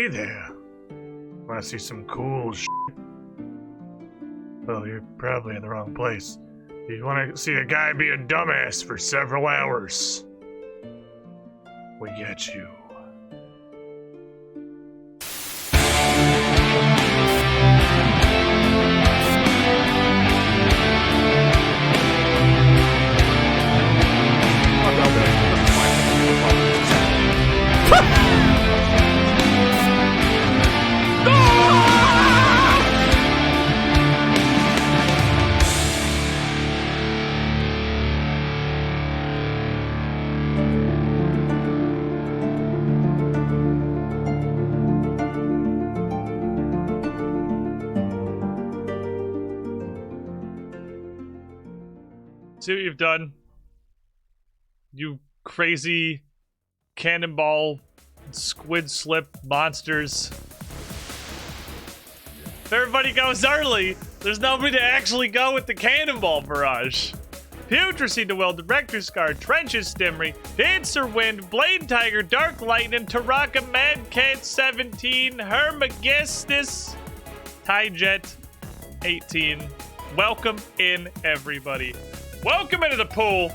Hey there. Wanna see some cool shit? Well, you're probably in the wrong place. You wanna see a guy be a dumbass for several hours? We get you. See what you've done? You crazy cannonball squid slip monsters. If everybody goes early, there's nobody to actually go with the cannonball barrage. Putrescent to Will, Director Scar, Trenches Stimmery, Dancer Wind, Blade Tiger, Dark Lightning, Taraka, Mad Cat 17, Hermagestus, Tyjet 18. Welcome in, everybody. Welcome into the pool.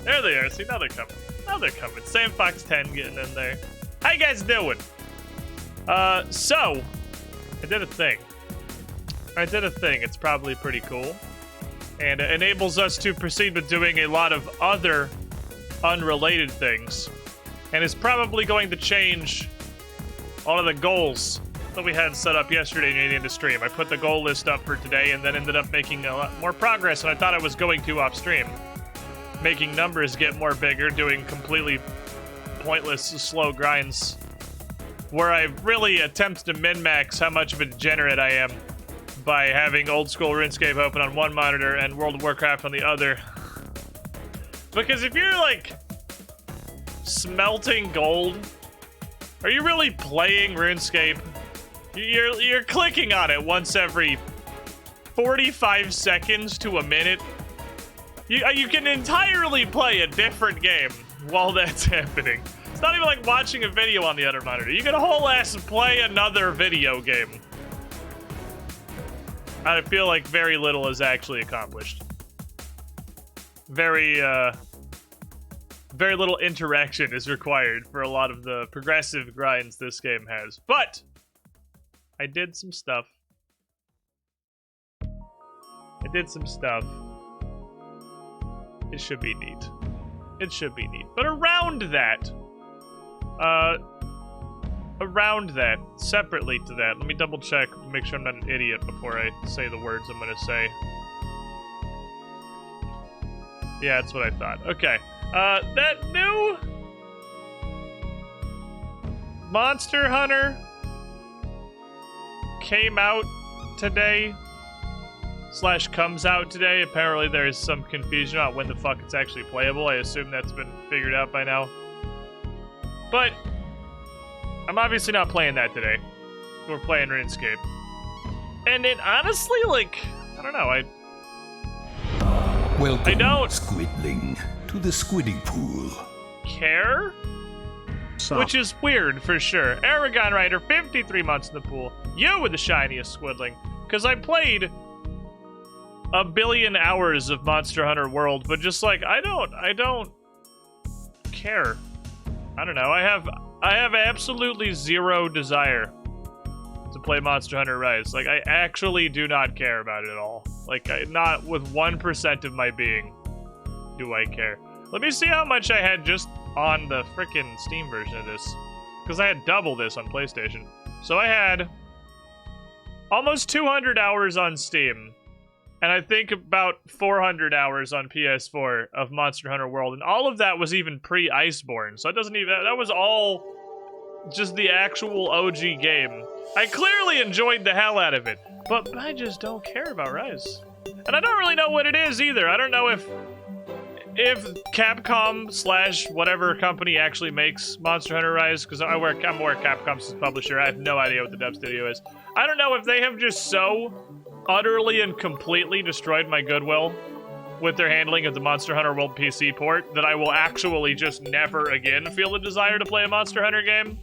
There they are. See, now they're coming. Now they're coming. Sam Fox 10 getting in there. How you guys doing? So, I did a thing. It's probably pretty cool. And it enables us to proceed with doing a lot of other unrelated things. And is probably going to change all of the goals that we had set up yesterday in the stream. I put the goal list up for today and then ended up making a lot more progress than I thought I was going to off stream. Making numbers get more bigger, doing completely pointless, slow grinds, where I really attempt to min-max how much of a degenerate I am by having old school RuneScape open on one monitor and World of Warcraft on the other. Because if you're like smelting gold, are you really playing RuneScape? You're clicking on it once every 45 seconds to a minute. You can entirely play a different game while that's happening. It's not even like watching a video on the other monitor. You can whole ass play another video game. I feel like very little is actually accomplished. Very little interaction is required for a lot of the progressive grinds this game has. But I did some stuff. It should be neat. But around that, separately to that, let me double check, make sure I'm not an idiot before I say the words I'm gonna say. Yeah, that's what I thought. Okay. That new Monster Hunter came out today. / comes out today. Apparently there's some confusion about when the fuck it's actually playable. I assume that's been figured out by now. But I'm obviously not playing that today. We're playing RuneScape. And it honestly, like, I don't know, Welcome, I don't Squidling, to the Squidding Pool. care? Which is weird, for sure. Aragon Rider, 53 months in the pool. You were the shiniest Squidling. Because I played a billion hours of Monster Hunter World, but just like, I don't care. I don't know, I have absolutely zero desire to play Monster Hunter Rise. Like, I actually do not care about it at all. Like, not with 1% of my being do I care. Let me see how much I had just on the frickin' Steam version of this. Because I had double this on PlayStation. So I had almost 200 hours on Steam. And I think about 400 hours on PS4 of Monster Hunter World. And all of that was even pre-Iceborne. So it doesn't even... That was all just the actual OG game. I clearly enjoyed the hell out of it. But I just don't care about Rise. And I don't really know what it is either. I don't know if Capcom / whatever company actually makes Monster Hunter Rise, because I'm aware Capcom's publisher. I have no idea what the dev studio is. I don't know if they have just so utterly and completely destroyed my goodwill with their handling of the Monster Hunter World PC port that I will actually just never again feel the desire to play a Monster Hunter game.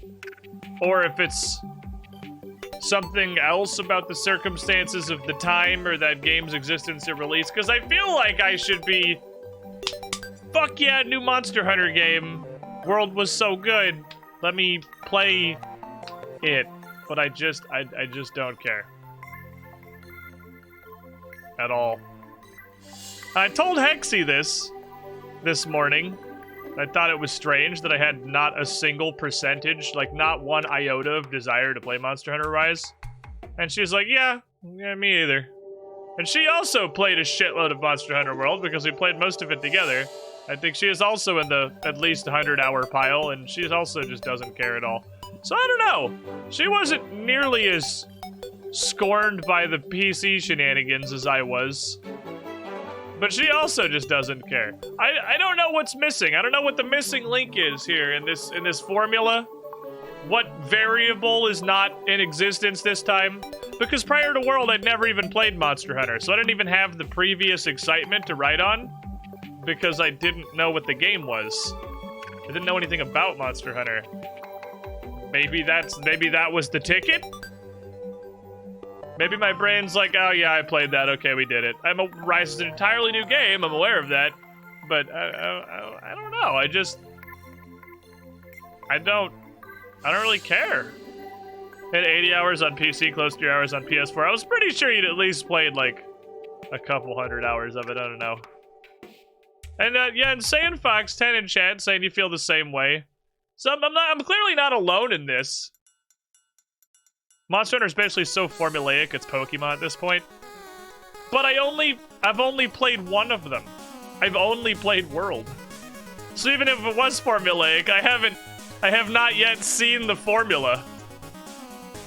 or if it's something else about the circumstances of the time or that game's existence or release, because I feel like I should be, fuck yeah, new Monster Hunter game. World was so good. Let me play it. But I just don't care. At all. I told Hexy this morning. I thought it was strange that I had not a single percentage, like not one iota of desire to play Monster Hunter Rise. And she's like, yeah, me either. And she also played a shitload of Monster Hunter World because we played most of it together. I think she is also in the at least 100-hour pile, and she also just doesn't care at all. So I don't know. She wasn't nearly as scorned by the PC shenanigans as I was. But she also just doesn't care. I don't know what's missing. I don't know what the missing link is here in this formula. What variable is not in existence this time? Because prior to World, I'd never even played Monster Hunter, so I didn't even have the previous excitement to write on, because I didn't know what the game was. I didn't know anything about Monster Hunter. Maybe that was the ticket? Maybe my brain's like, oh yeah, I played that, okay, we did it. Rise is an entirely new game, I'm aware of that, but I don't know, I don't really care. I had 80 hours on PC, close to 3 hours on PS4. I was pretty sure you'd at least played like a couple 100 hours of it, I don't know. And yeah, and Saiyan Fox 10 in chat saying you feel the same way. So I'm clearly not alone in this. Monster Hunter is basically so formulaic, it's Pokemon at this point. But I've only played one of them. I've only played World. So even if it was formulaic, I have not yet seen the formula.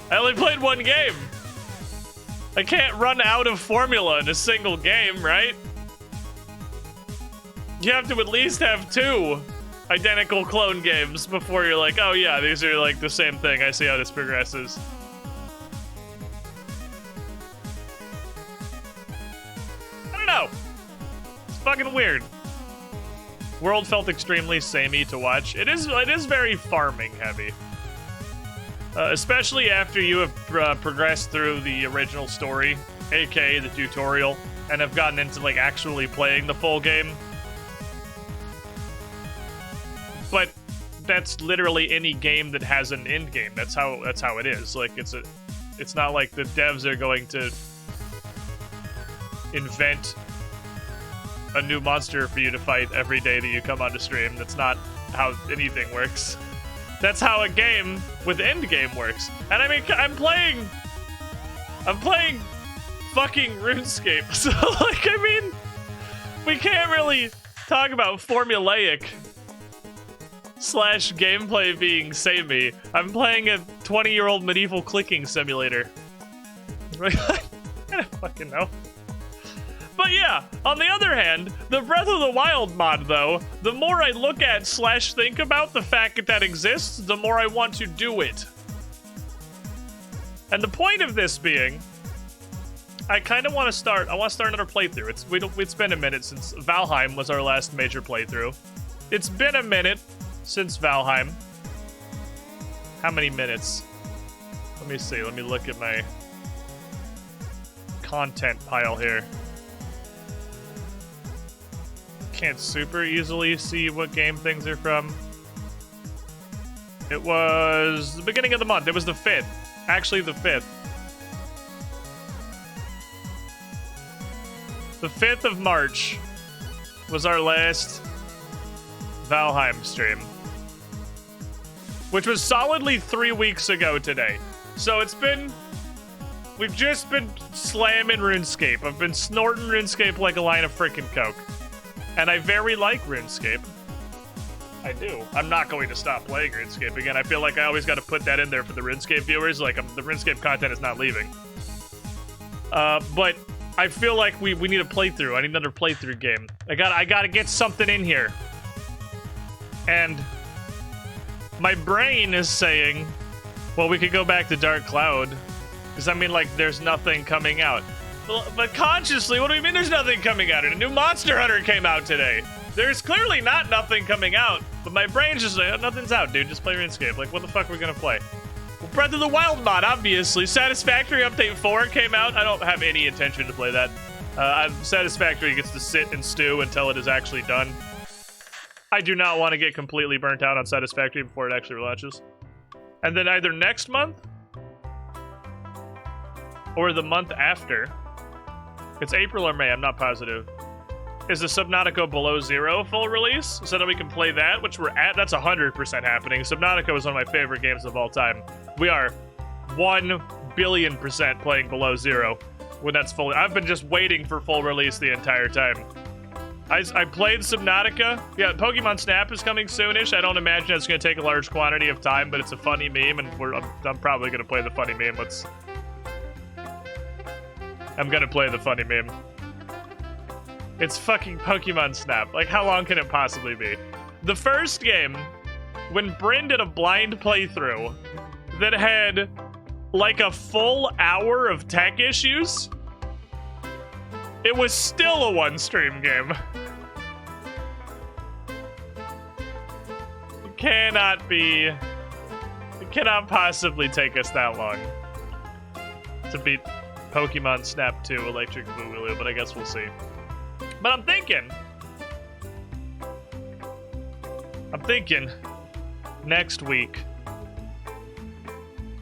I only played one game. I can't run out of formula in a single game, right? You have to at least have 2 identical clone games before you're like, oh yeah, these are like the same thing. I see how this progresses. I don't know. It's fucking weird. World felt extremely samey to watch. It is very farming heavy. Especially after you have progressed through the original story, aka the tutorial, and have gotten into like actually playing the full game. But that's literally any game that has an end game. That's how it is. Like it's not like the devs are going to invent a new monster for you to fight every day that you come onto stream. That's not how anything works. That's how a game with end game works. And I mean, I'm playing fucking RuneScape. So like, I mean, we can't really talk about formulaic / gameplay being samey. I'm playing a 20-year-old medieval clicking simulator. I don't fucking know. But yeah, on the other hand, the Breath of the Wild mod, though, the more I look at / think about the fact that that exists, the more I want to do it. And the point of this being, I kind of want to start another playthrough. It's been a minute since Valheim was our last major playthrough. It's been a minute since Valheim. How many minutes? Let me see. Let me look at my content pile here. Can't super easily see what game things are from. It was the beginning of the month. It was the 5th. Actually, the 5th. The 5th of March was our last Valheim stream, which was solidly 3 weeks ago today. So we've just been slamming RuneScape. I've been snorting RuneScape like a line of freaking coke. And I very like RuneScape. I do. I'm not going to stop playing RuneScape again. I feel like I always got to put that in there for the RuneScape viewers. Like, the RuneScape content is not leaving. But I feel like we need a playthrough. I need another playthrough game. I gotta get something in here. And my brain is saying, well, we could go back to Dark Cloud. Because, I mean, like, there's nothing coming out. But consciously, what do you mean there's nothing coming out? And a new Monster Hunter came out today. There's clearly nothing coming out, but my brain's just like, oh, nothing's out, dude. Just play RuneScape. Like, what the fuck are we gonna play? Breath of the Wild mod, obviously. Satisfactory Update 4 came out. I don't have any intention to play that. Satisfactory gets to sit and stew until it is actually done. I do not want to get completely burnt out on Satisfactory before it actually launches. And then either next month or the month after, it's April or May, I'm not positive, is the Subnautica Below Zero full release, so that we can play that, which we're at. That's 100% happening. Subnautica was one of my favorite games of all time. We are 1 billion% playing Below Zero when that's fully. I've been just waiting for full release the entire time. I played Subnautica. Yeah, Pokemon Snap is coming soonish. I don't imagine it's going to take a large quantity of time, but it's a funny meme, and I'm probably going to play the funny meme. I'm going to play the funny meme. It's fucking Pokemon Snap. Like, how long can it possibly be? The first game, when Bryn did a blind playthrough that had, like, a full hour of tech issues, it was still a one-stream game. It cannot be... It cannot possibly take us that long to beat Pokemon Snap 2 Electric Boogaloo, but I guess we'll see. But I'm thinking next week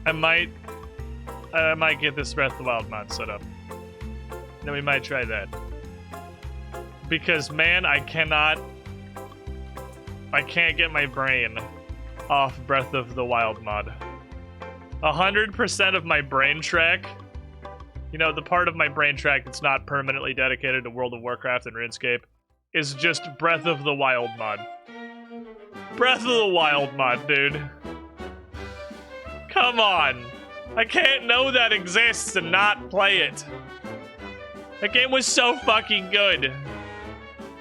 I might get this Breath of the Wild mod set up. Then we might try that. Because man, I can't get my brain off Breath of the Wild mod. 100% of my brain track, you know, the part of my brain track that's not permanently dedicated to World of Warcraft and RuneScape, is just Breath of the Wild mod. Breath of the Wild mod, dude. Come on. I can't know that exists and not play it. That game was so fucking good.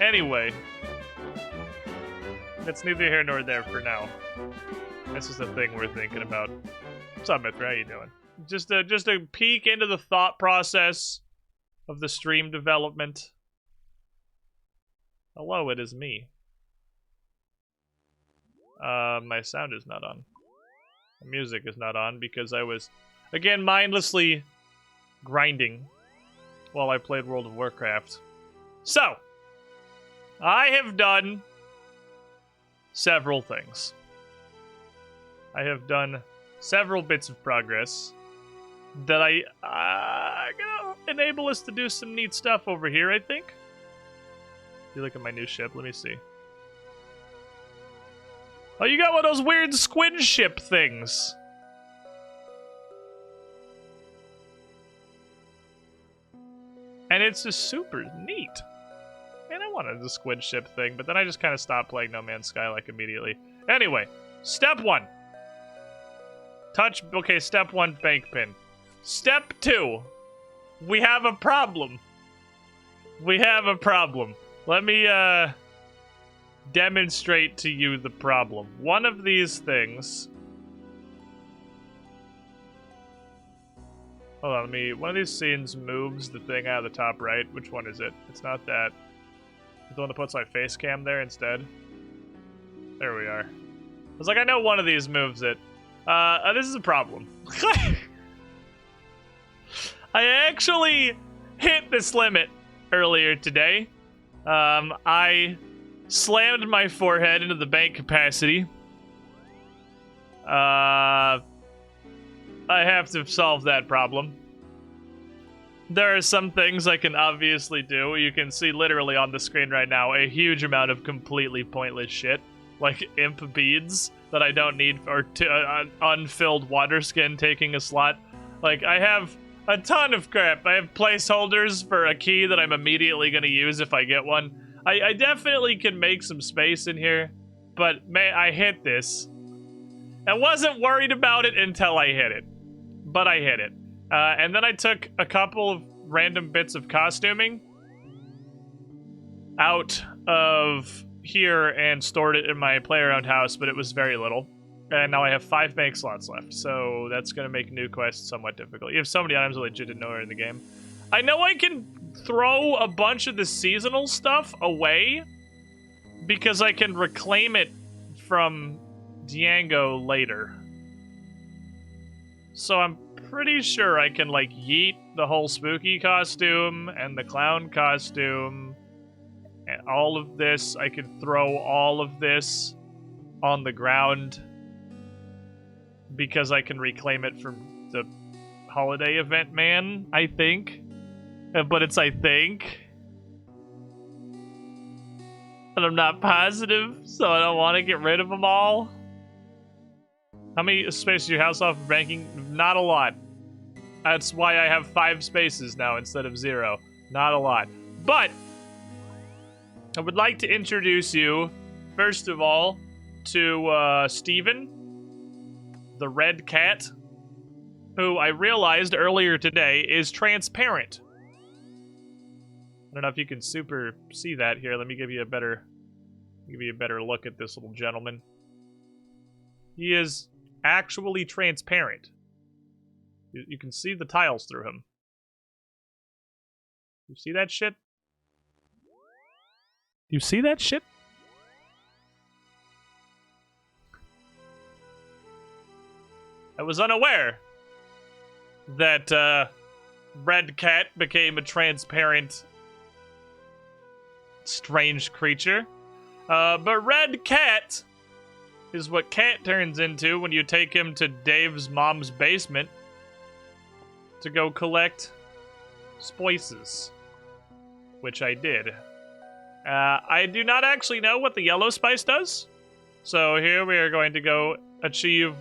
Anyway. That's neither here nor there for now. This is the thing we're thinking about. What's up, Mithra? How you doing? Just a peek into the thought process of the stream development. Hello, it is me. My sound is not on. The music is not on because I was, again, mindlessly grinding while I played World of Warcraft. So, I have done several things. I have done several bits of progress that gonna enable us to do some neat stuff over here, I think. You look at my new ship, let me see. Oh, you got one of those weird squid ship things. And it's just super neat. Man, I wanted the squid ship thing, but then I just kind of stopped playing No Man's Sky like immediately. Anyway, step 1. Okay, step 1, bank pin. Step 2, we have a problem. We have a problem. Let me, demonstrate to you the problem. One of these things... Hold on, one of these scenes moves the thing out of the top right. Which one is it? It's not that. It's the one that puts my face cam there instead. There we are. I was like, I know one of these moves it. This is a problem. I actually hit this limit earlier today. I slammed my forehead into the bank capacity. I have to solve that problem. There are some things I can obviously do. You can see literally on the screen right now a huge amount of completely pointless shit. Like imp beads that I don't need, or unfilled water skin taking a slot. Like, I have a ton of crap. I have placeholders for a key that I'm immediately going to use if I get one. I definitely can make some space in here, but man, I hit this. I wasn't worried about it until I hit it, but I hit it. And then I took a couple of random bits of costuming out of here and stored it in my play-around house, but it was very little. And now I have 5 bank slots left, so that's going to make new quests somewhat difficult. You have so many items I legit didn't know are in the game. I know I can throw a bunch of the seasonal stuff away because I can reclaim it from Diango later. So I'm pretty sure I can, like, yeet the whole spooky costume and the clown costume and all of this. I could throw all of this on the ground because I can reclaim it from the holiday event man, I think. But it's I think. And I'm not positive, so I don't want to get rid of them all. How many spaces do your house off ranking? Not a lot. That's why I have 5 spaces now instead of 0. Not a lot. But I would like to introduce you, first of all, to Steven, the red cat, who I realized earlier today is transparent. I don't know if you can super see that here. Let me give you a better look at this little gentleman. He is actually transparent. You can see the tiles through him. You see that shit? You see that shit? I was unaware that Red Cat became a transparent, strange creature. But Red Cat is what Cat turns into when you take him to Dave's mom's basement to go collect spices, which I did. I do not actually know what the yellow spice does, so here we are going to go achieve.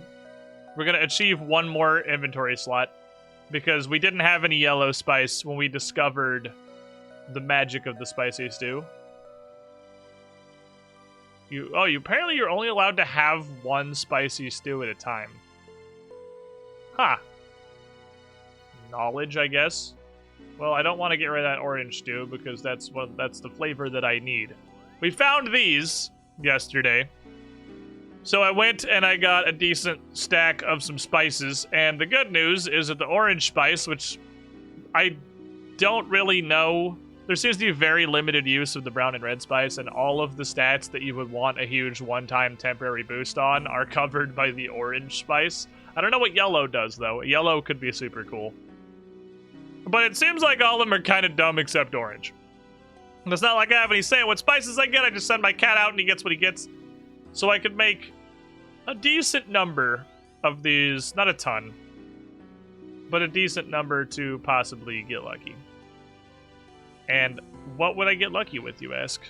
We're going to achieve one more inventory slot because we didn't have any yellow spice when we discovered the magic of the spicy stew. Apparently you're only allowed to have one spicy stew at a time. Huh. Knowledge, I guess. Well, I don't want to get rid of that orange stew because that's the flavor that I need. We found these yesterday. So I went and I got a decent stack of some spices, and the good news is that the orange spice, which I don't really know, there seems to be very limited use of the brown and red spice, and all of the stats that you would want a huge one-time temporary boost on are covered by the orange spice. I don't know what yellow does, though. Yellow could be super cool. But it seems like all of them are kind of dumb except orange. And it's not like I have any say in what spices I get. I just send my cat out and he gets what he gets. So I could make a decent number of these, not a ton, but a decent number to possibly get lucky. And what would I get lucky with, you ask?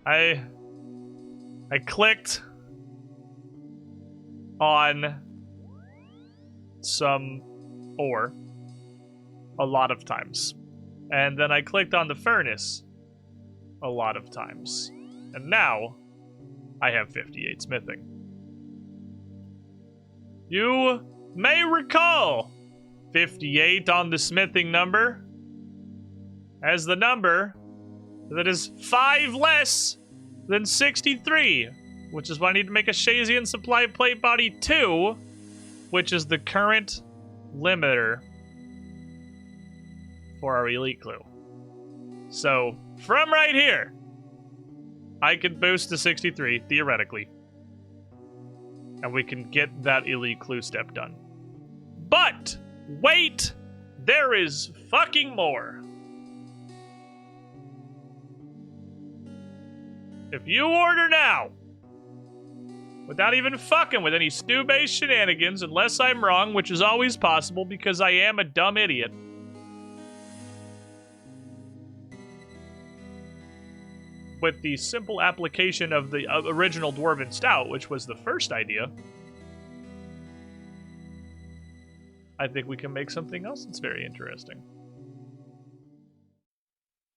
I clicked on some ore a lot of times. And then I clicked on the furnace a lot of times. And now I have 58 smithing. You may recall 58 on the smithing number as the number that is 5 less than 63, which is why I need to make a Shazian Supply Plate Body 2, which is the current limiter for our elite clue. So, from right here, I can boost to 63, theoretically. And we can get that elite clue step done. But, wait! There is fucking more! If you order now, without even fucking with any stew-based shenanigans, unless I'm wrong, which is always possible because I am a dumb idiot, with the simple application of the original Dwarven Stout, which was the first idea, I think we can make something else that's very interesting.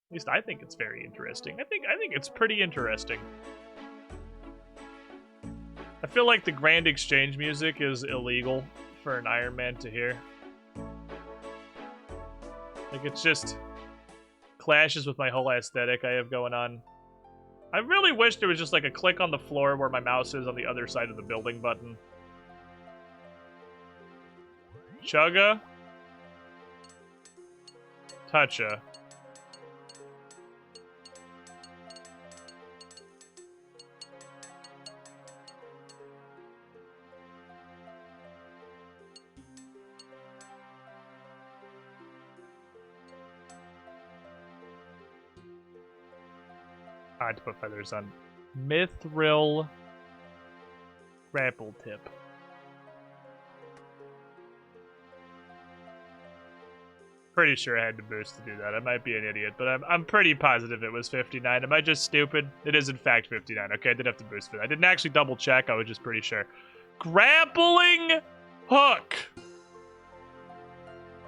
At least I think it's very interesting. I think it's pretty interesting. I feel like the Grand Exchange music is illegal for an Iron Man to hear. Like, it's just clashes with my whole aesthetic I have going on. I really wish there was just like a click on the floor where my mouse is on the other side of the building button. Chugga. Toucha. I had to put feathers on. Mithril grapple tip. Pretty sure I had to boost to do that. I might be an idiot, but I'm pretty positive it was 59. Am I just stupid? It is in fact 59. Okay, I did have to boost for that. I didn't actually double check. I was just pretty sure. Grappling hook.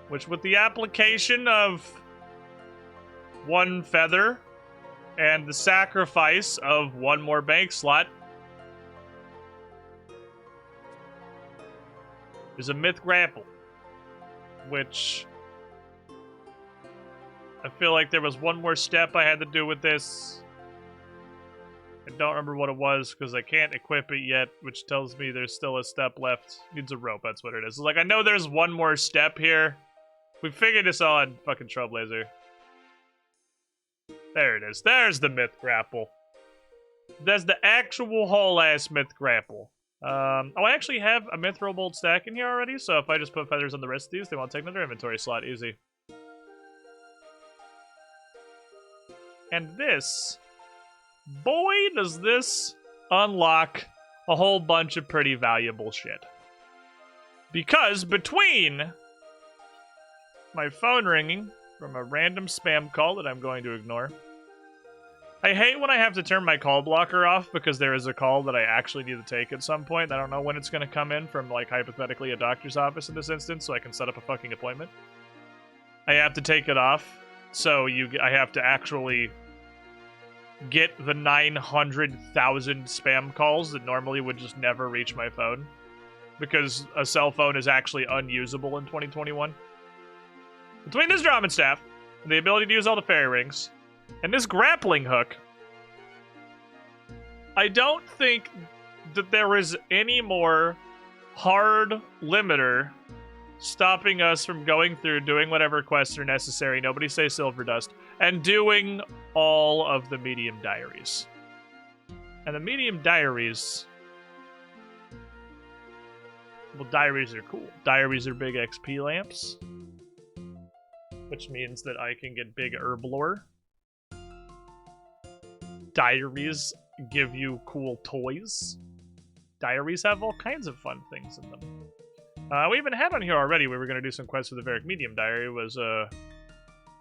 Which with the application of 1 feather and the sacrifice of 1 more bank slot is a myth grapple. Which I feel like there was 1 more step I had to do with this. I don't remember what it was because I can't equip it yet, which tells me there's still a step left. Needs a rope, that's what it is. Like, I know there's 1 more step here. We figured this all on fucking Trailblazer. There it is. There's the myth grapple. There's the actual whole-ass myth grapple. Oh, I actually have a mithril bolt stack in here already, so if I just put feathers on the rest of these, they won't take another inventory slot. Easy. And this, boy, does this unlock a whole bunch of pretty valuable shit. Because between my phone ringing from a random spam call that I'm going to ignore, I hate when I have to turn my call blocker off because there is a call that I actually need to take at some point. I don't know when it's going to come in from, like, hypothetically a doctor's office in this instance, so I can set up a fucking appointment. I have to take it off. So I have to actually get the 900,000 spam calls that normally would just never reach my phone. Because a cell phone is actually unusable in 2021. Between this Drummond staff, and the ability to use all the fairy rings, and this grappling hook, I don't think that there is any more hard limiter stopping us from going through, doing whatever quests are necessary, nobody say silver dust, and doing all of the medium diaries. And the medium diaries, well, diaries are cool. Diaries are big XP lamps, which means that I can get big herb lore. Diaries give you cool toys. Diaries have all kinds of fun things in them. We even had on here already, we were going to do some quests for the Varric Medium Diary. It was a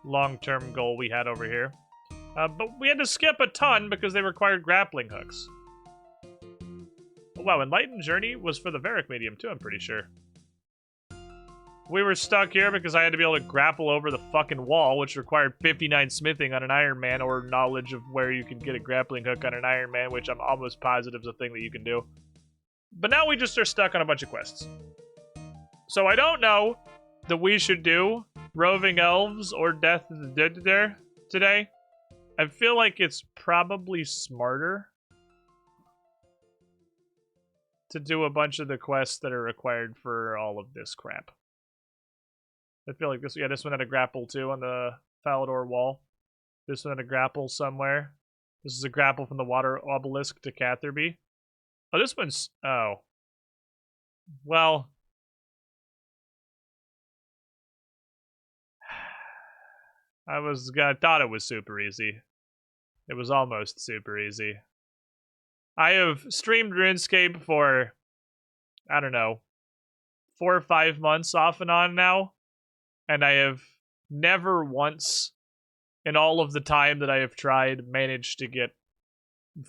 long-term goal we had over here. But we had to skip a ton because they required grappling hooks. Oh, wow, Enlightened Journey was for the Varric Medium too, I'm pretty sure. We were stuck here because I had to be able to grapple over the fucking wall, which required 59 smithing on an Iron Man, or knowledge of where you can get a grappling hook on an Iron Man, which I'm almost positive is a thing that you can do. But now we just are stuck on a bunch of quests. So I don't know that we should do Roving Elves or Death of the Dead there today. I feel like it's probably smarter to do a bunch of the quests that are required for all of this crap. I feel like this one had a grapple too on the Falador wall. This one had a grapple somewhere. This is a grapple from the water obelisk to Catherby. Oh, this one's... oh. Well... I thought it was super easy. It was almost super easy. I have streamed RuneScape for, I don't know, 4 or 5 months off and on now. And I have never once, in all of the time that I have tried, managed to get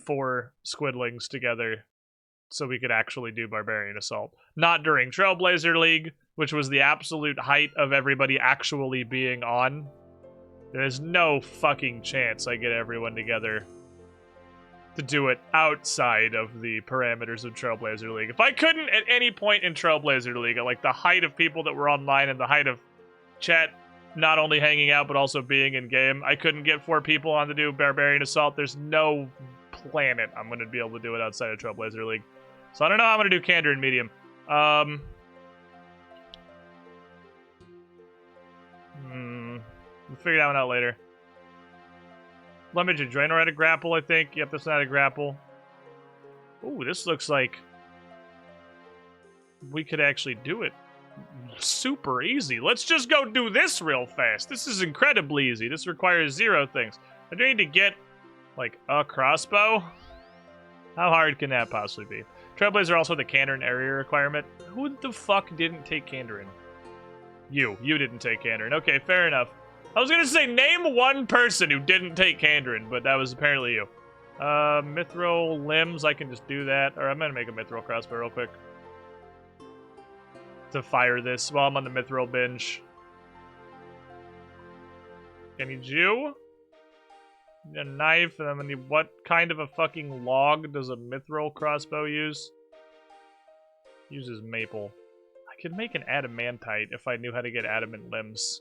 4 squidlings together so we could actually do Barbarian Assault. Not during Trailblazer League, which was the absolute height of everybody actually being on. There's no fucking chance I get everyone together to do it outside of the parameters of Trailblazer League. If I couldn't at any point in Trailblazer League, at like the height of people that were online and the height of chat not only hanging out but also being in game, I couldn't get 4 people on to do Barbarian Assault. There's no planet I'm going to be able to do it outside of Trailblazer League. So I don't know how I'm going to do Candor and Medium. We'll figure that one out later. Lemage and Draenor had a grapple, I think. Yep, this one had a grapple. Ooh, this looks like we could actually do it super easy. Let's just go do this real fast. This is incredibly easy. This requires 0 things. I do need to get Like, a crossbow? How hard can that possibly be? Trailblazer also the Kandarin area requirement. Who the fuck didn't take Kandarin? You didn't take Kandarin. Okay, fair enough. I was gonna say, name one person who didn't take Kandarin, but that was apparently you. Mithril limbs, I can just do that. Or I'm gonna make a Mithril crossbow real quick. To fire this while I'm on the Mithril binge. I need you. A knife, and I'm gonna need what kind of a fucking log does a Mithril crossbow use? Uses maple. I could make an adamantite if I knew how to get adamant limbs.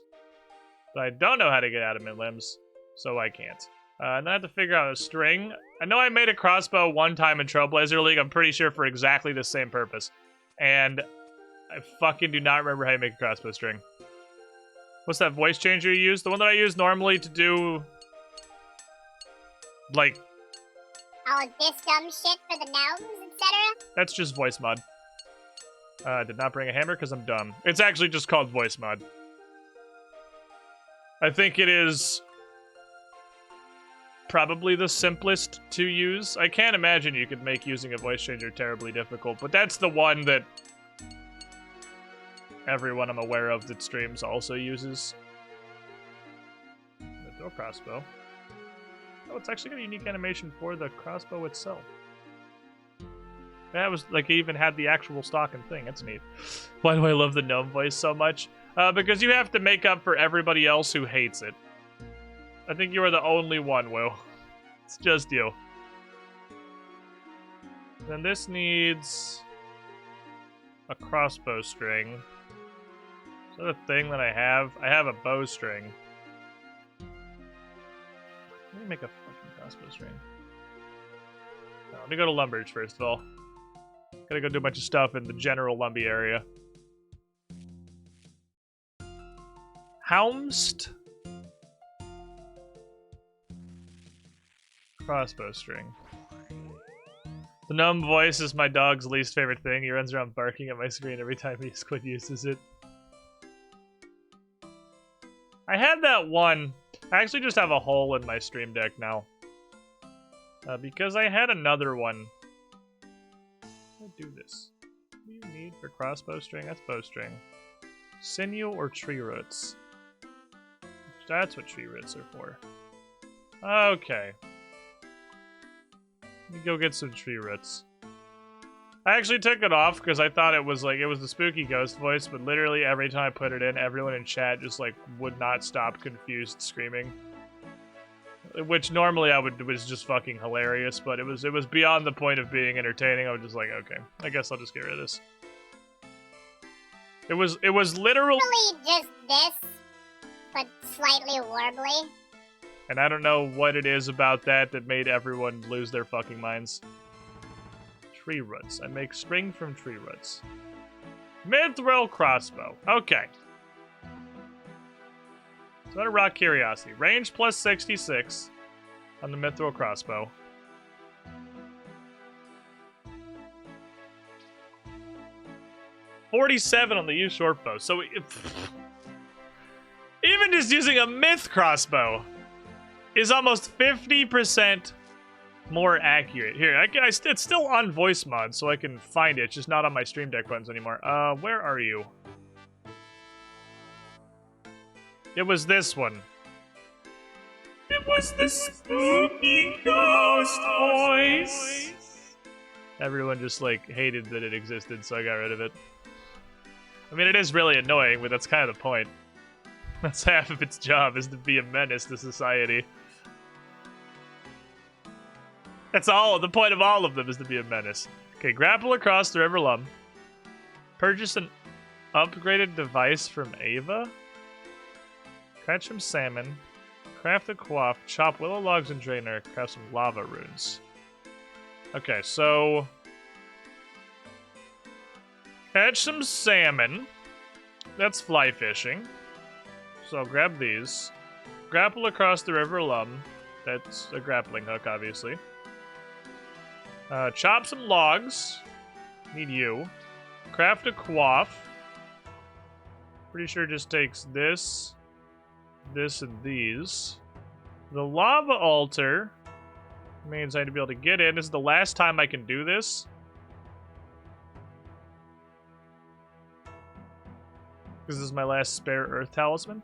But I don't know how to get adamant limbs, so I can't. And I have to figure out a string. I know I made a crossbow one time in Trailblazer League, I'm pretty sure for exactly the same purpose. And I fucking do not remember how you make a crossbow string. What's that voice changer you use? The one that I use normally to do... like... all of this dumb shit for the gnomes, etc.? That's just voice mod. Did not bring a hammer because I'm dumb. It's actually just called voice mod. I think it is probably the simplest to use. I can't imagine you could make using a voice changer terribly difficult, but that's the one that everyone I'm aware of that streams also uses. The throw crossbow. Oh, it's actually got a unique animation for the crossbow itself. That was, like, it even had the actual stock and thing. That's neat. Why do I love the gnome voice so much? Because you have to make up for everybody else who hates it. I think you are the only one, Will. It's just you. Then this needs a crossbow string. Is that a thing that I have? I have a bowstring. Let me make a fucking crossbow string. No, let me go to Lumbridge first of all. Gotta go do a bunch of stuff in the general Lumbee area. Houndst? Crossbow string. The gnome voice is my dog's least favorite thing. He runs around barking at my screen every time Squid uses it. I had that one. I actually just have a hole in my stream deck now. Because I had another one. I'll do this. What do you need for crossbow string? That's bowstring. Sinew or tree roots? That's what tree roots are for. Okay. Let me go get some tree roots. I actually took it off because I thought it was like, it was the spooky ghost voice, but literally every time I put it in, everyone in chat just like would not stop confused screaming. Which normally I would was just fucking hilarious, but it was beyond the point of being entertaining. I was just like, okay, I guess I'll just get rid of this. It was literally just this, but slightly warbly. And I don't know what it is about that made everyone lose their fucking minds. Tree roots. I make string from tree roots. Mithril crossbow. Okay. So a rock curiosity. Range plus 66 on the Mithril crossbow. .47 on the used short bow. So even just using a myth crossbow is almost 50% more accurate. Here, it's still on voice mod, so I can find it. It's just not on my stream deck buttons anymore. Where are you? It was this one. It was the spooky ghost voice. Everyone just, like, hated that it existed, so I got rid of it. I mean, it is really annoying, but that's kind of the point. That's half of its job, is to be a menace to society. That's all. The point of all of them is to be a menace. Okay, grapple across the River Lum. Purchase an upgraded device from Ava. Catch some salmon. Craft a coif. Chop willow logs and drainer. Craft some lava runes. Okay, so... catch some salmon. That's fly fishing. So I'll grab these. Grapple across the River Lum. That's a grappling hook, obviously. Chop some logs. Need you. Craft a coif. Pretty sure it just takes this, this, and these. The lava altar Means I need to be able to get in. This is the last time I can do this. This is my last spare Earth Talisman.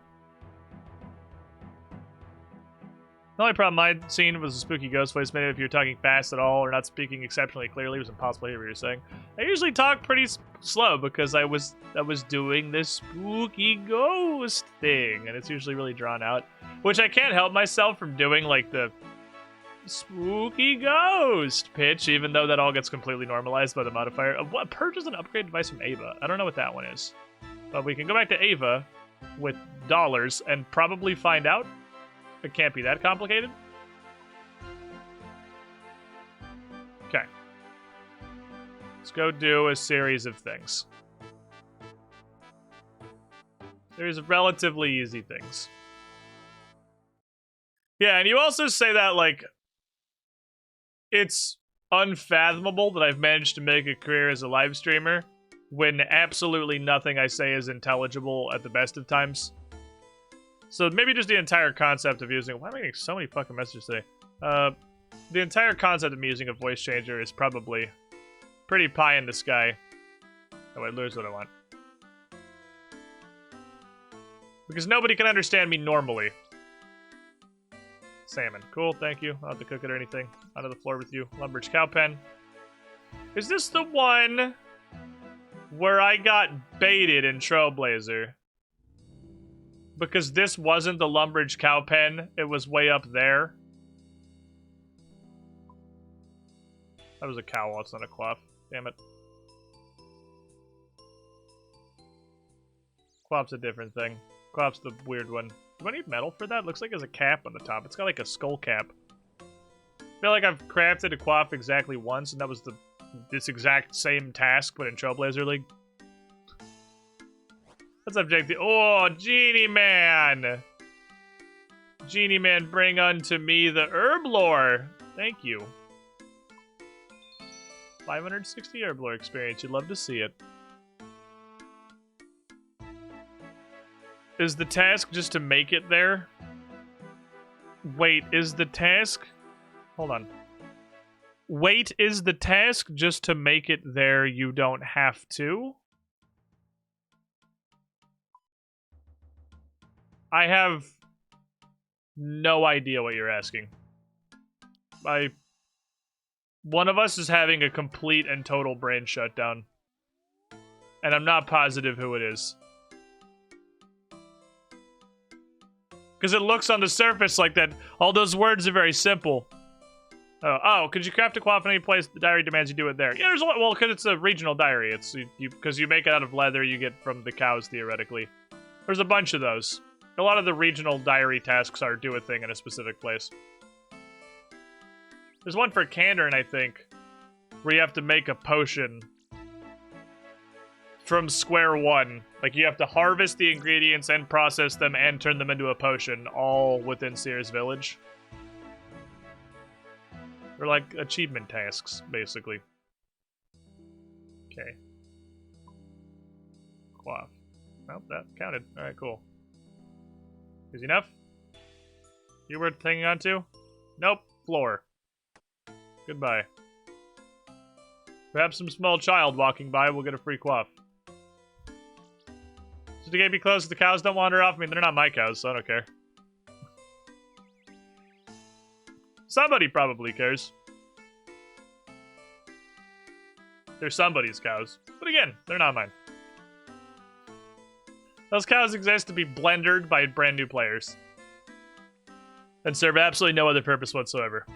The only problem I'd seen was a spooky ghost voice. Maybe if you're talking fast at all or not speaking exceptionally clearly, it was impossible to hear what you're saying. I usually talk pretty slow because I was doing this spooky ghost thing, and it's usually really drawn out, which I can't help myself from doing, like the spooky ghost pitch, even though that all gets completely normalized by the modifier. What purchase an upgrade device from Ava? I don't know what that one is, but we can go back to Ava with dollars and probably find out. It can't be that complicated. Okay. Let's go do a series of things. There's relatively easy things. Yeah, and you also say that, like, it's unfathomable that I've managed to make a career as a live streamer when absolutely nothing I say is intelligible at the best of times. So maybe just the entire concept of using... Why am I getting so many fucking messages today? The entire concept of using a voice changer is probably pretty pie in the sky. Oh, wait, lose what I want. Because nobody can understand me normally. Salmon. Cool, thank you. I'll have to cook it or anything. Onto the floor with you. Lumbridge Cowpen. Is this the one where I got baited in Trailblazer? Because this wasn't the Lumbridge Cowpen, it was way up there. That was a cowl, it's not a quaff. Damn it. Quaff's a different thing. Quaff's the weird one. Do I need metal for that? Looks like there's a cap on the top. It's got like a skull cap. I feel like I've crafted a quaff exactly once, and that was this exact same task, but in Trailblazer League. Let's objective. Oh, Genie Man! Genie Man, bring unto me the herb lore. Thank you. 560 herb lore experience. You'd love to see it. Is the task just to make it there? Wait, is the task... Hold on. Wait, is the task just to make it there you don't have to? I have no idea what you're asking. One of us is having a complete and total brain shutdown. And I'm not positive who it is. Because it looks on the surface like that. All those words are very simple. Oh, could you craft a quaff in any place the diary demands you do it there? Yeah, there's a lot. Well, because it's a regional diary. It's because you make it out of leather you get from the cows, theoretically. There's a bunch of those. A lot of the regional diary tasks are do a thing in a specific place. There's one for Candorn, I think, where you have to make a potion from square one. Like, you have to harvest the ingredients and process them and turn them into a potion, all within Sears Village. They're like achievement tasks, basically. Okay. Quaff. Well, that counted. Alright, cool. Is enough? You worth hanging on to? Nope. Floor. Goodbye. Perhaps some small child walking by will get a free quaff. Should the gate be closed so the cows don't wander off? I mean, they're not my cows, so I don't care. Somebody probably cares. They're somebody's cows. But again, they're not mine. Those cows exist to be blendered by brand new players. And serve absolutely no other purpose whatsoever.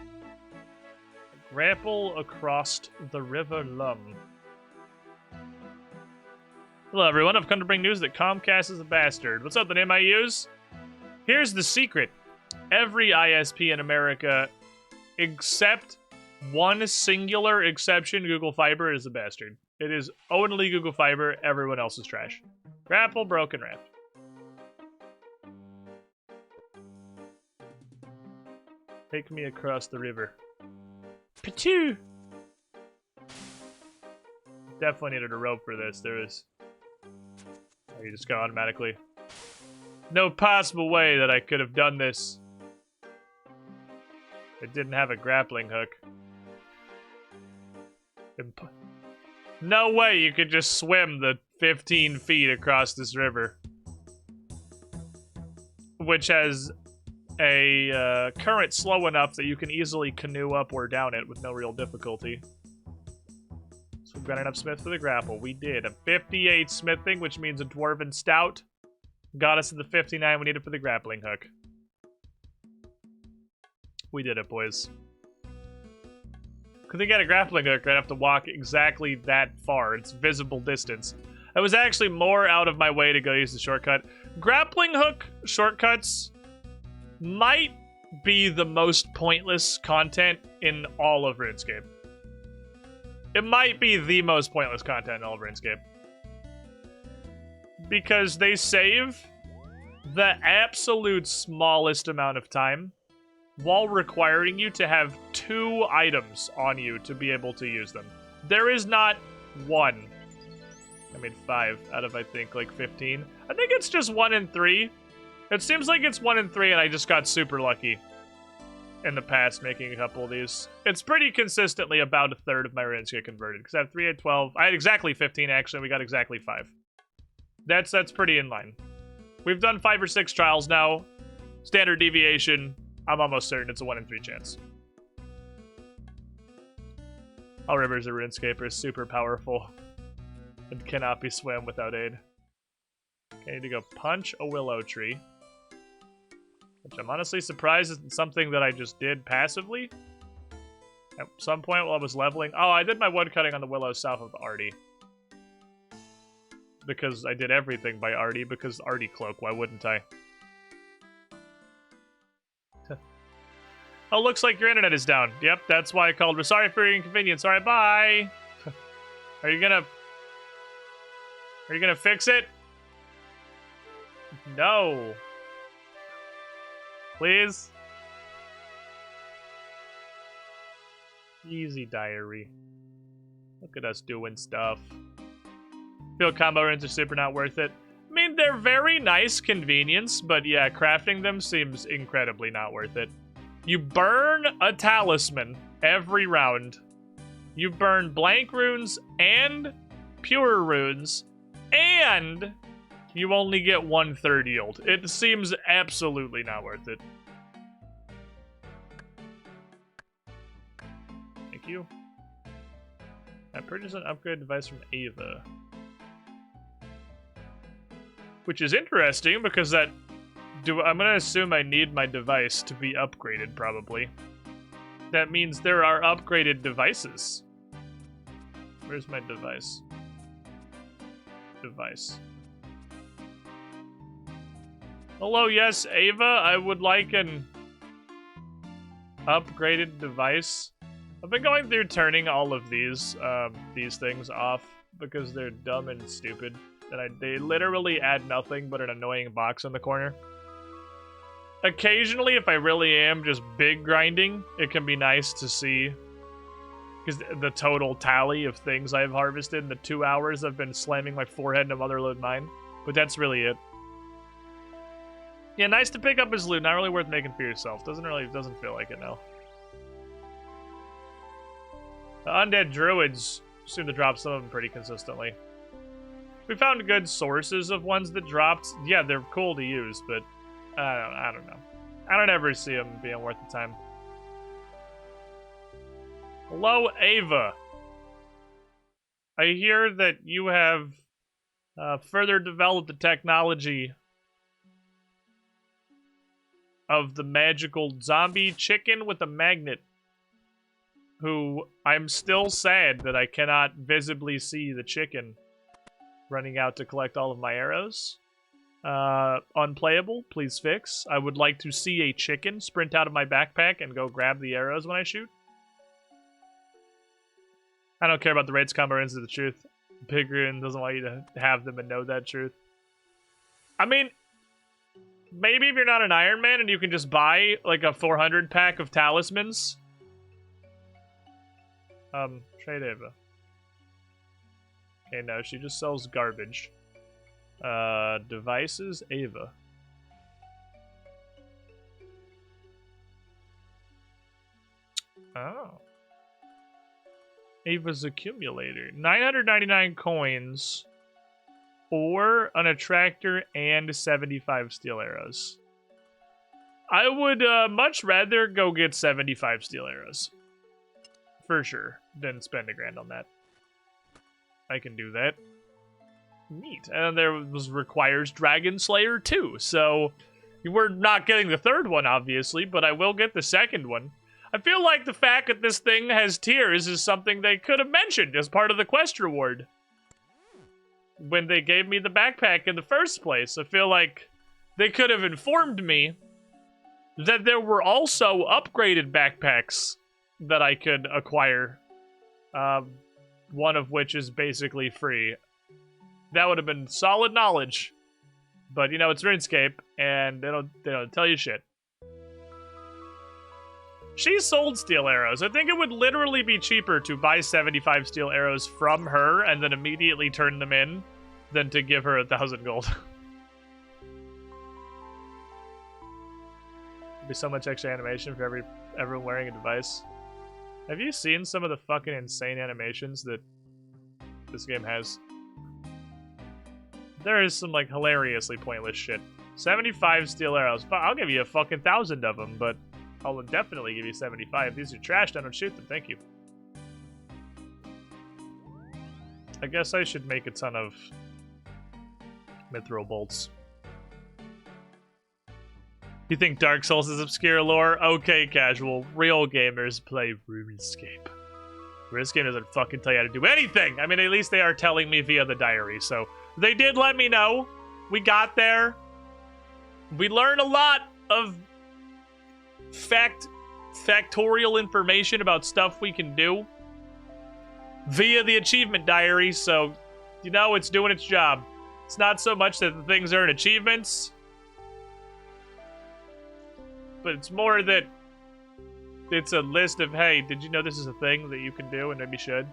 Grapple across the River Lum. Hello everyone, I've come to bring news that Comcast is a bastard. What's up, the name I use? Here's the secret. Every ISP in America, except one singular exception, Google Fiber, is a bastard. It is only Google Fiber, everyone else is trash. Grapple, broken raft. Take me across the river. Pichu! Definitely needed a rope for this, there is. Oh, you just go automatically. No possible way that I could have done this It didn't have a grappling hook. No way you could just swim the 15 feet across this river. Which has a current slow enough that you can easily canoe up or down it with no real difficulty. So we've got enough smith for the grapple. We did. A 58 smithing, which means a dwarven stout. Got us to the 59 we needed for the grappling hook. We did it, boys. Because they got a grappling hook, I'd have to walk exactly that far. It's visible distance. I was actually more out of my way to go use the shortcut. Grappling hook shortcuts might be the most pointless content in all of RuneScape. It might be the most pointless content in all of RuneScape. Because they save the absolute smallest amount of time while requiring you to have 2 items on you to be able to use them. There is not 1. I made 5 out of, I think, like 15. I think it's just 1 in 3. It seems like it's 1 in 3, and I just got super lucky in the past making a couple of these. It's pretty consistently about a third of my runes get converted, because I have 3 at 12. I had exactly 15, actually. We got exactly 5. That's pretty in line. We've done 5 or 6 trials now. Standard deviation. I'm almost certain it's a 1 in 3 chance. All rivers are RuneScape are super powerful and cannot be swam without aid. Okay, I need to go punch a willow tree. Which I'm honestly surprised isn't something that I just did passively. At some point while I was leveling. Oh, I did my wood cutting on the willows south of Artie. Because I did everything by Artie, because Artie cloak, why wouldn't I? Oh, looks like your internet is down. Yep, that's why I called. We're sorry for your inconvenience. Alright, bye! Are you gonna fix it? No. Please? Easy diary. Look at us doing stuff. Feel combo runes are super not worth it. I mean, they're very nice convenience, but yeah, crafting them seems incredibly not worth it. You burn a talisman every round. You burn blank runes and pure runes, and you only get 1/3 yield. It seems absolutely not worth it. Thank you. I purchased an upgrade device from Ava. Which is interesting because that... I'm gonna assume I need my device to be upgraded, probably. That means there are upgraded devices. Where's my device? Device. Hello, yes, Ava, I would like an upgraded device. I've been going through turning all of these things off because they're dumb and stupid. And they literally add nothing but an annoying box in the corner. Occasionally, if I really am just big grinding, it can be nice to see because the total tally of things I've harvested in the 2 hours I've been slamming my forehead in a motherlode mine. But that's really it. Yeah, nice to pick up his loot. Not really worth making for yourself. Doesn't feel like it now. The undead druids seem to drop some of them pretty consistently. We found good sources of ones that dropped. Yeah, they're cool to use, but I don't know. I don't ever see them being worth the time. Hello, Ava. I hear that you have further developed the technology of the magical zombie chicken with a magnet, who I'm still sad that I cannot visibly see the chicken running out to collect all of my arrows. Unplayable, please fix. I would like to see a chicken sprint out of my backpack and go grab the arrows when I shoot. I don't care about the raids combo runes, is the truth. Big Rune doesn't want you to have them and know that truth. I mean, maybe if you're not an Iron Man and you can just buy like a 400 pack of talismans. Trade Ava. Okay, no, she just sells garbage. Devices, Ava. Oh. Ava's accumulator. 999 coins. Or an attractor and 75 steel arrows. I would much rather go get 75 steel arrows. For sure. Than spend $1,000 on that. I can do that. Neat. And there requires Dragon Slayer too. So we're not getting the third one, obviously, but I will get the second one. I feel like the fact that this thing has tiers is something they could have mentioned as part of the quest reward. When they gave me the backpack in the first place, I feel like they could have informed me that there were also upgraded backpacks that I could acquire. One of which is basically free. That would have been solid knowledge. But, you know, it's RuneScape, and they don't tell you shit. She sold steel arrows. I think it would literally be cheaper to buy 75 steel arrows from her and then immediately turn them in than to give her 1,000 gold. There'd be so much extra animation for everyone wearing a device. Have you seen some of the fucking insane animations that this game has? There is some, like, hilariously pointless shit. 75 steel arrows. I'll give you a fucking 1,000 of them, but I'll definitely give you 75. If these are trashed, I don't shoot them. Thank you. I guess I should make a ton of mithril bolts. You think Dark Souls is obscure lore? Okay, casual. Real gamers play RuneScape. RuneScape doesn't fucking tell you how to do anything! I mean, at least they are telling me via the diary, so... They did let me know. We got there. We learned a lot of factorial information about stuff we can do via the achievement diary, so, you know, it's doing its job. It's not so much that the things earn achievements, but it's more that it's a list of, hey, did you know this is a thing that you can do and maybe should?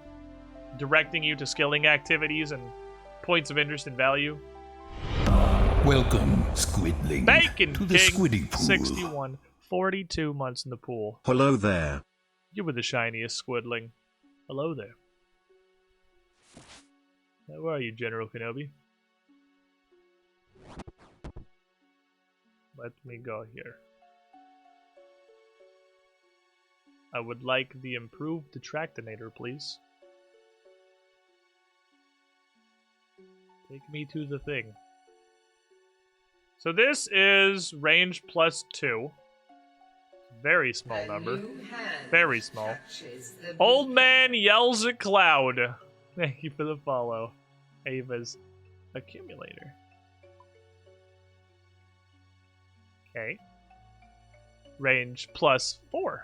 Directing you to skilling activities and points of interest and value. Welcome, Squidling, Bacon to the King, Squiddy Pool. 61, 42 months in the pool. Hello there. You were the shiniest Squidling. Hello there. How are you, General Kenobi? Let me go here. I would like the improved Detractinator, please. Take me to the thing. So this is range +2. Very small number. Very small. Old man yells at cloud. Thank you for the follow. Ava's accumulator. Okay. Range +4.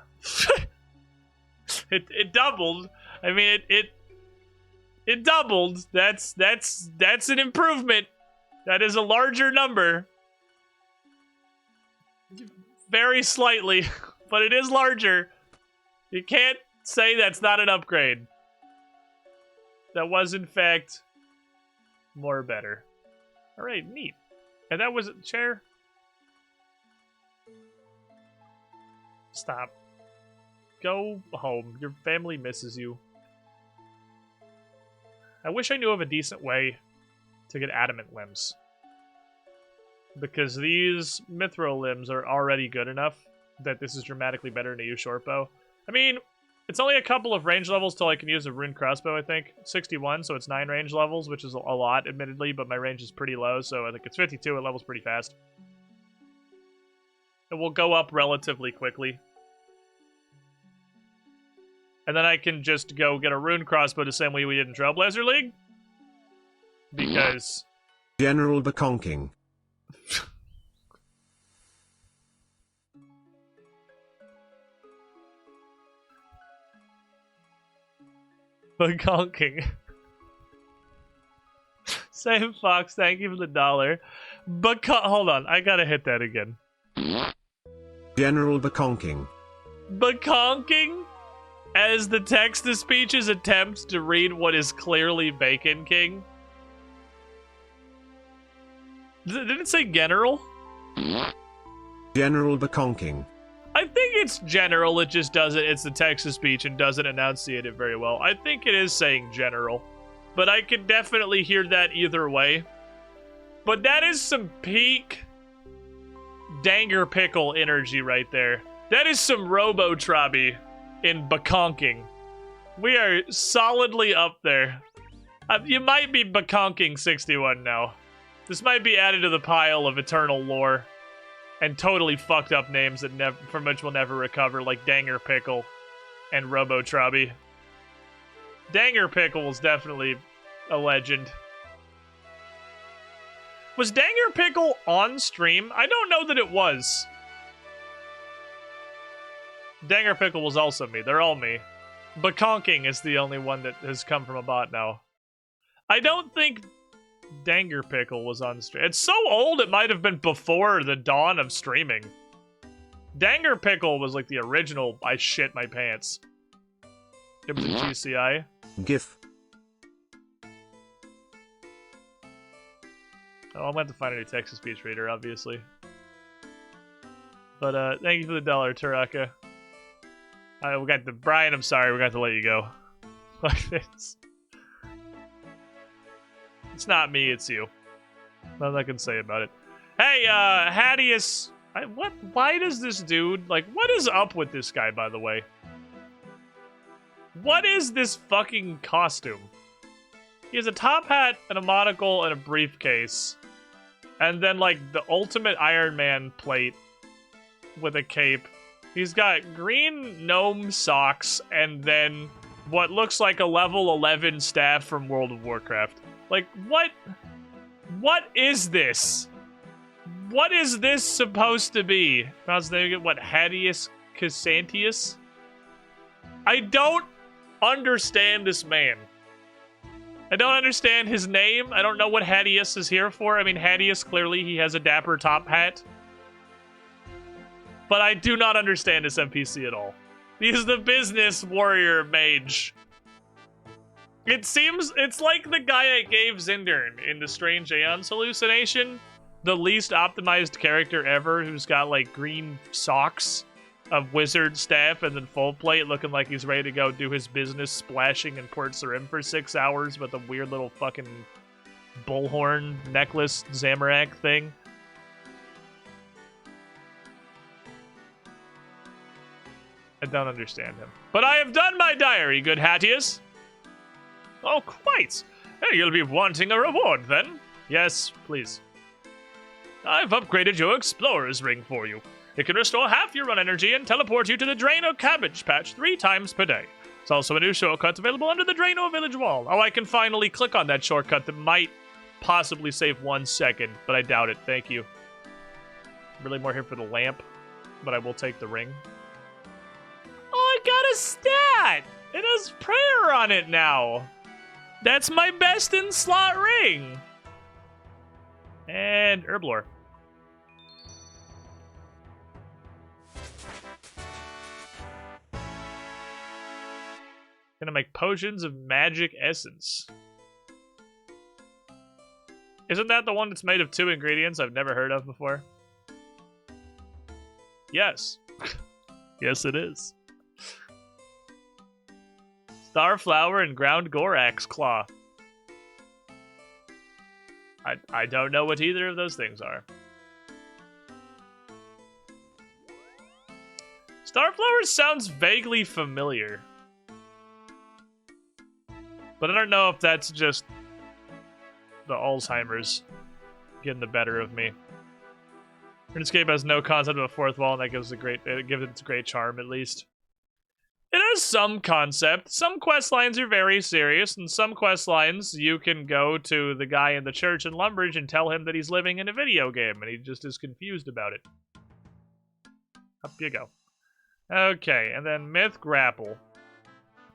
It doubled. I mean, it doubled. That's an improvement. That is a larger number. Very slightly, but it is larger. You can't say that's not an upgrade. That was, in fact, more better. Alright, neat. And that was a chair? Stop. Go home. Your family misses you. I wish I knew of a decent way to get adamant limbs. Because these mithril limbs are already good enough that this is dramatically better than a use short bow. I mean, it's only a couple of range levels till I can use a rune crossbow, I think. 61, so it's 9 range levels, which is a lot, admittedly, but my range is pretty low, so I think it's 52, it levels pretty fast. It will go up relatively quickly. And then I can just go get a rune crossbow the same way we did in Trailblazer League. Because... General Beconking. Beconking. Same Fox, thank you for the $1. Hold on, I gotta hit that again. General Beconking. Beconking? As the text-to-speech's attempt to read what is clearly Bacon King? Did it say general? General Beconking. I I think it's general, it just doesn't, it's the Texas speech and doesn't enunciate it very well. I think it is saying general, but I can definitely hear that either way. But that is some peak Danger Pickle energy right there. That is some Robo-Trobby in Baconking. We are solidly up there. You might be Baconking 61 now. This might be added to the pile of eternal lore and totally fucked up names that from which we'll never recover, like Danger Pickle and Robo-Trobby. Danger Pickle is definitely a legend. Was Danger Pickle on stream? I don't know that it was. Danger Pickle was also me. They're all me. Baconking is the only one that has come from a bot now. I don't think Danger Pickle was on stream. It's so old it might have been before the dawn of streaming. Danger Pickle was like the original I shit my pants. It was a GCI. GIF. Oh, I'm going to have to find a new Texas speech reader, obviously. But, thank you for the $1, Taraka. We got the... Brian, I'm sorry, we're going to have to let you go. It's not me, it's you. Nothing I can say about it. Hey, Hadius... What? Why does this dude... Like, what is up with this guy, by the way? What is this fucking costume? He has a top hat and a monocle and a briefcase. And then, like, the ultimate Iron Man plate with a cape. He's got green gnome socks and then what looks like a level 11 staff from World of Warcraft. Like, what? What is this? What is this supposed to be? How's they get what? Hadius Casantius? I don't understand this man. I don't understand his name. I don't know what Hadius is here for. I mean, Hadius, clearly he has a dapper top hat. But I do not understand this NPC at all. He's the business warrior mage. It seems, it's like the guy I gave Zindern in the Strange Aeons hallucination. The least optimized character ever who's got like green socks, a wizard staff, and then full plate looking like he's ready to go do his business splashing in Port Sarim for 6 hours with a weird little fucking bullhorn necklace Zamorak thing. I don't understand him. But I have done my diary, good Hatius. Oh, quite. Hey, you'll be wanting a reward, then? Yes, please. I've upgraded your Explorer's Ring for you. It can restore half your run energy and teleport you to the Drano Cabbage Patch 3 times per day. It's also a new shortcut available under the Drano Village Wall. Oh, I can finally click on that shortcut that might possibly save 1 second, but I doubt it. Thank you. Really more here for the lamp, but I will take the ring. Oh, I got a stat! It has prayer on it now. That's my best in slot ring. And Herblore. Gonna make potions of magic essence. Isn't that the one that's made of 2 ingredients I've never heard of before? Yes. Yes, it is. Starflower and ground Gorax Claw. I don't know what either of those things are. Starflower sounds vaguely familiar. But I don't know if that's just the Alzheimer's getting the better of me. RuneScape has no concept of a fourth wall, and that gives it gives it its great charm, at least. It has some concept. Some quest lines are very serious, and some quest lines you can go to the guy in the church in Lumbridge and tell him that he's living in a video game, and he just is confused about it. Up you go. Okay, and then Myth Grapple,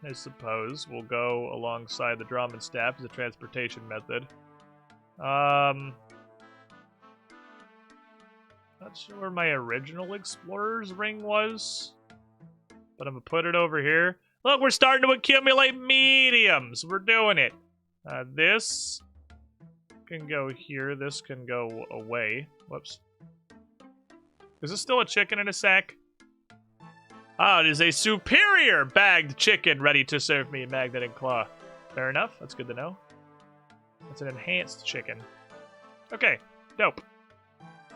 I suppose, will go alongside the drum and staff as a transportation method. Not sure where my original Explorer's Ring was, but I'm gonna put it over here. Look, we're starting to accumulate mediums. We're doing it. This can go here. This can go away. Whoops. Is this still a chicken in a sack? Ah, it is a superior bagged chicken ready to serve me, Magnet and Claw. Fair enough. That's good to know. It's an enhanced chicken. Okay, dope.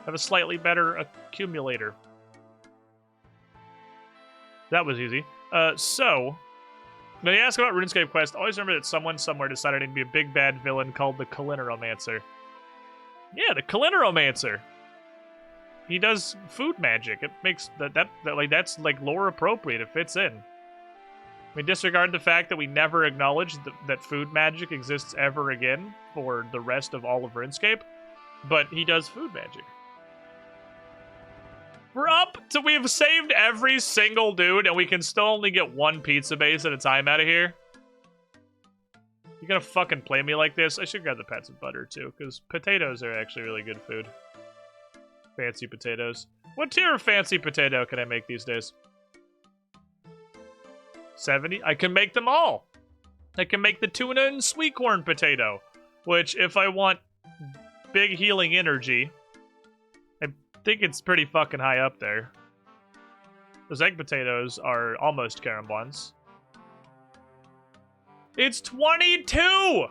Have a slightly better accumulator. That was easy. So, when you ask about RuneScape Quest, always remember that someone somewhere decided to be a big bad villain called the Kalineromancer. Yeah, the Kalineromancer. He does food magic. It makes that's like lore appropriate. It fits in. We disregard the fact that we never acknowledged that food magic exists ever again for the rest of all of RuneScape, but he does food magic. We're up to, we've saved every single dude, and we can still only get one pizza base at a time out of here. You gonna fucking play me like this? I should grab the pats of butter too, because potatoes are actually really good food. Fancy potatoes. What tier of fancy potato can I make these days? 70? I can make them all. I can make the tuna and sweet corn potato, which if I want big healing energy, I think it's pretty fucking high up there. Those egg potatoes are almost carambons. It's 22!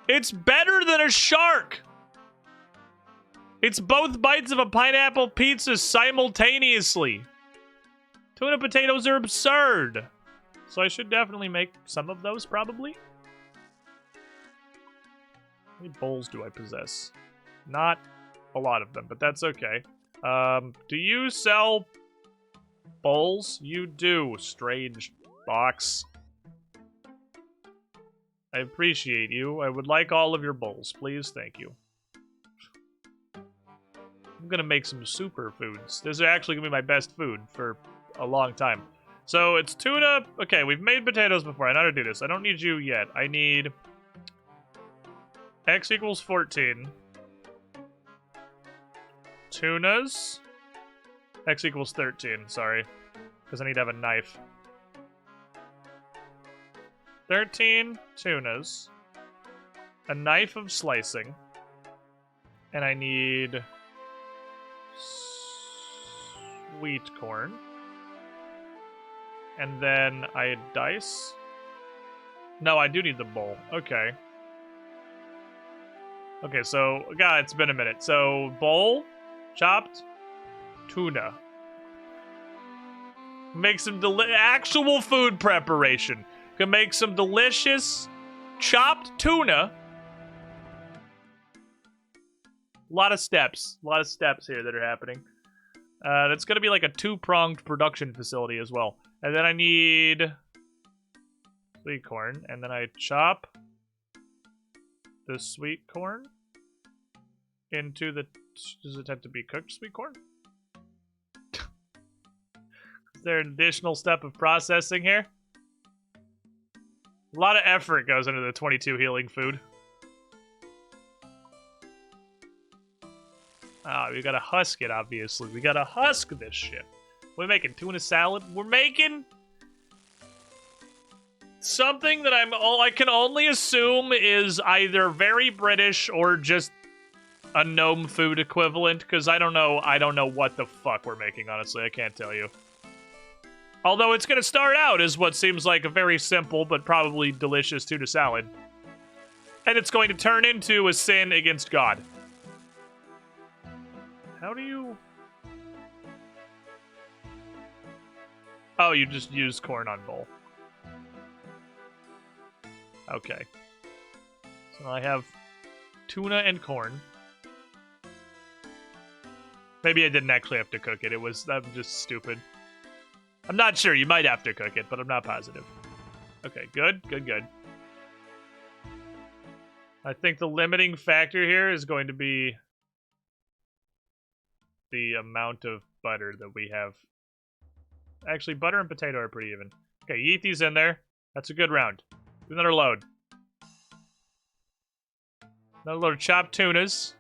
It's better than a shark! It's both bites of a pineapple pizza simultaneously. Tuna potatoes are absurd. So I should definitely make some of those, probably. How many bowls do I possess? Not a lot of them, but that's okay. Do you sell bowls? You do, strange box. I appreciate you. I would like all of your bowls, please. Thank you. I'm gonna make some super foods. This is actually gonna be my best food for a long time. So it's tuna. Okay, we've made potatoes before. I know how to do this. I don't need you yet. I need x equals 14. Tunas. X equals 13, sorry. Because I need to have a knife. 13 tunas. A knife of slicing. And I need sweet corn. And then I had dice. No, I do need the bowl. Okay. Okay, so, God, it's been a minute. So, bowl, chopped, tuna. Make some actual food preparation. Can make some delicious chopped tuna. A lot of steps. A lot of steps here that are happening. That's going to be like a two-pronged production facility as well. And then I need sweet corn. And then I chop the sweet corn into the... Does it have to be cooked sweet corn? Is there an additional step of processing here? A lot of effort goes into the 22 healing food. Ah, we gotta husk it, obviously. We gotta husk this shit. We're making tuna salad. We're making something that I can only assume is either very British or just a gnome food equivalent, because I don't know what the fuck we're making, honestly. I can't tell you. Although it's gonna start out as what seems like a very simple but probably delicious tuna salad. And it's going to turn into a sin against God. How do you... Oh, you just use corn on bowl. Okay. So I have tuna and corn. Maybe I didn't actually have to cook it. I'm just stupid. I'm not sure. You might have to cook it, but I'm not positive. Okay, good, good, good. I think the limiting factor here is going to be the amount of butter that we have. Actually, butter and potato are pretty even. Okay, you eat these in there. That's a good round. Do another load. Another load of chopped tunas.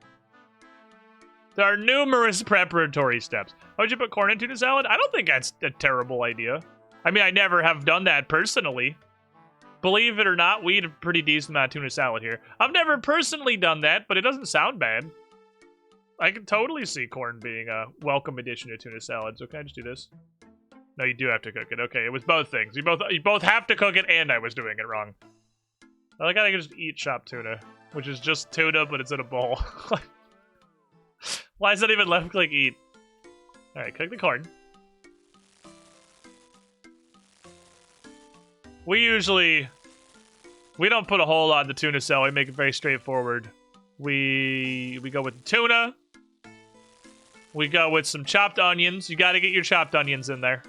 There are numerous preparatory steps. How would you put corn in tuna salad? I don't think that's a terrible idea. I mean, I never have done that personally. Believe it or not, we eat a pretty decent amount of tuna salad here. I've never personally done that, but it doesn't sound bad. I can totally see corn being a welcome addition to tuna salad. So can I just do this? No, you do have to cook it. Okay, it was both things. You both have to cook it, and I was doing it wrong. I like how I can just eat chopped tuna, which is just tuna, but it's in a bowl. Why is that even left click eat? Alright, cook the corn. We don't put a whole lot in the tuna cell. We make it very straightforward. We go with tuna. We go with some chopped onions. You got to get your chopped onions in there.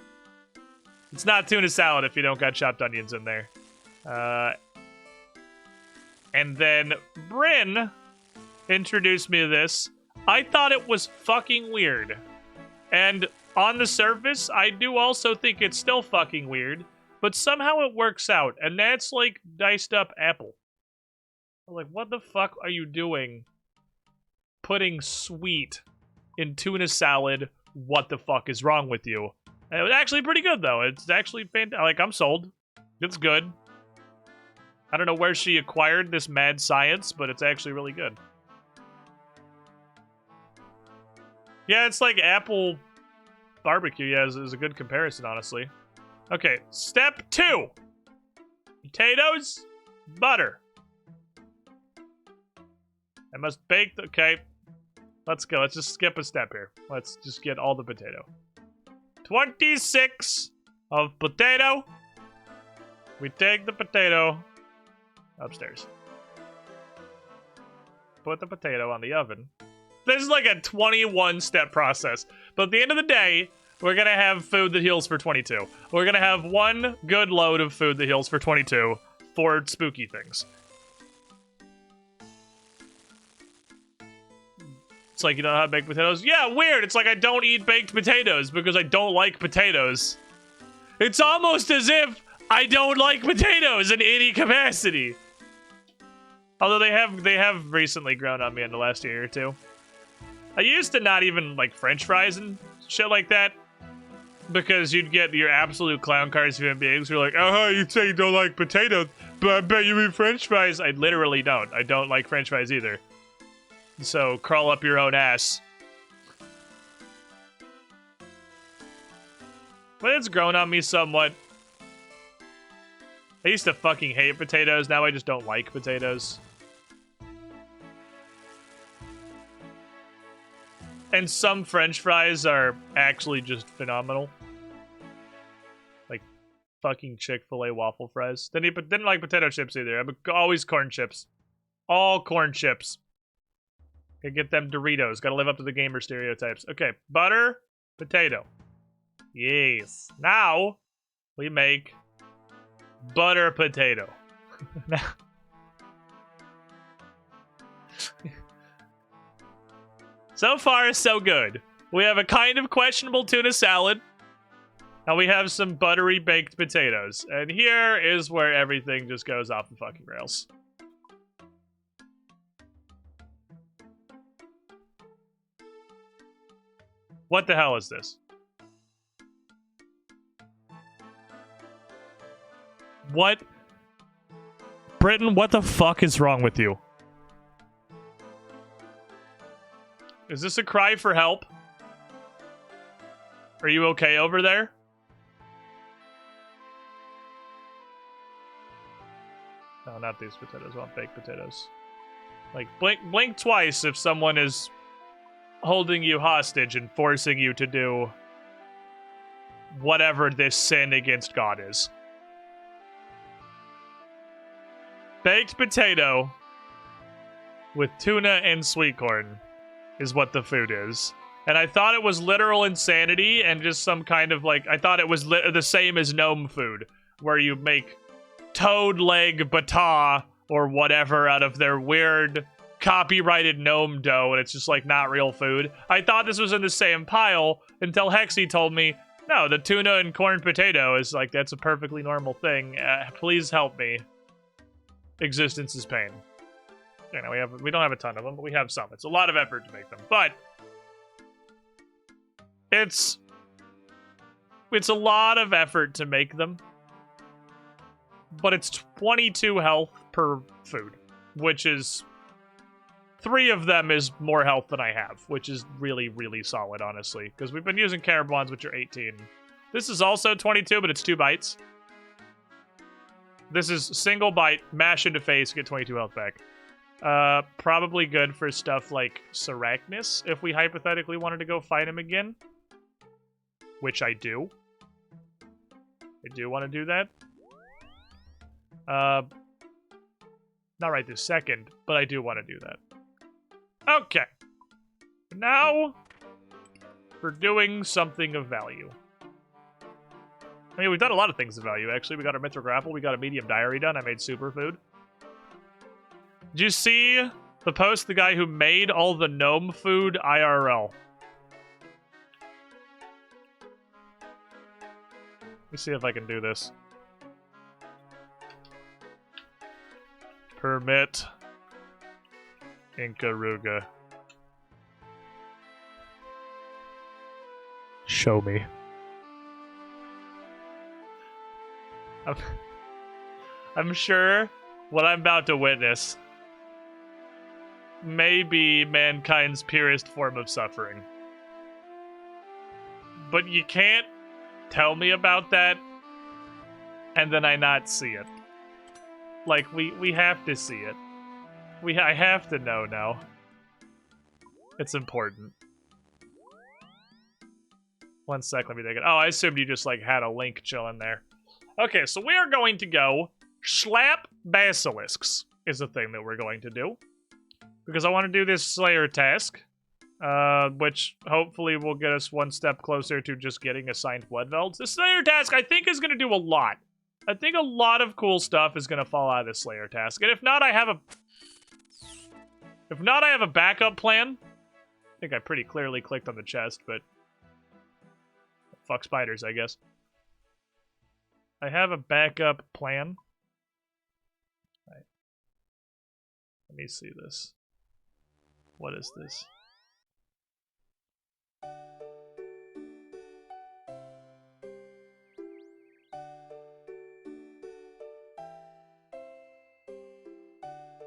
It's not tuna salad if you don't got chopped onions in there. And then Bryn introduced me to this. I thought it was fucking weird. And on the surface, I do also think it's still fucking weird. But somehow it works out. And that's like diced up apple. I'm like, what the fuck are you doing? Putting sweet in tuna salad. What the fuck is wrong with you? And it was actually pretty good, though. It's actually fantastic. Like, I'm sold. It's good. I don't know where she acquired this mad science, but it's actually really good. Yeah, it's like apple barbecue. Yeah, is a good comparison, honestly. Okay, step 2. Potatoes, butter. I must bake the... Okay, let's go. Let's just skip a step here. Let's just get all the potato. 26 of potato. We take the potato upstairs. Put the potato on the oven. This is like a 21-step process. But at the end of the day, we're going to have food that heals for 22. We're going to have one good load of food that heals for 22 for spooky things. It's like, you don't know how to bake potatoes? Yeah, weird. It's like I don't eat baked potatoes because I don't like potatoes. It's almost as if I don't like potatoes in any capacity. Although they have recently grown on me in the last year or two. I used to not even like French fries and shit like that. Because you'd get your absolute clown cars human beings who are like, oh, you say you don't like potatoes, but I bet you eat French fries. I literally don't. I don't like French fries either. So, crawl up your own ass. But it's grown on me somewhat. I used to fucking hate potatoes. Now I just don't like potatoes. And some French fries are actually just phenomenal. Like fucking Chick-fil-A waffle fries. Didn't like potato chips either. I'm always corn chips. All corn chips. Gotta get them Doritos. Gotta live up to the gamer stereotypes. Okay, butter, potato. Yes. Now, we make butter potato. Now... So far, so good. We have a kind of questionable tuna salad. And we have some buttery baked potatoes. And here is where everything just goes off the fucking rails. What the hell is this? What? Britain, what the fuck is wrong with you? Is this a cry for help? Are you okay over there? No, not these potatoes. I want baked potatoes. Like, blink twice if someone is holding you hostage and forcing you to do whatever this sin against God is. Baked potato with tuna and sweet corn is what the food is. And I thought it was literal insanity and just some kind of like, I thought it was the same as gnome food, where you make toad leg bata or whatever out of their weird copyrighted gnome dough, and it's just like not real food. I thought this was in the same pile until Hexy told me, no, the tuna and corn potato is like, that's a perfectly normal thing. Please help me. Existence is pain. You know, we don't have a ton of them, but we have some. It's a lot of effort to make them, but it's a lot of effort to make them. But it's 22 health per food, which is 3 of them is more health than I have, which is really, really solid, honestly. Because we've been using Carabons, which are 18. This is also 22, but it's 2 bites. This is single bite, mash into face, get 22 health back. Probably good for stuff like Sarachnis, if we hypothetically wanted to go fight him again. Which I do. I do want to do that. Not right this second, but I do want to do that. Okay. Now, we're doing something of value. I mean, we've done a lot of things of value, actually. We got our Mythrograpple, we got a medium diary done, I made superfood. Did you see the post, the guy who made all the gnome food IRL? Let me see if I can do this. Permit Inkaruga. Show me. I'm sure what I'm about to witness may be mankind's purest form of suffering. But you can't tell me about that and then I not see it. Like, we have to see it. I have to know now. It's important. 1 sec, let me take it. Oh, I assumed you just, like, had a link chilling there. Okay, so we are going to go slap basilisks is the thing that we're going to do. Because I want to do this Slayer task. Which hopefully will get us 1 step closer to just getting assigned blood velds. The Slayer task, I think, is going to do a lot. I think a lot of cool stuff is going to fall out of the Slayer task. And if not, I have a backup plan. I think I pretty clearly clicked on the chest, but fuck spiders, I guess. I have a backup plan. Right. Let me see this. What is this?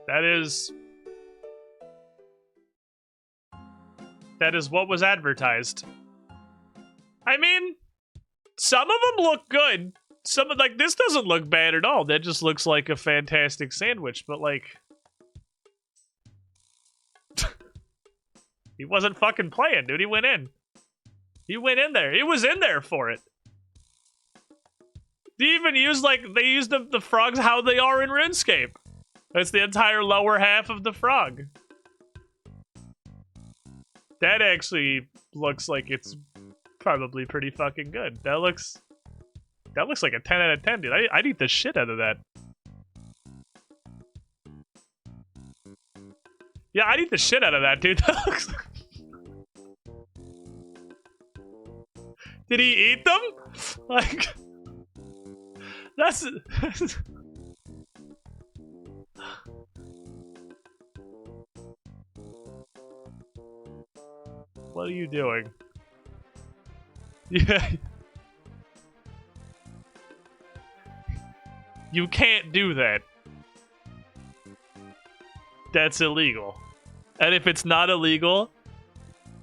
That is what was advertised. I mean, some of them look good. Some of, like, this doesn't look bad at all. That just looks like a fantastic sandwich, but, like, he wasn't fucking playing, dude. He went in. He went in there. He was in there for it. They even use, like, they use the frogs how they are in RuneScape. That's the entire lower half of the frog. That actually looks like it's probably pretty fucking good. That looks like a 10 out of 10, dude. I'd eat the shit out of that. Yeah, I'd eat the shit out of that, dude. That looks like... Did he eat them? Like... That's... What are you doing? Yeah. You can't do that. That's illegal. And if it's not illegal,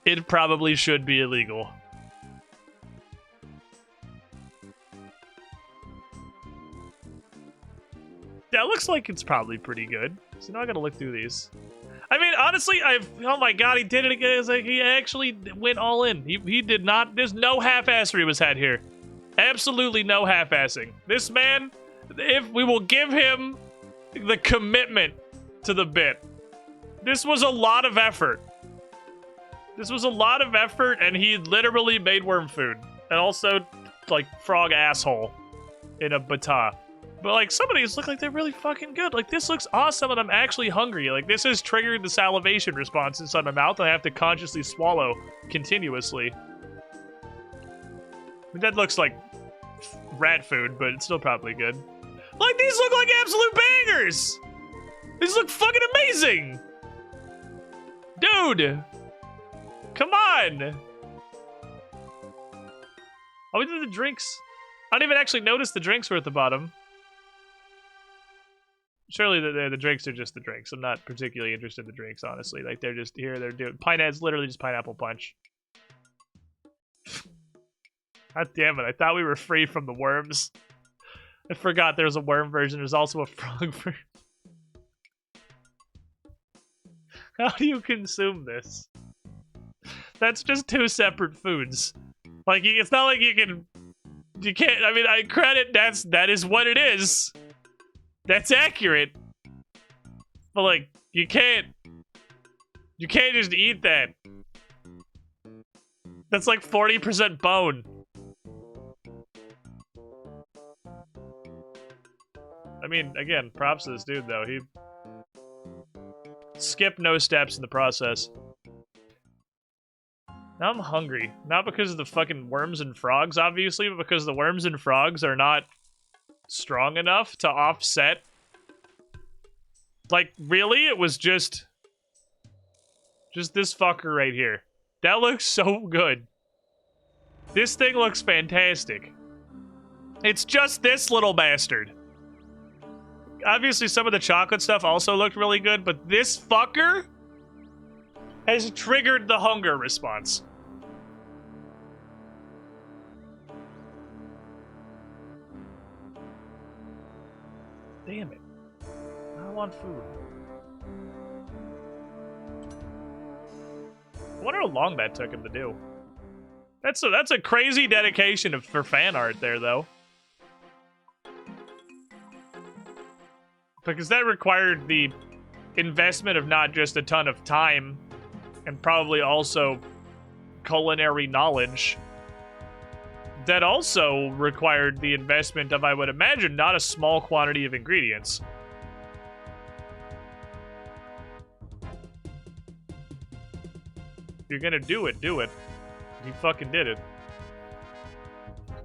it probably should be illegal. That looks like it's probably pretty good. So now I gotta look through these. I mean, honestly, oh my god, he did it again. It's like he actually went all in. He did not, there's no half-assery was had here. Absolutely no half-assing. This man, if we will give him the commitment to the bit. This was a lot of effort. This was a lot of effort, and he literally made worm food. And also, like, frog asshole in a bata. But, like, some of these look like they're really fucking good. Like, this looks awesome, and I'm actually hungry. Like, this has triggered the salivation response inside my mouth. I have to consciously swallow continuously. I mean, that looks like rat food, but it's still probably good. Like, these look like absolute bangers! These look fucking amazing! Dude! Come on! Oh, we did the drinks. I didn't even actually notice the drinks were at the bottom. Surely the drinks are just the drinks. I'm not particularly interested in the drinks, honestly. Like, they're just here, they're doing... It's literally just pineapple punch. God damn it, I thought we were free from the worms. I forgot there's a worm version. There's also a frog version. How do you consume this? That's just two separate foods. Like, it's not like you can't, I mean, I credit that is what it is. That's accurate. But, like, you can't just eat that. That's like 40% bone. I mean, again, props to this dude, though. He skipped no steps in the process. Now I'm hungry. Not because of the fucking worms and frogs, obviously, but because the worms and frogs are not strong enough to offset. Like, really? It was just this fucker right here. That looks so good. This thing looks fantastic. It's just this little bastard. Obviously, some of the chocolate stuff also looked really good, but this fucker has triggered the hunger response. Damn it. I want food. I wonder how long that took him to do. That's a crazy dedication for fan art there, though. Because that required the investment of not just a ton of time, and probably also culinary knowledge. That also required the investment of, I would imagine, not a small quantity of ingredients. If you're gonna do it, do it. He fucking did it.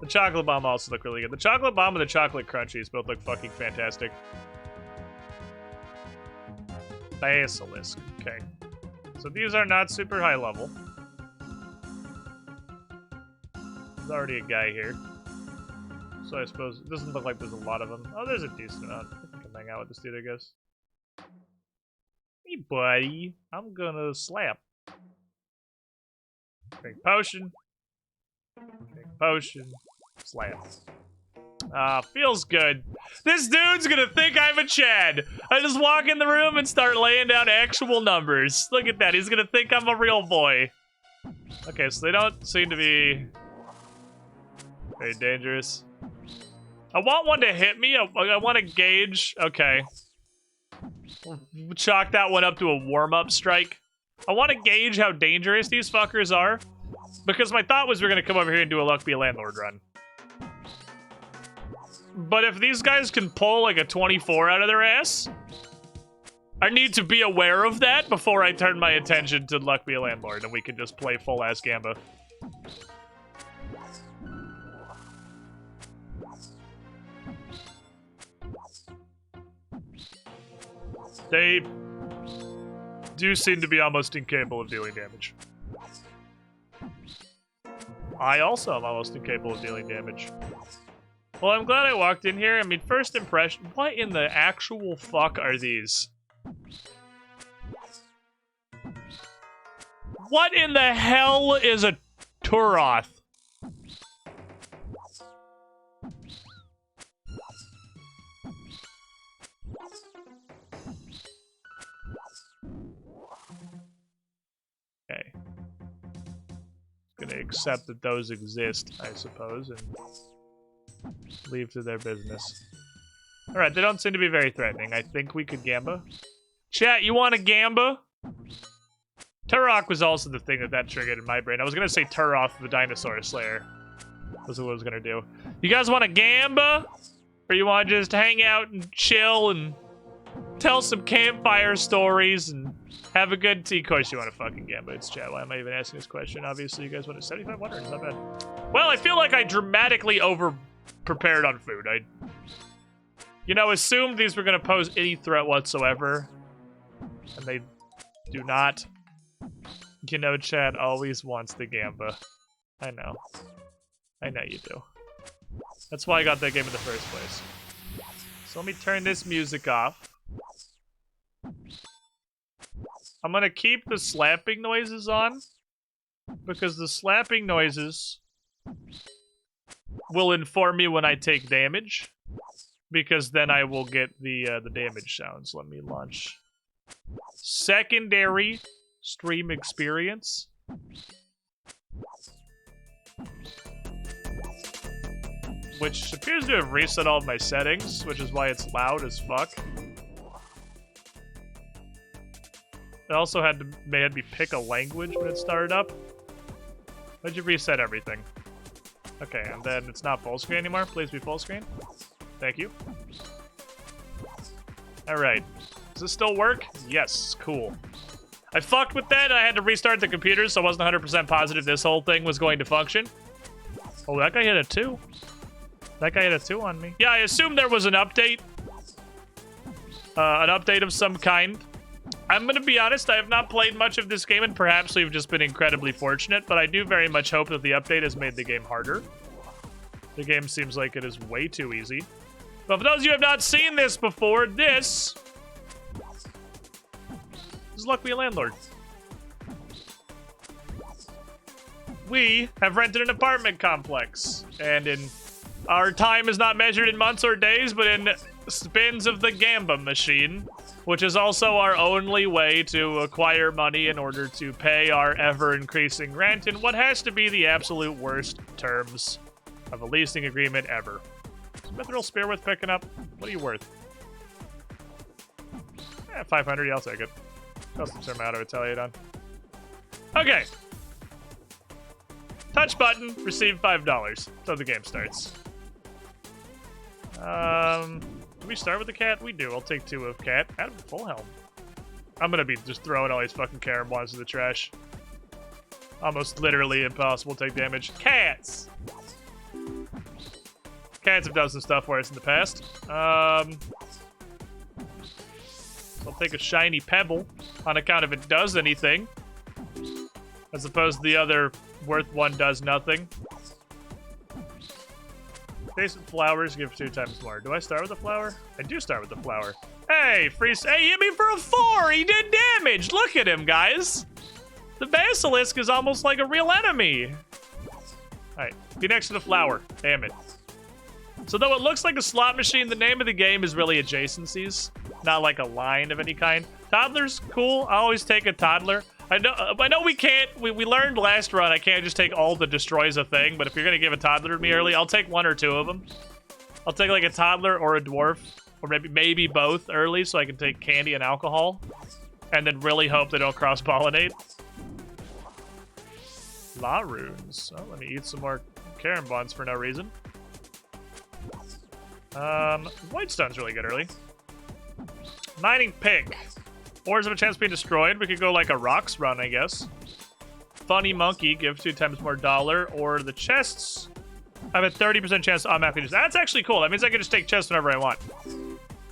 The chocolate bomb also looked really good. The chocolate bomb and the chocolate crunchies both look fucking fantastic. Basilisk. Okay. So these are not super high level. There's already a guy here. So I suppose it doesn't look like there's a lot of them. Oh, there's a decent amount. I can hang out with this dude, I guess. Hey, buddy. I'm gonna slap. Drink potion. Drink potion. Slap. Feels good. This dude's gonna think I'm a Chad. I just walk in the room and start laying down actual numbers. Look at that. He's gonna think I'm a real boy. Okay, so they don't seem to be very dangerous. I want one to hit me. I want to gauge. Okay. We'll chalk that one up to a warm-up strike. I want to gauge how dangerous these fuckers are. Because my thought was we're going to come over here and do a Luck Be a Landlord run. But if these guys can pull like a 24 out of their ass, I need to be aware of that before I turn my attention to Luck Be a Landlord and we can just play full-ass Gamba. They do seem to be almost incapable of dealing damage. I also am almost incapable of dealing damage. Well, I'm glad I walked in here. I mean, first impression, what in the actual fuck are these? What in the hell is a Turoth? Okay. Gonna accept that those exist, I suppose, and leave to their business. Alright, they don't seem to be very threatening. I think we could Gamba. Chat, you want a Gamba? Turok was also the thing that triggered in my brain. I was gonna say Turoth the Dinosaur Slayer. That's what I was gonna do. You guys want a Gamba? Or you want to just hang out and chill and tell some campfire stories and have a good tea? Of course you want a fucking Gamba. It's chat. Why am I even asking this question? Obviously you guys want a 7,500. It's not bad. Well, I feel like I dramatically over-prepared on food. I, you know, assumed these were going to pose any threat whatsoever. And they do not. You know, chat always wants the Gamba. I know. I know you do. That's why I got that game in the first place. So let me turn this music off. I'm gonna keep the slapping noises on, because the slapping noises will inform me when I take damage, because then I will get the damage sounds. Let me launch secondary stream experience. Which appears to have reset all of my settings, which is why it's loud as fuck. It also made me pick a language when it started up. Why'd you reset everything? Okay, and then it's not full screen anymore. Please be full screen. Thank you. Alright. Does this still work? Yes, cool. I fucked with that, and I had to restart the computer, so I wasn't 100% positive this whole thing was going to function. Oh, that guy hit a 2. That guy hit a 2 on me. Yeah, I assume there was an update. An update of some kind. I'm gonna be honest, I have not played much of this game, and perhaps we've just been incredibly fortunate, but I do very much hope that the update has made the game harder. The game seems like it is way too easy. But for those of you who have not seen this before, this is Luck Be a Landlord. We have rented an apartment complex, and our time is not measured in months or days, but in spins of the Gamba machine, which is also our only way to acquire money in order to pay our ever-increasing rent in what has to be the absolute worst terms of a leasing agreement ever. Is Mithril Spear worth picking up? What are you worth? 500, yeah, I'll take it. Custom Auto Retaliate on. Okay. Touch button, receive $5. So the game starts. Do we start with the cat? We do. I'll take 2 of cat. Out of full helm. I'm gonna be just throwing all these fucking Carambons in the trash. Almost literally impossible to take damage. Cats! Cats have done some stuff for us in the past. I'll take a shiny pebble on account of it does anything. As opposed to the other worth 1 does nothing. Basic flowers give 2 times more. Do I start with the flower? I do start with the flower. Hey, hey, he hit me for a 4! He did damage! Look at him, guys! The basilisk is almost like a real enemy! Alright, be next to the flower. Damn it. So though it looks like a slot machine, the name of the game is really adjacencies. Not like a line of any kind. Toddler's cool. I always take a toddler. I know we can't, we learned last run I can't just take all that destroys a thing, but if you're gonna give a toddler to me early, I'll take 1 or 2 of them. I'll take like a toddler or a dwarf, or maybe both early so I can take candy and alcohol, and then really hope they don't cross-pollinate. La runes. Oh, let me eat some more Carambons for no reason. Whitestone's really good early. Mining pick. Ores have a chance of being destroyed. We could go like a rocks run, I guess. Funny monkey, give 2 times more $1. Or the chests have a 30% chance to automatically just... That's actually cool. That means I can just take chests whenever I want.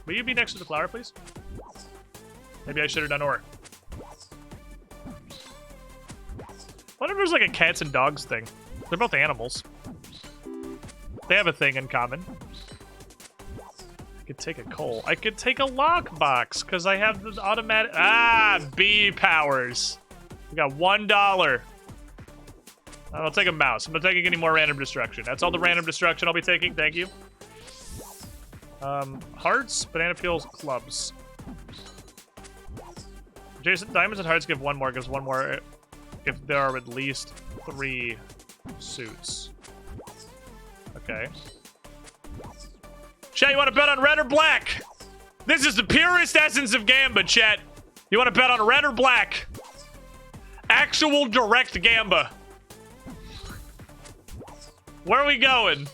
Will you be next to the flower, please? Maybe I should have done ore. What if there's like a cats and dogs thing? They're both animals. They have a thing in common. I could take a coal. I could take a lockbox, because I have the automatic... Ah, bee powers. We got $1. I'll take a mouse. I'm not taking any more random destruction. That's all the random destruction I'll be taking. Thank you. Hearts, banana peels, clubs. Jason, diamonds and hearts give 1 more. Gives 1 more if there are at least 3 suits. Okay. Chat, you want to bet on red or black? This is the purest essence of Gamba, chat. You want to bet on red or black? Actual direct Gamba. Where are we going?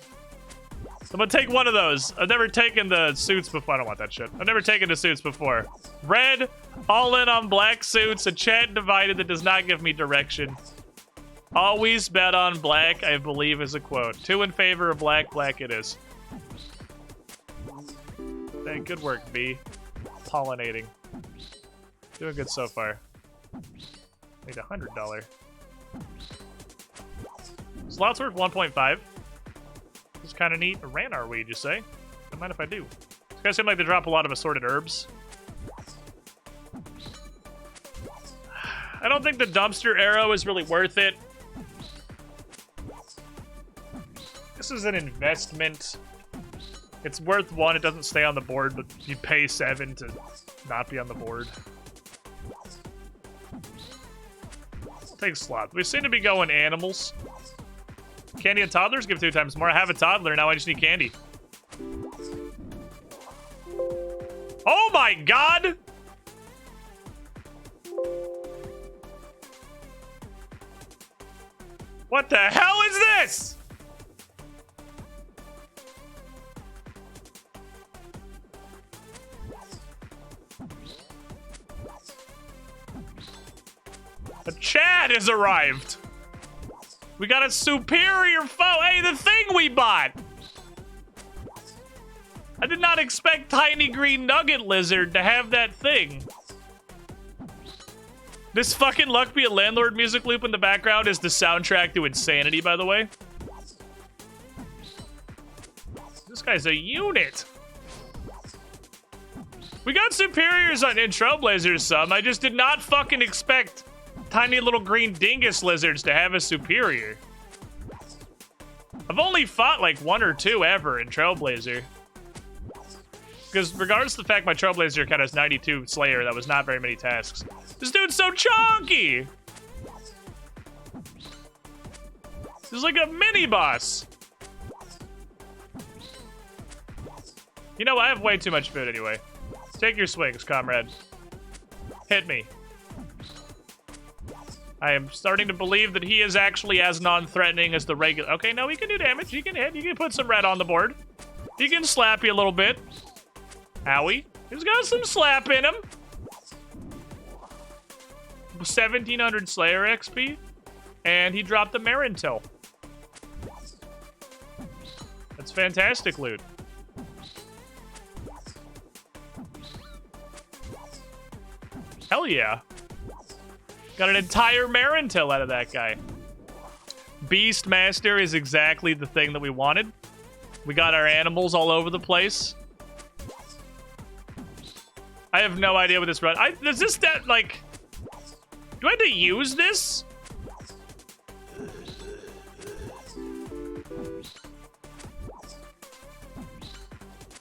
I'm gonna take 1 of those. I've never taken the suits before. I don't want that shit. I've never taken the suits before. Red, all in on black suits, a chat divided that does not give me direction. Always bet on black, I believe is a quote. 2 in favor of black, black it is. Hey, good work, B. Pollinating. Doing good so far. Need $100. Slots worth 1.5. It's kind of neat. A Ranar weed, you say? Don't mind if I do. These guys seem like they drop a lot of assorted herbs. I don't think the dumpster arrow is really worth it. this is an investment. It's worth 1, it doesn't stay on the board, but you pay 7 to not be on the board. Take slot. We seem to be going animals. Candy and toddlers give 2 times more. I have a toddler, now I just need candy. Oh my god! What the hell is this? A Chad has arrived. We got a superior foe. Hey, the thing we bought. I did not expect Tiny Green Nugget Lizard to have that thing. This fucking Luck Be a Landlord music loop in the background is the soundtrack to Insanity, by the way. This guy's a unit. We got superiors on in Trailblazers some. I just did not fucking expect tiny little green dingus lizards to have a superior. I've only fought like 1 or 2 ever in Trailblazer. Because regardless of the fact my Trailblazer account has 92 Slayer, that was not very many tasks. This dude's so chunky! He's like a mini-boss. You know, I have way too much food anyway. Take your swings, comrade. Hit me. I am starting to believe that he is actually as non-threatening as the regular... Okay, no, he can do damage. He can hit. You can put some red on the board. He can slap you a little bit. Owie. He's got some slap in him. 1700 Slayer XP. And he dropped the Marintel. That's fantastic loot. Hell yeah. Got an entire Marintel out of that guy. Beastmaster is exactly the thing that we wanted. We got our animals all over the place. I have no idea what this run... Is this that, like... Do I have to use this?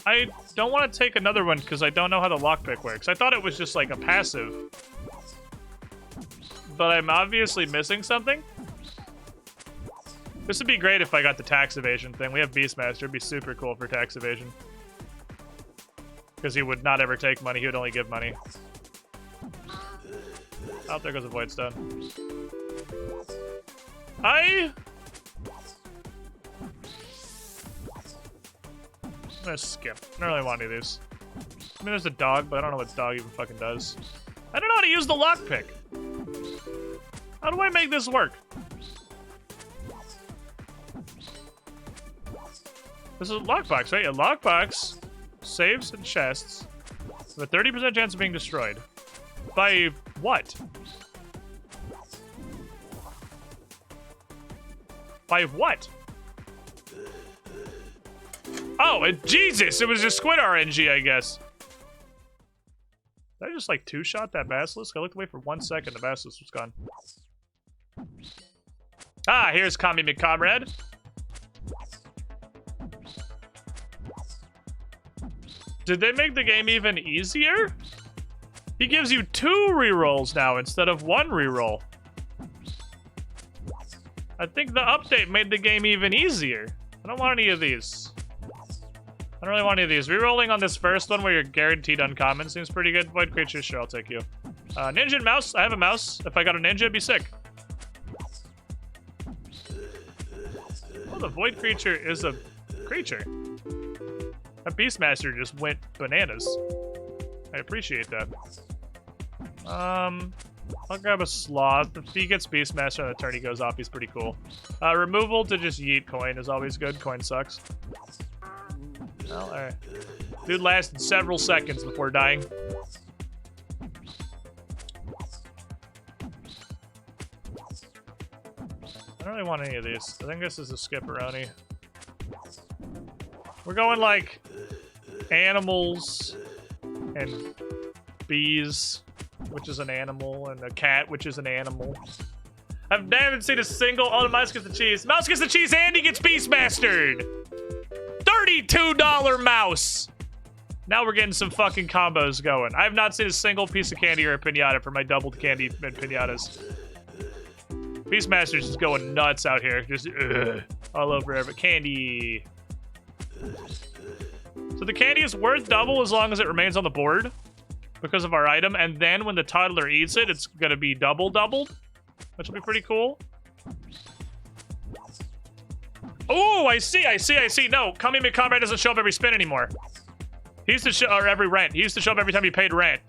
I don't want to take another one because I don't know how the lockpick works. I thought it was just like a passive. But I'm obviously missing something. This would be great if I got the tax evasion thing. We have Beastmaster. It'd be super cool for tax evasion. Because he would not ever take money. He would only give money. Oh, there goes a Void Stone. I'm gonna skip. I don't really want any of these. I mean, there's a dog, but I don't know what dog even fucking does. I don't know how to use the lockpick. How do I make this work? This is a lockbox, right? A lockbox saves and chests with a 30% chance of being destroyed. By what? By what? Oh, Jesus! It was just Squid RNG, I guess. Did I just like two-shot that Basilisk? I looked away for 1 second, the Basilisk was gone. Ah, here's Kami McComrade. Did they make the game even easier? He gives you 2 rerolls now instead of 1 reroll. I think the update made the game even easier. I don't want any of these. I don't really want any of these. Rerolling on this first one where you're guaranteed uncommon seems pretty good. Void creature, sure, I'll take you. Ninja and mouse. I have a mouse. If I got a ninja, it'd be sick. Oh, the void creature is a creature. That Beastmaster just went bananas. I appreciate that. I'll grab a sloth. If he gets Beastmaster on the turn he goes off, he's pretty cool. Removal to just yeet coin is always good. Coin sucks. Well, alright. Dude lasted several seconds before dying. I don't really want any of these. I think this is a skipperoni. We're going like animals and bees, which is an animal, and a cat, which is an animal. never seen a single. Oh, the mouse gets the cheese. Mouse gets the cheese and he gets Beastmastered. $32 mouse. Now we're getting some fucking combos going. I have not seen a single piece of candy or a pinata for my doubled candy and pinatas. Beastmaster's just going nuts out here. Just all over every candy. So the candy is worth double as long as it remains on the board because of our item. And then when the toddler eats it, it's going to be doubled, which will be pretty cool. Oh, I see. No, Kami McComrade doesn't show up every spin anymore. He used to show, or every rent. He used to show up every time you paid rent.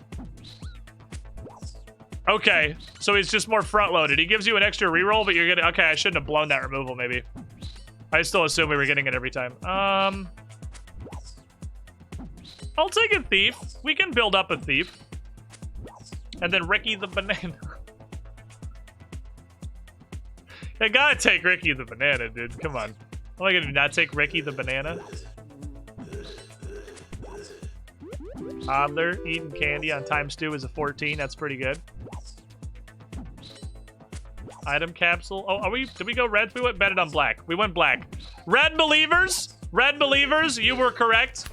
Okay, so he's just more front-loaded. He gives you an extra reroll, but you're getting... Okay, I shouldn't have blown that removal, maybe. I still assume we were getting it every time. I'll take a thief. We can build up a thief. And then Ricky the Banana. I gotta take Ricky the Banana, dude. Come on. Am I gonna not take Ricky the Banana? Toddler eating candy on ×2 is a 14. That's pretty good. Item capsule. Oh, did we go red? We went betted on black. We went black. Red believers, you were correct.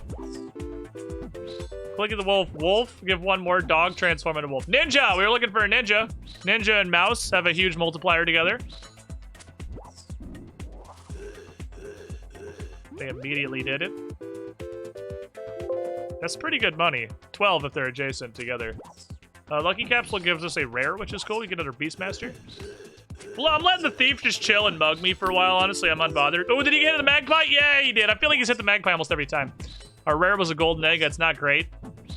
Click at the wolf. Wolf, give one more. Dog, transform into wolf. Ninja, we were looking for a ninja. Ninja and mouse have a huge multiplier together. They immediately did it. That's pretty good money. 12 if they're adjacent together. Lucky Capsule gives us a rare, which is cool. We get another Beastmaster. Well, I'm letting the thief just chill and mug me for a while, honestly. I'm unbothered. Oh, did he get the magpie? Yeah, he did. I feel like he's hit the magpie almost every time. Our rare was a golden egg. That's not great.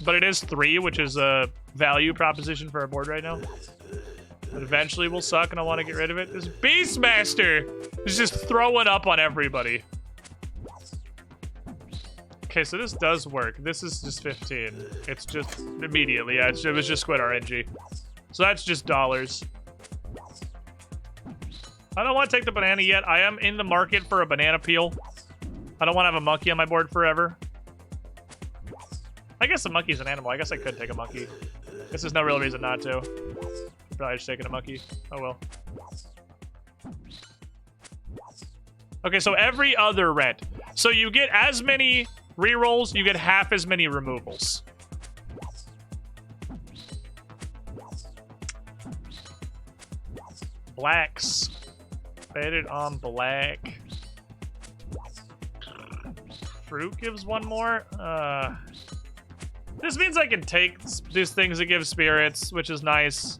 But it is 3, which is a value proposition for our board right now. But eventually will suck, and I want to get rid of it. This Beastmaster is just throwing up on everybody. Okay, so this does work. This is just 15. It's just immediately. Yeah, it was just Squid RNG. So that's just dollars. I don't want to take the banana yet. I am in the market for a banana peel. I don't want to have a monkey on my board forever. I guess a monkey's an animal. I guess I could take a monkey. This is no real reason not to. Probably just taking a monkey. Oh well. Okay, so every other rent. So you get as many rerolls, you get half as many removals. Blacks. Betted on black. Fruit gives one more. This means I can take these things that give spirits, which is nice.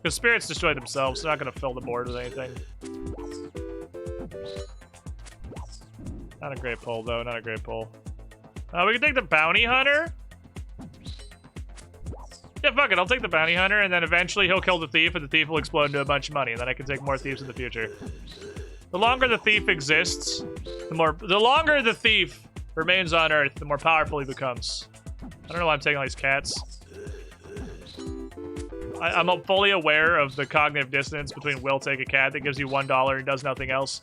Because spirits destroy themselves, so they're not going to fill the board with anything. Not a great pull, though. Not a great pull. We can take the Bounty Hunter. Yeah, fuck it. I'll take the Bounty Hunter, and then eventually he'll kill the Thief, and the Thief will explode into a bunch of money, and then I can take more Thieves in the future. The longer the Thief exists, the longer the Thief remains on Earth, the more powerful he becomes. I don't know why I'm taking all these cats. I'm fully aware of the cognitive dissonance between will take a cat that gives you $1 and does nothing else,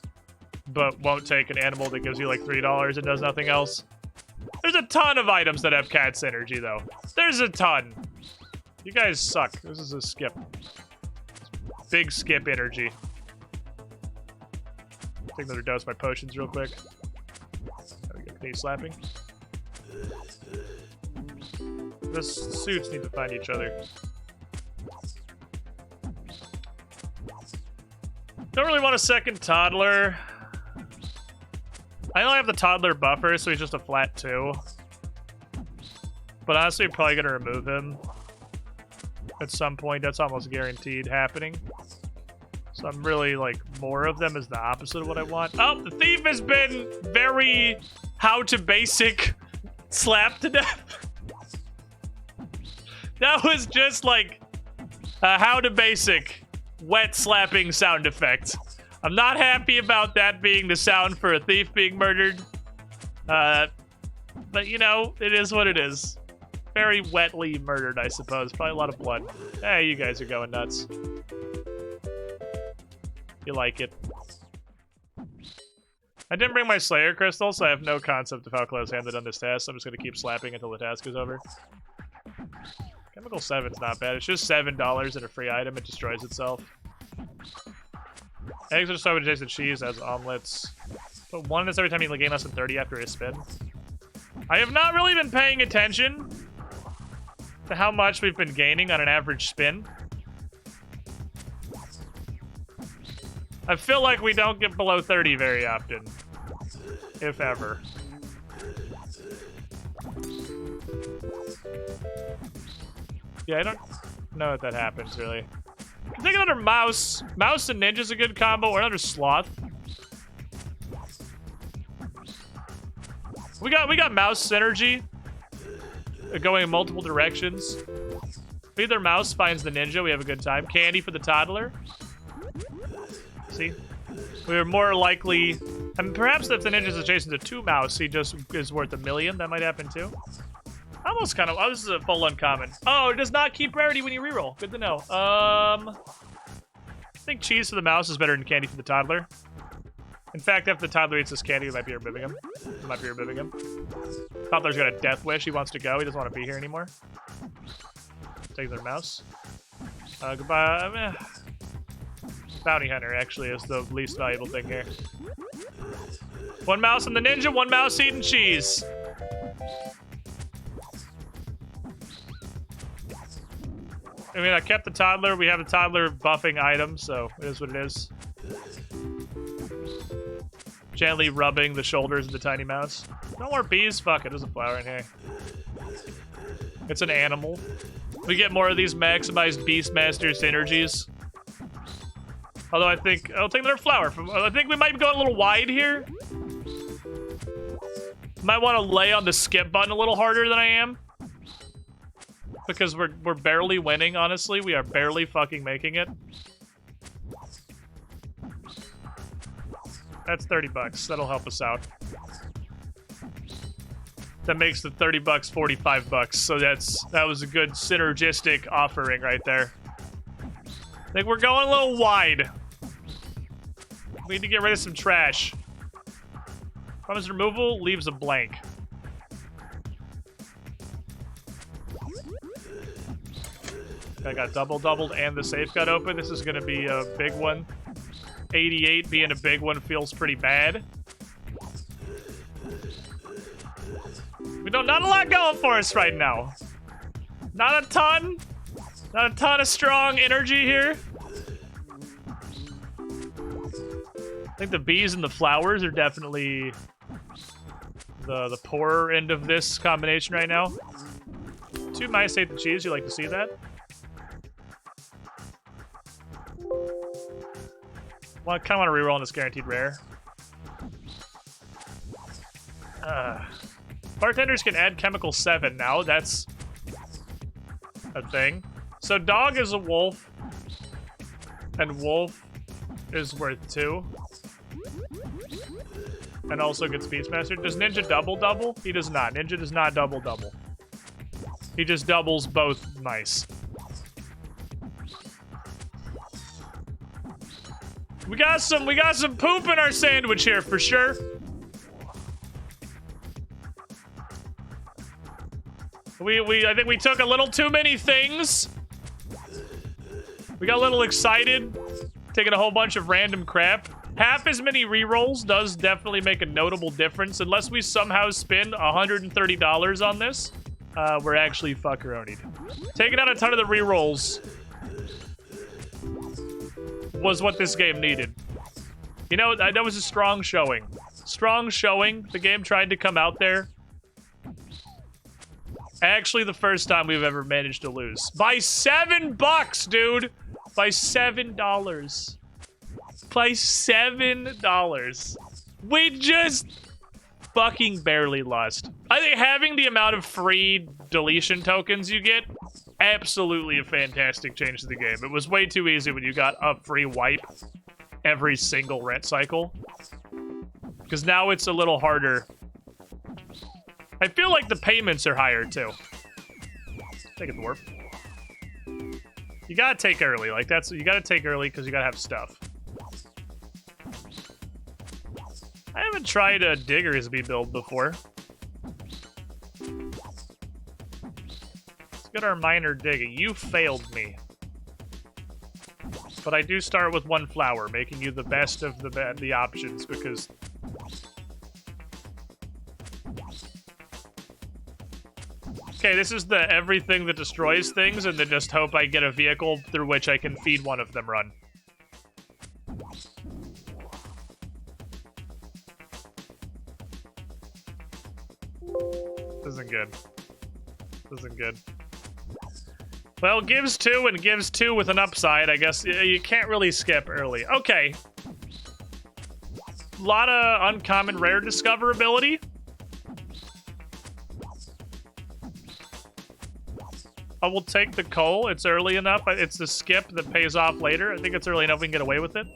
but won't take an animal that gives you like $3 and does nothing else. There's a ton of items that have cat synergy, though. There's a ton. You guys suck. This is a skip. Big skip energy. Take another dose of my potions real quick. There we go. Knee slapping. The suits need to find each other. Don't really want a second toddler. I only have the toddler buffer, so he's just a flat 2. But honestly, I'm probably gonna remove him at some point. That's almost guaranteed happening. So I'm really, like, more of them is the opposite of what I want. Oh, the Thief has been very how to basic slapped to death. That was just like a how to basic wet slapping sound effect. I'm not happy about that being the sound for a thief being murdered. But, you know, it is what it is. Very wetly murdered, I suppose. Probably a lot of blood. Hey, you guys are going nuts. You like it. I didn't bring my Slayer Crystal, so I have no concept of how close-handed on this task. So I'm just going to keep slapping until the task is over. Chemical 7's not bad. It's just $7 and a free item. It destroys itself. Eggs are so adjacent cheese as omelets. But one is every time you gain less than 30 after a spin. I have not really been paying attention to how much we've been gaining on an average spin. I feel like we don't get below 30 very often. If ever. Yeah, I don't know if that happens, really. I think another mouse. Mouse and ninja's a good combo, or another sloth. We got mouse synergy. Going in multiple directions. If either mouse finds the ninja, we have a good time. Candy for the toddler. See? We're more likely... I mean, perhaps if the ninja's adjacent to 2 mouse, he just is worth $1 million. That might happen too. Almost kind of... Oh, this is a full uncommon. Oh, it does not keep rarity when you reroll. Good to know. I think cheese for the mouse is better than candy for the toddler. In fact, if the toddler eats this candy, we might be removing him. We might be removing him. Toddler's got a death wish. He wants to go. He doesn't want to be here anymore. Take their mouse. Goodbye. Bounty hunter, actually, is the least valuable thing here. 1 mouse on the ninja, 1 mouse eating cheese. I mean, I kept the toddler. We have a toddler buffing item, so it is what it is. Gently rubbing the shoulders of the tiny mouse. No more bees? Fuck it, there's a flower in here. It's an animal. We get more of these maximized Beastmaster synergies. Although I think I'll take another flower. I think we might go a little wide here. Might want to lay on the skip button a little harder than I am. Because we're barely winning, honestly. We are barely fucking making it. That's 30 bucks. That'll help us out. That makes the 30 bucks 45 bucks. So that was a good synergistic offering right there. I think we're going a little wide. We need to get rid of some trash. Promise removal leaves a blank. I got doubled and the safe got open. This is going to be a big one. 88 being a big one feels pretty bad. We don't, not a lot going for us right now. Not a ton of strong energy here. I think the bees and the flowers are definitely the poorer end of this combination right now. 2 mice ate the cheese. You like to see that? Well, I kind of want to reroll on this guaranteed rare. Bartenders can add chemical 7 now. That's a thing. So dog is a wolf, and wolf is worth 2. And also gets Beastmaster. Does Ninja double? He does not. Ninja does not double. He just doubles both mice. We got some poop in our sandwich here for sure. I think we took a little too many things. We got a little excited, taking a whole bunch of random crap. Half as many rerolls does definitely make a notable difference. Unless we somehow spend $130 on this, we're actually fuckeronied. Taking out a ton of the rerolls was what this game needed. You know, that was a strong showing. Strong showing. The game tried to come out there. Actually, the first time we've ever managed to lose. By $7, dude! By $7. By $7. We just fucking barely lost. I think having the amount of free deletion tokens you get, absolutely a fantastic change to the game. It was way too easy when you got a free wipe every single rent cycle. Because now it's a little harder. I feel like the payments are higher too. Take a dwarf. You gotta take early. Like you gotta take early because you gotta have stuff. I haven't tried a Diggersby build before. Let's get our minor digging. You failed me. But I do start with 1 flower, making you the best of the options, because... Okay, this is the everything that destroys things, and then just hope I get a vehicle through which I can feed one of them run. This isn't good. This isn't good. Well, gives 2 and gives 2 with an upside. I guess you can't really skip early. Okay. A lot of uncommon rare discoverability. I will take the coal. It's early enough. It's the skip that pays off later. I think it's early enough we can get away with it.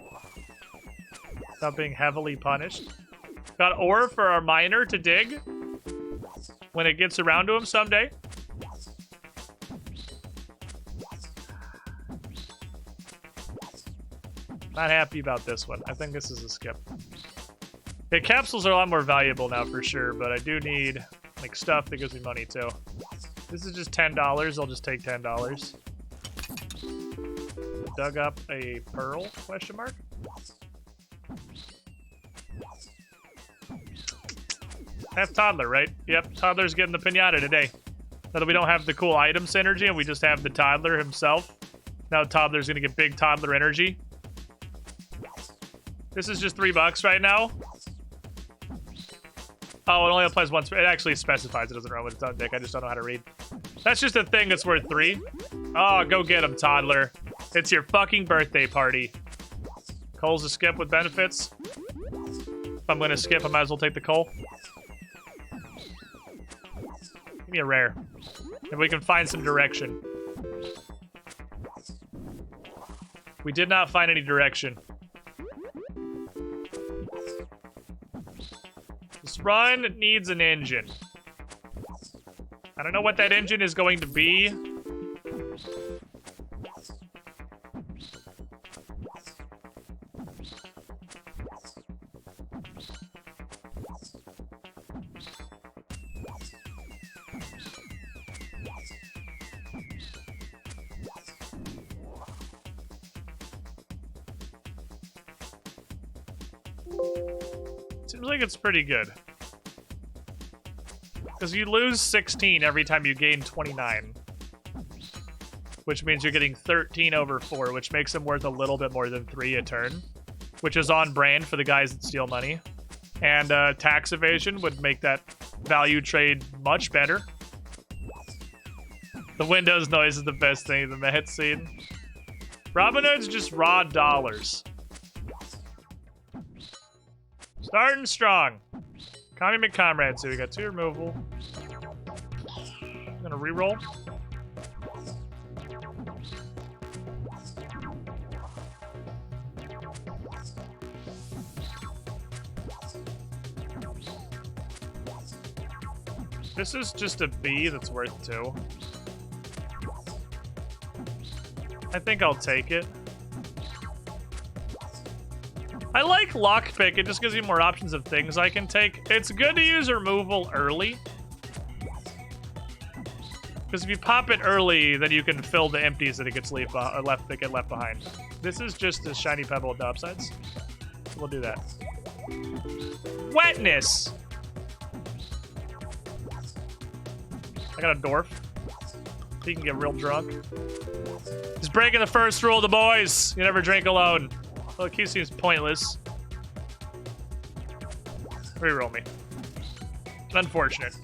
Without being heavily punished. Got ore for our miner to dig. When it gets around to him someday. Not happy about this one. I think this is a skip. Okay, capsules are a lot more valuable now for sure, but I do need like stuff that gives me money too. This is just $10. I'll just take $10. Dug up a pearl? Question mark. That's Toddler, right? Yep, Toddler's getting the pinata today. Now that we don't have the cool item synergy and we just have the Toddler himself. Now Toddler's gonna get big Toddler energy. This is just $3 right now. Oh, it only applies once. It actually specifies it doesn't run with its own dick. I just don't know how to read. That's just a thing that's worth 3. Oh, go get him, Toddler. It's your fucking birthday party. Coal's a skip with benefits. If I'm gonna skip, I might as well take the coal. Give me a rare. If we can find some direction. We did not find any direction. This run needs an engine. I don't know what that engine is going to be. Seems like it's pretty good. Because you lose 16 every time you gain 29. Which means you're getting 13 over 4, which makes them worth a little bit more than 3 a turn. Which is on brand for the guys that steal money. And tax evasion would make that value trade much better. The Windows noise is the best thing in the Met scene. Robin Hood's just raw dollars. Starting strong. Connie McComrade, so we got 2 removal. I'm gonna reroll. This is just a B that's worth 2. I think I'll take it. I like lockpick, it just gives you more options of things I can take. It's good to use removal early. Because if you pop it early, then you can fill the empties that it gets left behind. This is just a shiny pebble with the upsides. We'll do that. Wetness! I got a dwarf. He can get real drunk. He's breaking the first rule of the boys. You never drink alone. Look, he seems pointless. Reroll me. Unfortunate.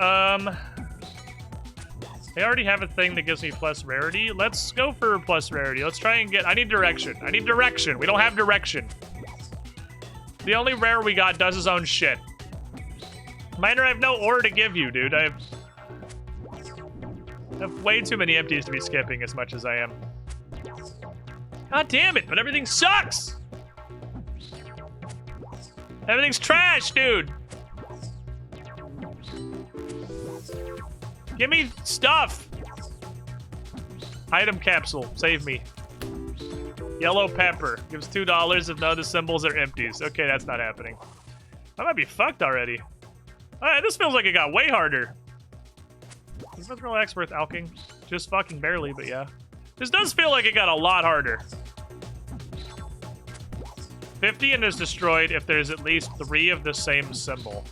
They already have a thing that gives me plus rarity. Let's go for plus rarity. Let's try and get... I need direction. I need direction. We don't have direction. The only rare we got does his own shit. Miner, I have no ore to give you, dude. I have way too many empties to be skipping as much as I am. God damn it, but everything sucks! Everything's trash, dude! Give me stuff! Item capsule, save me. Yellow pepper, gives $2 if none of the symbols are empties. Okay, that's not happening. I might be fucked already. Alright, this feels like it got way harder. Is Mithril X worth alking? Just fucking barely, but yeah. This does feel like it got a lot harder. 50 and is destroyed if there's at least 3 of the same symbol.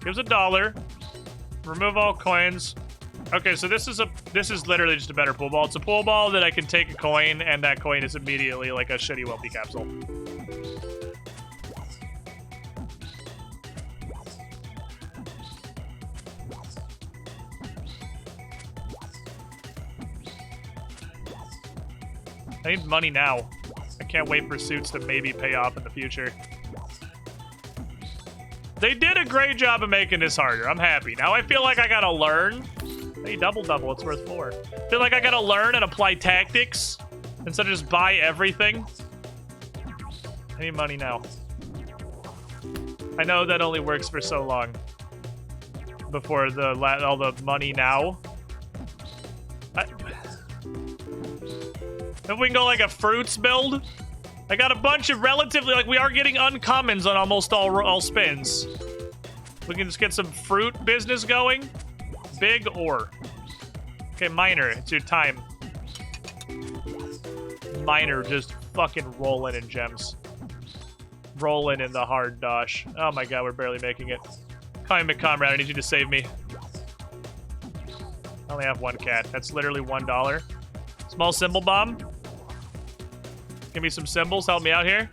Gives $1. Remove all coins. Okay, so this is literally just a better pool ball. It's a pool ball that I can take a coin, and that coin is immediately like a shitty wealthy capsule. I need money now. I can't wait for suits to maybe pay off in the future. They did a great job of making this harder. I'm happy. Now I feel like I gotta learn. Hey, double, it's worth 4. I feel like I gotta learn and apply tactics instead of just buy everything. I need money now. I know that only works for so long. Before all the money now. If we can go like a fruits build. I got a bunch of relatively, like, we are getting uncommons on almost all spins. We can just get some fruit business going. Big ore. Okay, miner, it's your time. Miner just fucking rolling in gems. Rolling in the hard dosh. Oh my god, we're barely making it. Call me McComrade, I need you to save me. I only have 1 cat. That's literally $1. Small symbol bomb. Give me some symbols, help me out here.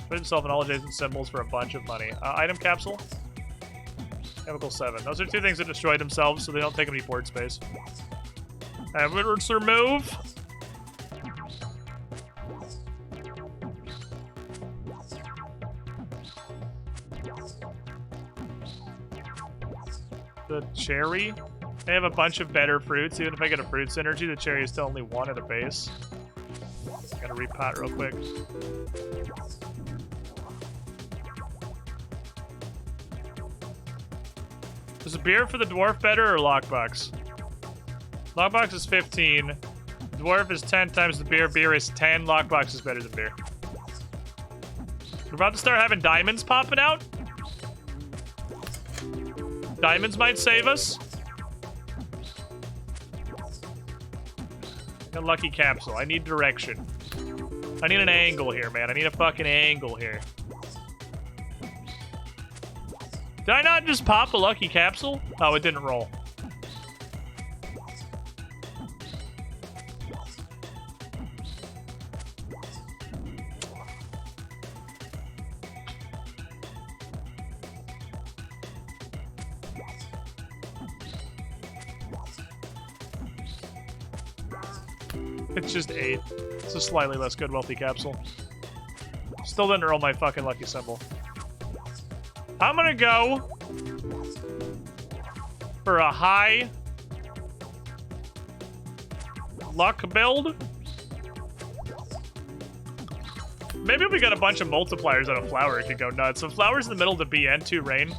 Put yourself in all adjacent symbols for a bunch of money. Item capsule. Chemical 7. Those are 2 things that destroy themselves, so they don't take any board space. Let's remove. The cherry. I have a bunch of better fruits. Even if I get a fruit synergy, the cherry is still only 1 at a base. Gotta repot real quick. Is a beer for the dwarf better or lockbox? Lockbox is 15. Dwarf is 10 times the beer. Beer is 10. Lockbox is better than beer. We're about to start having diamonds popping out. Diamonds might save us. A lucky capsule. I need direction. I need an angle here, man. I need a fucking angle here. Did I not just pop a lucky capsule? Oh, it didn't roll. It's just 8. It's a slightly less good wealthy capsule. Still didn't roll my fucking lucky symbol. I'm gonna go for a high luck build. Maybe if we got a bunch of multipliers on a flower, it could go nuts. So flowers in the middle of the BN, 2 rain.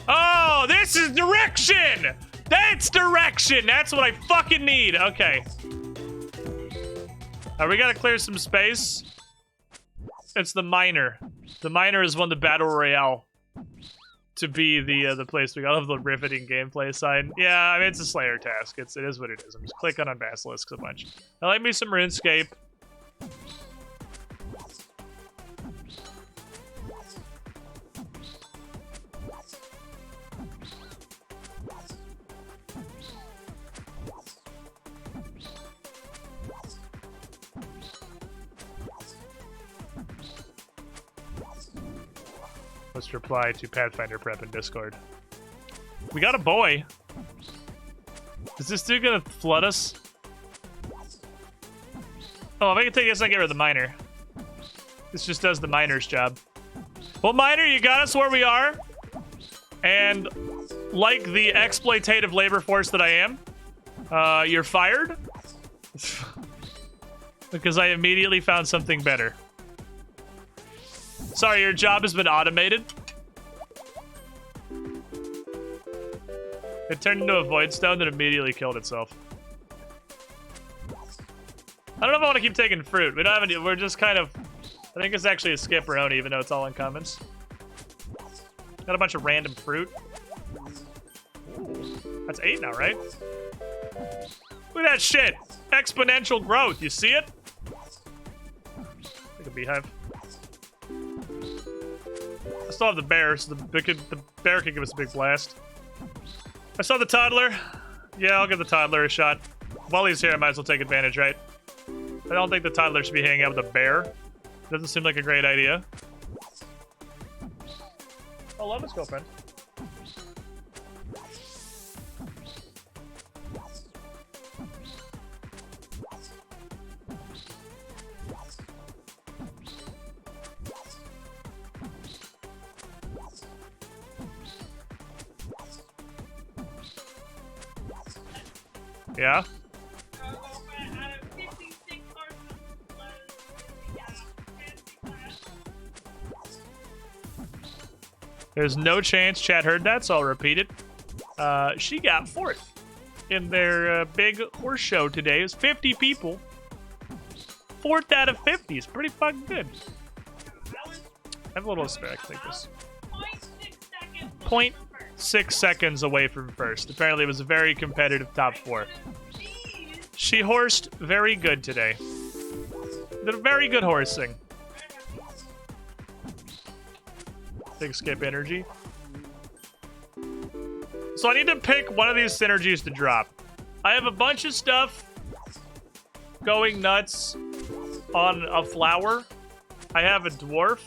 Oh, this is direction! That's direction! That's what I fucking need. Okay. We gotta clear some space. It's the miner. The miner has won the battle royale to be the place we got. I love the riveting gameplay sign. Yeah, I mean, it's a Slayer task. It is what it is. I'm just clicking on Basilisks a bunch. I like me some RuneScape. Let's reply to Pathfinder Prep in Discord. We got a boy. Is this dude gonna flood us? Oh, if I can take this, I get rid of the miner. This just does the miner's job. Well, miner, you got us where we are. And like the exploitative labor force that I am, you're fired. Because I immediately found something better. Sorry, your job has been automated. It turned into a void stone that immediately killed itself. I don't know if I want to keep taking fruit. We don't have any. We're just kind of. I think it's actually a skipperoni, even though it's all uncommons. Got a bunch of random fruit. Ooh, that's 8 now, right? Look at that shit. Exponential growth. You see it? Like a beehive. I still have the bear, so the bear can give us a big blast. I saw the toddler. Yeah, I'll give the toddler a shot. While he's here, I might as well take advantage, right? I don't think the toddler should be hanging out with a bear. Doesn't seem like a great idea. Oh, let's go, friend. Yeah? There's no chance chat heard that, so I'll repeat it. She got 4th in their big horse show today. It was 50 people. 4th out of 50 is pretty fucking good. I have a little spare. I can take this. 0.6 seconds away from first. Apparently, it was a very competitive top 4. She horsed very good today. Did a very good horsing. Big skip energy. So I need to pick one of these synergies to drop. I have a bunch of stuff going nuts on a flower. I have a dwarf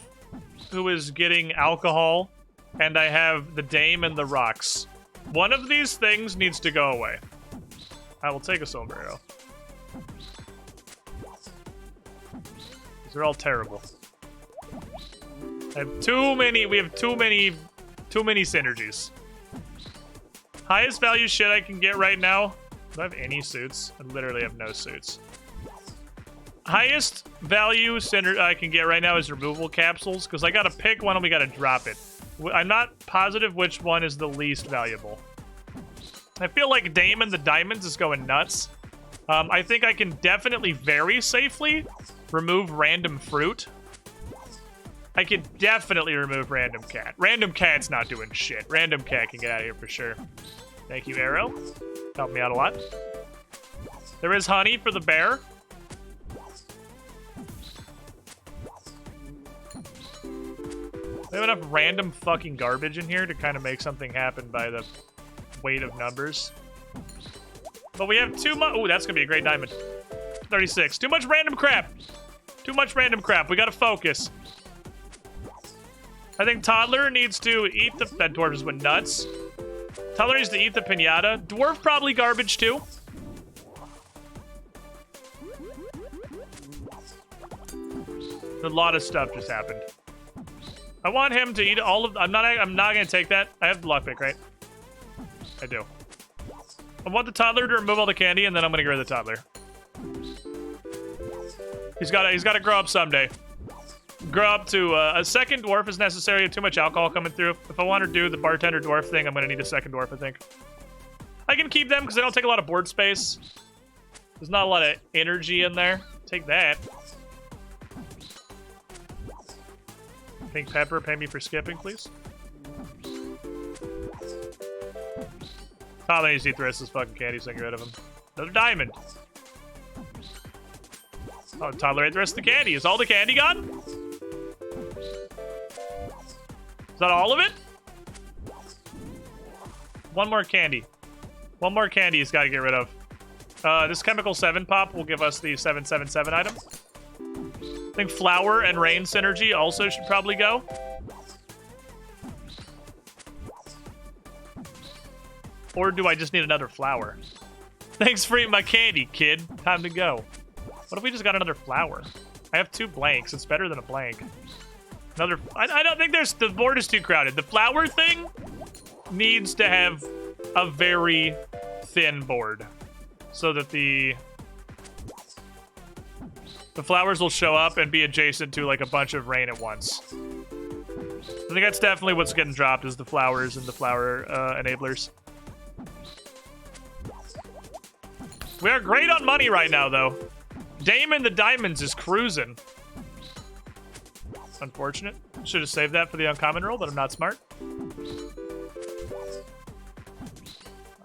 who is getting alcohol, and I have the dame and the rocks. One of these things needs to go away. I will take a sombrero. They're all terrible. I have too many. We have too many synergies. Highest value shit I can get right now. Do I have any suits? I literally have no suits. Highest value I can get right now is removal capsules, because I gotta pick one and we gotta drop it. I'm not positive which one is the least valuable. I feel like Dame and the Diamonds is going nuts. I think I can definitely very safely remove random fruit. I can definitely remove random cat. Random cat's not doing shit. Random cat can get out of here for sure. Thank you, Arrow. Helped me out a lot. There is honey for the bear. We have enough random fucking garbage in here to kind of make something happen by the weight of numbers. But we have too much. Ooh, that's gonna be a great diamond. 36. Too much random crap. Too much random crap. We gotta focus. I think Toddler needs to eat the... That dwarf just went nuts. Toddler needs to eat the pinata. Dwarf probably garbage too. A lot of stuff just happened. I want him to eat all of... I'm not gonna take that. I have the lockpick, right? I do. I want the toddler to remove all the candy, and then I'm gonna get rid of the toddler. He's gotta grow up someday. Grow up to a second dwarf is necessary. Too much alcohol coming through. If I want to do the bartender dwarf thing, I'm gonna need a second dwarf, I think. I can keep them because they don't take a lot of board space. There's not a lot of energy in there. Take that. Pink pepper, pay me for skipping, please. Toddler needs to eat the rest of this fucking candy so I can get rid of him. Another diamond. Oh, Toddler ate the rest of the candy. Is all the candy gone? Is that all of it? One more candy. One more candy he's got to get rid of. This chemical 7 pop will give us the 777 item. I think flower and rain synergy also should probably go. Or do I just need another flower? Thanks for eating my candy, kid. Time to go. What if we just got another flower? I have 2 blanks. It's better than a blank. Another... I don't think there's... The board is too crowded. The flower thing needs to have a very thin board so that the flowers will show up and be adjacent to like a bunch of rain at once. I think that's definitely what's getting dropped is the flowers and the flower enablers. We are great on money right now, though. Dame and the Diamonds is cruising. Unfortunate. Should have saved that for the uncommon roll, but I'm not smart. Oh,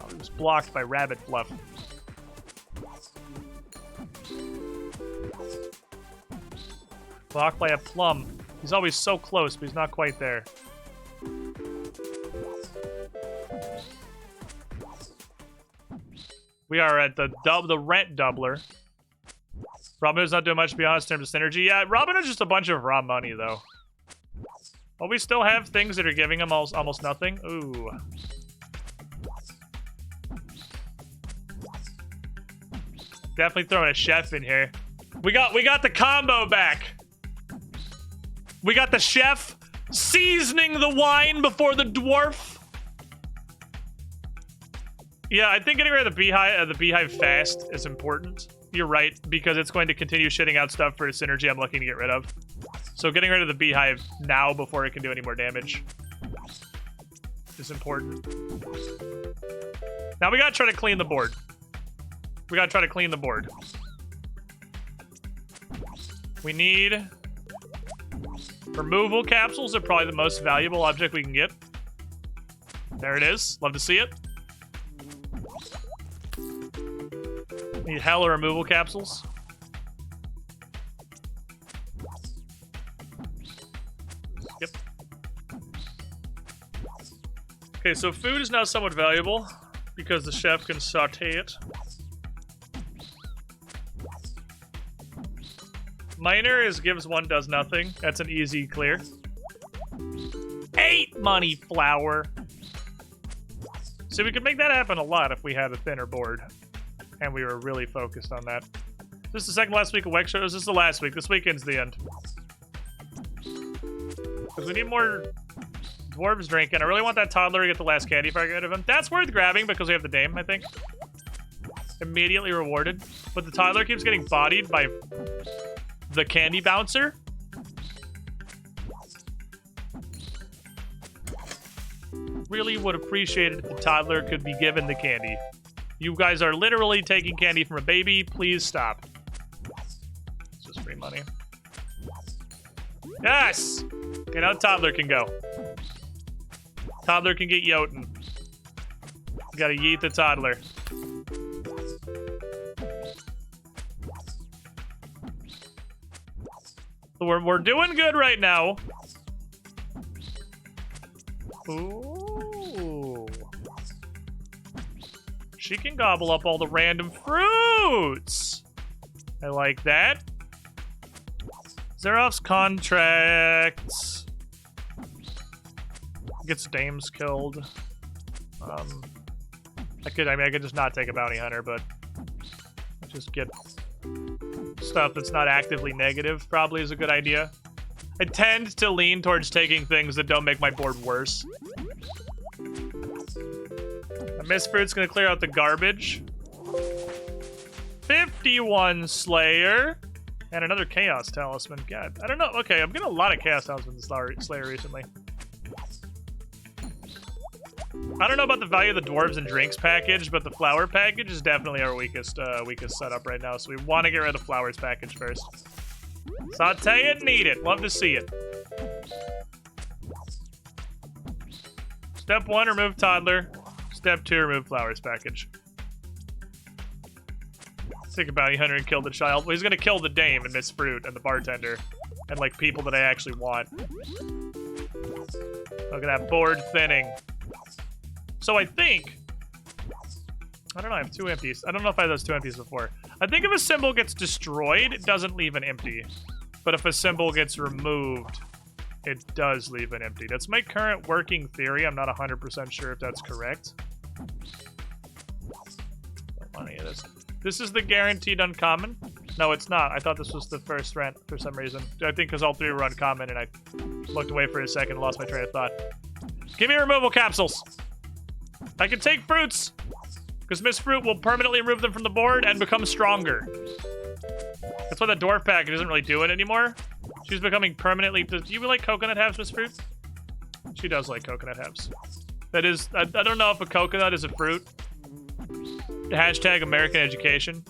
it was blocked by Rabbit Fluff. Blocked by a plum. He's always so close, but he's not quite there. We are at the rent doubler. Robin Hood's not doing much to be honest in terms of synergy. Yeah, Robin Hood's just a bunch of raw money, though. Well, we still have things that are giving him almost nothing. Ooh. Definitely throwing a chef in here. We got the combo back. We got the chef seasoning the wine before the dwarf. Yeah, I think getting rid of the beehive fast is important. You're right, because it's going to continue shitting out stuff for synergy I'm looking to get rid of. So getting rid of the beehive now before it can do any more damage is important. Now we gotta try to clean the board. We gotta try to clean the board. We need removal capsules are probably the most valuable object we can get. There it is. Love to see it. Need hella removal capsules. Yep. Okay, so food is now somewhat valuable because the chef can saute it. Miner is gives one, does nothing. That's an easy clear. 8 money flour. So we could make that happen a lot if we had a thinner board. And we were really focused on that. Is this the second last week of WEC shows? This is the last week. This weekend's the end. Because we need more dwarves drinking. I really want that toddler to get the last candy if I get rid of him. That's worth grabbing because we have the dame, I think. Immediately rewarded. But the toddler keeps getting bodied by the candy bouncer. Really would appreciate it if the toddler could be given the candy. You guys are literally taking candy from a baby. Please stop. It's just free money. Yes! Okay, now toddler can go. Toddler can get Jotun. You gotta yeet the toddler. We're doing good right now. Ooh. She can gobble up all the random fruits. I like that. Zerof's contracts. Gets dames killed. I could just not take a bounty hunter, but just get stuff that's not actively negative probably is a good idea. I tend to lean towards taking things that don't make my board worse. A Misfruit's gonna clear out the garbage. 51 Slayer. And another Chaos Talisman. God, I don't know. Okay, I'm getting a lot of Chaos Talisman Slayer recently. I don't know about the value of the Dwarves and Drinks package, but the Flower package is definitely our weakest setup right now. So we want to get rid of the Flowers package first. Saute it and eat it. Love to see it. Step 1, remove Toddler. Step 2, remove Flowers package. Take a bounty hunter and kill the child. Well, he's gonna kill the dame and Miss Fruit and the bartender. And, like, people that I actually want. Look at that board thinning. So I think... I don't know, I have 2 empties. I don't know if I had those 2 empties before. I think if a symbol gets destroyed, it doesn't leave an empty. But if a symbol gets removed, it does leave an empty. That's my current working theory. I'm not 100% sure if that's correct. Don't want any of this. This is the guaranteed uncommon? No, it's not. I thought this was the first rent for some reason. I think because all 3 were uncommon and I looked away for a second and lost my train of thought. Give me removal capsules. I can take fruits. Because Miss Fruit will permanently remove them from the board and become stronger. That's why the dwarf package isn't really doing it anymore. She's becoming permanently... Do you like coconut halves, Miss Fruit? She does like coconut halves. That is... I don't know if a coconut is a fruit. Hashtag American education.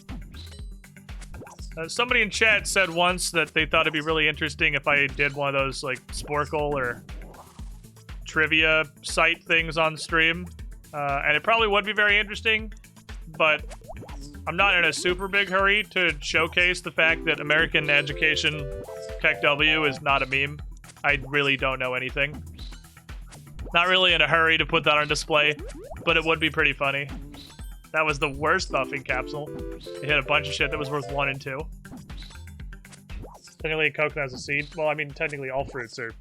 Somebody in chat said once that they thought it'd be really interesting if I did one of those, like, Sporkle or trivia site things on stream. And it probably would be very interesting, but I'm not in a super big hurry to showcase the fact that American education Tech W is not a meme. I really don't know anything. Not really in a hurry to put that on display, but it would be pretty funny. That was the worst buffing capsule. It hit a bunch of shit that was worth 1 and 2. Technically, coconut is a seed. Well, I mean, technically all fruits are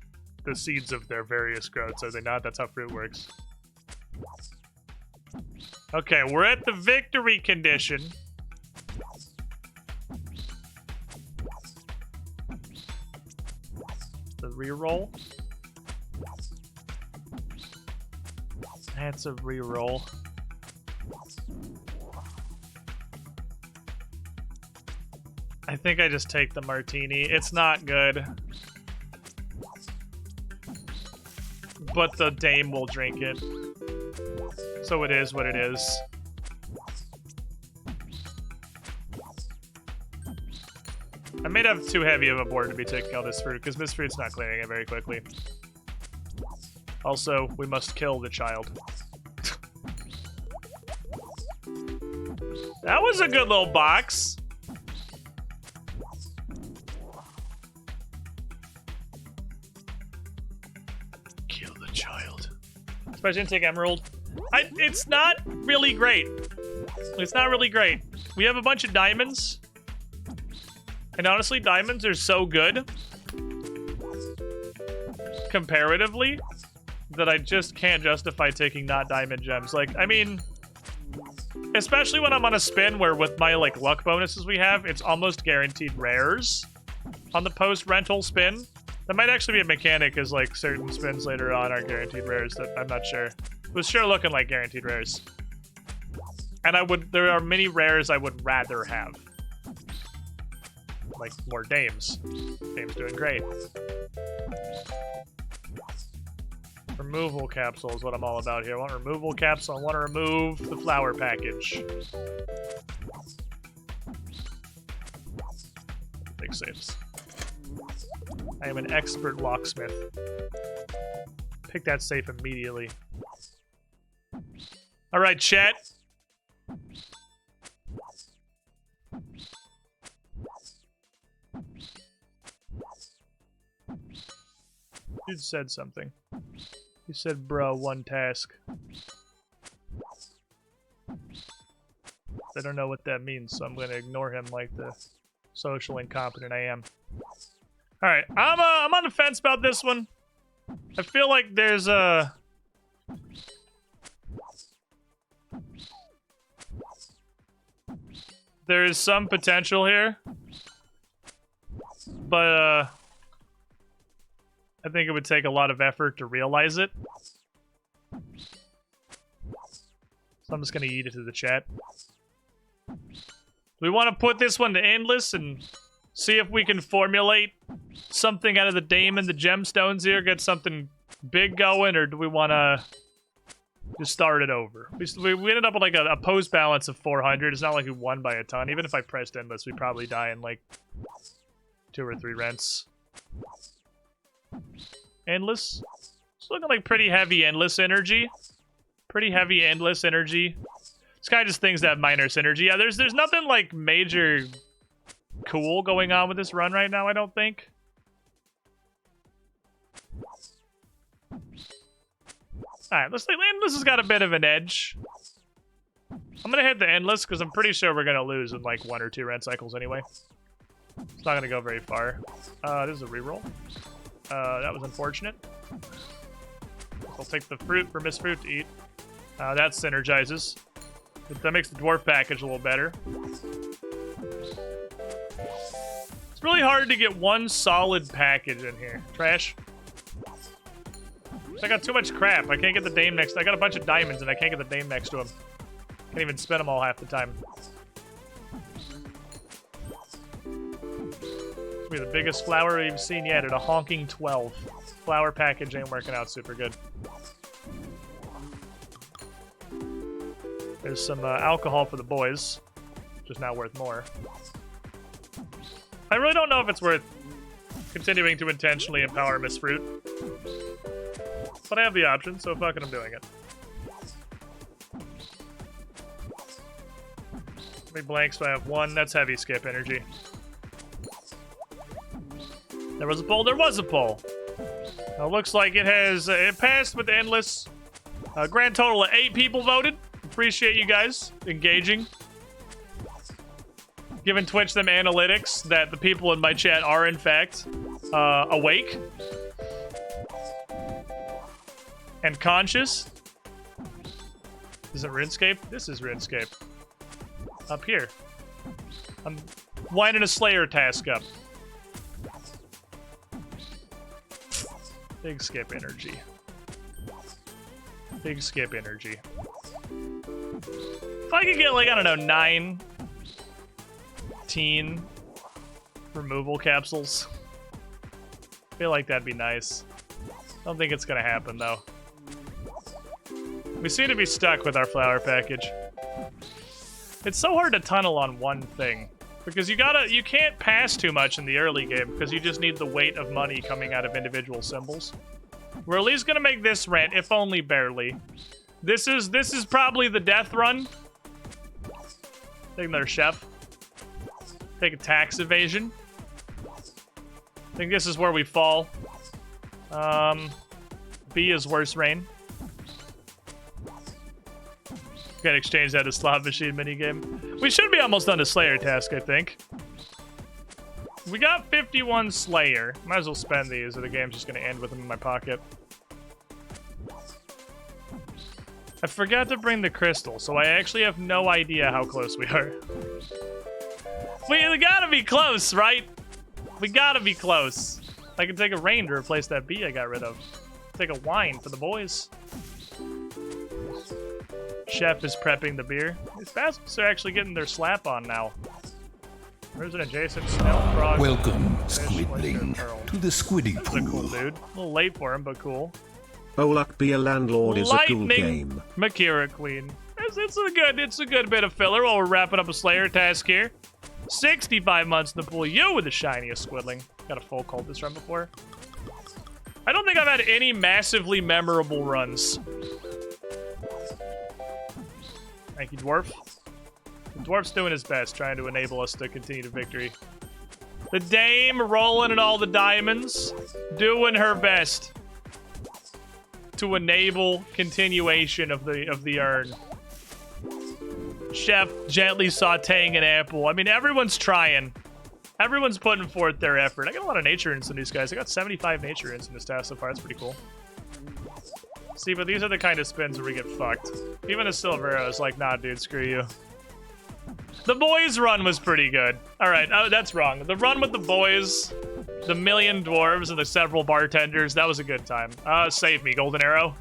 the seeds of their various growths, are they not? That's how fruit works. Okay, we're at the victory condition. The reroll. That's a reroll. I think I just take the martini. It's not good. But the dame will drink it. So it is what it is. I may have too heavy of a board to be taking all this fruit, because Miss Fruit's not clearing it very quickly. Also, we must kill the child. That was a good little box. Kill the child. Especially didn't take emerald. It's not really great. It's not really great. We have a bunch of diamonds. And honestly, diamonds are so good comparatively that I just can't justify taking not diamond gems. Like, I mean, especially when I'm on a spin where with my like luck bonuses we have, it's almost guaranteed rares on the post-rental spin. That might actually be a mechanic, as like certain spins later on are guaranteed rares. That I'm not sure. It was sure looking like guaranteed rares. And there are many rares I would rather have. Like more dames. Dame's doing great. Removal capsule is what I'm all about here. I want a removal capsule. I want to remove the flower package. Big saves. I am an expert locksmith. Pick that safe immediately. Alright, chat. Dude said something. He said, bro, 1 task. I don't know what that means, so I'm gonna ignore him like the social incompetent I am. Alright, I'm on the fence about this one. I feel like there's some potential here. But, I think it would take a lot of effort to realize it. So I'm just gonna eat it to the chat. Do we want to put this one to endless and see if we can formulate something out of the dame and the gemstones here, get something big going, or do we want to just start it over? We ended up with like a post balance of 400. It's not like we won by a ton. Even if I pressed endless, we'd probably die in like 2 or 3 rents. Endless. It's looking like pretty heavy endless energy. Pretty heavy endless energy. It's kind of just things that have minor synergy. Yeah, there's nothing like major cool going on with this run right now, I don't think. Alright, let's think endless has got a bit of an edge. I'm gonna hit the endless because I'm pretty sure we're gonna lose in like 1 or 2 rent cycles anyway. It's not gonna go very far. This is a reroll. That was unfortunate. I'll take the fruit for Miss Fruit to eat. That synergizes. That makes the dwarf package a little better. It's really hard to get one solid package in here. Trash. I got too much crap. I can't get the dame next. I got a bunch of diamonds and I can't get the dame next to him. Can't even spin them all half the time. This will be the biggest flower we've seen yet at a honking 12. Flower package ain't working out super good. There's some alcohol for the boys, just not worth more. I really don't know if it's worth continuing to intentionally empower Miss Fruit. But I have the option, so fucking I'm doing it. me blanks, but I have 1. That's heavy skip energy. There was a poll. There was a poll. Looks like it has it passed with endless. Grand total of 8 people voted. Appreciate you guys engaging. Giving Twitch them analytics that the people in my chat are in fact awake and conscious. Is it RuneScape? This is RuneScape. Up here. I'm winding a Slayer task up. Big skip energy. Big skip energy. If I could get, like, I don't know, 19 removal capsules, I feel like that'd be nice. Don't think it's gonna happen, though. We seem to be stuck with our flower package. It's so hard to tunnel on one thing. Because you can't pass too much in the early game because you just need the weight of money coming out of individual symbols. We're at least gonna make this rent, if only barely. This is probably the death run. Take another chef. Take a tax evasion. I think this is where we fall. B is worse rain. Gotta exchange that to slot machine minigame. We should be almost done to Slayer task, I think. We got 51 Slayer. Might as well spend these or the game's just gonna end with them in my pocket. I forgot to bring the crystal, so I actually have no idea how close we are. We gotta be close, right? We gotta be close. I can take a rain to replace that bee I got rid of. Take a wine for the boys. Chef is prepping the beer. These bastards are actually getting their slap on now. There's an adjacent snail frog. Welcome, Fish, Squidling, oyster, pearl. to the squidding That's a cool pool. dude. A little late for him, but cool. Oh, luck be a landlord is a cool Lightning game. Makira Queen. It's a good bit of filler while we're wrapping up a Slayer task here. 65 months in the pool. You with the shiniest Squidling. Got a full cultist run before. I don't think I've had any massively memorable runs. Thank you, Dwarf. The Dwarf's doing his best, trying to enable us to continue to victory. The Dame rolling in all the diamonds, doing her best to enable continuation of the urn. Chef gently sauteing an apple. I mean, everyone's trying. Everyone's putting forth their effort. I got a lot of nature runes in these guys. I got 75 nature runes in this task so far. That's pretty cool. See, but these are the kind of spins where we get fucked. Even the Silver Arrow is like, nah, dude, screw you. The boys run was pretty good. All right, oh, that's wrong. The run with the boys, the million dwarves, and the several bartenders, that was a good time. Save me, Golden Arrow.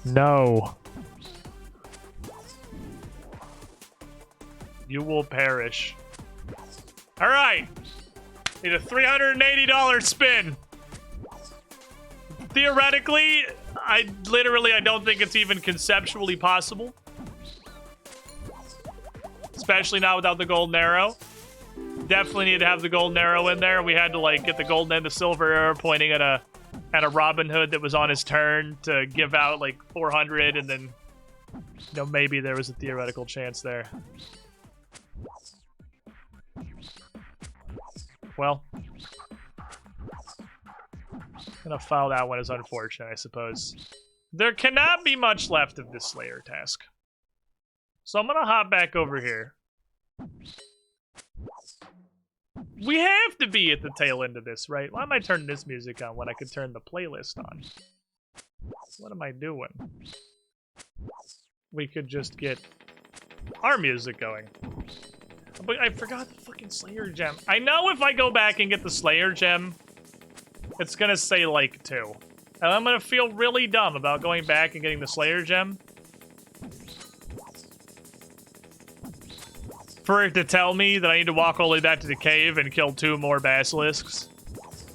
No. You will perish. All right. Need a $380 spin. Theoretically, I don't think it's even conceptually possible. Especially not without the golden arrow. Definitely need to have the golden arrow in there. We had to like get the golden and the silver arrow pointing at a Robin Hood that was on his turn to give out like 400, and then maybe there was a theoretical chance there. Well, gonna file that one as unfortunate, I suppose. There cannot be much left of this Slayer task. So I'm gonna hop back over here. We have to be at the tail end of this, right? Why am I turning this music on when I could turn the playlist on? What am I doing? We could just get our music going. But I forgot the fucking Slayer gem. I know if I go back and get the Slayer gem, it's gonna say like 2. And I'm gonna feel really dumb about going back and getting the Slayer gem. For it to tell me that I need to walk all the way back to the cave and kill 2 more basilisks.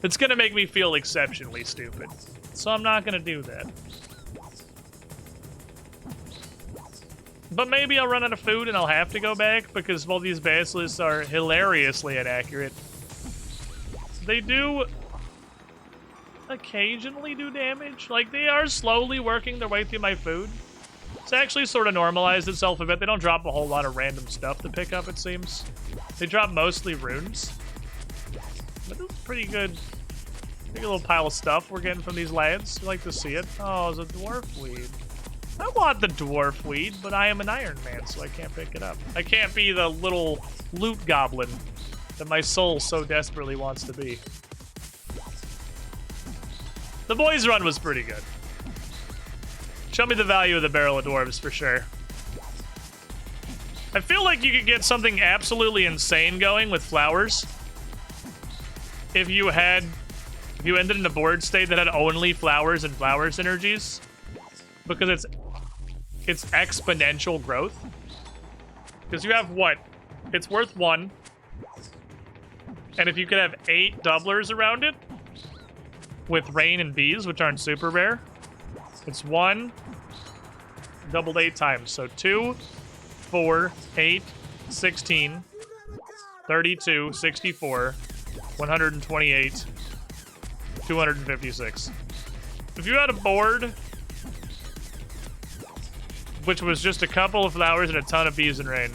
It's gonna make me feel exceptionally stupid. So I'm not gonna do that. But maybe I'll run out of food and I'll have to go back because, well, these basilisks are hilariously inaccurate. They do occasionally do damage. Like, they are slowly working their way through my food. It's actually sort of normalized itself a bit. They don't drop a whole lot of random stuff to pick up, it seems. They drop mostly runes. But this is pretty good. Big little pile of stuff we're getting from these lads. We like to see it. Oh, it's a dwarf weed. I want the dwarf weed, but I am an Iron Man, so I can't pick it up. I can't be the little loot goblin that my soul so desperately wants to be. The boys' run was pretty good. Show me the value of the barrel of dwarves for sure. I feel like you could get something absolutely insane going with flowers if you ended in a board state that had only flowers and flower synergies, because it's exponential growth. Because you have what? It's worth 1. And if you could have 8 doublers around it with rain and bees, which aren't super rare, it's 1 doubled 8 times. So 2, 4, 8, 16, 32, 64, 128, 256. If you had a board which was just a couple of flowers and a ton of bees and rain,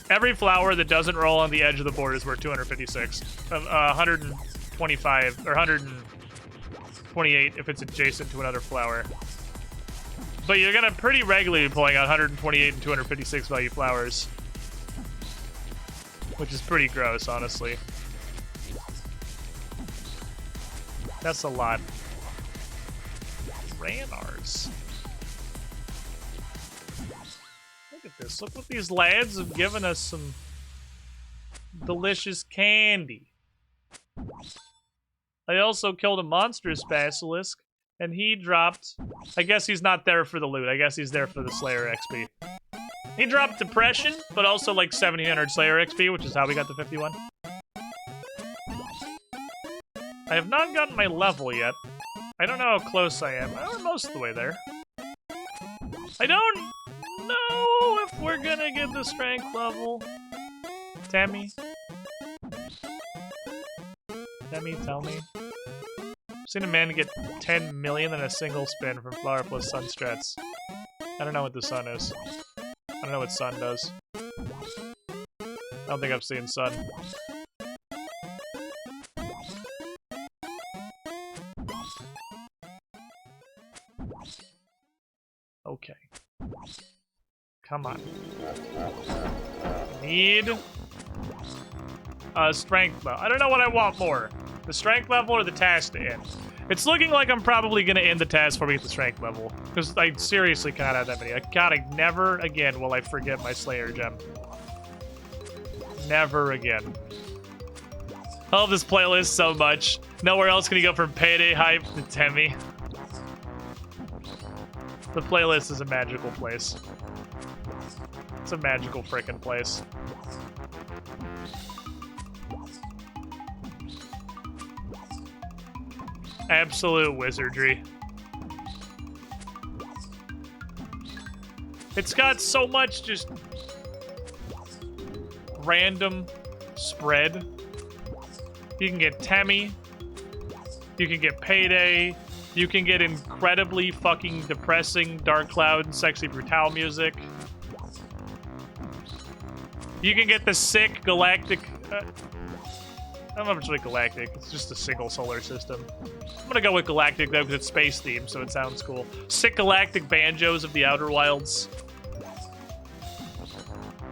every flower that doesn't roll on the edge of the board is worth 256. 125 or 128 if it's adjacent to another flower. But you're gonna pretty regularly be pulling out 128 and 256 value flowers, which is pretty gross, honestly. That's a lot. Ranars. Look at this. Look what these lads have given us, some delicious candy. I also killed a monstrous basilisk, and he dropped... I guess he's not there for the loot. I guess he's there for the Slayer XP. He dropped Depression, but also like 1700 Slayer XP, which is how we got the 51. I have not gotten my level yet. I don't know how close I am. I'm most of the way there. I don't know if we're gonna get the strength level. Tammy? Tammy, tell me. I've seen a man get 10 million in a single spin from Flower plus Sun strats. I don't know what the Sun is. I don't know what Sun does. I don't think I've seen Sun. Okay. Come on. Need a strength level. I don't know what I want more. The strength level or the task to end. It's looking like I'm probably going to end the task before we get the strength level. Because I seriously cannot have that many. God, I never again will I forget my Slayer gem. Never again. I love this playlist so much. Nowhere else can you go from payday hype to Temmie. The playlist is a magical place. It's a magical frickin' place. Absolute wizardry. It's got so much just random spread. You can get Temmie. You can get Payday. You can get incredibly fucking depressing Dark Cloud and Sexy Brutal music. You can get the sick galactic... I don't know if it's really galactic. It's just a single solar system. I'm gonna go with galactic, though, because it's space themed, so it sounds cool. Sick galactic banjos of the Outer Wilds.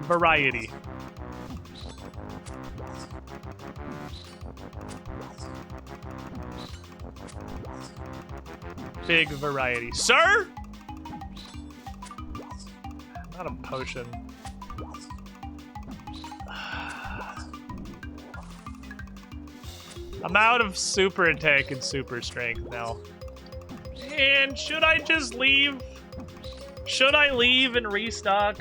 Variety. Big variety. Sir? Not a potion. I'm out of super attack and super strength now. And should I just leave? Should I leave and restock?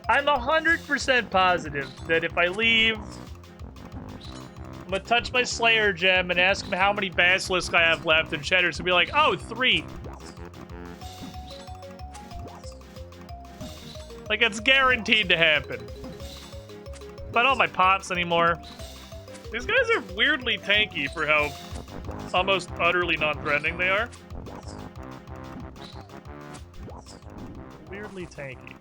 I'm 100% positive that if I leave, I'm gonna touch my Slayer gem and ask him how many basilisks I have left, and Cheddar's gonna be like, oh, 3. Like, it's guaranteed to happen. But I don't have my pots anymore. These guys are weirdly tanky for how almost utterly non-threatening they are. Weirdly tanky.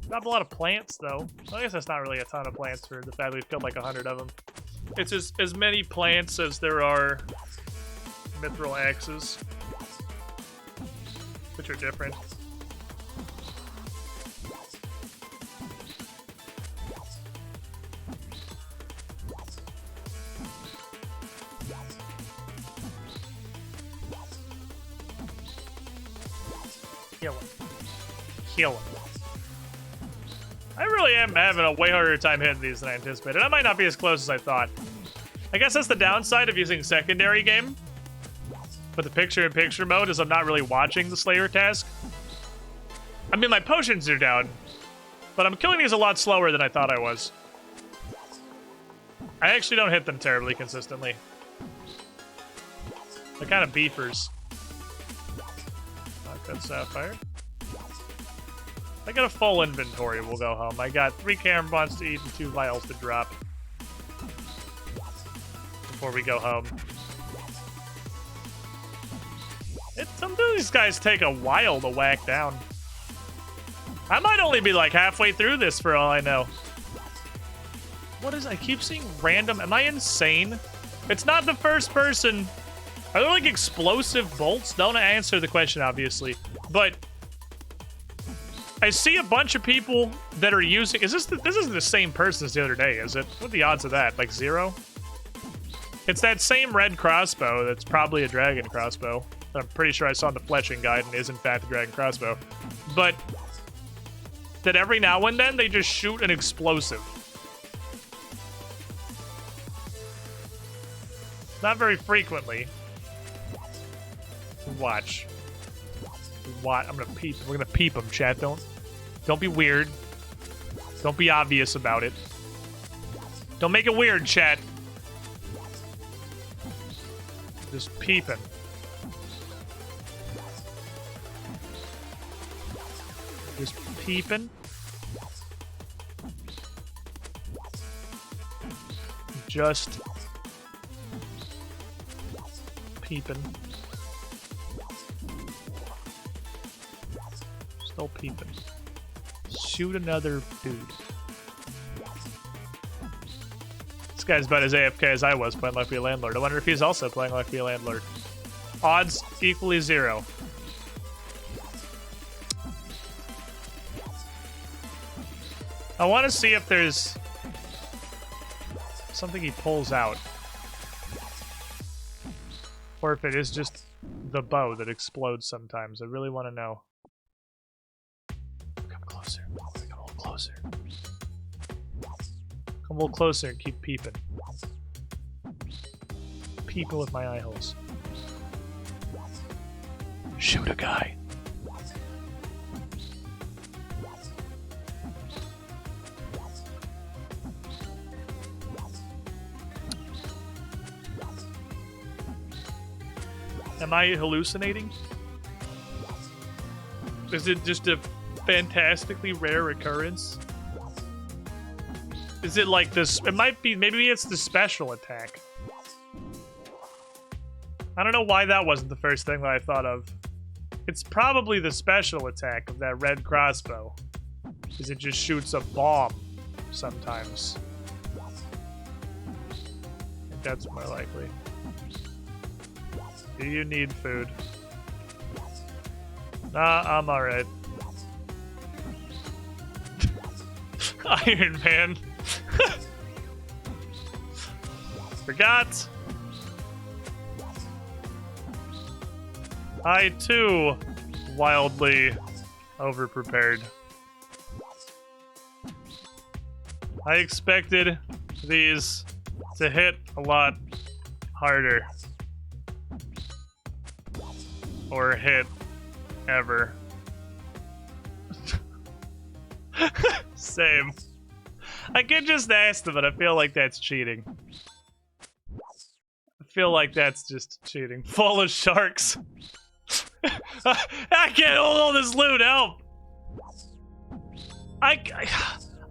Got a lot of plants, though. I guess that's not really a ton of plants for the fact we've killed like 100 of them. It's as many plants as there are mithril axes, which are different. Kill him. Kill him. I really am having a way harder time hitting these than I anticipated. I might not be as close as I thought. I guess that's the downside of using secondary game. But the picture-in-picture mode is I'm not really watching the Slayer task. I mean, my potions are down. But I'm killing these a lot slower than I thought I was. I actually don't hit them terribly consistently. They're kind of beefers. Knock that sapphire. I got a full inventory, we'll go home. I got 3 Cameron bonds to eat and 2 vials to drop. Before we go home. Some of these guys take a while to whack down. I might only be like halfway through this for all I know. What is, I keep seeing random, am I insane? It's not the first person. Are there like explosive bolts? Don't answer the question, obviously. But I see a bunch of people that are using... this isn't the same person as the other day, is it? What are the odds of that? Like 0? It's that same red crossbow that's probably a dragon crossbow. I'm pretty sure I saw in the fletching guide and is in fact a dragon crossbow. But that every now and then they just shoot an explosive. Not very frequently. Watch. What? I'm gonna peep. We're gonna peep them, chat. Don't be weird. Don't be obvious about it. Don't make it weird, chat. Just peeping. Just peeping. Just peeping. Still peeping. Shoot another dude. This guy's about as AFK as I was playing Lucky Landlord. I wonder if he's also playing Lucky Landlord. Odds equally 0. I want to see if there's something he pulls out. Or if it is just the bow that explodes sometimes. I really want to know. Come closer. Come a little closer. Come a little closer and keep peeping. Peeping with my eye holes. Shoot a guy. Am I hallucinating? Is it just a fantastically rare occurrence? Is it like this? It might be, maybe it's the special attack. I don't know why that wasn't the first thing that I thought of. It's probably the special attack of that red crossbow. Because it just shoots a bomb sometimes. I think that's more likely. Do you need food? Nah, I'm alright. Iron Man. Forgot. I too wildly overprepared. I expected these to hit a lot harder. Or hit ever. Same. I could just ask them, but I feel like that's cheating. I feel like that's just cheating. Full of sharks. I can't hold all this loot, help!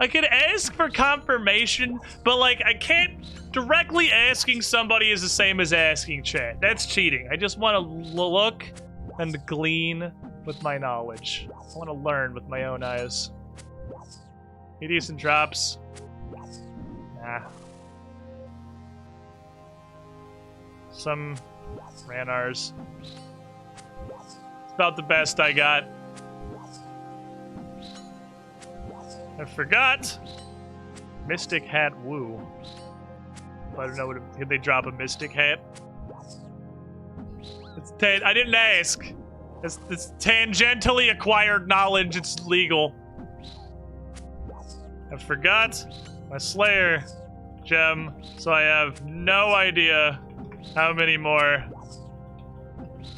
I could ask for confirmation, but like I can't. Directly asking somebody is the same as asking chat. That's cheating. I just want to look and glean with my knowledge. I want to learn with my own eyes. Any decent drops? Nah. Some Ranars. It's about the best I got. I forgot. Mystic Hat Woo. I don't know what. Did they drop a Mystic Hat? I didn't ask. It's tangentially acquired knowledge. It's legal. I forgot my Slayer gem, so I have no idea how many more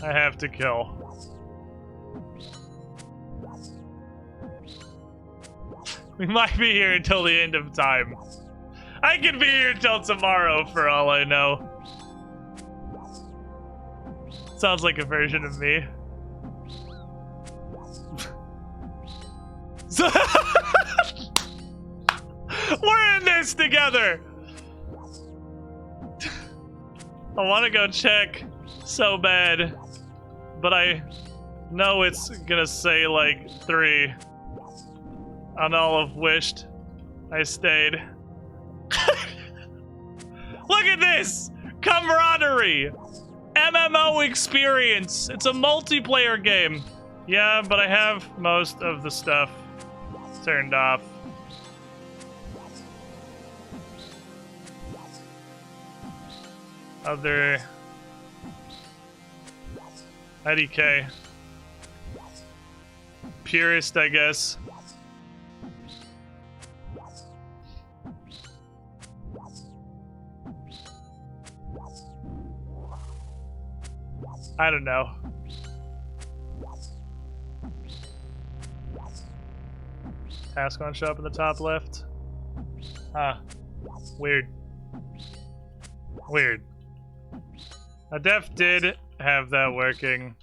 I have to kill. We might be here until the end of time. I could be here till tomorrow for all I know. Sounds like a version of me. We're in this together! I want to go check so bad, but I know it's gonna say like 3 on all of wished I stayed. Look at this! Camaraderie! MMO experience! It's a multiplayer game. Yeah, but I have most of the stuff turned off. Other IDK. Purist, I guess. I don't know. Task on show up in the top left. Ah, weird. Weird. I def did have that working.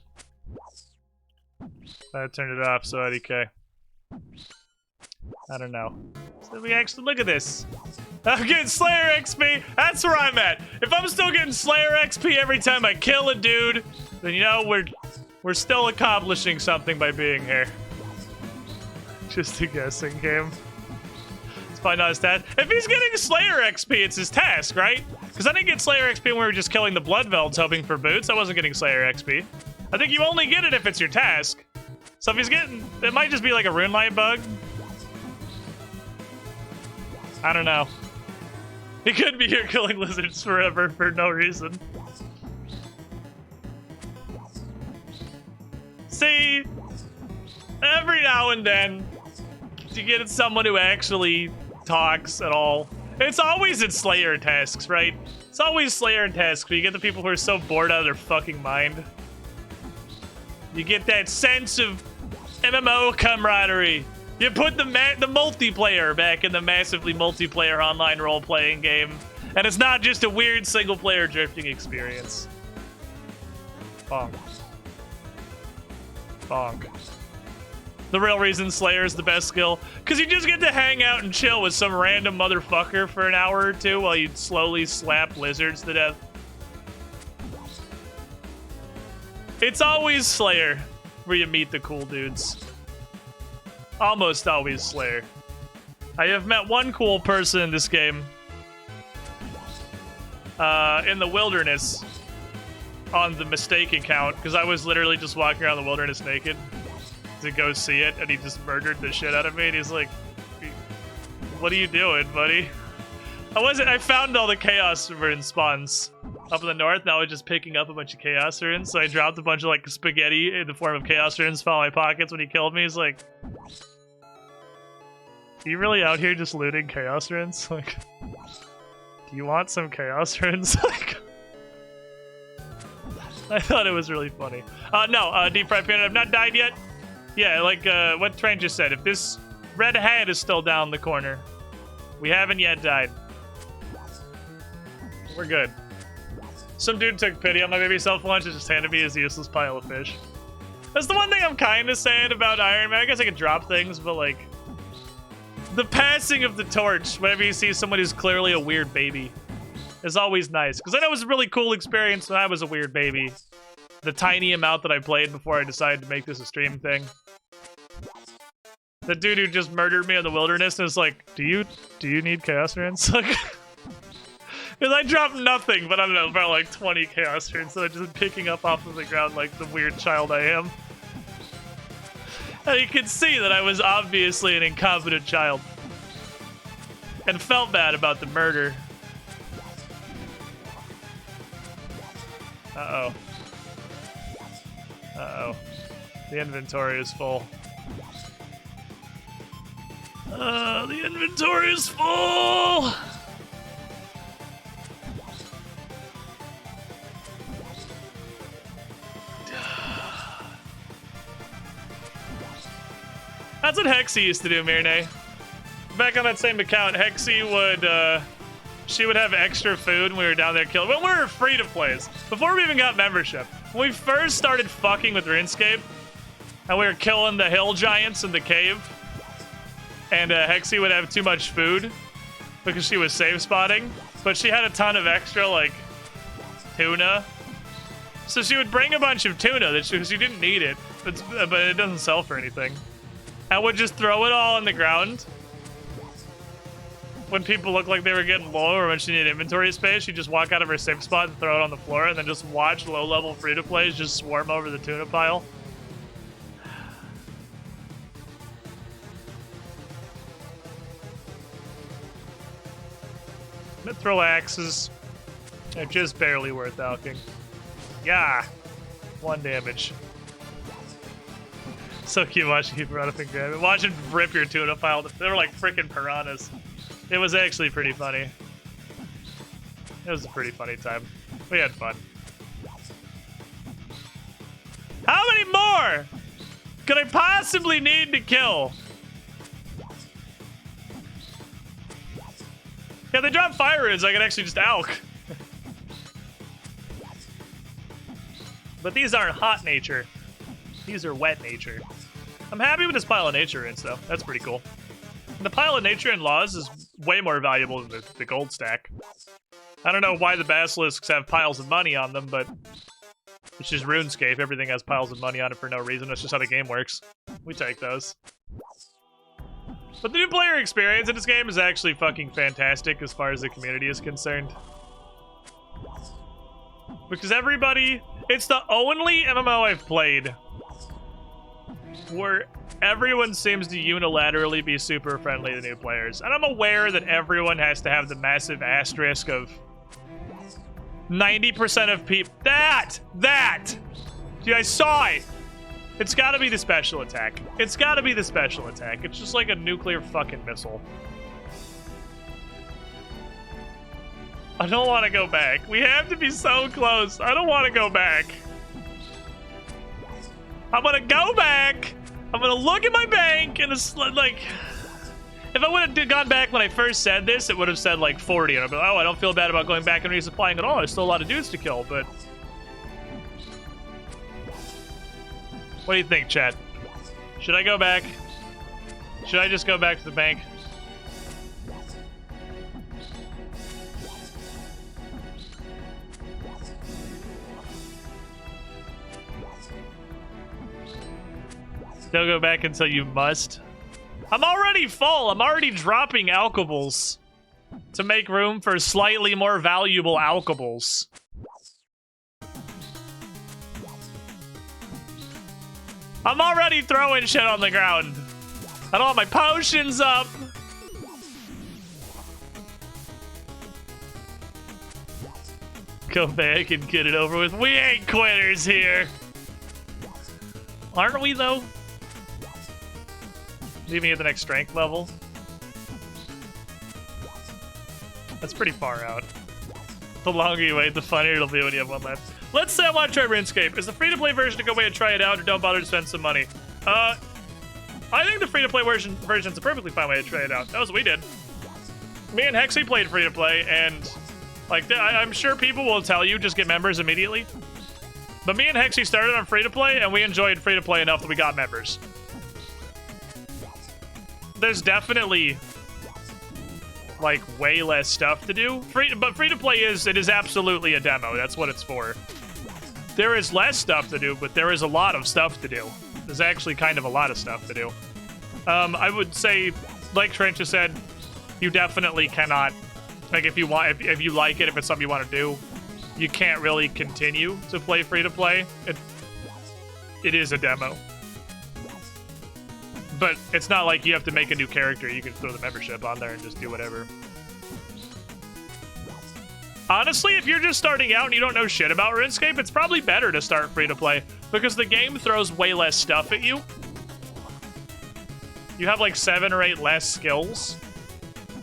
I turned it off, so IDK. I don't know. So we actually look at this. I'm getting Slayer XP. That's where I'm at. If I'm still getting Slayer XP every time I kill a dude, then you know we're still accomplishing something by being here. Just a guessing game. It's probably not his task. If he's getting Slayer XP, it's his task, right? Because I didn't get Slayer XP when we were just killing the Bloodvelds hoping for boots. I wasn't getting Slayer XP. I think you only get it if it's your task. So if he's getting, it might just be like a RuneLite bug. I don't know. He could be here killing lizards forever for no reason. See, every now and then, you get someone who actually talks at all. It's always in Slayer tasks, right? It's always Slayer tasks, but you get the people who are so bored out of their fucking mind. You get that sense of MMO camaraderie. You put the multiplayer back in the massively multiplayer online role-playing game, and it's not just a weird single-player drifting experience. Bonk. Bonk. The real reason Slayer is the best skill, because you just get to hang out and chill with some random motherfucker for an hour or two while you slowly slap lizards to death. It's always Slayer where you meet the cool dudes. Almost always Slayer. I have met one cool person in this game. In the wilderness. On the mistake account, because I was literally just walking around the wilderness naked to go see it, and he just murdered the shit out of me, and he's like, what are you doing, buddy? I found all the Chaos Rune spawns up in the north, and I was just picking up a bunch of Chaos Runes, so I dropped a bunch of, like, spaghetti in the form of Chaos Runes from my pockets when he killed me. He's like, are you really out here just looting Chaos Runes? Like, do you want some Chaos Runes? Like, I thought it was really funny. No, Deep Fried Peanut, I've not died yet. Yeah, like, what Train just said, if this red hat is still down the corner, we haven't yet died. We're good. Some dude took pity on my baby self-launch and just handed me his useless pile of fish. That's the one thing I'm kind of sad about Iron Man. I guess I could drop things, but, like, The passing of the torch whenever you see someone who's clearly a weird baby is always nice. Because I know it was a really cool experience when I was a weird baby. The tiny amount that I played before I decided to make this a stream thing. The dude who just murdered me in the wilderness is like, do you need chaos runes? Like, because I dropped nothing, but I don't know, about like 20 chaos runes, so I'm just picking up off of the ground like the weird child I am. And you could see that I was obviously an incompetent child. And felt bad about the murder. Uh-oh. Uh-oh. The inventory is full. The inventory is full! That's what Hexy used to do, Mirne. Back on that same account, Hexy would, she would have extra food when we were down there killing. When we were free to plays, before we even got membership. When we first started fucking with RuneScape, and we were killing the hill giants in the cave, and Hexy would have too much food because she was safe spotting, but she had a ton of extra, like, tuna. So she would bring a bunch of tuna that she didn't need it, but it doesn't sell for anything. And would just throw it all on the ground. When people looked like they were getting low or when she needed inventory space, she'd just walk out of her safe spot and throw it on the floor and then just watch low-level free-to-plays just swarm over the tuna pile. Throw axes. They're just barely worth alching. Yeah. 1 damage. So cute watching people run up and grab it. Watch it rip your tuna pile. They were like freaking piranhas. It was actually pretty funny. It was a pretty funny time. We had fun. How many more could I possibly need to kill? Yeah, they drop fire runes. I can actually just alch. But these aren't hot nature. These are wet nature. I'm happy with this pile of nature runes, though. That's pretty cool. The pile of nature and laws is way more valuable than the gold stack. I don't know why the basilisks have piles of money on them, but it's just RuneScape. Everything has piles of money on it for no reason. That's just how the game works. We take those. But the new player experience in this game is actually fucking fantastic as far as the community is concerned. Because everybody... It's the only MMO I've played where everyone seems to unilaterally be super friendly to new players. And I'm aware that everyone has to have the massive asterisk of 90% of people... That! Dude, I saw it! It's gotta be the special attack. It's gotta be the special attack. It's just like a nuclear fucking missile. I don't want to go back. We have to be so close. I don't want to go back. I'm gonna go back. I'm gonna look at my bank and it's like... If I would have gone back when I first said this, it would have said like 40. And I'd be like, oh, I don't feel bad about going back and resupplying at all. There's still a lot of dudes to kill, but... What do you think, chat? Should I go back? Should I just go back to the bank? Don't go back until you must. I'm already full. I'm already dropping alchables to make room for slightly more valuable alchables. I'm already throwing shit on the ground. I don't have my potions up. Go back and get it over with. We ain't quitters here. Aren't we, though? Leaving at the next strength level. That's pretty far out. The longer you wait, the funnier it'll be when you have one left. Let's say I want to try RuneScape. Is the free-to-play version to go away and try it out, or don't bother to spend some money? I think the free-to-play version's a perfectly fine way to try it out. That was what we did. Me and Hexy played free-to-play, and like I'm sure people will tell you just get members immediately. But me and Hexy started on free-to-play, and we enjoyed free-to-play enough that we got members. there's definitely like way less stuff to do. But free to play is absolutely a demo. That's what it's for. There is less stuff to do, but there is a lot of stuff to do. There's actually kind of a lot of stuff to do. I would say, like Trent just said, you definitely cannot, like if you want, if you like it, if it's something you want to do, you can't really continue to play free to play. It is a demo. But it's not like you have to make a new character. You can throw the membership on there and just do whatever. Honestly, if you're just starting out and you don't know shit about RuneScape, it's probably better to start free-to-play because the game throws way less stuff at you. You have like 7 or 8 less skills.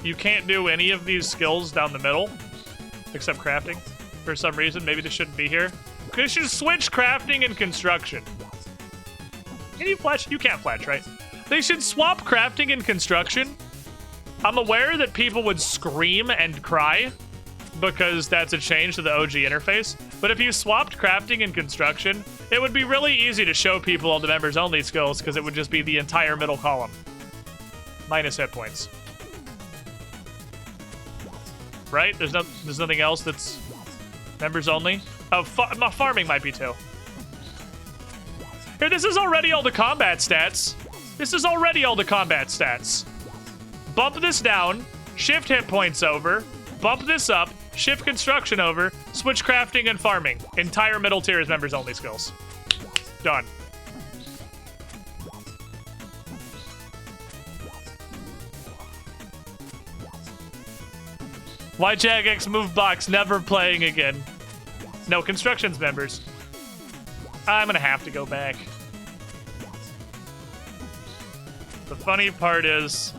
You can't do any of these skills down the middle, except crafting. For some reason, maybe this shouldn't be here. You should switch crafting and construction. Can you fletch? You can't fletch, right? They should swap crafting and construction. I'm aware that people would scream and cry because that's a change to the OG interface. But if you swapped crafting and construction, it would be really easy to show people all the members-only skills because it would just be the entire middle column. Minus hit points. Right? There's nothing else that's members-only? Oh, farming might be too. Here, this is already all the combat stats. This is already all the combat stats. Bump this down, shift hit points over, bump this up, shift construction over, switch crafting and farming. Entire middle tier is members only skills. Done. Why Jagex move box never playing again? No, construction's members. I'm gonna have to go back. The funny part is,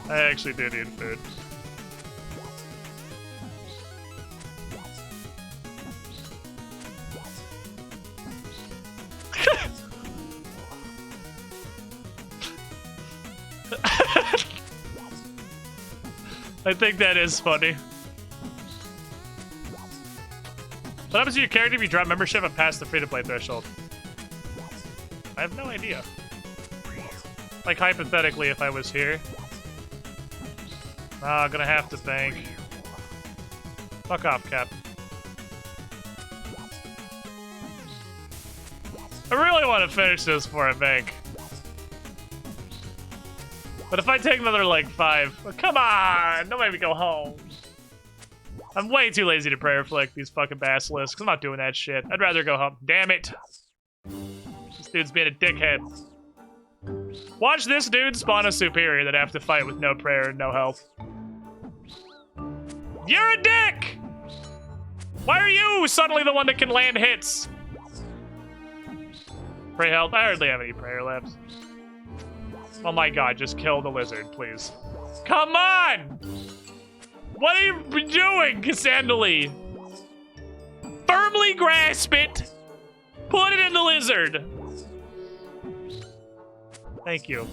I actually do need food. I think that is funny. What happens to your character if you drop membership and pass the free-to-play threshold? I have no idea. Like, hypothetically, if I was here. Ah, gonna have to bank. Fuck off, Cap. I really want to finish this before I bank. But if I take another, like, 5... Well, come on! Don't make me go home. I'm way too lazy to prayer flick these fucking basilisks. I'm not doing that shit. I'd rather go home. Damn it! This dude's being a dickhead. Watch this dude spawn a superior that I have to fight with no prayer and no health. You're a dick! Why are you suddenly the one that can land hits? Pray help. I hardly have any prayer left. Oh my god, just kill the lizard, please. Come on! What are you doing, Cassandali? Firmly grasp it! Put it in the lizard! Thank you.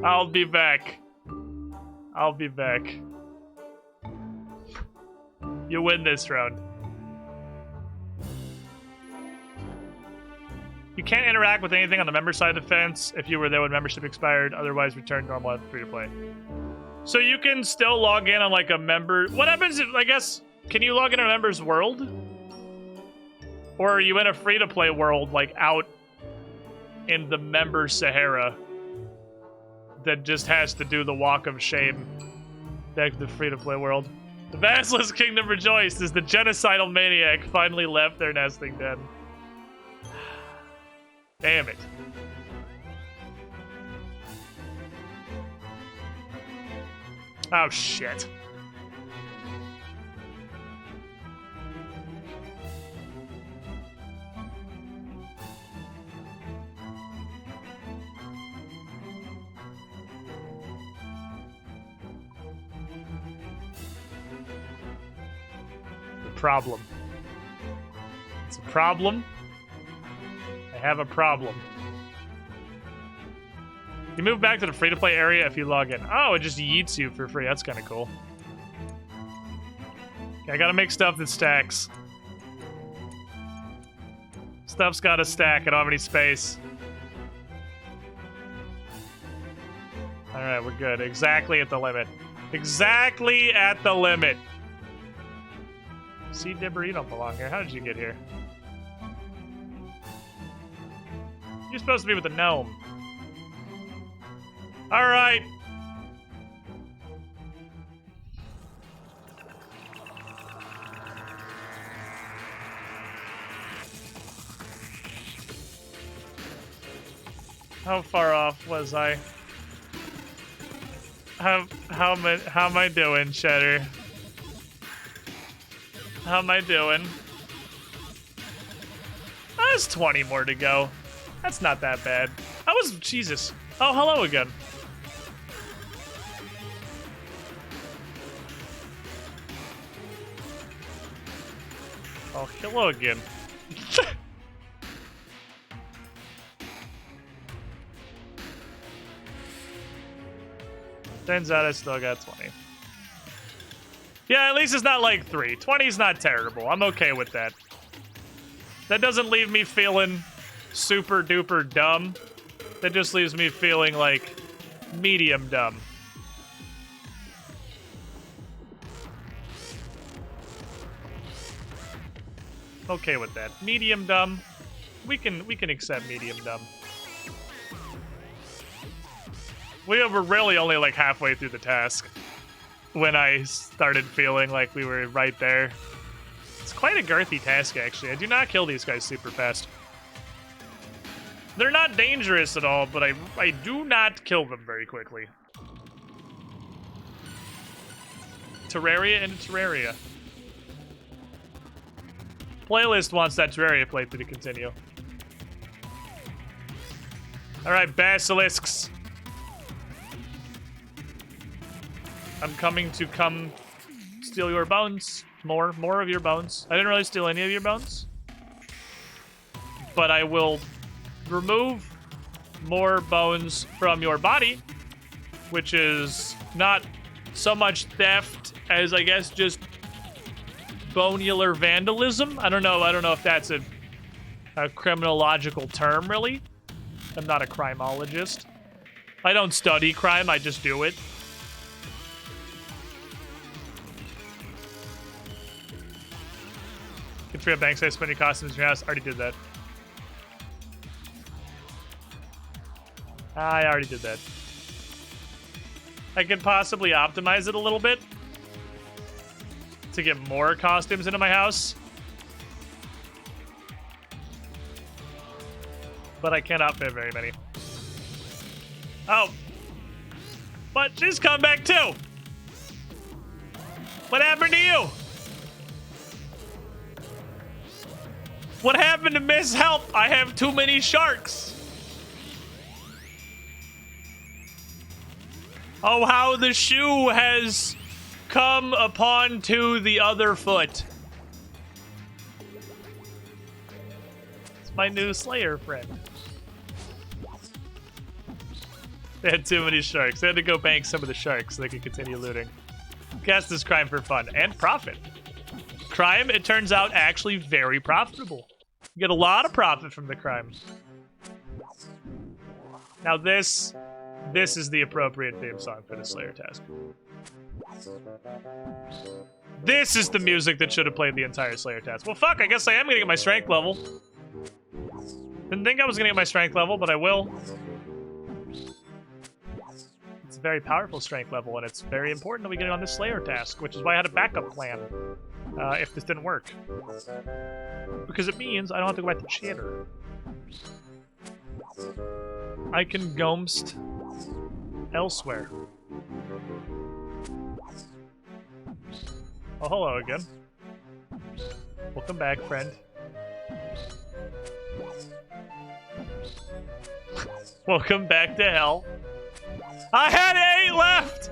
I'll be back. I'll be back. You win this round. You can't interact with anything on the member side of the fence if you were there when membership expired, otherwise return normal at free-to-play. So you can still log in on like a member... What happens if, I guess, can you log in a member's world? Or are you in a free-to-play world, like out in the member Sahara that just has to do the walk of shame back to the free-to-play world? The Basilisk Kingdom rejoiced as the genocidal maniac finally left their nesting den. Damn it. Oh, shit. Problem. It's a problem. I have a problem. You move back to the free-to-play area if you log in. Oh, it just yeets you for free. That's kind of cool. Okay, I gotta make stuff that stacks. Stuff's gotta stack. I don't have any space. Alright, we're good. Exactly at the limit. Exactly at the limit. See, Dibber, you don't belong here. How did you get here? You're supposed to be with the gnome. Alright. How far off was I? How am I doing, Cheddar? How am I doing? There's 20 more to go. That's not that bad. I was Jesus. Oh, hello again. Oh, hello again. Turns out I still got 20. Yeah, at least it's not like 3. 20's not terrible. I'm okay with that. That doesn't leave me feeling super duper dumb. That just leaves me feeling like medium dumb. Okay with that. Medium dumb. We can accept medium dumb. We were really only like halfway through the task when I started feeling like we were right there. It's quite a girthy task, actually. I do not kill these guys super fast. They're not dangerous at all, but I do not kill them very quickly. Terraria and Terraria. Playlist wants that Terraria playthrough to continue. Alright, basilisks. I'm coming to come steal your bones. More of your bones. I didn't really steal any of your bones. But I will remove more bones from your body, which is not so much theft as, I guess, just bonular vandalism. I don't know if that's a criminological term, really. I'm not a crimeologist. I don't study crime, I just do it. Can free up bank size spending costumes in your house. Already did that. I already did that. I could possibly optimize it a little bit to get more costumes into my house. But I can't outfit very many. Oh. But she's come back too. What happened to you? What happened to Miss Help? I have too many sharks. Oh, how the shoe has come upon to the other foot. It's my new Slayer friend. They had too many sharks. They had to go bank some of the sharks so they could continue looting. Cast this crime for fun and profit. Crime, it turns out, actually very profitable. You get a lot of profit from the crime. Now this is the appropriate theme song for the Slayer task. This is the music that should have played the entire Slayer task. Well, fuck, I guess I am gonna get my strength level. Didn't think I was gonna get my strength level, but I will. It's a very powerful strength level, and it's very important that we get it on this Slayer task, which is why I had a backup plan if this didn't work. Because it means I don't have to go back to Cheddar. I can ghost elsewhere. Oh, hello again. Welcome back, friend. Welcome back to hell. I had 8 left!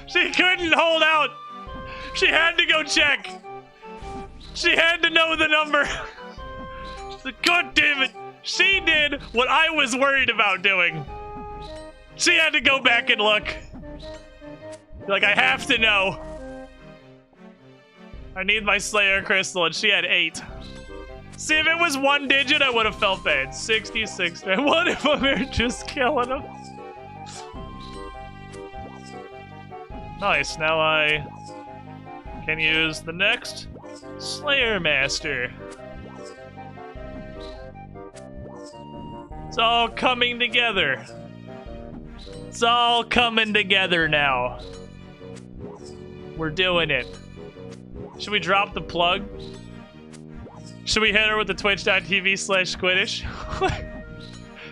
She couldn't hold out! She had to go check! She had to know the number. She's like, God damn it. She did what I was worried about doing. She had to go back and look. Like, I have to know. I need my Slayer Crystal, and she had 8. See, if it was 1 digit, I would have felt bad. 66. And what if I'm just killing him? Nice, now I can use the next Slayer Master. It's all coming together. It's all coming together now. We're doing it. Should we drop the plug? Should we hit her with the twitch.tv/Squiddish?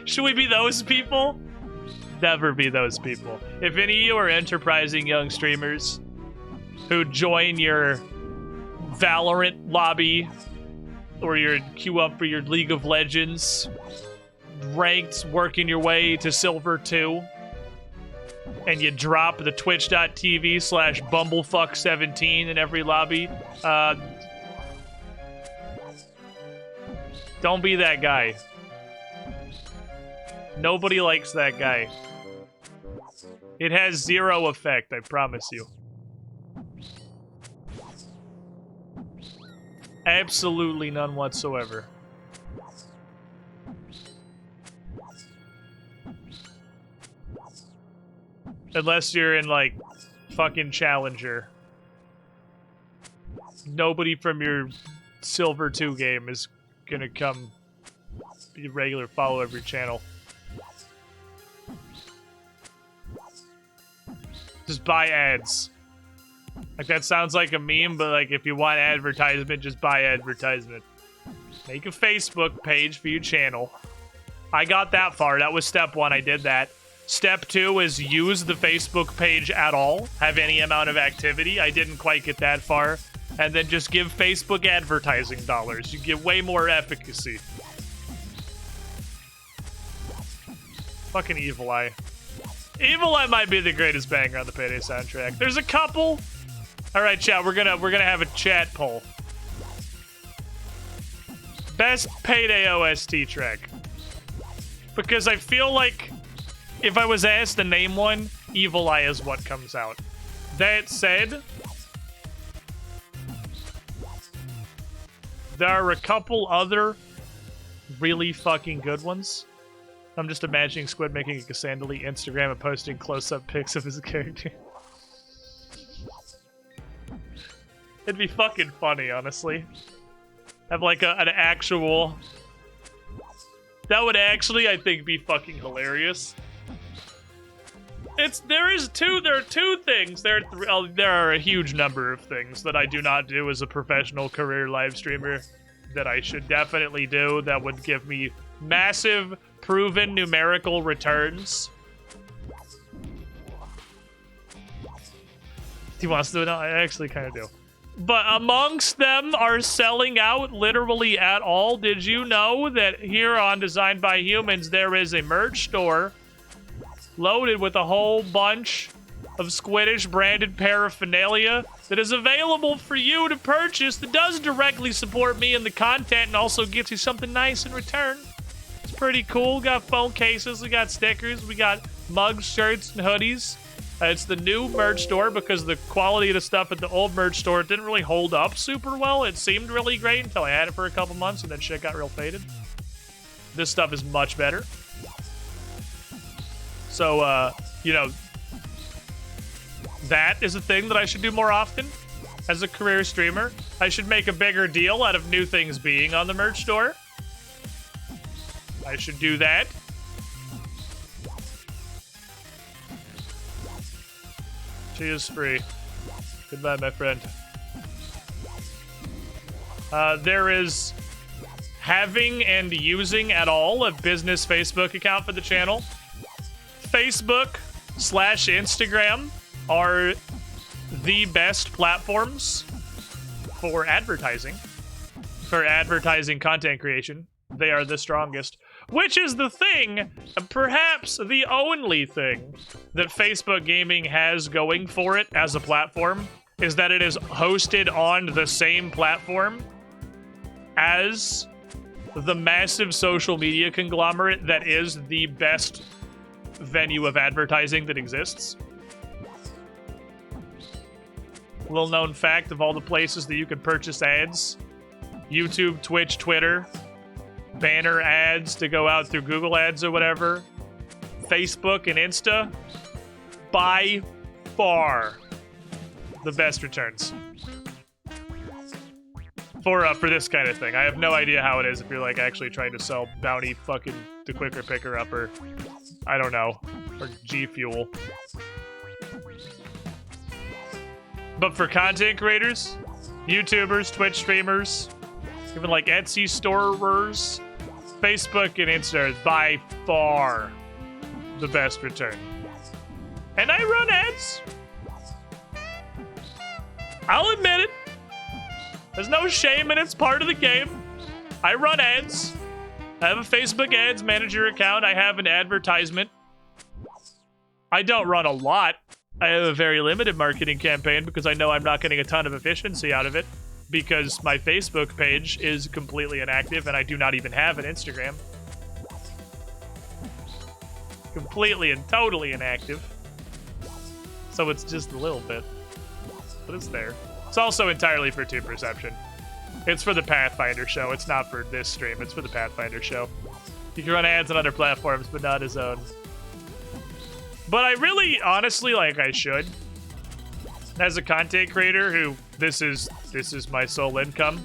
Should we be those people? Never be those people. If any of you are enterprising young streamers who join your Valorant lobby or your queue up for your League of Legends ranked, working your way to Silver 2, and you drop the twitch.tv/bumblefuck17 in every lobby, don't be that guy. Nobody likes that guy. It has 0 effect, I promise you. Absolutely none whatsoever. Unless you're in, like, fucking Challenger. Nobody from your Silver 2 game is gonna come be a regular follower of your channel. Just buy ads. Like, that sounds like a meme, but, like, if you want advertisement, just buy advertisement. Make a Facebook page for your channel. I got that far. That was step 1. I did that. Step 2 is use the Facebook page at all. Have any amount of activity. I didn't quite get that far. And then just give Facebook advertising dollars. You get way more efficacy. Fucking Evil Eye. Evil Eye might be the greatest banger on the Payday soundtrack. There's a couple. All right, chat. We're gonna have a chat poll. Best Payday OST track. Because I feel like if I was asked to name one, Evil Eye is what comes out. That said, there are a couple other really fucking good ones. I'm just imagining Squid making a Cassandra Instagram and posting close-up pics of his character. It'd be fucking funny, honestly. Have like an actual... That would actually, I think, be fucking hilarious. There are 2 things. There are a huge number of things that I do not do as a professional career live streamer that I should definitely do that would give me massive, proven numerical returns. He wants to do it now? I actually kind of do. But amongst them are selling out literally at all. Did you know that here on Designed by Humans, there is a merch store loaded with a whole bunch of Squiddish branded paraphernalia that is available for you to purchase that does directly support me and the content and also gives you something nice in return. It's pretty cool. We got phone cases, we got stickers, we got mugs, shirts, and hoodies. It's the new merch store because the quality of the stuff at the old merch store didn't really hold up super well. It seemed really great until I had it for a couple months and then shit got real faded. This stuff is much better. So, you know, that is a thing that I should do more often as a career streamer. I should make a bigger deal out of new things being on the merch store. I should do that. She is free. Goodbye, my friend. There is having and using at all a business Facebook account for the channel. Facebook/Instagram are the best platforms for advertising content creation. They are the strongest, which is the thing, perhaps the only thing that Facebook Gaming has going for it as a platform is that it is hosted on the same platform as the massive social media conglomerate that is the best venue of advertising that exists. Little known fact of all the places that you can purchase ads: YouTube, Twitch, Twitter, banner ads to go out through Google Ads or whatever, Facebook and Insta, by far the best returns for this kind of thing. I have no idea how it is if you're like actually trying to sell Bounty fucking the Quicker Picker Upper, I don't know, or G Fuel. But for content creators, YouTubers, Twitch streamers, even like Etsy storers, Facebook and Insta is by far the best return. And I run ads. I'll admit it. There's no shame in it. It's part of the game. I run ads. I have a Facebook ads manager account. I have an advertisement. I don't run a lot. I have a very limited marketing campaign because I know I'm not getting a ton of efficiency out of it because my Facebook page is completely inactive and I do not even have an Instagram. Completely and totally inactive. So it's just a little bit. But it's there. It's also entirely for Tube Perception. It's for the Pathfinder show. It's not for this stream. It's for the Pathfinder show. You can run ads on other platforms, but not his own. But I really, honestly, like I should. As a content creator who, this is my sole income.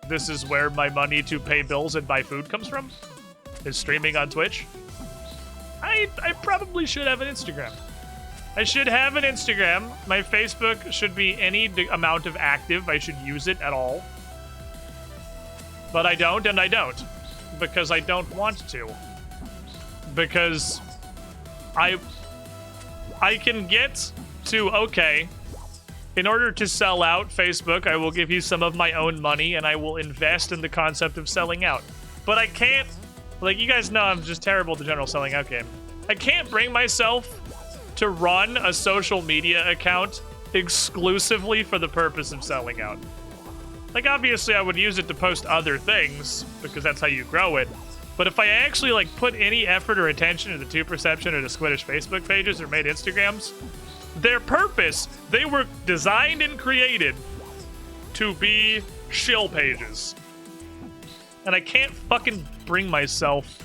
This is where my money to pay bills and buy food comes from. Is streaming on Twitch. I probably should have an Instagram. I should have an Instagram. My Facebook should be any amount of active. I should use it at all. But I don't, and I don't. Because I don't want to. Because I can get to, okay, in order to sell out Facebook, I will give you some of my own money and I will invest in the concept of selling out. But I can't, like, you guys know I'm just terrible at the general selling out game. I can't bring myself to run a social media account exclusively for the purpose of selling out. Like, obviously I would use it to post other things because that's how you grow it. But if I actually, like, put any effort or attention to the Tube Perception or the Squiddish Facebook pages or made Instagrams, their purpose, they were designed and created to be shill pages. And I can't fucking bring myself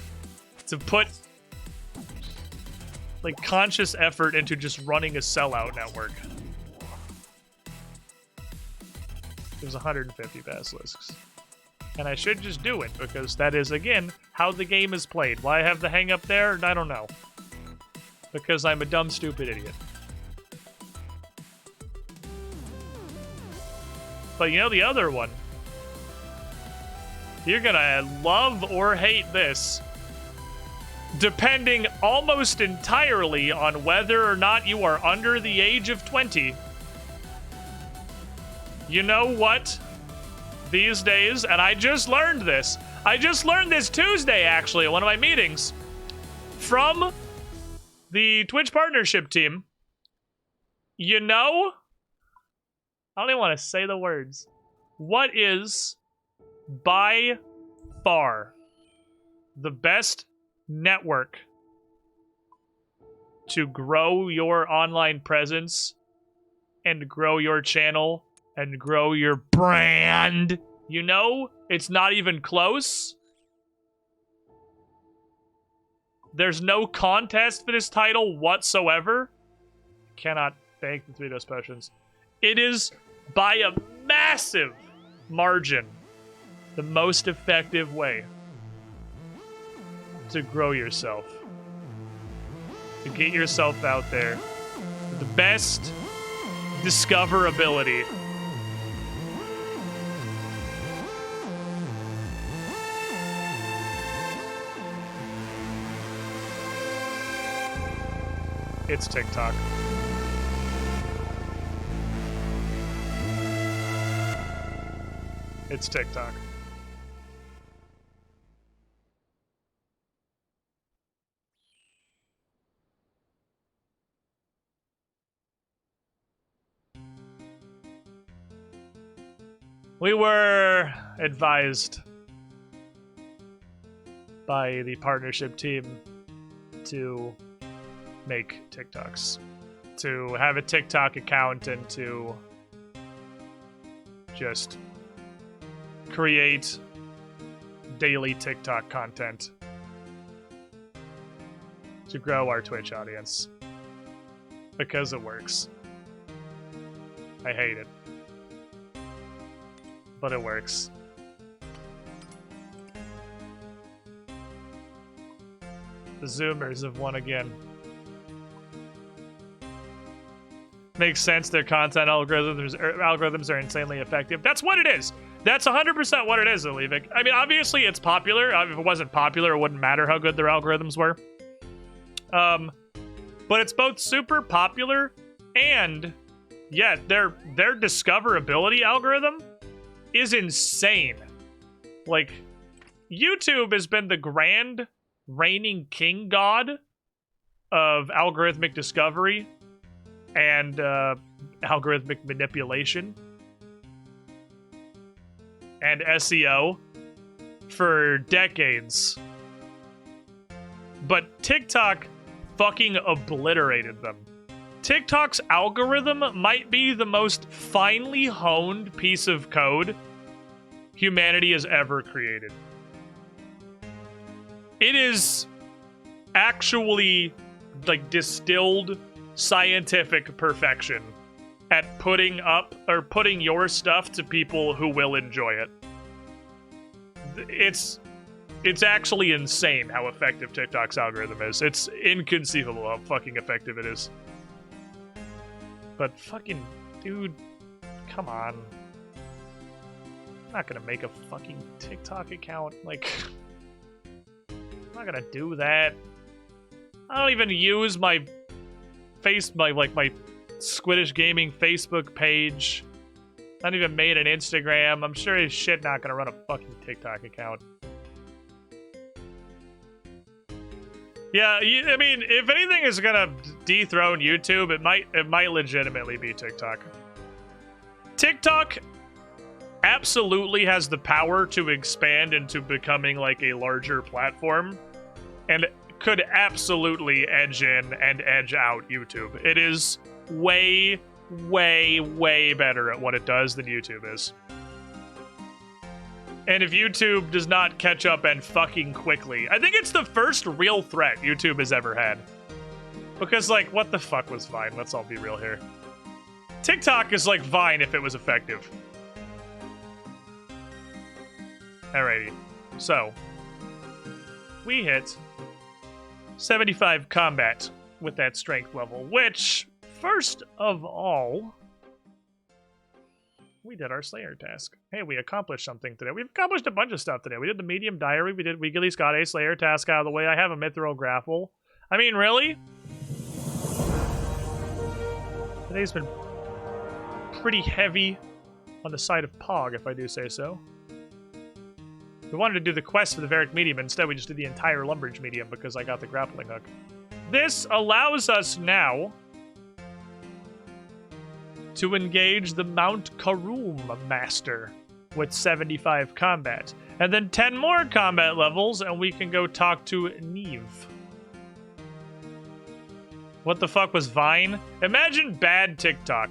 to put, like, conscious effort into just running a sellout network. There's 150 basilisks. And I should just do it, because that is, again, how the game is played. Why I have the hang up there? I don't know. Because I'm a dumb, stupid idiot. But you know the other one? You're gonna love or hate this, depending almost entirely on whether or not you are under the age of 20. You know what? These days, and I just learned this. I just learned this Tuesday, actually, at one of my meetings. From the Twitch partnership team. You know? I don't even want to say the words. What is, by far, the best network to grow your online presence and grow your channel and grow your brand? You know, it's not even close. There's no contest for this title whatsoever. Cannot thank the 3 Dose Potions. It is, by a massive margin, the most effective way to grow yourself. To get yourself out there. With the best discoverability. It's TikTok. It's TikTok. We were advised by the partnership team to make TikToks, to have a TikTok account, and to just create daily TikTok content to grow our Twitch audience. Because it works. I hate it. But it works. The Zoomers have won again. Makes sense, their content algorithms are insanely effective. That's what it is! That's 100% what it is, Alivik. I mean, obviously it's popular. If it wasn't popular, it wouldn't matter how good their algorithms were. But it's both super popular and, yeah, their discoverability algorithm is insane. Like, YouTube has been the grand reigning king god of algorithmic discovery and algorithmic manipulation and SEO for decades. But TikTok fucking obliterated them. TikTok's algorithm might be the most finely honed piece of code humanity has ever created. It is actually like distilled scientific perfection at putting your stuff to people who will enjoy it. It's actually insane how effective TikTok's algorithm is. It's inconceivable how fucking effective it is. But fucking, dude, come on. I'm not gonna make a fucking TikTok account. Like, I'm not gonna do that. I don't even use my Squiddish Gaming Facebook page. Not even made an Instagram. I'm sure as shit not gonna run a fucking TikTok account. Yeah, I mean, if anything is gonna dethrone YouTube, it might legitimately be TikTok. TikTok absolutely has the power to expand into becoming like a larger platform, and could absolutely edge in and edge out YouTube. It is way, way, way better at what it does than YouTube is. And if YouTube does not catch up and fucking quickly, I think it's the first real threat YouTube has ever had. Because, like, what the fuck was Vine? Let's all be real here. TikTok is like Vine if it was effective. Alrighty. So, we hit 75 combat with that strength level, which, first of all, we did our Slayer task. Hey, we accomplished something today. We've accomplished a bunch of stuff today. We did the Medium Diary. We at least got a Slayer task out of the way. I have a Mithril Grapple. I mean, really? Today's been pretty heavy on the side of Pog, if I do say so. We wanted to do the quest for the Varic Medium. Instead, we just did the entire Lumbridge Medium because I got the grappling hook. This allows us now to engage the Mount Karum Master with 75 combat. And then 10 more combat levels, and we can go talk to Neve. What the fuck was Vine? Imagine bad TikTok.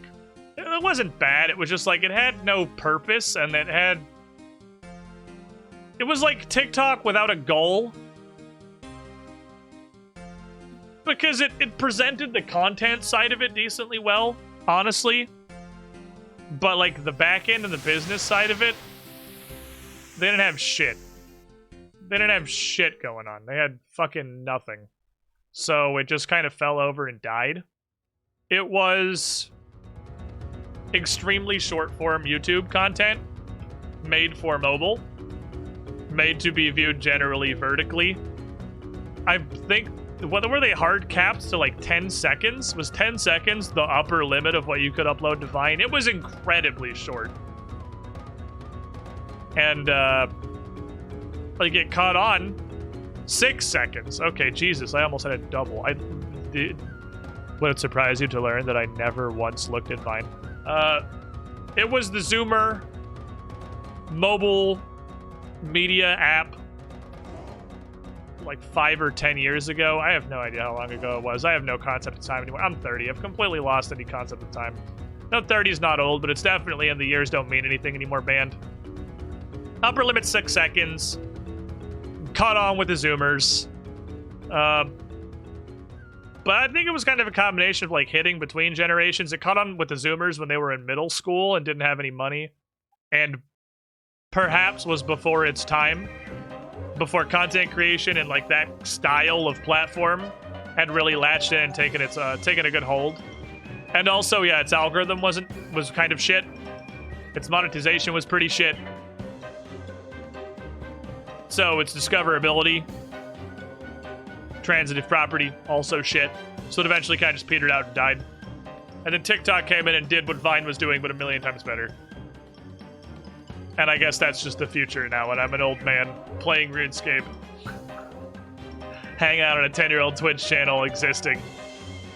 It wasn't bad, it was just like, it had no purpose, and it was like TikTok without a goal. Because it presented the content side of it decently well, honestly. But like the back end and the business side of it, they didn't have shit. They didn't have shit going on. They had fucking nothing. So it just kind of fell over and died. It was extremely short form YouTube content made for mobile. Made to be viewed generally vertically. I think, what were they hard capped to like 10 seconds? Was 10 seconds the upper limit of what you could upload to Vine? It was incredibly short. And like it caught on 6 seconds. Okay, Jesus, I almost had a double. Would it surprise you to learn that I never once looked at Vine? It was the Zoomer mobile media app like 5 or 10 years ago. I have no idea how long ago it was. I have no concept of time anymore. I'm 30. I've completely lost any concept of time. No, 30 is not old, but it's definitely in the years don't mean anything anymore band. Upper limit 6 seconds. Caught on with the Zoomers. But I think it was kind of a combination of like hitting between generations. It caught on with the Zoomers when they were in middle school and didn't have any money. And perhaps was before its time. Before content creation and like that style of platform had really latched in and taken a good hold. And also, yeah, its algorithm was kind of shit. Its monetization was pretty shit. So its discoverability, transitive property, also shit. So it eventually kind of just petered out and died. And then TikTok came in and did what Vine was doing, but a million times better. And I guess that's just the future now, and I'm an old man playing RuneScape. Hang out on a 10-year-old Twitch channel existing.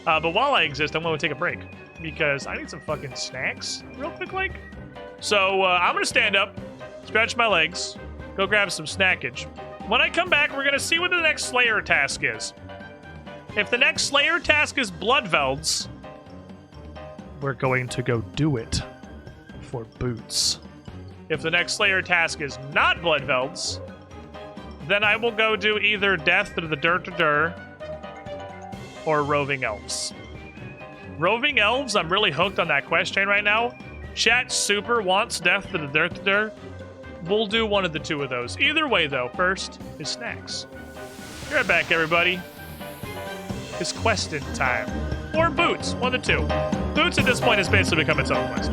But while I exist, I'm going to take a break. Because I need some fucking snacks real quick, like. So I'm going to stand up, stretch my legs, go grab some snackage. When I come back, we're going to see what the next Slayer task is. If the next Slayer task is Bloodvelds, we're going to go do it for boots. If the next Slayer task is not Bloodvelds, then I will go do either Death to the Dur or Roving Elves. Roving Elves, I'm really hooked on that quest chain right now. Chat super wants Death to the Dur. We'll do one of the two of those. Either way, though, first is snacks. Be right back, everybody. It's questing time. Or boots, one of the two. Boots at this point has basically become its own quest.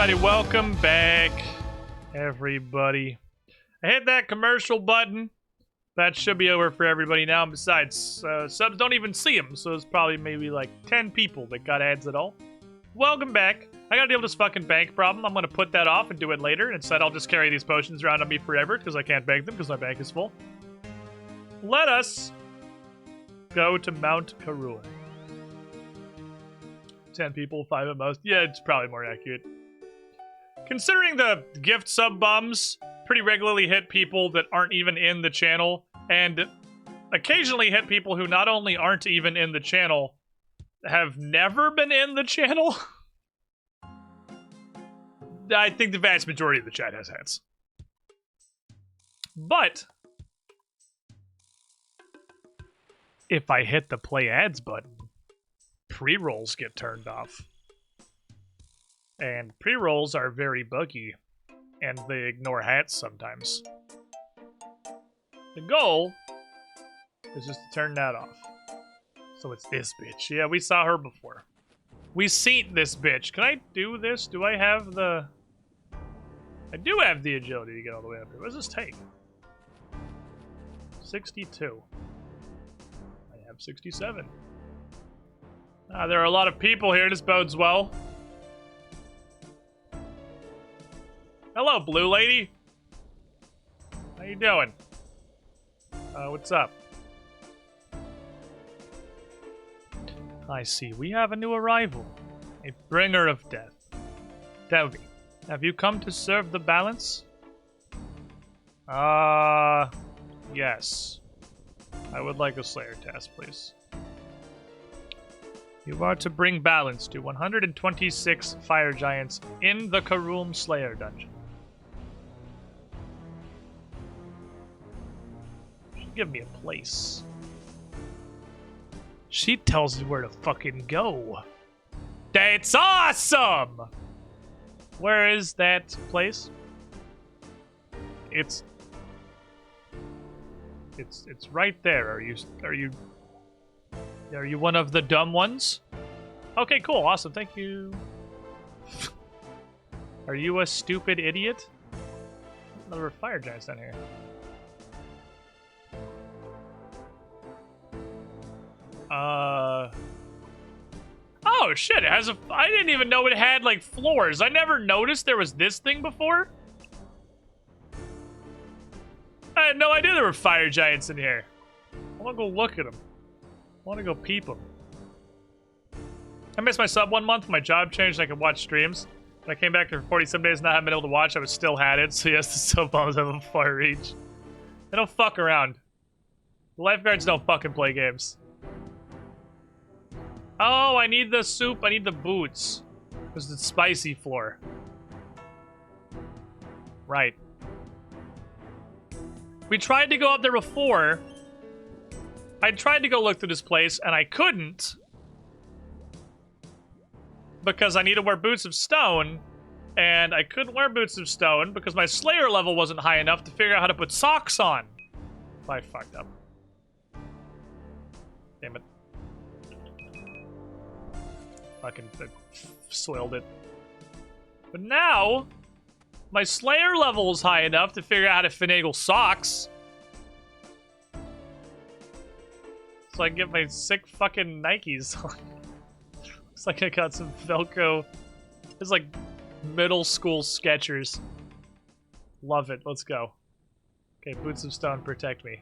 Alrighty, welcome back, everybody. I hit that commercial button. That should be over for everybody now. And besides, subs don't even see them, so it's probably maybe like 10 people that got ads at all. Welcome back. I gotta deal with this fucking bank problem. I'm gonna put that off and do it later. Instead, I'll just carry these potions around on me forever because I can't bank them because my bank is full. Let us go to Mount Karun. 10 people, 5 at most. Yeah, it's probably more accurate. Considering the gift sub bombs pretty regularly hit people that aren't even in the channel, and occasionally hit people who not only aren't even in the channel, have never been in the channel. I think the vast majority of the chat has hats. But if I hit the play ads button, pre-rolls get turned off. And pre-rolls are very buggy, and they ignore hats sometimes. The goal is just to turn that off. So it's this bitch. Yeah, we saw her before. We seen this bitch. Can I do this? Do I have the... I do have the agility to get all the way up here. What does this take? 62. I have 67. There are a lot of people here. This bodes well. Hello, blue lady. How you doing? What's up? I see. We have a new arrival. A bringer of death. Delvi, have you come to serve the balance? Yes. I would like a Slayer task, please. You are to bring balance to 126 fire giants in the Karun Slayer dungeon. She'll give me a place. She tells me where to fucking go. That's awesome! Where is that place? It's right there. Are you one of the dumb ones? Okay, cool, awesome, thank you. Are you a stupid idiot? Another fire giants down here. Oh shit, it has a... I didn't even know it had, like, floors. I never noticed there was this thing before. I had no idea there were fire giants in here. I wanna go look at them. I wanna go peep them. I missed my sub 1 month. My job changed and I could watch streams. When I came back for 40-some days and not having been able to watch, I was still had it. So yes, the sub bombs have a far reach. They don't fuck around. The lifeguards don't fucking play games. Oh, I need the soup. I need the boots. Because it's spicy floor. Right. We tried to go up there before. I tried to go look through this place, and I couldn't. Because I need to wear boots of stone. And I couldn't wear boots of stone because my Slayer level wasn't high enough to figure out how to put socks on. I fucked up. Damn it. Fucking soiled it. But now, my Slayer level is high enough to figure out how to finagle socks. So I can get my sick fucking Nikes on. Looks like I got some Velcro. It's like middle school Skechers. Love it. Let's go. Okay, boots of stone, protect me.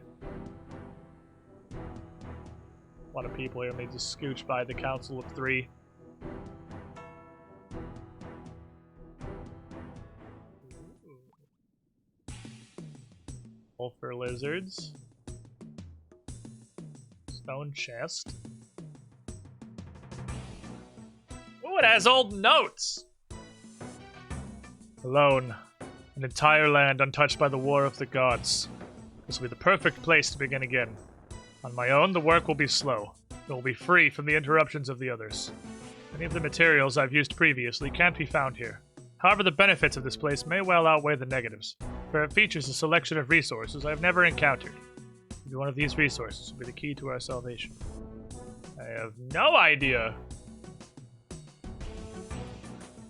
A lot of people here. Let me just scooch by the Council of 3. Sulfur lizards. Stone chest. Oh, it has old notes! Alone. An entire land untouched by the war of the gods. This will be the perfect place to begin again. On my own, the work will be slow. It will be free from the interruptions of the others. Many of the materials I've used previously can't be found here. However, the benefits of this place may well outweigh the negatives, for it features a selection of resources I have never encountered. Maybe one of these resources will be the key to our salvation. I have no idea.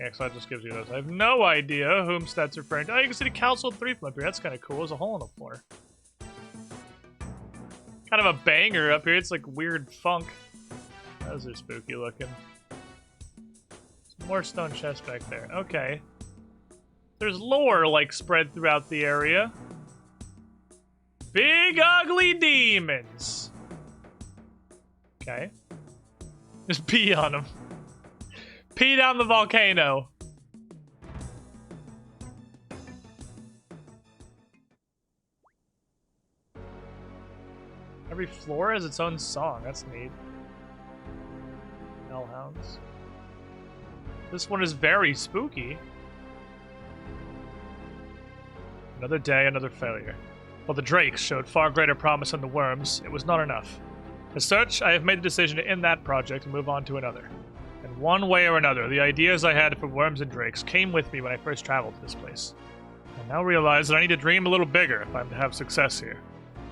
Yeah, so that just gives you those. I have no idea whom stats referring to. Oh, you can see the Council 3 from up here. That's kind of cool. There's a hole in the floor. Kind of a banger up here. It's like weird funk. Those are spooky looking. Some more stone chests back there. Okay. There's lore, like, spread throughout the area. Big ugly demons. Okay. Just pee on them. Pee down the volcano. Every floor has its own song. That's neat. Hellhounds. This one is very spooky. Another day, another failure. While the drakes showed far greater promise than the worms, it was not enough. As such, I have made the decision to end that project and move on to another. In one way or another, the ideas I had for worms and drakes came with me when I first traveled to this place. I now realize that I need to dream a little bigger if I'm to have success here.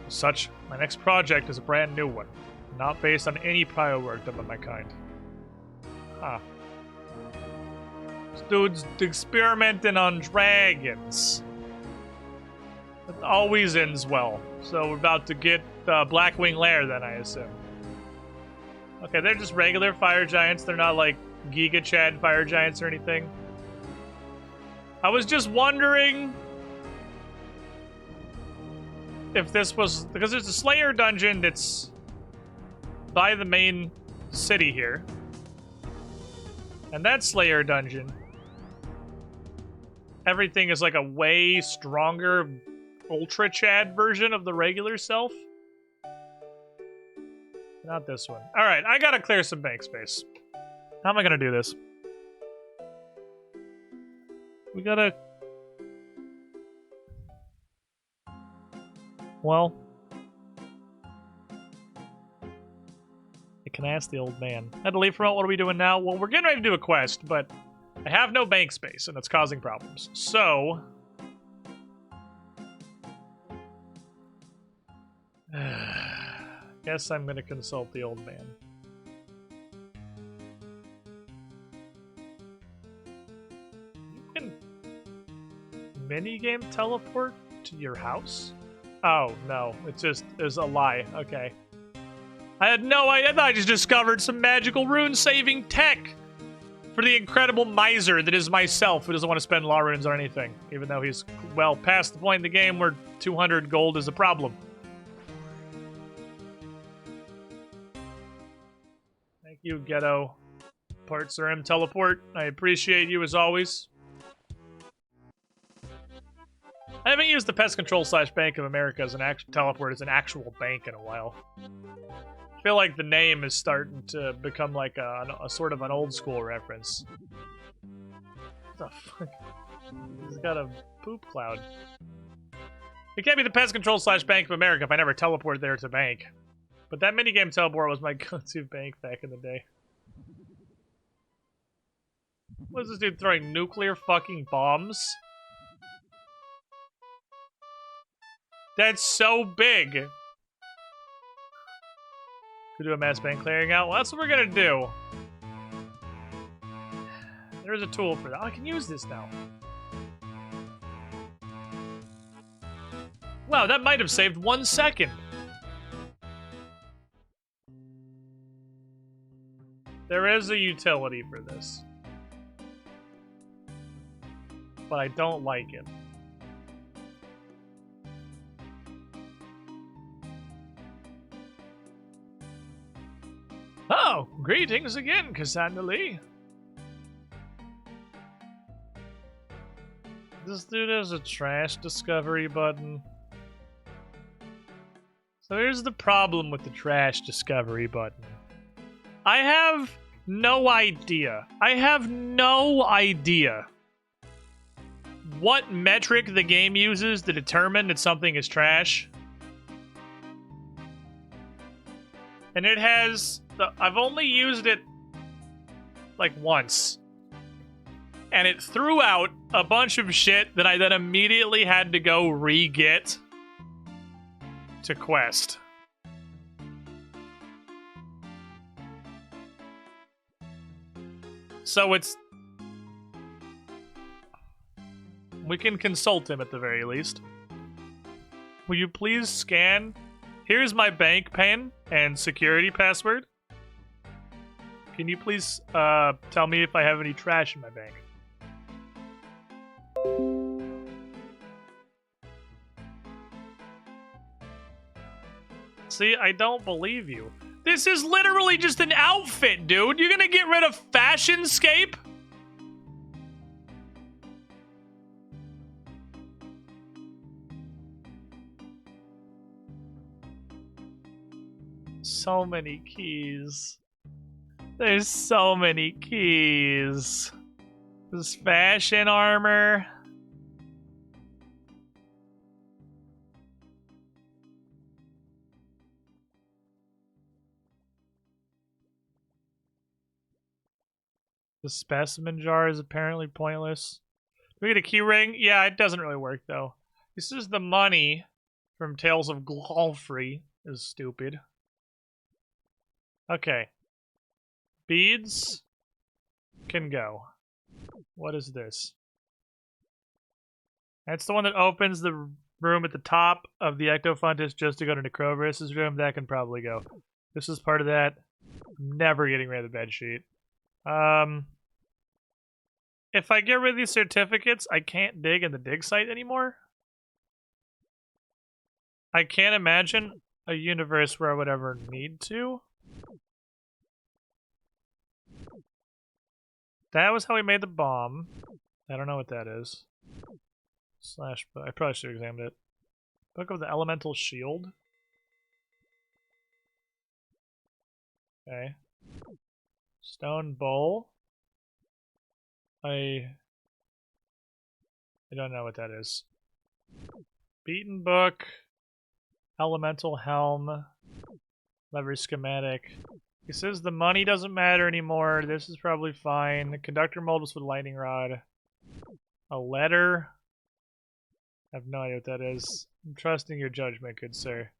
As such, my next project is a brand new one, not based on any prior work done by my kind. Huh. This dude's experimenting on dragons. It always ends well. So we're about to get Blackwing Lair then, I assume. Okay, they're just regular fire giants. They're not like Giga Chad fire giants or anything. I was just wondering if this was... Because there's a Slayer dungeon that's by the main city here. And that Slayer dungeon, everything is like a way stronger Ultra Chad version of the regular self. Not this one. Alright, I gotta clear some bank space. How am I gonna do this? We gotta... Well... Can I ask the old man? I had to leave from out. What are we doing now? Well, we're getting ready to do a quest, but I have no bank space, and it's causing problems. So... Guess I'm gonna consult the old man. You can minigame teleport to your house? Oh, no. It just is a lie. Okay. I had no idea. I thought I just discovered some magical rune-saving tech for the incredible miser that is myself, who doesn't want to spend law runes on anything, even though he's, well, past the point in the game where 200 gold is a problem. Thank you, Ghetto Parts RM Teleport. I appreciate you as always. I haven't used the Pest Control / Bank of America as an actual teleport as an actual bank in a while. I feel like the name is starting to become like a sort of an old school reference. What the fuck? He's got a poop cloud. It can't be the Pest Control / Bank of America if I never teleport there to bank. But that minigame teleport was my go-to bank back in the day. What is this dude throwing nuclear fucking bombs? That's so big! Could do a mass bank clearing out? Well, that's what we're gonna do. There's a tool for that. Oh, I can use this now. Wow, that might have saved 1 second. There is a utility for this. But I don't like it. Oh, greetings again, Cassandra Lee. This dude has a trash discovery button. So here's the problem with the trash discovery button. I have no idea. I have no idea what metric the game uses to determine that something is trash. And it has... I've only used it like once. And it threw out a bunch of shit that I then immediately had to go re-get to quest. So it's We can consult him at the very least. Will you please scan? Here's my bank PIN and security password. Can you please tell me if I have any trash in my bank? See, I don't believe you. This is literally just an outfit, dude. You're gonna get rid of Fashionscape? So many keys. There's so many keys. This fashion armor. The specimen jar is apparently pointless. Do we get a key ring? Yeah, it doesn't really work though. This is the money from Tales of Glowfree. Is stupid. Okay. Beads can go. What is this? That's the one that opens the room at the top of the Ectofuntus just to go to Necroverus's room. That can probably go. This is part of that. I'm never getting rid of the bedsheet. If I get rid of these certificates, I can't dig in the dig site anymore. I can't imagine a universe where I would ever need to. That was how we made the bomb. I don't know what that is. Slash, I probably should have examined it. Book of the Elemental Shield. Okay. Stone Bowl. I don't know what that is. Beaten Book. Elemental Helm. Lever Schematic. He says the money doesn't matter anymore. This is probably fine. The conductor moldus with lightning rod. A letter. I have no idea what that is. I'm trusting your judgment, good sir.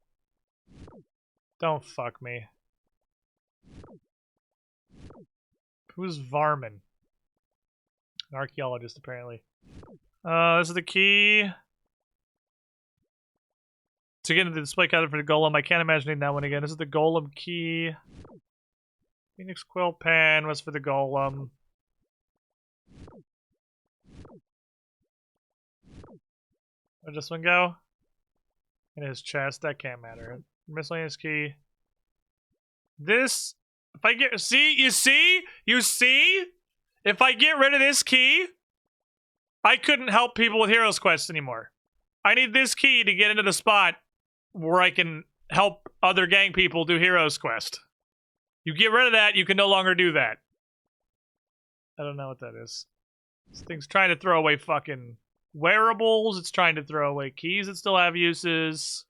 Don't fuck me. Who's Varmin? An archaeologist, apparently. This is the key. To get into the display cabinet for the golem. I can't imagine needing that one again. This is the golem key. Phoenix Quill Pen was for the golem. Where'd this one go? In his chest. That can't matter. Miscellaneous key. This... If I get... See? You see? You see? If I get rid of this key, I couldn't help people with Heroes Quest anymore. I need this key to get into the spot where I can help other gang people do Heroes Quest. You get rid of that, you can no longer do that. I don't know what that is. This thing's trying to throw away fucking wearables. It's trying to throw away keys that still have uses.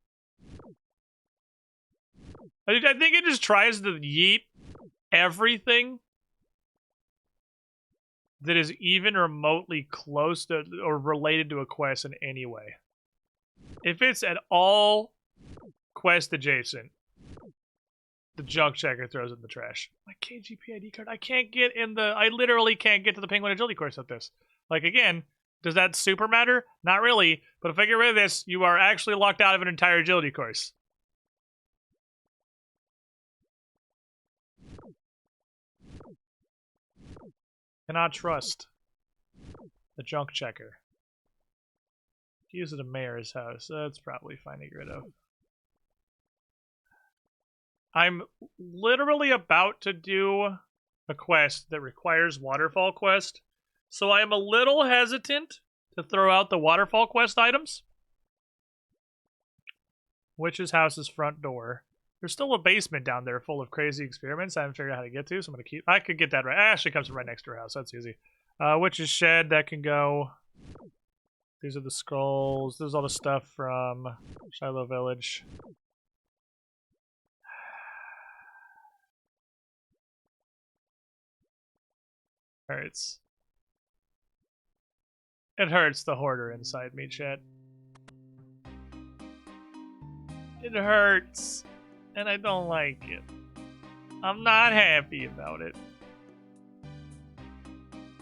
I think it just tries to yeet everything that is even remotely close to or related to a quest in any way. If it's at all quest adjacent, the junk checker throws it in the trash. My KGP ID card. I can't get in the... I literally can't get to the Penguin Agility course with this. Like, again, does that super matter? Not really. But if I get rid of this, you are actually locked out of an entire agility course. Cannot trust the junk checker. Use it at Mayor's house. That's probably fine to get rid of. I'm literally about to do a quest that requires Waterfall Quest, so I am a little hesitant to throw out the Waterfall Quest items. Witch's house's front door. There's still a basement down there full of crazy experiments I haven't figured out how to get to, so I'm going to keep... I could get that right. It actually comes from right next to her house. That's easy. Witch's shed, that can go. These are the scrolls. This is all the stuff from Shiloh Village. Hurts. It hurts the hoarder inside me, chat. It hurts. And I don't like it. I'm not happy about it.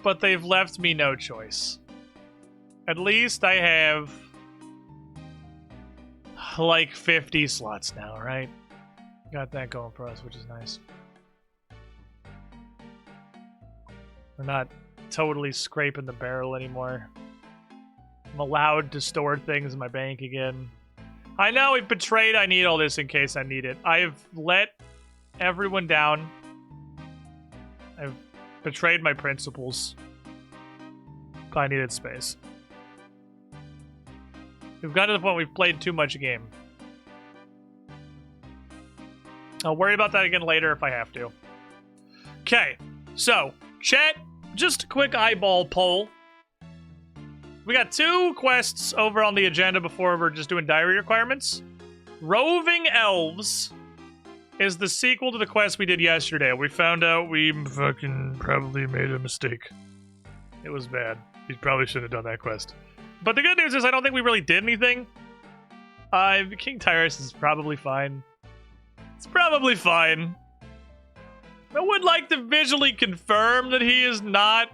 But they've left me no choice. At least I have like 50 slots now, right? Got that going for us, which is nice. We're not totally scraping the barrel anymore. I'm allowed to store things in my bank again. I know we betrayed. I need all this in case I need it. I've let everyone down. I've betrayed my principles. I needed space. We've got to the point we've played too much game. I'll worry about that again later if I have to. Okay, so, chat, just a quick eyeball poll. We got 2 quests over on the agenda before we're just doing diary requirements. Roving Elves is the sequel to the quest we did yesterday. We found out we fucking probably made a mistake. It was bad. We probably shouldn't have done that quest. But the good news is I don't think we really did anything. King Tyrus is probably fine. It's probably fine. I would like to visually confirm that he is not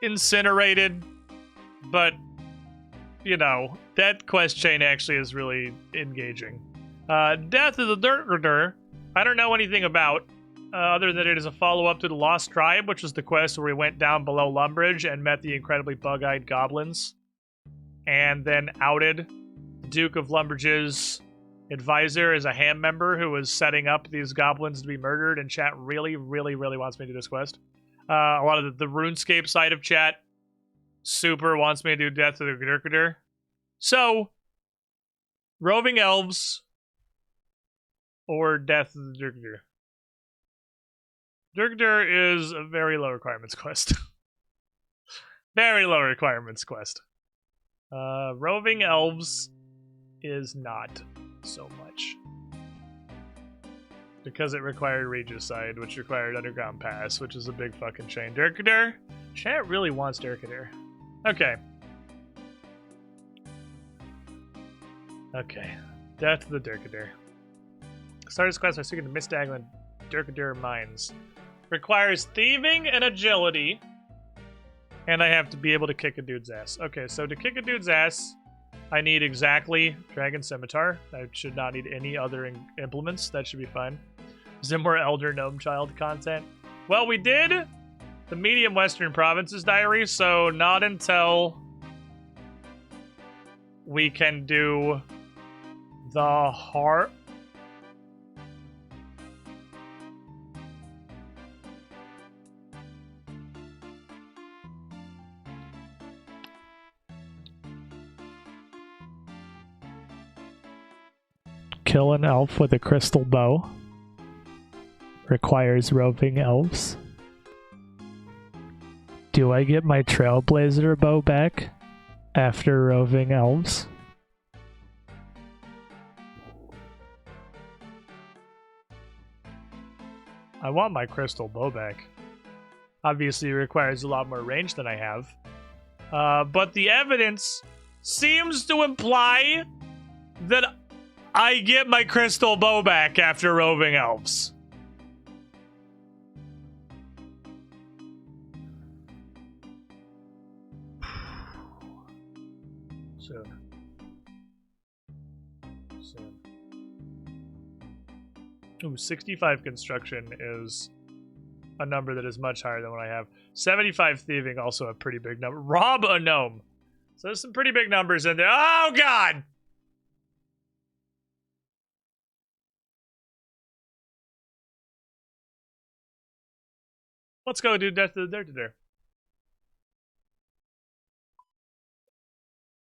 incinerated, but, you know, that quest chain actually is really engaging. Death of the Dirtgrader, I don't know anything about, other than it is a follow-up to the Lost Tribe, which was the quest where we went down below Lumbridge and met the incredibly bug-eyed goblins, and then outed the Duke of Lumbridge's advisor as a ham member who was setting up these goblins to be murdered, and chat really, really, really wants me to do this quest. A lot of the RuneScape side of chat super wants me to do Death of the Dirtgrader. So, Roving Elves or Death of the Dirtgrader. Dirtgrader is a very low requirements quest. Very low requirements quest. Roving Elves is not so much. Because it required Regicide, which required Underground Pass, which is a big fucking chain. Dirtgrader? Chat really wants Dirtgrader. Okay. Okay. Death of the Dirtgrader. Start this quest by seeking the Mistaglan Dirtgrader Mines. Requires thieving and agility. And I have to be able to kick a dude's ass. Okay, so to kick a dude's ass, I need exactly Dragon Scimitar. I should not need any other implements. That should be fine. Is there more Elder Gnome Child content? Well, we did the Medium Western Provinces diary, so not until we can do the heart. Kill an elf with a crystal bow. Requires roving elves. Do I get my Trailblazer bow back after roving elves? I want my crystal bow back. Obviously it requires a lot more range than I have. But the evidence seems to imply that I get my crystal bow back after roving elves. Soon. Ooh, 65 construction is a number that is much higher than what I have. 75 thieving, also a pretty big number. Rob a gnome. So there's some pretty big numbers in there. Oh, God! Let's go do Death of the Dirtgrader.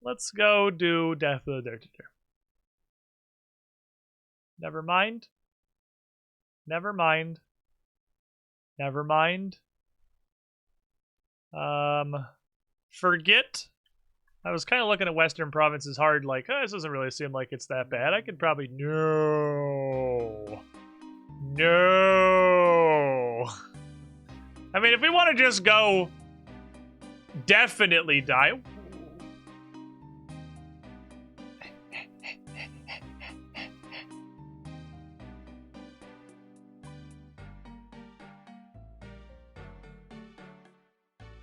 Let's go do Death of the Dirtgrader. Never mind. Never mind. Never mind. Forget. I was kind of looking at Western Provinces hard, like, oh, this doesn't really seem like it's that bad. I could probably... No. No. I mean, if we want to just go definitely die...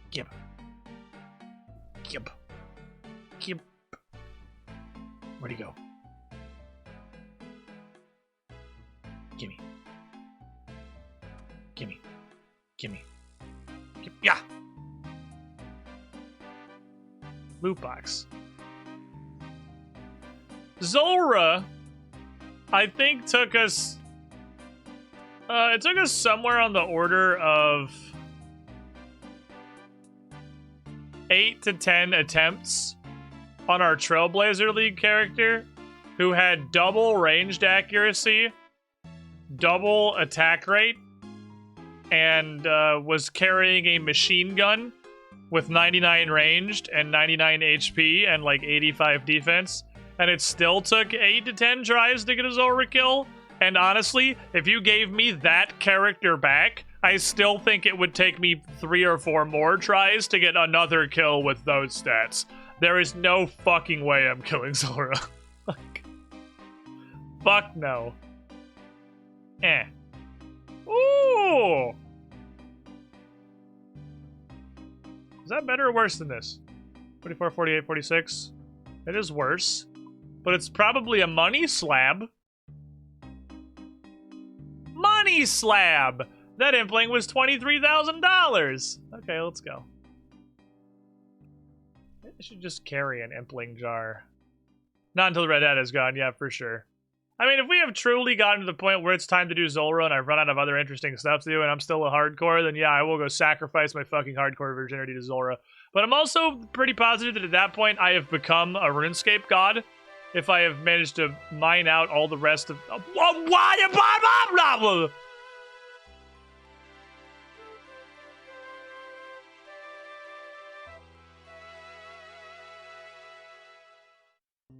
Give him. Yep. Yep. Where'd he go? Gimme. Gimme. Gimme. Yeah! Loot box. Zulrah, I think, took us... it took us somewhere on the order of 8 to 10 attempts on our Trailblazer League character, who had double ranged accuracy, double attack rate, and was carrying a machine gun with 99 ranged and 99 HP and like 85 defense, and it still took 8 to 10 tries to get a Zulrah kill. And honestly, if you gave me that character back, I still think it would take me 3 or 4 more tries to get another kill with those stats. There is no fucking way I'm killing Zulrah. Fuck no. Eh. Ooh! Is that better or worse than this? 44, 48, 46. It is worse. But it's probably a money slab. Money slab! That impling was $23,000! Okay, let's go. I should just carry an impling jar. Not until the red hat is gone, yeah, for sure. I mean, if we have truly gotten to the point where it's time to do Zulrah and I've run out of other interesting stuff to do and I'm still a hardcore, then yeah, I will go sacrifice my fucking hardcore virginity to Zulrah. But I'm also pretty positive that at that point I have become a RuneScape god. If I have managed to mine out all the rest of...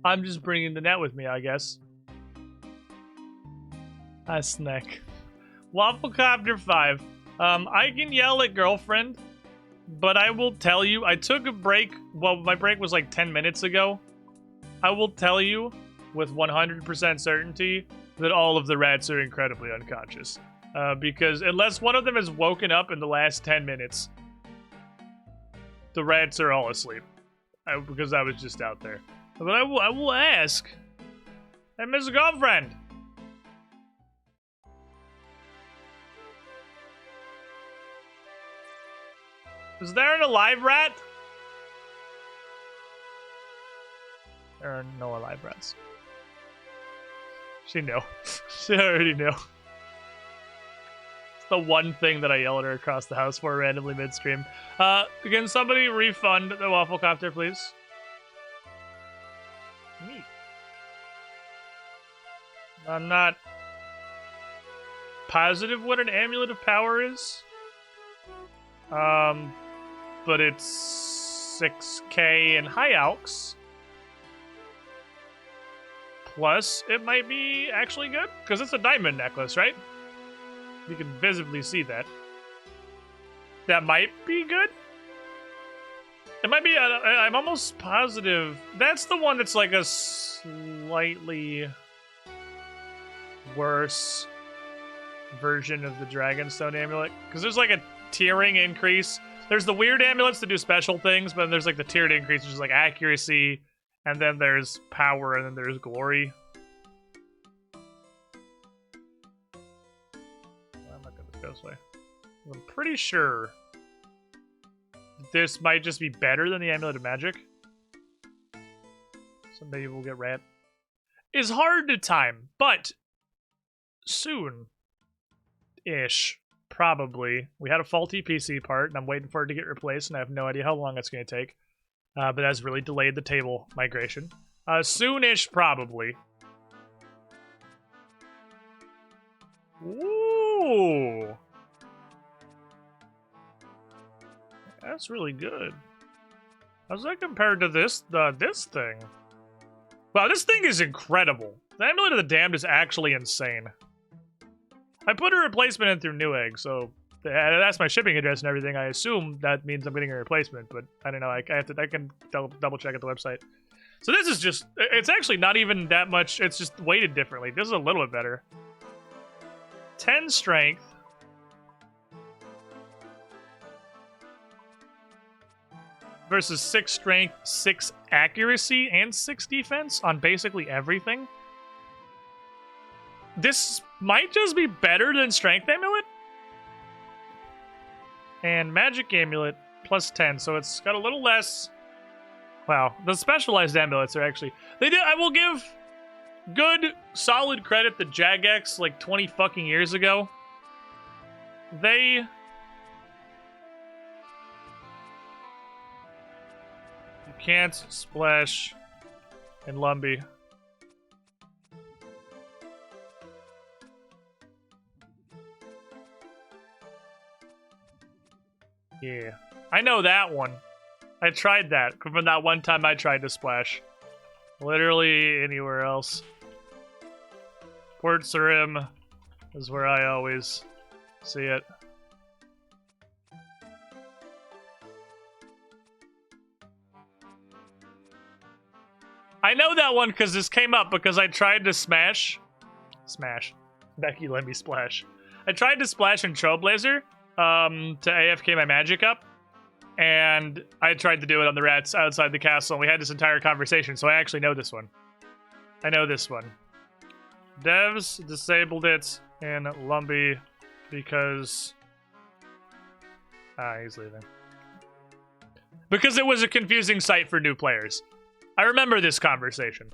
I'm just bringing the net with me, I guess. A snack. Wafflecopter 5. I can yell at girlfriend, but I will tell you, I took a break. Well, my break was like 10 minutes ago. I will tell you with 100% certainty that all of the rats are incredibly unconscious. Because unless one of them has woken up in the last 10 minutes, the rats are all asleep. Because I was just out there. But I will ask. Hey, Miss Girlfriend. Is there an alive rat? There are no alive rats. She knew. She already knew. It's the one thing that I yell at her across the house for randomly midstream. Can somebody refund the Wafflecopter, please? Me. I'm not positive what an Amulet of Power is. But it's 6k in high alks. Plus, it might be actually good, because it's a diamond necklace, right? You can visibly see that. That might be good? It might be, I'm almost positive. That's the one that's like a slightly worse version of the Dragonstone amulet. Because there's like a tiering increase. There's the weird amulets that do special things, but then there's like the tiered increase, which is like accuracy, and then there's power, and then there's glory. I'm not gonna go this way. I'm pretty sure this might just be better than the Amulet of Magic. So maybe we'll get rat. It's hard to time, but soon-ish. Probably. We had a faulty PC part, and I'm waiting for it to get replaced, and I have no idea how long it's going to take. But that's really delayed the table migration. Soonish, probably. Ooh! That's really good. How's that compared to this thing? Wow, this thing is incredible. The Amulet of the Damned is actually insane. I put a replacement in through Newegg, so that's my shipping address and everything. I assume that means I'm getting a replacement, but I don't know. I can double check at the website. So this is just, it's actually not even that much. It's just weighted differently. This is a little bit better. 10 strength. versus 6 strength, 6 accuracy, and 6 defense on basically everything. This might just be better than Strength Amulet. And Magic Amulet plus 10, so it's got a little less. Wow, the specialized amulets are actually. They did. I will give good, solid credit to Jagex like 20 fucking years ago. They. You can't splash in Lumbee. Yeah. I know that one. I tried that from that one time I tried to splash. Literally anywhere else. Port Sarim is where I always see it. I know that one because this came up because I tried to smash. Becky, let me splash. I tried to splash in Trailblazer to AFK my magic up. And I tried to do it on the rats outside the castle, and we had this entire conversation, so I actually know this one. I know this one. Devs disabled it in Lumbee because... he's leaving. Because it was a confusing site for new players. I remember this conversation.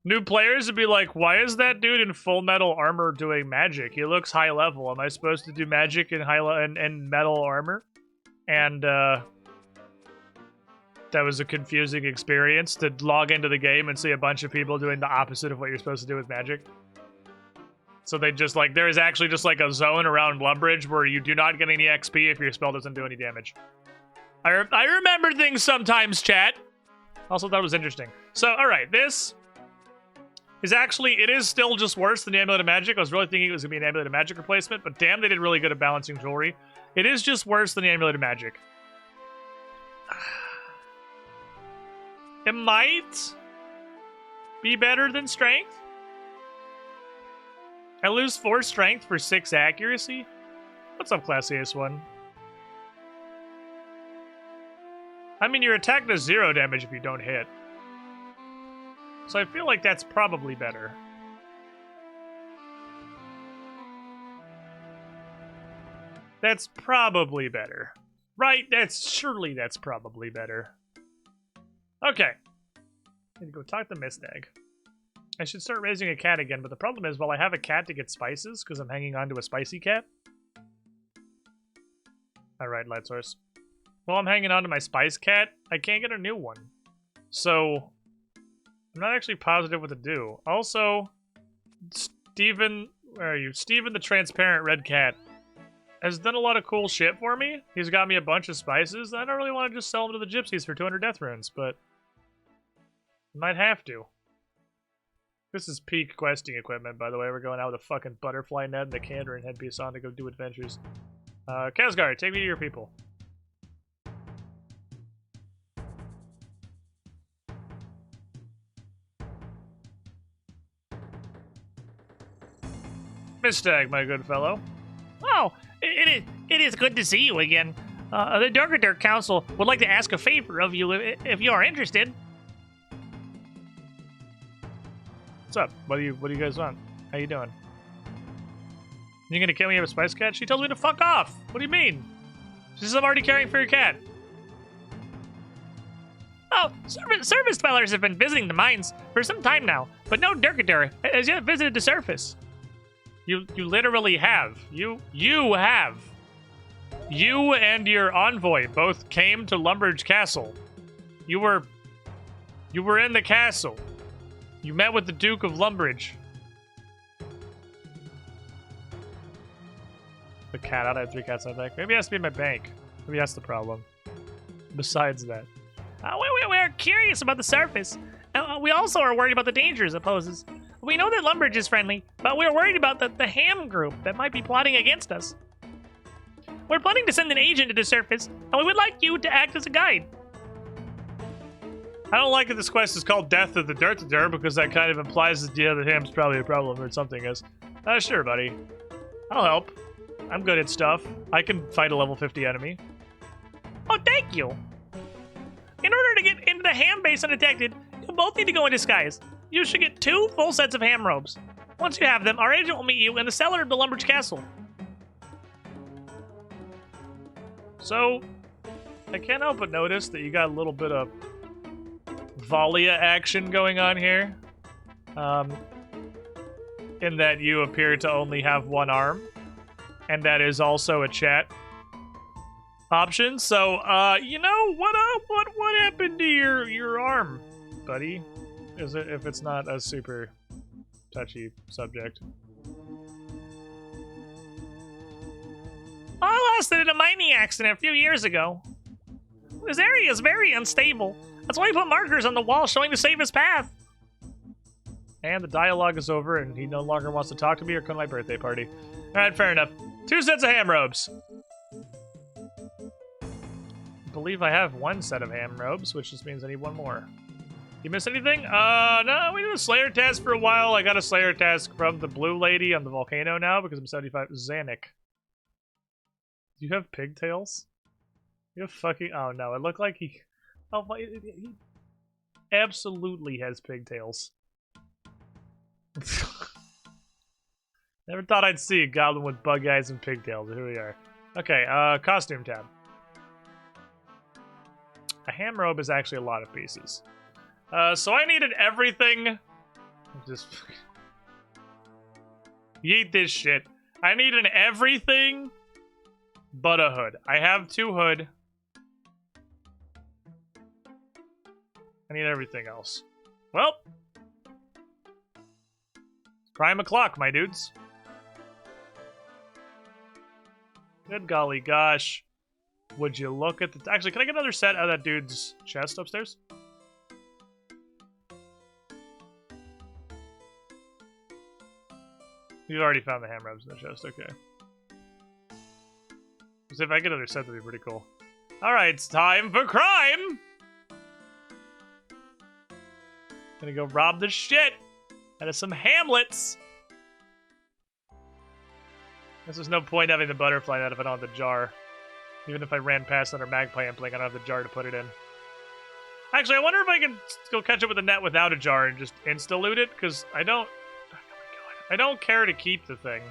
New players would be like, why is that dude in full metal armor doing magic? He looks high level. Am I supposed to do magic in in metal armor? And that was a confusing experience to log into the game and see a bunch of people doing the opposite of what you're supposed to do with magic. So they just like, there is actually just like a zone around Lumbridge where you do not get any XP if your spell doesn't do any damage. I remember things sometimes, chat. Also thought it was interesting. So, alright, this is actually, it is still just worse than the Amulet of Magic. I was really thinking it was going to be an Amulet of Magic replacement, but damn, they did really good at balancing jewelry. It is just worse than the Amulet of Magic. It might be better than Strength. I lose 4 Strength for 6 accuracy. What's up, Classiest One? I mean, your attack does 0 damage if you don't hit. So I feel like that's probably better. That's probably better. Right? Surely that's probably better. Okay. I need to go talk to Mistag. I should start raising a cat again, but the problem is, while I have a cat to get spices, because I'm hanging on to a spicy cat. Alright, Light Source. While I'm hanging on to my spice cat, I can't get a new one. So, I'm not actually positive what to do. Also, Steven, where are you? Steven the Transparent Red Cat has done a lot of cool shit for me. He's got me a bunch of spices. I don't really want to just sell them to the gypsies for 200 death runes, but I might have to. This is peak questing equipment, by the way. We're going out with a fucking butterfly net and the Kandarin headpiece on to go do adventures. Kazgar, take me to your people. Mistag, my good fellow. Oh, it is good to see you again. The Dark Council would like to ask a favor of you if you are interested. What's up? What do you guys want? How you doing? You gonna kill me with a spice cat? She tells me to fuck off. What do you mean? She says I'm already caring for your cat. Oh, surface dwellers have been visiting the mines for some time now, but no Durkadur has yet visited the surface. You literally have. You have. You and your envoy both came to Lumbridge Castle. You were in the castle. You met with the Duke of Lumbridge. The cat out. I have 3 cats in my bank. Maybe it has to be in my bank. Maybe that's the problem. Besides that. We're curious about the surface. We also are worried about the dangers it poses. We know that Lumbridge is friendly, but we're worried about the Ham group that might be plotting against us. We're planning to send an agent to the surface, and we would like you to act as a guide. I don't like that this quest is called Death of the Dirtadur, because that kind of implies that the other Ham's probably a problem or something is. Sure, buddy. I'll help. I'm good at stuff. I can fight a level 50 enemy. Oh, thank you. a ham base undetected, you'll both need to go in disguise. You should get 2 full sets of ham robes. Once you have them, our agent will meet you in the cellar of the Lumbridge Castle. So, I can't help but notice that you got a little bit of Valia action going on here. In that you appear to only have 1 arm. And that is also a chat option. So, you know, what happened to your arm, buddy? Is it, if it's not a super touchy subject? I lost it in a mining accident a few years ago. This area is very unstable. That's why we put markers on the wall showing the safest path. And the dialogue is over and he no longer wants to talk to me or come to my birthday party. Alright, fair enough. 2 sets of ham robes. I believe I have 1 set of ham robes, which just means I need 1 more. You miss anything? No, we did a Slayer task for a while. I got a Slayer task from the blue lady on the volcano now because I'm 75. Zanuck. Do you have pigtails? You have fucking... Oh, no, it looked like he... Oh, he absolutely has pigtails. Never thought I'd see a goblin with bug eyes and pigtails, but here we are. Okay, costume tab. A ham robe is actually a lot of pieces. So I needed everything. Just yeet this shit. I needed everything but a hood. I have 2 hood. I need everything else. Well, crime o'clock, my dudes. Good golly gosh. Would you look at the... Actually, can I get another set out of that dude's chest upstairs? You already found the ham robes in the chest, okay. Because if I get another set, that'd be pretty cool. Alright, it's time for crime! Gonna go rob the shit out of some hamlets! Guess there's no point having the butterfly net if I don't have the jar. Even if I ran past under magpie ampling, I don't have the jar to put it in. Actually, I wonder if I can go catch up with the net without a jar and just insta-loot it, because I don't care to keep the thing.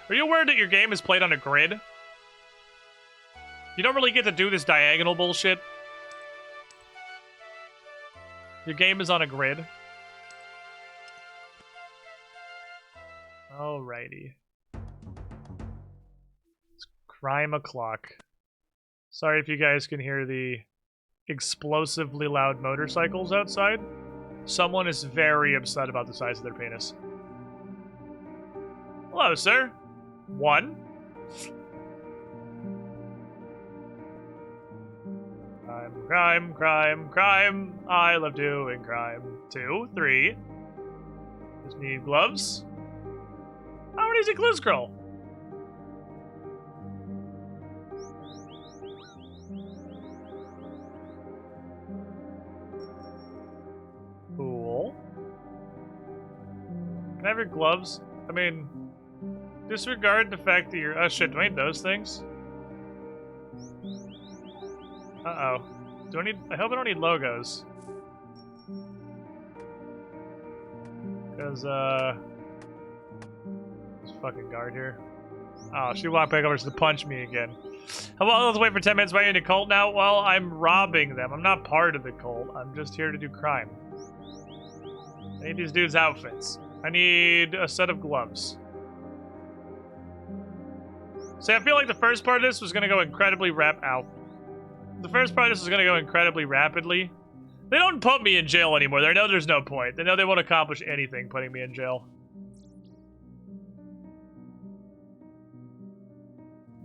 Are you aware that your game is played on a grid? You don't really get to do this diagonal bullshit. Your game is on a grid. Alrighty. It's crime o'clock. Sorry if you guys can hear the explosively loud motorcycles outside. Someone is very upset about the size of their penis. Hello, sir. 1. Crime, crime, crime. I love doing crime. 2, 3. Just need gloves. Oh, an easy clue scroll. Cool. Can I have your gloves? I mean, disregard the fact that you're... Oh shit, do I need those things? Uh-oh. Do I need... I hope I don't need logos. Because, this fucking guard here. Oh, she walked back over to punch me again. How about let's wait for 10 minutes. Why are you in a cult now? Well, I'm robbing them. I'm not part of the cult. I'm just here to do crime. I need these dudes' outfits. I need a set of gloves. See, I feel like the first part of this was going to go incredibly The first part of this is going to go incredibly rapidly. They don't put me in jail anymore. They know there's no point. They know they won't accomplish anything putting me in jail.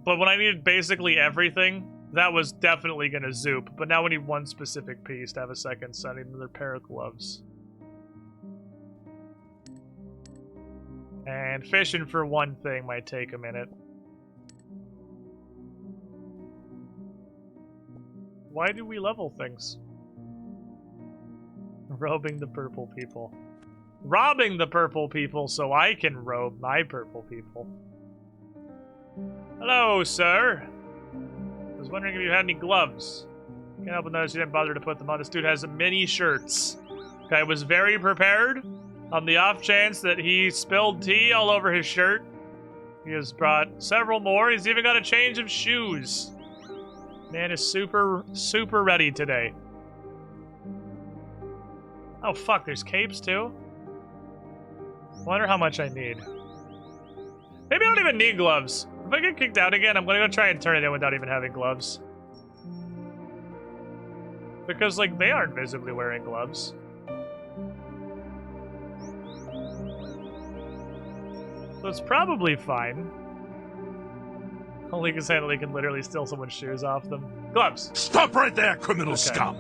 But when I needed basically everything, that was definitely going to zoop. But now we need 1 specific piece to have a second, so I need another pair of gloves. And fishing for 1 thing might take a minute. Why do we level things? Robing the purple people. Robbing the purple people so I can robe my purple people. Hello, sir. I was wondering if you had any gloves. Can't help but notice you didn't bother to put them on. This dude has mini shirts. Okay, I was very prepared on the off chance that he spilled tea all over his shirt. He has brought several more. He's even got a change of shoes. Man is super, super ready today. Oh, fuck, there's capes, too? Wonder how much I need. Maybe I don't even need gloves. If I get kicked out again, I'm gonna go try and turn it in without even having gloves. Because, like, they aren't visibly wearing gloves. So it's probably fine. Only because Handley can literally steal someone's shoes off them. Gloves! Stop right there, criminal scum!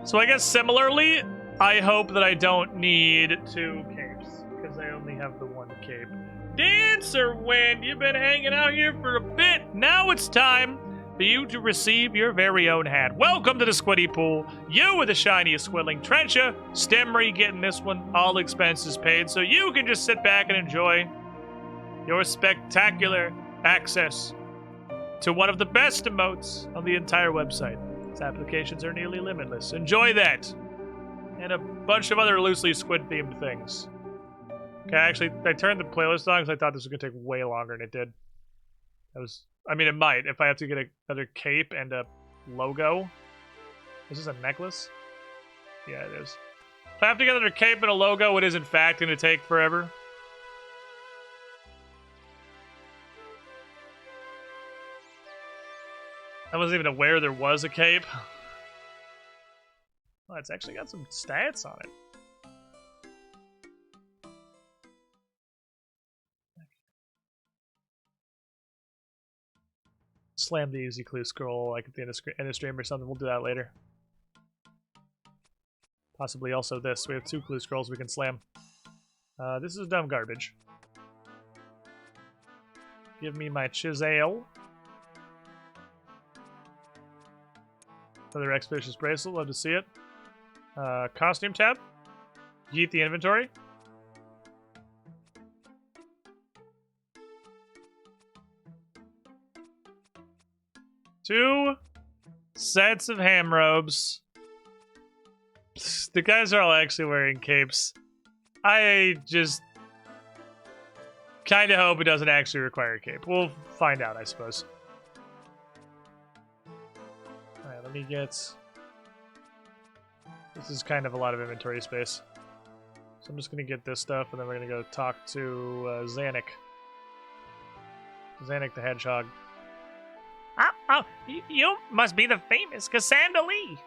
So I guess similarly, I hope that I don't need 2 capes, because I only have the 1 cape. Dancer Wind, you've been hanging out here for a bit. Now it's time for you to receive your very own hat. Welcome to the Squiddy Pool. You with the shiniest Squidling. Trencha, Stemry getting this one, all expenses paid, so you can just sit back and enjoy your spectacular access to one of the best emotes on the entire website. Its applications are nearly limitless. Enjoy that. And a bunch of other loosely squid-themed things. Okay, actually, I turned the playlist on because I thought this was going to take way longer than it did. I mean, it might, if I have to get another cape and a logo. Is this a necklace? Yeah, it is. If I have to get another cape and a logo, it is in fact going to take forever. I wasn't even aware there was a cape. Well, it's actually got some stats on it. Slam the easy clue scroll like at the end of stream or something. We'll do that later. Possibly also this. We have 2 clue scrolls we can slam. This is dumb garbage. Give me my chisel. Another expeditious bracelet. Love to see it. Costume tab. Yeet the inventory. Two sets of ham robes. The guys are all actually wearing capes. I just kind of hope it doesn't actually require a cape. We'll find out, I suppose. Alright, let me get... This is kind of a lot of inventory space. So I'm just going to get this stuff, and then we're going to go talk to Zanuck. Zanuck the Hedgehog. Oh, you must be the famous Cassandra Lee.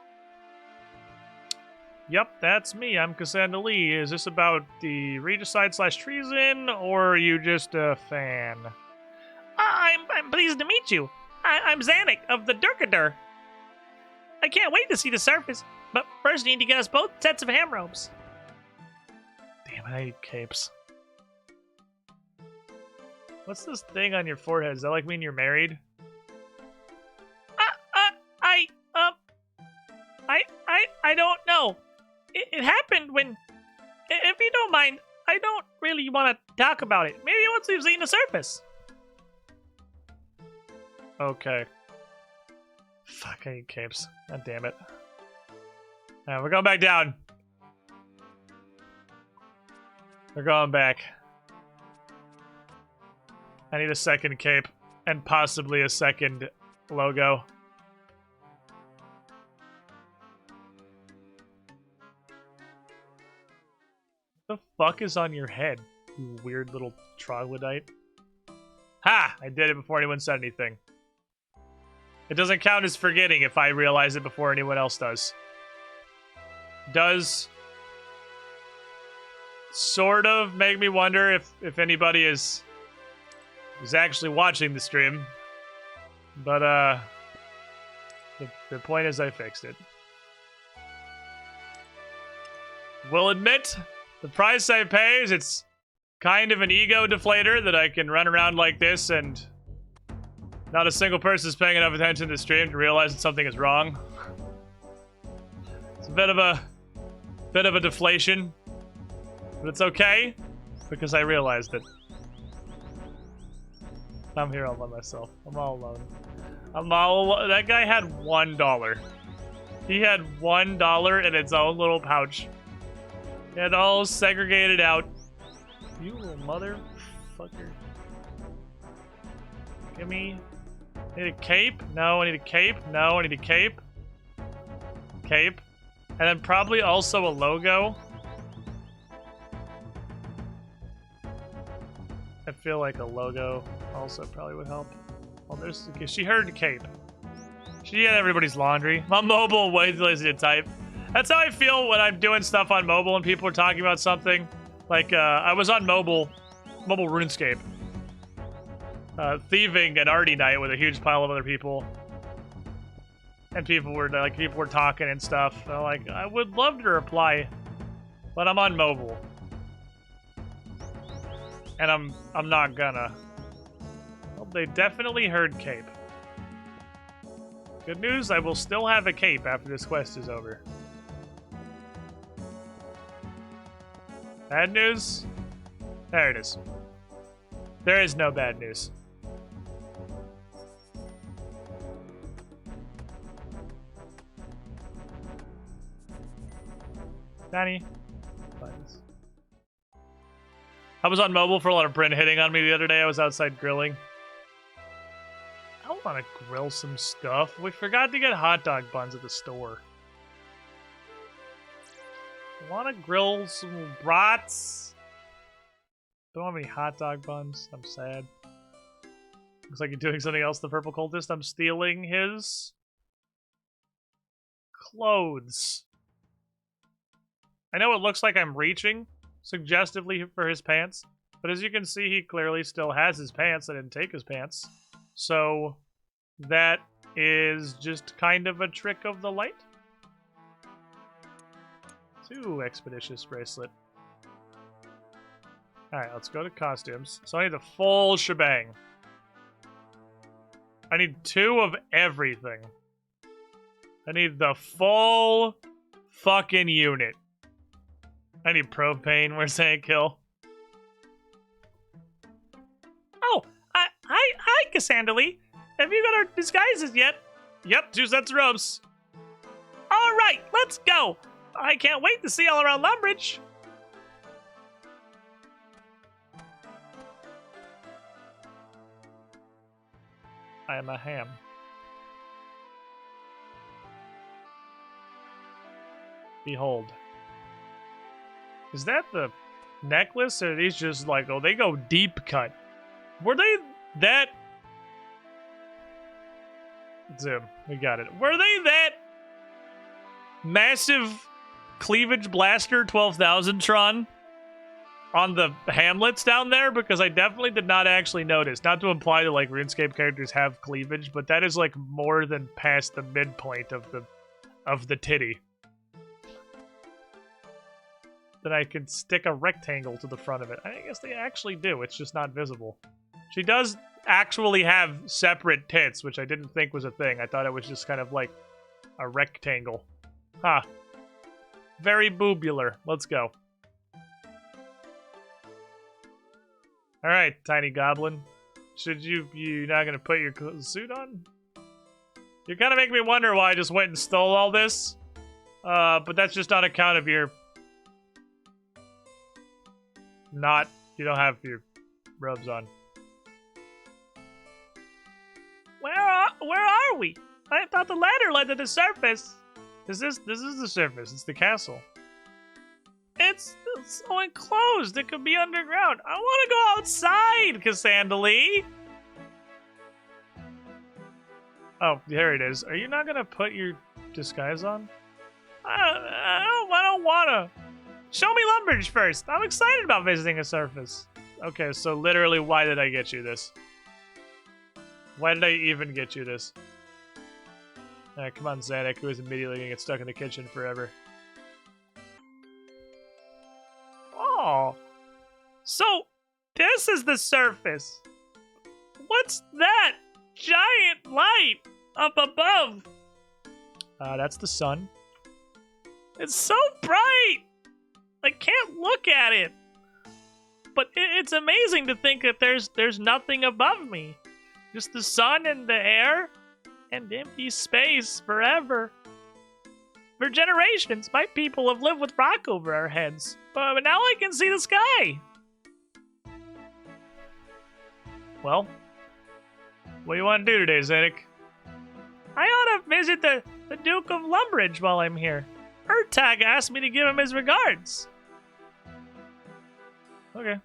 Yep, that's me. I'm Cassandra Lee. Is this about the regicide/treason, or are you just a fan? I'm pleased to meet you. I'm Zanuck of the Durkadur. I can't wait to see the surface, but first you need to get us both sets of ham robes. Damn it, I need capes. What's this thing on your forehead? Does that like mean you're married? I don't know. It happened when... If you don't mind, I don't really want to talk about it. Maybe once we've seen the surface. Okay. Fuck, I need capes. God damn it. Alright, we're going back down. We're going back. I need a second cape. And possibly a second logo. What the fuck is on your head, you weird little troglodyte? Ha! I did it before anyone said anything. It doesn't count as forgetting if I realize it before anyone else does. Does sort of make me wonder if anybody is actually watching the stream. But the point is I fixed it. Will admit, the price I pay is it's kind of an ego deflator that I can run around like this and not a single person is paying enough attention to the stream to realize that something is wrong. It's a bit of a deflation, but it's okay because I realized it. I'm here all by myself. I'm all alone. That guy had $1. He had $1 in its own little pouch. He had all segregated out. You little motherfucker. Give me... I need a cape? No, I need a cape. No, I need a cape. Cape. And then probably also a logo. I feel like a logo also probably would help. Well, there's... She heard cape. She had everybody's laundry. My mobile way too lazy to type. That's how I feel when I'm doing stuff on mobile and people are talking about something. Like, I was on mobile RuneScape. Thieving an arty night with a huge pile of other people. And people were talking and stuff. I'm like, I would love to reply, but I'm on mobile. And I'm not gonna. Well, they definitely heard cape. Good news, I will still have a cape after this quest is over. Bad news? There it is. There is no bad news. Danny. Buttons. I was on mobile for a lot of Bryn hitting on me the other day. I was outside grilling. I want to grill some stuff. We forgot to get hot dog buns at the store. I want to grill some brats. Don't have any hot dog buns. I'm sad. Looks like you're doing something else, the purple cultist. I'm stealing his clothes. I know it looks like I'm reaching suggestively for his pants, but as you can see, he clearly still has his pants. I didn't take his pants. So that is just kind of a trick of the light. Too expeditious bracelet. Alright, let's go to costumes. So I need the full shebang. I need 2 of everything. I need the full fucking unit. I need propane. Where's Hank Kill? Oh, hi, Cassandra Lee. Have you got our disguises yet? Yep, 2 sets of robes. All right, let's go. I can't wait to see all around Lumbridge. I am a ham. Behold. Is that the necklace, or are these just like, oh, they go deep cut? Were they that... Zoom, we got it. Were they that massive cleavage blaster 12,000 Tron on the hamlets down there? Because I definitely did not actually notice. Not to imply that like RuneScape characters have cleavage, but that is like more than past the midpoint of the titty. That I could stick a rectangle to the front of it. I guess they actually do. It's just not visible. She does actually have separate tits, which I didn't think was a thing. I thought it was just kind of like a rectangle. Huh. Very boobular. Let's go. Alright, tiny goblin. Should you not gonna put your suit on? You're kind of making me wonder why I just went and stole all this. But that's just on account of your... You don't have your robes on. Where are we? I thought the ladder led to the surface. This is the surface. It's the castle. It's so enclosed. It could be underground. I want to go outside, Cassandra Lee. Oh, here it is. Are you not gonna put your disguise on? I don't wanna. Show me Lumbridge first. I'm excited about visiting a surface. Okay, so literally, why did I get you this? Why did I even get you this? Alright, come on, Zanuck, who is immediately gonna get stuck in the kitchen forever. Oh. So, this is the surface. What's that giant light up above? That's the sun. It's so bright. I can't look at it. But it's amazing to think that there's nothing above me. Just the sun and the air and empty space forever. For generations, my people have lived with rock over our heads. But now I can see the sky. Well, what do you want to do today, Zanik? I ought to visit the Duke of Lumbridge while I'm here. Urtag asked me to give him his regards. Okay. I'm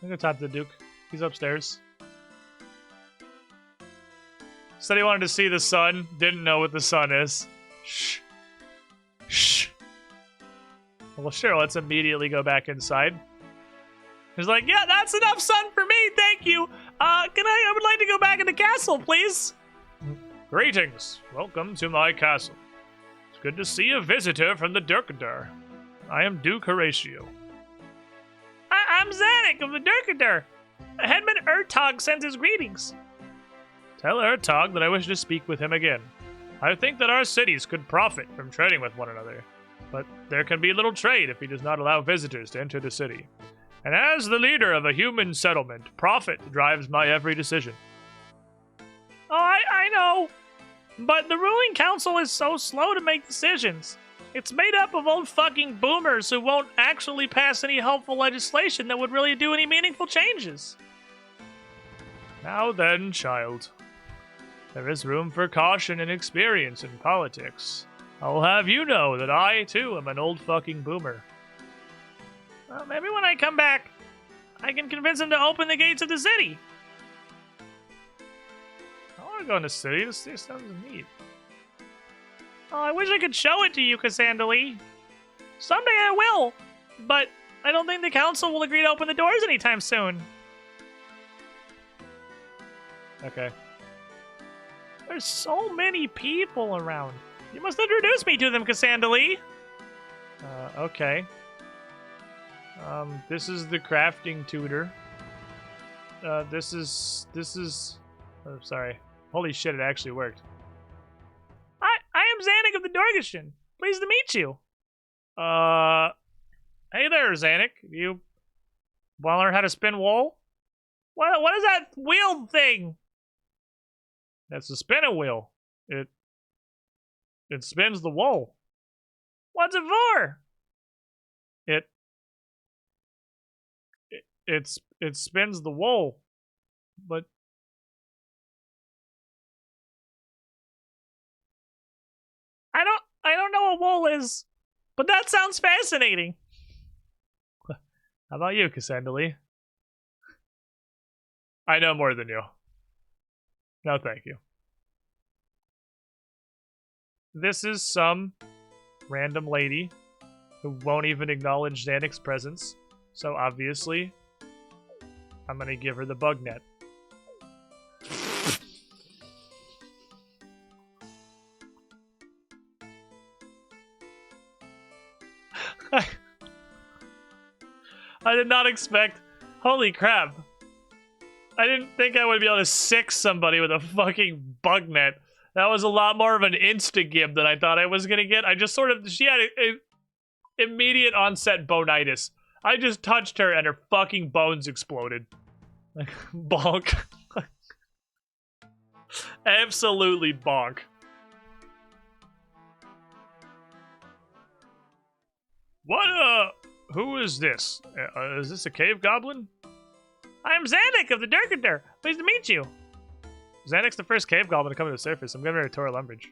gonna talk to the Duke. He's upstairs. Said he wanted to see the sun. Didn't know what the sun is. Shh. Shh. Well, sure, let's immediately go back inside. He's like, yeah, that's enough sun for me, thank you. I would like to go back in the castle, please. Greetings. Welcome to my castle. It's good to see a visitor from the Durkadar. I am Duke Horatio. I'm Zanik of the Durkadar. Headman Urtag sends his greetings. Tell Urtag that I wish to speak with him again. I think that our cities could profit from trading with one another, but there can be little trade if he does not allow visitors to enter the city. And as the leader of a human settlement, profit drives my every decision. Oh, I know. But the ruling council is so slow to make decisions. It's made up of old fucking boomers who won't actually pass any helpful legislation that would really do any meaningful changes. Now then, child. There is room for caution and experience in politics. I'll have you know that I, too, am an old fucking boomer. Well, maybe when I come back, I can convince him to open the gates of the city. I want to go in the city. This sounds neat. Oh, I wish I could show it to you, Cassandra. Someday I will, but I don't think the council will agree to open the doors anytime soon. Okay. There's so many people around. You must introduce me to them, Cassandra. Okay. This is the crafting tutor. This is... Oh, sorry. Holy shit, it actually worked. I am Zanik of the Dorgishan. Pleased to meet you. Hey there, Zanik. You want to learn how to spin wool? What is that wheel thing? That's the spinning wheel. It spins the wool. What's it for? It spins the wool. But I don't know what wool is, but that sounds fascinating. How about you, Cassandra? I know more than you. No, thank you. This is some random lady who won't even acknowledge Zanik's presence, so obviously, I'm gonna give her the bug net. I did not expect... Holy crap. I didn't think I would be able to sick somebody with a fucking bug net. That was a lot more of an insta-gib than I thought I was gonna get. I just sort of... She had a immediate onset bonitis. I just touched her and her fucking bones exploded. Like, bonk. Absolutely bonk. What, who is this? Is this a cave goblin? I'm Zanik of the Durkadar. Pleased to meet you. Zanik's the first cave goblin to come to the surface. I'm giving her a tour of Lumbridge.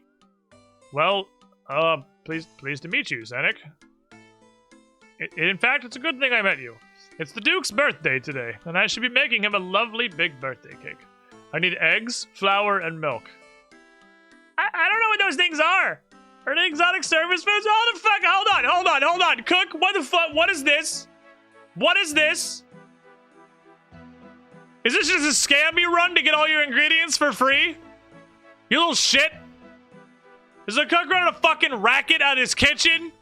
Well, pleased to meet you, Zanik. In fact, it's a good thing I met you. It's the Duke's birthday today, and I should be making him a lovely big birthday cake. I need eggs, flour, and milk. I don't know what those things are. Are they exotic service foods? Oh, the fuck! Hold on! Cook, what the fuck? What is this? What is this? Is this just a scam you run to get all your ingredients for free? You little shit! Is the cook running a fucking racket out of his kitchen?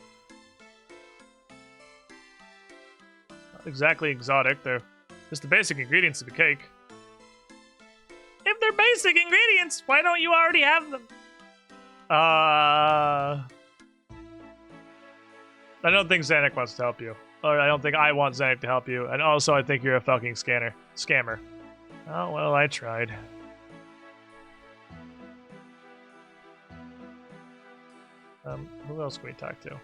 Not exactly exotic, they're just the basic ingredients of the cake. If they're basic ingredients, why don't you already have them? I don't think Zanik wants to help you. Or I don't think I want Zanik to help you. And also, I think you're a fucking scammer. Oh, well, I tried. Who else can we talk to?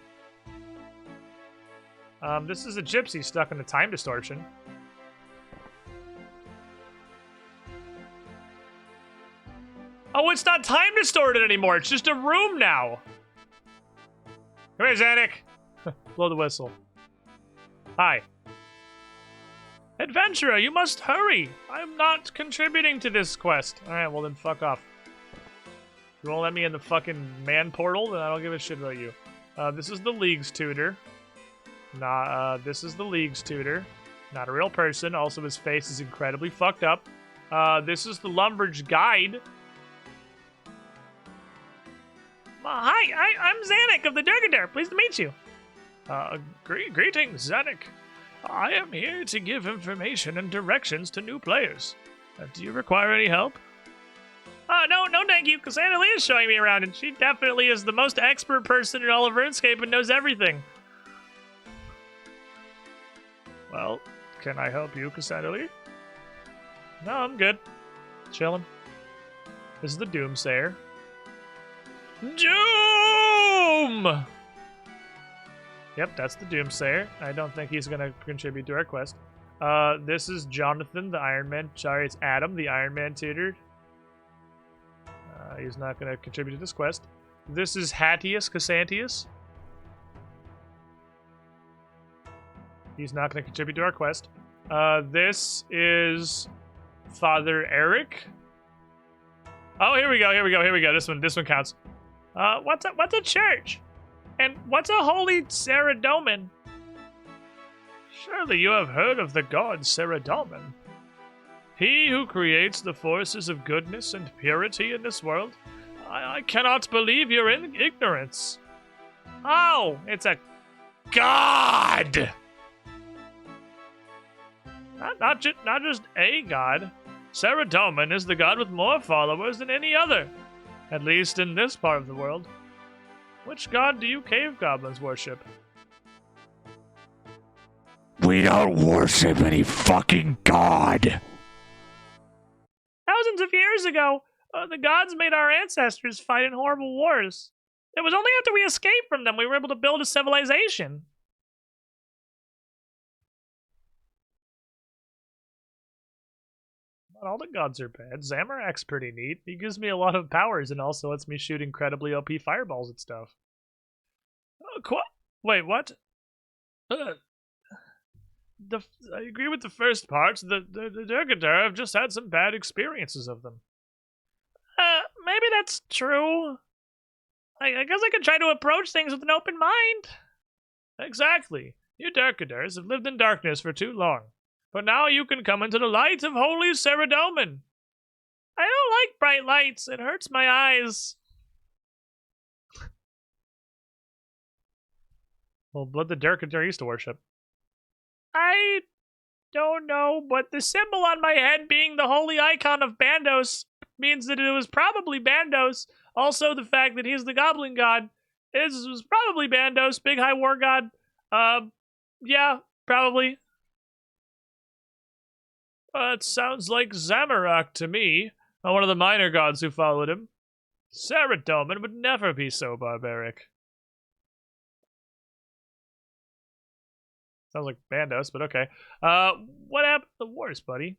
This is a gypsy stuck in a time distortion. Oh, it's not time distorted anymore. It's just a room now. Come here, Zanuck. Blow the whistle. Hi. Adventurer, you must hurry. I'm not contributing to this quest. Alright, well then fuck off. You won't let me in the fucking man portal, then I don't give a shit about you. This is the League's tutor. This is the League's tutor. Not a real person. Also, his face is incredibly fucked up. This is the Lumbridge guide. Hi, I'm Zanuck of the Durgadure. Pleased to meet you. Greetings, Zanuck. I am here to give information and directions to new players. Do you require any help? No, thank you. Cassandra Lee is showing me around, and she definitely is the most expert person in all of RuneScape and knows everything. Well, can I help you, Cassandra Lee? No, I'm good. Chilling. This is the Doomsayer. Doom! Yep, that's the Doomsayer. I don't think he's gonna contribute to our quest. This is Jonathan, the Iron Man. Sorry, it's Adam, the Iron Man tutor. He's not gonna contribute to this quest. This is Hattius Cassantius. He's not gonna contribute to our quest. This is Father Eric. Oh, here we go. This one counts. What's a church? And what's a holy Saradomin? Surely you have heard of the god Saradomin. He who creates the forces of goodness and purity in this world. I cannot believe you're in ignorance. Oh, it's a God! Not just a god. Saradomin is the god with more followers than any other. At least in this part of the world. Which god do you cave goblins worship? We don't worship any fucking god. Thousands of years ago, the gods made our ancestors fight in horrible wars. It was only after we escaped from them we were able to build a civilization. Not all the gods are bad. Zamorak's pretty neat. He gives me a lot of powers and also lets me shoot incredibly OP fireballs and stuff. Wait, what? I agree with the first part. The Durgadure have just had some bad experiences of them. Maybe that's true. I guess I could try to approach things with an open mind. Exactly. You Durgadures have lived in darkness for too long. But now you can come into the light of holy Saradomin. I don't like bright lights. It hurts my eyes. Well, what the Durgadure used to worship? I don't know, but the symbol on my head being the holy icon of Bandos means that it was probably Bandos. Also, the fact that he's the goblin god was probably Bandos, big high war god. Yeah, probably. It sounds like Zamorak to me, one of the minor gods who followed him. Saradomin would never be so barbaric. Sounds like Bandos, but okay. What happened to the wars, buddy?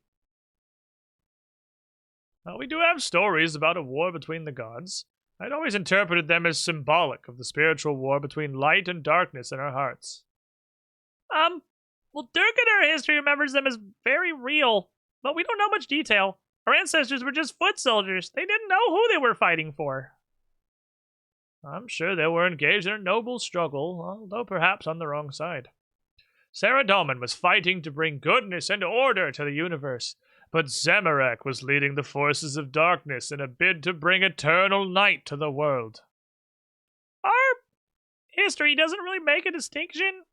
We do have stories about a war between the gods. I'd always interpreted them as symbolic of the spiritual war between light and darkness in our hearts. Well, Durgadure history remembers them as very real, but we don't know much detail. Our ancestors were just foot soldiers. They didn't know who they were fighting for. I'm sure they were engaged in a noble struggle, although perhaps on the wrong side. Saradomin was fighting to bring goodness and order to the universe, but Zamorak was leading the forces of darkness in a bid to bring eternal night to the world. Our history doesn't really make a distinction.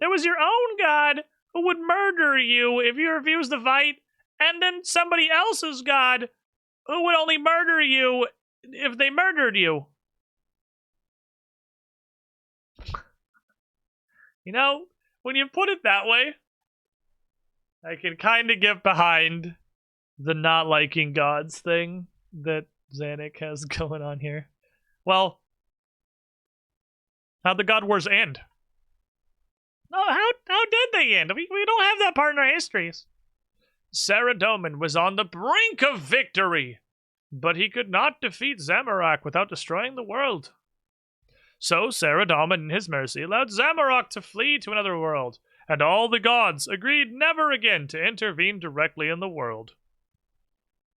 There was your own god who would murder you if you refused to fight, and then somebody else's god who would only murder you if they murdered you. You know, when you put it that way, I can kind of get behind the not liking gods thing that Zanuck has going on here. Well, How'd the God Wars end? Oh, how did they end? We don't have that part in our histories. Saradomin was on the brink of victory, but he could not defeat Zamorak without destroying the world. So Saradomin, in his mercy, allowed Zamorak to flee to another world, and all the gods agreed never again to intervene directly in the world.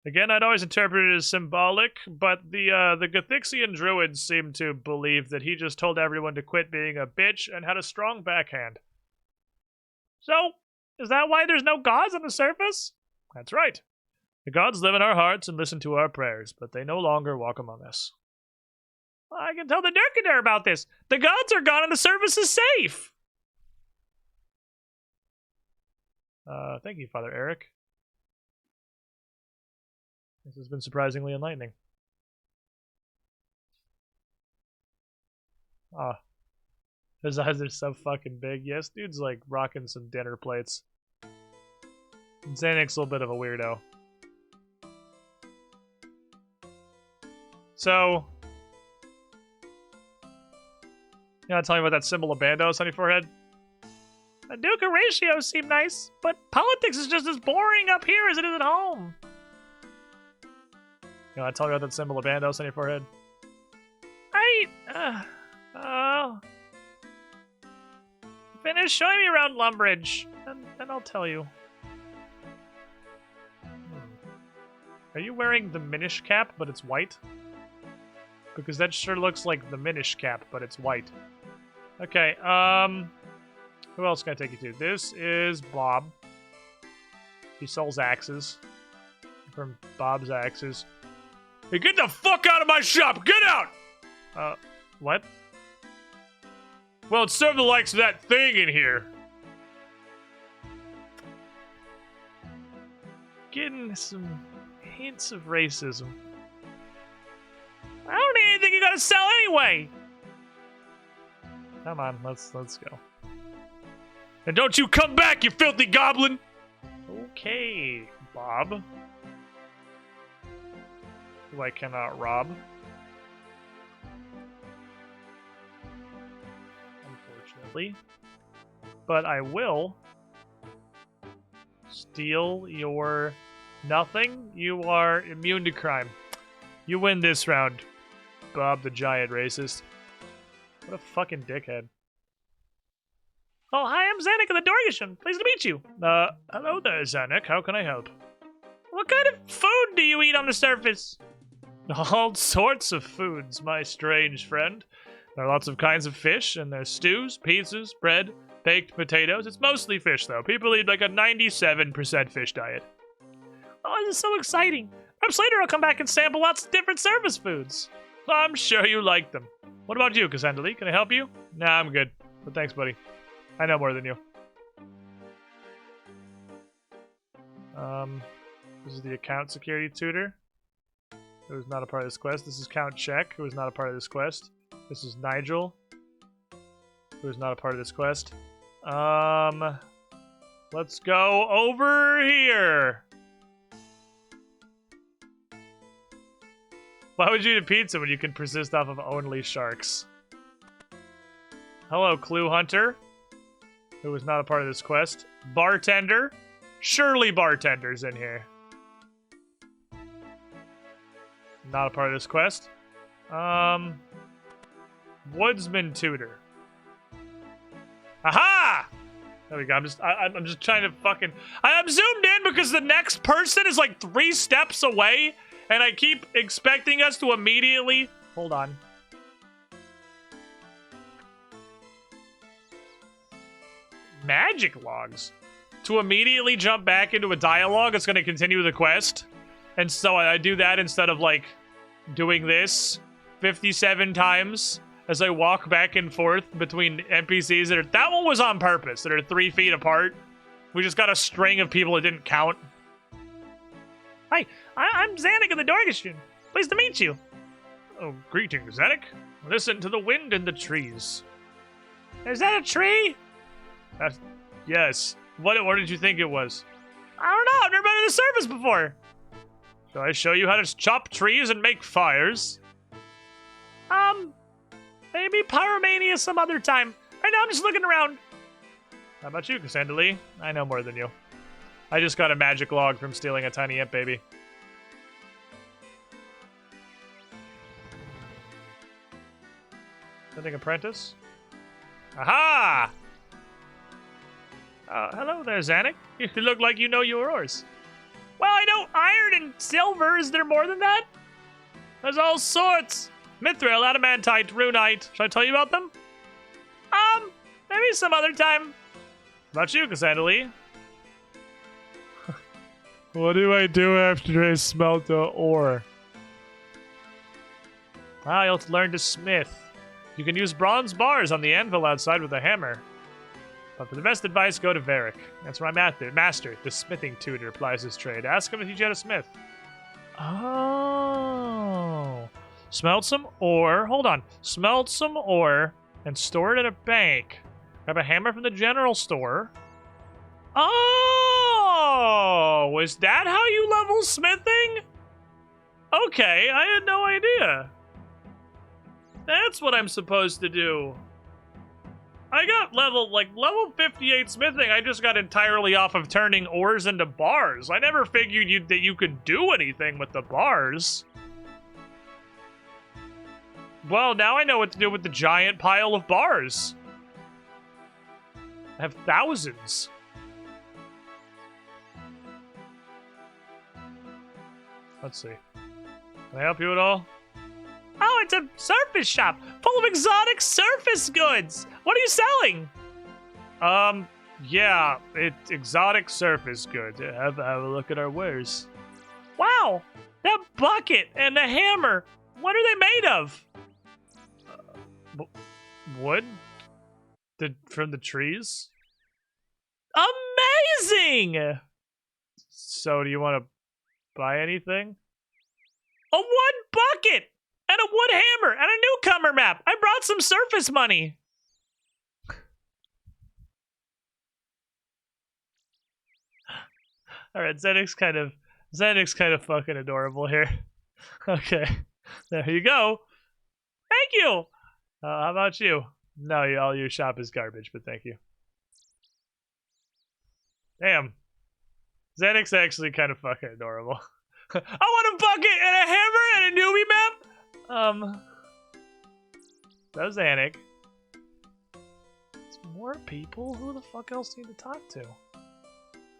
Again, I'd always interpreted it as symbolic, but the Gathixian druids seem to believe that he just told everyone to quit being a bitch and had a strong backhand. So, is that why there's no gods on the surface? That's right. The gods live in our hearts and listen to our prayers, but they no longer walk among us. I can tell the Durkadar about this. The gods are gone and the surface is safe. Thank you, Father Eric. This has been surprisingly enlightening. His eyes are so fucking big. Yes, dude's like rocking some dinner plates. Xanic's a little bit of a weirdo. So, you want to tell me about that symbol of Bandos on your forehead? The Duke of ratios seem nice, but politics is just as boring up here as it is at home. You want to tell me about that symbol of Bandos on your forehead? Finish showing me around Lumbridge, and then I'll tell you. Are you wearing the Minish cap, but it's white? Because that sure looks like the Minish cap, but it's white. Okay, who else can I take you to? This is Bob. He sells axes. From Bob's Axes. Hey, get the fuck out of my shop! Get out! What? Well, it's serve the likes of that thing in here. Getting some hints of racism. I don't need anything you gotta sell anyway. Come on, let's go. And don't you come back, you filthy goblin! Okay, Bob. Who I cannot rob. Unfortunately. But I will steal your nothing. You are immune to crime. You win this round, Bob the giant racist. What a fucking dickhead. Oh, hi, I'm Zanik of the Dorgishan. Pleased to meet you. Hello there, Zanik. How can I help? What kind of food do you eat on the surface? All sorts of foods, my strange friend. There are lots of kinds of fish, and there's stews, pizzas, bread, baked potatoes. It's mostly fish, though. People eat like a 97% fish diet. Oh, this is so exciting. Perhaps later I'll come back and sample lots of different surface foods. I'm sure you like them. What about you, Cassandra? Can I help you? Nah, I'm good. But thanks, buddy. I know more than you. This is the account security tutor, who is not a part of this quest. This is Count Check, who is not a part of this quest. This is Nigel, who is not a part of this quest. Let's go over here. Why would you eat a pizza when you can persist off of only sharks? Hello, Clue Hunter, who is not a part of this quest. Bartender. Surely bartender's in here. Not a part of this quest. Woodsman Tutor. Aha! There we go. I'm just trying to fucking... I'm zoomed in because the next person is like 3 steps away, and I keep expecting us to immediately... Hold on. Magic logs. To immediately jump back into a dialogue that's going to continue the quest. And so I do that instead of, like, doing this 57 times as I walk back and forth between NPCs that are... That one was on purpose, that are 3 feet apart. We just got a string of people that didn't count. Hi, I'm Zanik of the Dorgishan. Pleased to meet you. Oh, greetings, Zanik. Listen to the wind in the trees. Is that a tree? Yes. What did you think it was? I don't know. I've never been to the surface before. Shall I show you how to chop trees and make fires? Maybe Pyromania some other time. Right now I'm just looking around. How about you, Cassandra Lee? I know more than you. I just got a magic log from stealing a tiny imp baby. Sending apprentice? Aha! Hello there, Zanuck. You look like you know your ores. Well, I know iron and silver. Is there more than that? There's all sorts. Mithril, adamantite, runite. Should I tell you about them? Maybe some other time. How about you, Cassandra Lee? What do I do after I smelt the ore? You'll have to learn to smith. You can use bronze bars on the anvil outside with a hammer. But for the best advice, go to Varric. That's where my master, the smithing tutor, plies his trade. Ask him to teach you how to smith. Oh. Smelt some ore. Hold on. Smelt some ore and store it in a bank. Grab a hammer from the general store. Oh! Is that how you level smithing? Okay, I had no idea. That's what I'm supposed to do. I got level 58 smithing. I just got entirely off of turning ores into bars. I never figured that you could do anything with the bars. Well, now I know what to do with the giant pile of bars. I have thousands. Let's see. Can I help you at all? Oh, it's a surface shop full of exotic surface goods. What are you selling? Yeah, it's exotic surface goods. Have a look at our wares. Wow, that bucket and the hammer. What are they made of? Wood? From the trees? Amazing! So, do you want to buy anything? A wood bucket! And a wood hammer! And a newcomer map! I brought some surface money! Alright, Xenix's kind of fucking adorable here. Okay. There you go. Thank you! How about you? No, all your shop is garbage, but thank you. Damn. Xenix's actually kind of fucking adorable. I want a bucket and a hammer and a newbie map! That was Xenix. There's more people? Who the fuck else do you need to talk to?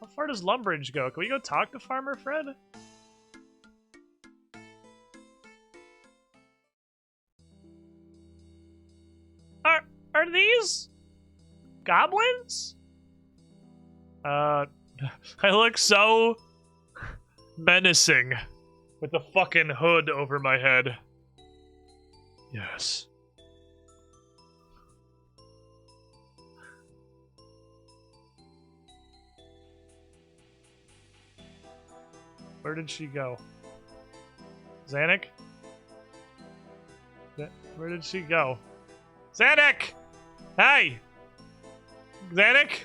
How far does Lumbridge go? Can we go talk to Farmer Fred? Are these goblins? I look so menacing with the fucking hood over my head. Yes. Where did she go? Xanic? Where did she go? Xanic! Hey! Xanic?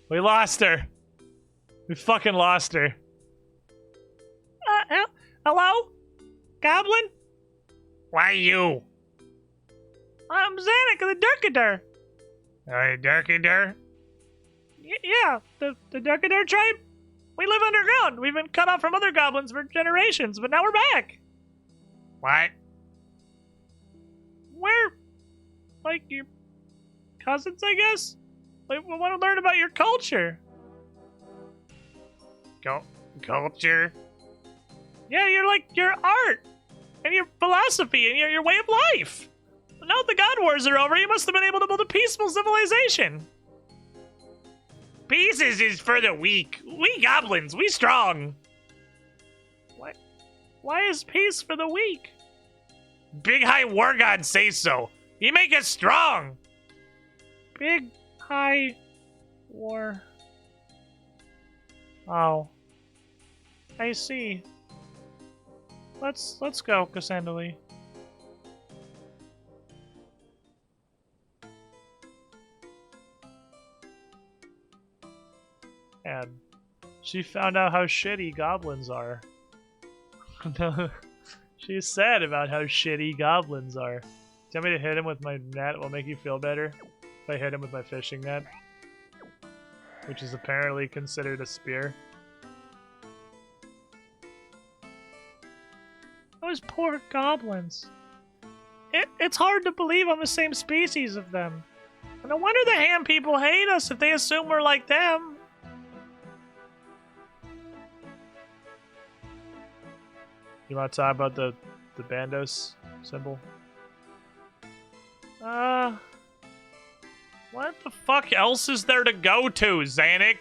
We lost her. We fucking lost her. Hello? Goblin? Why you? I'm Zanuck of the Durkadar. Durkadar? Yeah, the Durkadar tribe. We live underground. We've been cut off from other goblins for generations, but now we're back. What? We're like your cousins, I guess? We want to learn about your culture. Culture? Yeah, your art and your philosophy and your way of life. Now that the God Wars are over, you must have been able to build a peaceful civilization. Pieces is for the weak. We goblins, we strong. Why is peace for the weak? Big High War God say so. He make us strong. Big High War. Oh. I see. Let's go, Cassandra Lee. And she found out how shitty goblins are. She's sad about how shitty goblins are. Do you want me to hit him with my net? Will make you feel better? If I hit him with my fishing net? Which is apparently considered a spear. Those poor goblins. It's hard to believe I'm the same species of them. No wonder the ham people hate us if they assume we're like them. You want to talk about the Bandos symbol? What the fuck else is there to go to, Zanuck?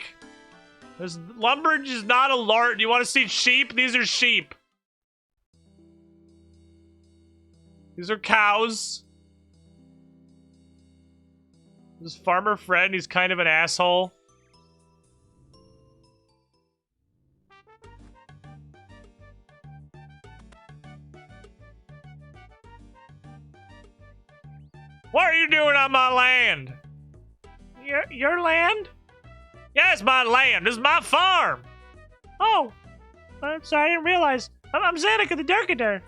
Lumbridge is not a lord. Do you want to see sheep? These are sheep. These are cows. This Farmer Fred, he's kind of an asshole. What are you doing on my land? Your land? Yes, my land. This is my farm. Oh, I'm sorry, I didn't realize. I'm Zanuck of the Durkadur.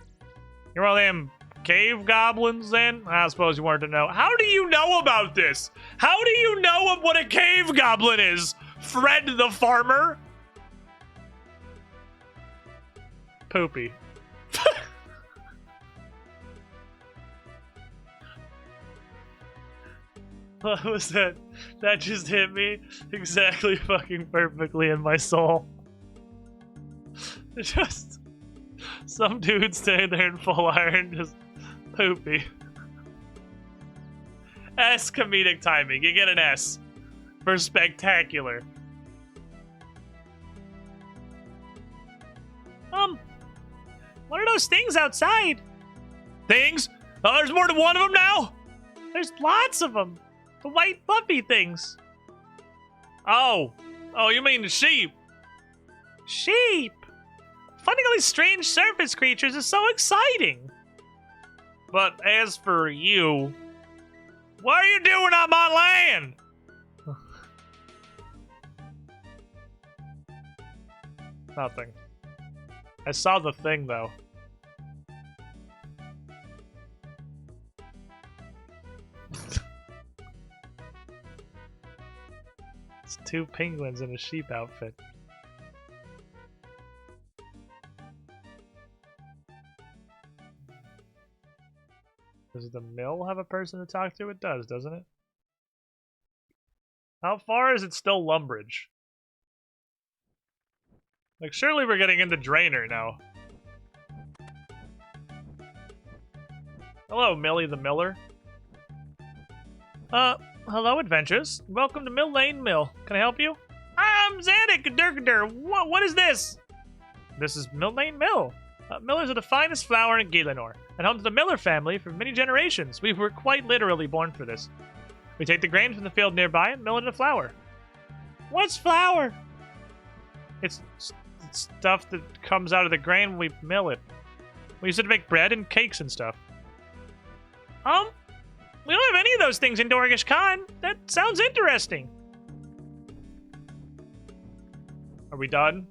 You're one of them cave goblins, then? I suppose you wanted to know. How do you know about this? How do you know of what a cave goblin is? Fred the farmer? Poopy. What was that? That just hit me exactly fucking perfectly in my soul. Just some dude standing there in full iron, just poopy. S comedic timing. You get an S for spectacular. What are those things outside? Things? Oh, there's more than one of them now? There's lots of them. The white fluffy things. Oh, you mean the sheep? Sheep. Finding all these strange surface creatures is so exciting. But as for you, what are you doing on my land? Nothing. I saw the thing, though. It's two penguins in a sheep outfit. Does the mill have a person to talk to? It does, doesn't it? How far is it still Lumbridge? Like, surely we're getting into Drainer now. Hello, Millie the Miller. Hello, adventurers. Welcome to Mill Lane Mill. Can I help you? I'm Zanuck Durkadur. What is this? This is Mill Lane Mill. Millers are the finest flour in Gielinor, and home to the Miller family for many generations. We were quite literally born for this. We take the grain from the field nearby and mill it into flour. What's flour? It's stuff that comes out of the grain when we mill it. We use it to make bread and cakes and stuff. We don't have any of those things in Dorgish Khan. That sounds interesting. Are we done?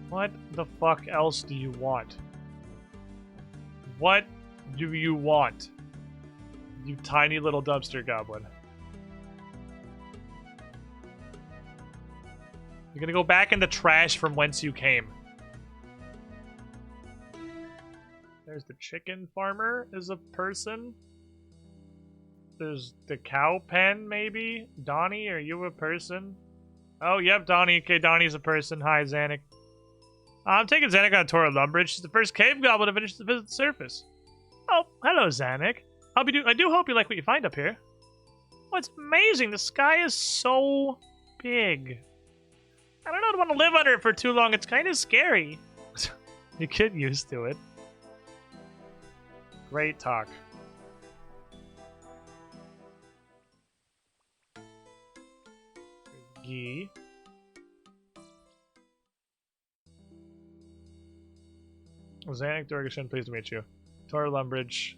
What the fuck else do you want? What do you want? You tiny little dumpster goblin. You're gonna go back in the trash from whence you came. There's the chicken farmer is a person. There's the cow pen, maybe? Donnie, are you a person? Oh, yep, Donnie. Okay, Donnie's a person. Hi, Zanuck. I'm taking Zanuck on a tour of Lumbridge. She's the first cave goblin to finish to visit the surface. Oh, hello, Zanuck. I do hope you like what you find up here. Oh, it's amazing. The sky is so big. I don't know if I want to live under it for too long. It's kind of scary. You get used to it. Great talk. Gee. Zanuck Dorgashin, pleased to meet you. Tor Lumbridge.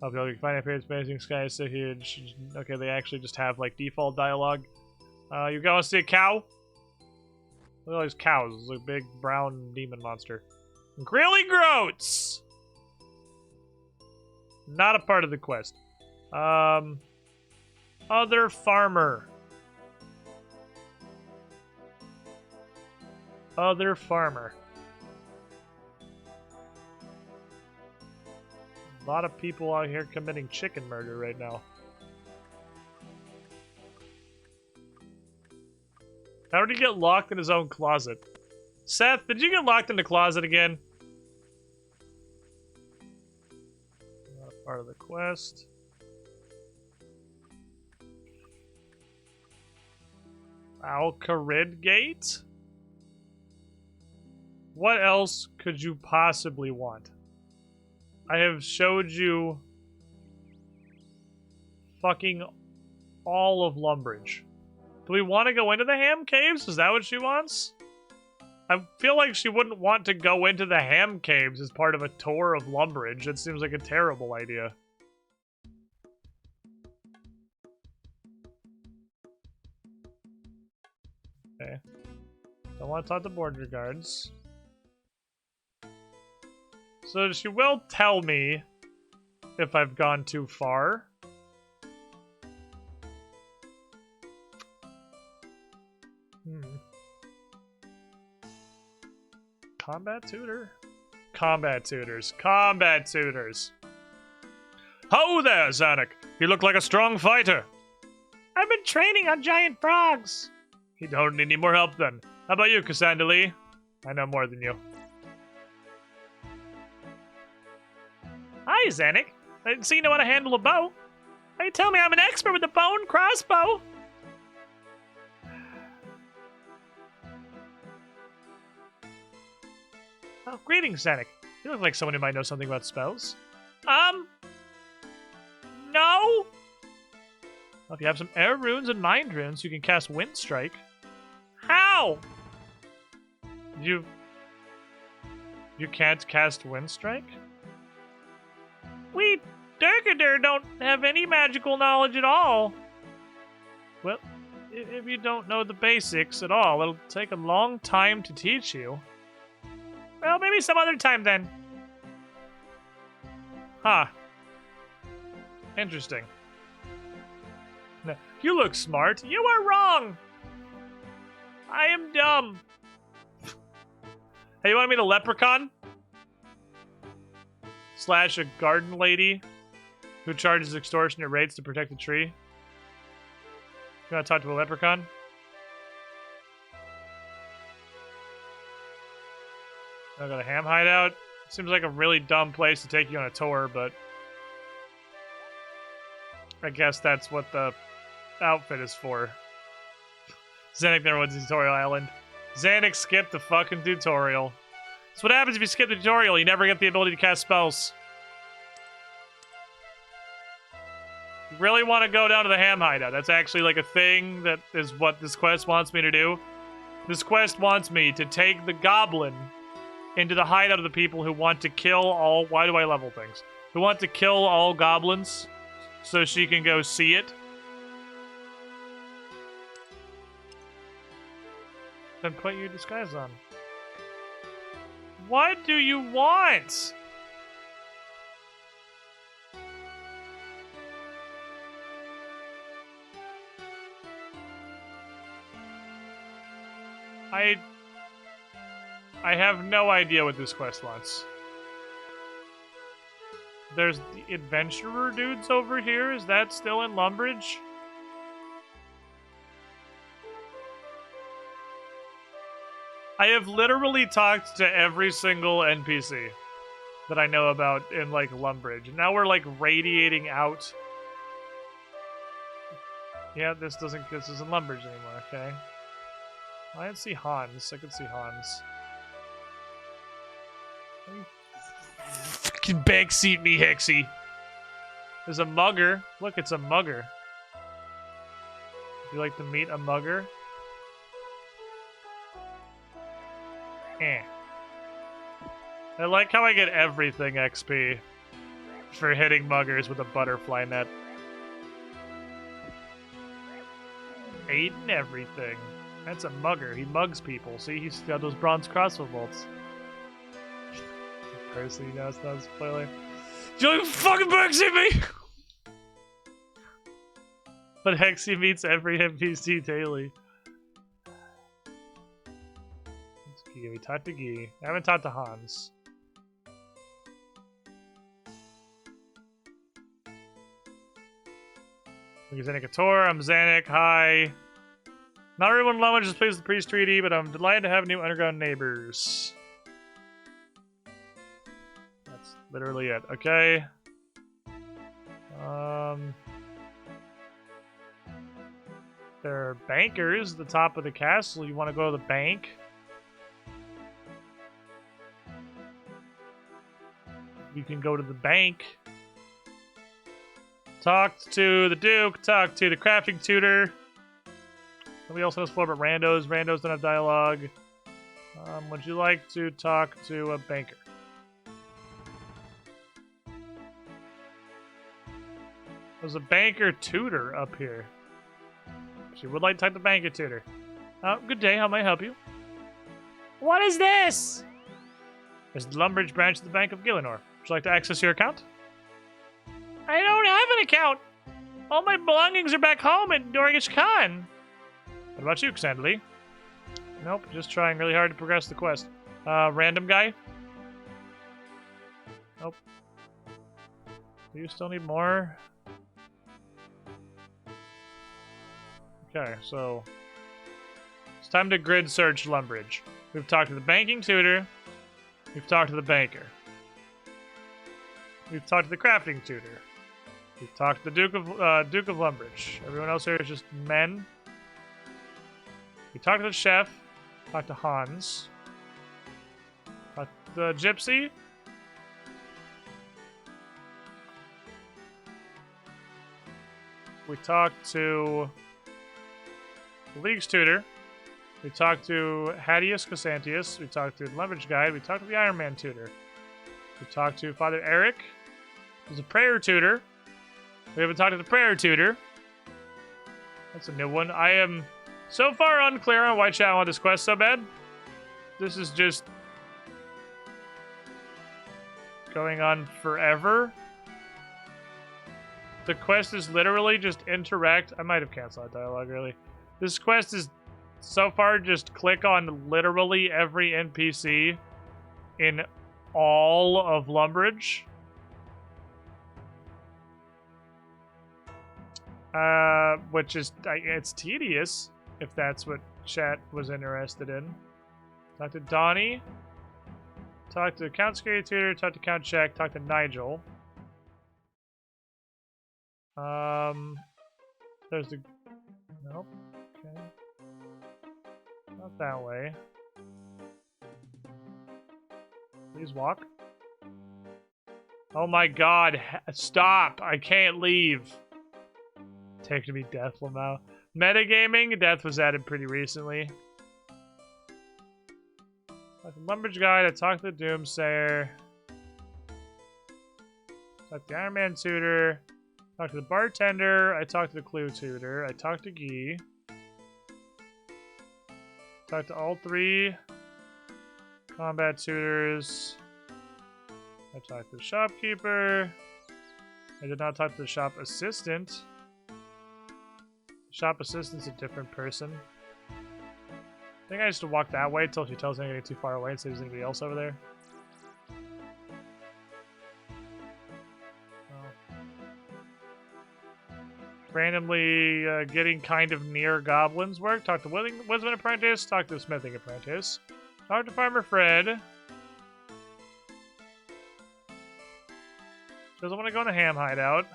I'll be able to find it here. It's amazing. Sky is so huge. Okay, they actually just have like default dialogue. You go and see a cow? Look at all these cows. It's like a big brown demon monster. Grilly Groats! Not a part of the quest. Other farmer. Other farmer. A lot of people out here committing chicken murder right now. How did he get locked in his own closet? Seth, did you get locked in the closet again? Not a part of the quest. Al-Kharid Gate? What else could you possibly want? I have showed you fucking all of Lumbridge. Do we want to go into the Ham Caves? Is that what she wants? I feel like she wouldn't want to go into the Ham Caves as part of a tour of Lumbridge. That seems like a terrible idea. Okay. Don't want to talk to border guards. So she will tell me if I've gone too far. Combat tutor? Combat tutors. Combat tutors. Ho there, Zanuck! You look like a strong fighter. I've been training on giant frogs. You don't need any more help then. How about you, Cassandra Lee? I know more than you. Hi, Zanuck. I didn't see you know how to handle a bow. Why you tell me I'm an expert with the bow and crossbow? Oh, greetings, Zanuck. You look like someone who might know something about spells. No? Well, if you have some air runes and mind runes, you can cast Wind Strike. How? You can't cast Wind Strike? We Durgadur don't have any magical knowledge at all. Well, if you don't know the basics at all, it'll take a long time to teach you. Well, maybe some other time then. Huh. Interesting. No, you look smart. You are wrong. I am dumb. Hey, you want to meet a leprechaun? / a garden lady who charges extortionate rates to protect a tree? You want to talk to a leprechaun? I got a ham hideout. Seems like a really dumb place to take you on a tour, but I guess that's what the outfit is for. Zanuck never went to Tutorial Island. Zanuck skipped the fucking tutorial. That's what happens if you skip the tutorial. You never get the ability to cast spells. You really want to go down to the ham hideout. That's actually like a thing that is what this quest wants me to do. This quest wants me to take the goblin into the hideout of the people who want to kill all... Why do I level things? Who want to kill all goblins so she can go see it. Then put your disguise on. What do you want? I have no idea what this quest wants. There's the adventurer dudes over here. Is that still in Lumbridge? I have literally talked to every single NPC that I know about in, like, Lumbridge. And now we're, like, radiating out. Yeah, this isn't Lumbridge anymore, okay? I didn't see Hans. I could see Hans. Fucking backseat me, Hexy. There's a mugger. Look, it's a mugger. Would you like to meet a mugger? Eh. I like how I get everything XP for hitting muggers with a butterfly net. Aiding everything. That's a mugger. He mugs people. See, he's got those bronze crossbow bolts. Person, you know, it's not a spoiler. You fucking Hexy me! But Hexy meets every NPC daily. We talked to Guy. I haven't talked to Hans. I'm Zanik. I'm Zanik. Hi. Not everyone in Loma just plays the Priest Treaty, but I'm delighted to have new underground neighbors. That's literally it. Okay. There are bankers at the top of the castle. You want to go to the bank? You can go to the bank. Talk to the Duke. Talk to the crafting tutor. Somebody else knows floor about randos. Randos don't have dialogue. Would you like to talk to a banker? There's a banker tutor up here. She would like to talk to banker tutor. Good day. How may I help you? What is this? It's the Lumbridge branch of the Bank of Gillinor. Would you like to access your account? I don't have an account. All my belongings are back home in Dorigish Khan. What about you, Xandali? Nope, just trying really hard to progress the quest. Random guy? Nope. Do you still need more? Okay, so it's time to grid search Lumbridge. We've talked to the banking tutor. We've talked to the banker. We've talked to the crafting tutor. We've talked to the Duke of Lumbridge. Everyone else here is just men. We talked to the chef. Talked to Hans. Talked to the gypsy. We talked to the League's tutor. We talked to Hadius Casantius. We talked to the Lumbridge guide. We talked to the Iron Man tutor. We talked to Father Eric. There's a prayer tutor. We haven't talked to the prayer tutor. That's a new one. I am so far unclear on why chat want this quest so bad. This is just going on forever. The quest is literally just interact. I might have canceled that dialogue early. This quest is so far just click on literally every NPC in all of Lumbridge. Which is, it's tedious, if that's what chat was interested in. Talk to Donnie. Talk to Count Scary Tutor. Talk to Count Check. Talk to Nigel. There's the... Nope. Okay. Not that way. Please walk. Oh my god, stop! I can't leave. Take to be Death Lamau. Metagaming, Death was added pretty recently. Talk to the Lumbridge Guide, I talked to the Doomsayer. Talk to the Iron Man Tutor. Talk to the Bartender, I talked to the Clue Tutor. I talked to Guy. Talked to all three combat tutors. I talked to the shopkeeper. I did not talk to the shop assistant. The shop assistant's a different person. I think I just have to walk that way until she tells me I get too far away and see if there's anybody else over there. Randomly getting kind of near goblins work. Talk to Wizardman Apprentice. Talk to the Smithing Apprentice. Talk to Farmer Fred. Doesn't want to go in the ham hideout.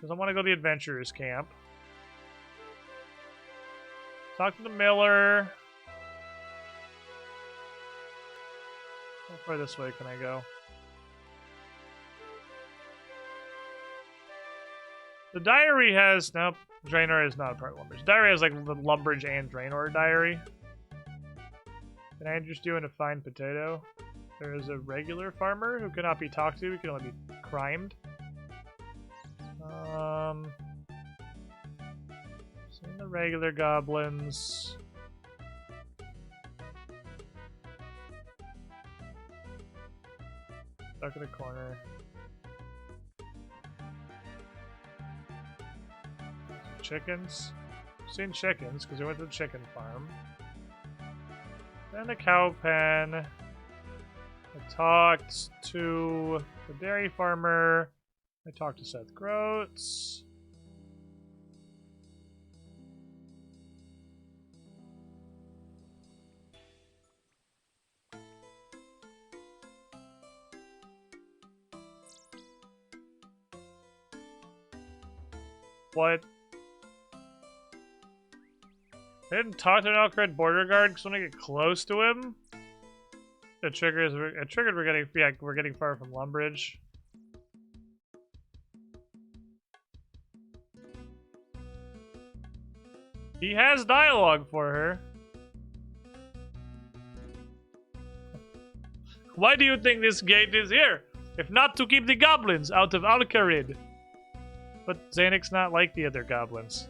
Doesn't want to go to the adventurers camp. Talk to the miller. How far this way can I go? The diary has... Nope. Draenor is not a part of Lumbridge. Diary has like the Lumbridge and Draenor diary. Can I interest you in a fine potato? There is a regular farmer who cannot be talked to. He can only be crimed. Seen the regular goblins. Stuck in a corner. Chickens. I've seen chickens because we went to the chicken farm. And the cow pen. I talked to the dairy farmer. I talked to Seth Groats. What? I didn't talk to an Alcred border guard because when I get close to him, it triggered we're getting far from Lumbridge. He has dialogue for her. Why do you think this gate is here? If not to keep the goblins out of Alcarid. But Xanix's not like the other goblins.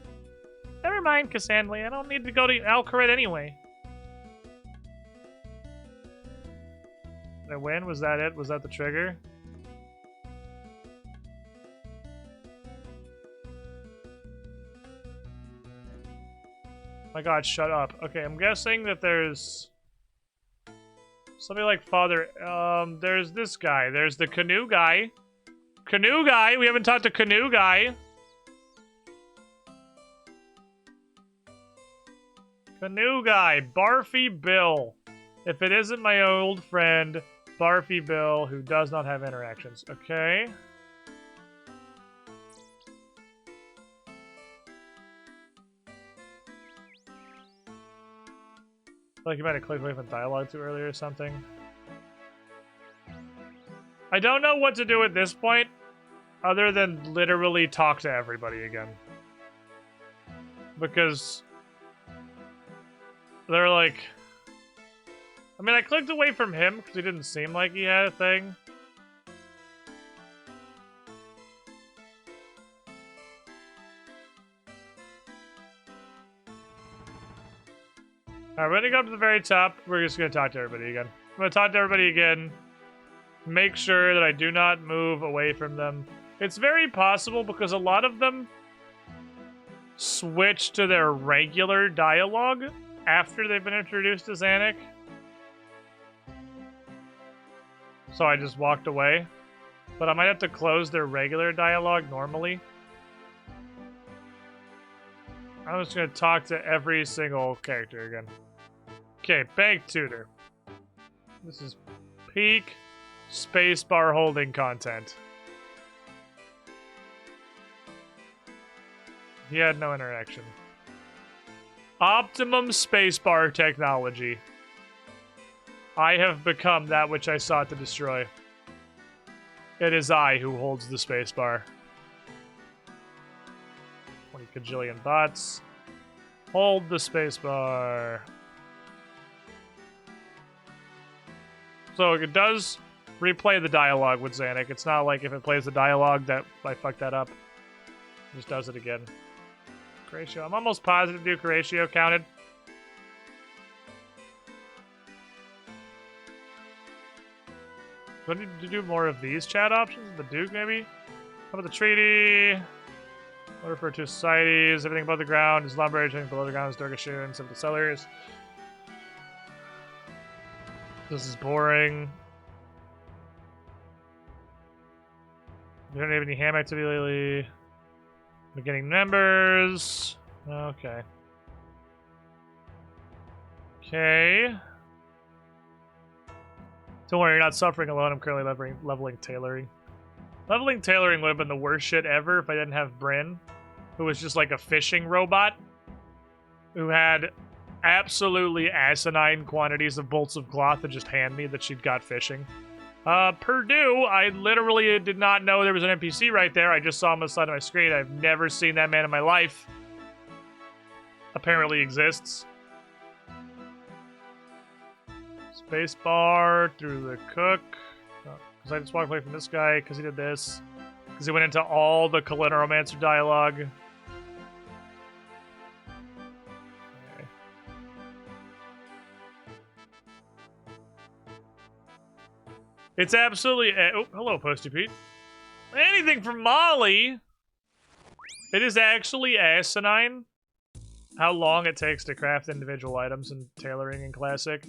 Never mind, Cassandra. I don't need to go to Alcarid anyway. Did I win? Was that it? Was that the trigger? My god, shut up. Okay, I'm guessing that there's somebody like Father. There's this guy. There's the canoe guy. Canoe guy! We haven't talked to Canoe guy. Canoe guy. Barfy Bill. If it isn't my old friend, Barfy Bill, who does not have interactions. Okay. Like you might have clicked away from dialogue too early or something. I don't know what to do at this point, other than literally talk to everybody again. Because they're like... I mean, I clicked away from him because he didn't seem like he had a thing. Alright, we're gonna go up to the very top. We're just gonna talk to everybody again. I'm gonna talk to everybody again. Make sure that I do not move away from them. It's very possible because a lot of them switch to their regular dialogue after they've been introduced to Xanic. So I just walked away. But I might have to close their regular dialogue normally. I'm just going to talk to every single character again. Okay, Bank Tutor. This is peak spacebar holding content. He had no interaction. Optimum spacebar technology. I have become that which I sought to destroy. It is I who holds the spacebar. 20 kajillion bots. Hold the spacebar. So it does replay the dialogue with Xanic. It's not like if it plays the dialogue that I fucked that up. It just does it again. Curatio. I'm almost positive Duke Curatio counted. Do I need to do more of these chat options? The Duke, maybe? How about the treaty? Order for two societies. Everything above the ground is Lumbridge. Everything below the ground is Durgashoon. Some of the sellers. This is boring. We don't have any ham activity lately. Beginning members. Okay. Okay. Don't worry, you're not suffering alone. I'm currently leveling tailoring. Leveling tailoring would have been the worst shit ever if I didn't have Bryn, who was just like a fishing robot, who had absolutely asinine quantities of bolts of cloth to just hand me that she'd got fishing. Purdue, I literally did not know there was an NPC right there. I just saw him on the side of my screen. I've never seen that man in my life. Apparently exists. Spacebar through the cook. Because I just walked away from this guy because he did this. Because he went into all the Kalina Romancer dialogue. It's absolutely... oh, hello, Posty Pete. Anything from Molly! It is actually asinine how long it takes to craft individual items in tailoring in Classic.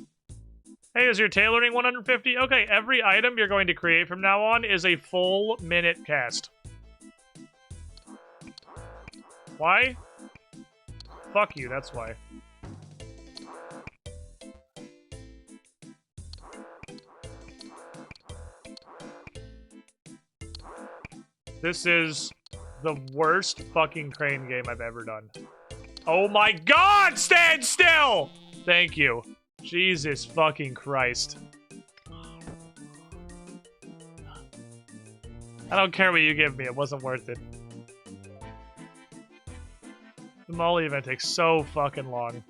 Hey, is your tailoring 150? Okay, every item you're going to create from now on is a full minute cast. Why? Fuck you, that's why. This is the worst fucking crane game I've ever done. Oh my god, stand still! Thank you. Jesus fucking Christ. I don't care what you give me, it wasn't worth it. The Molly event takes so fucking long.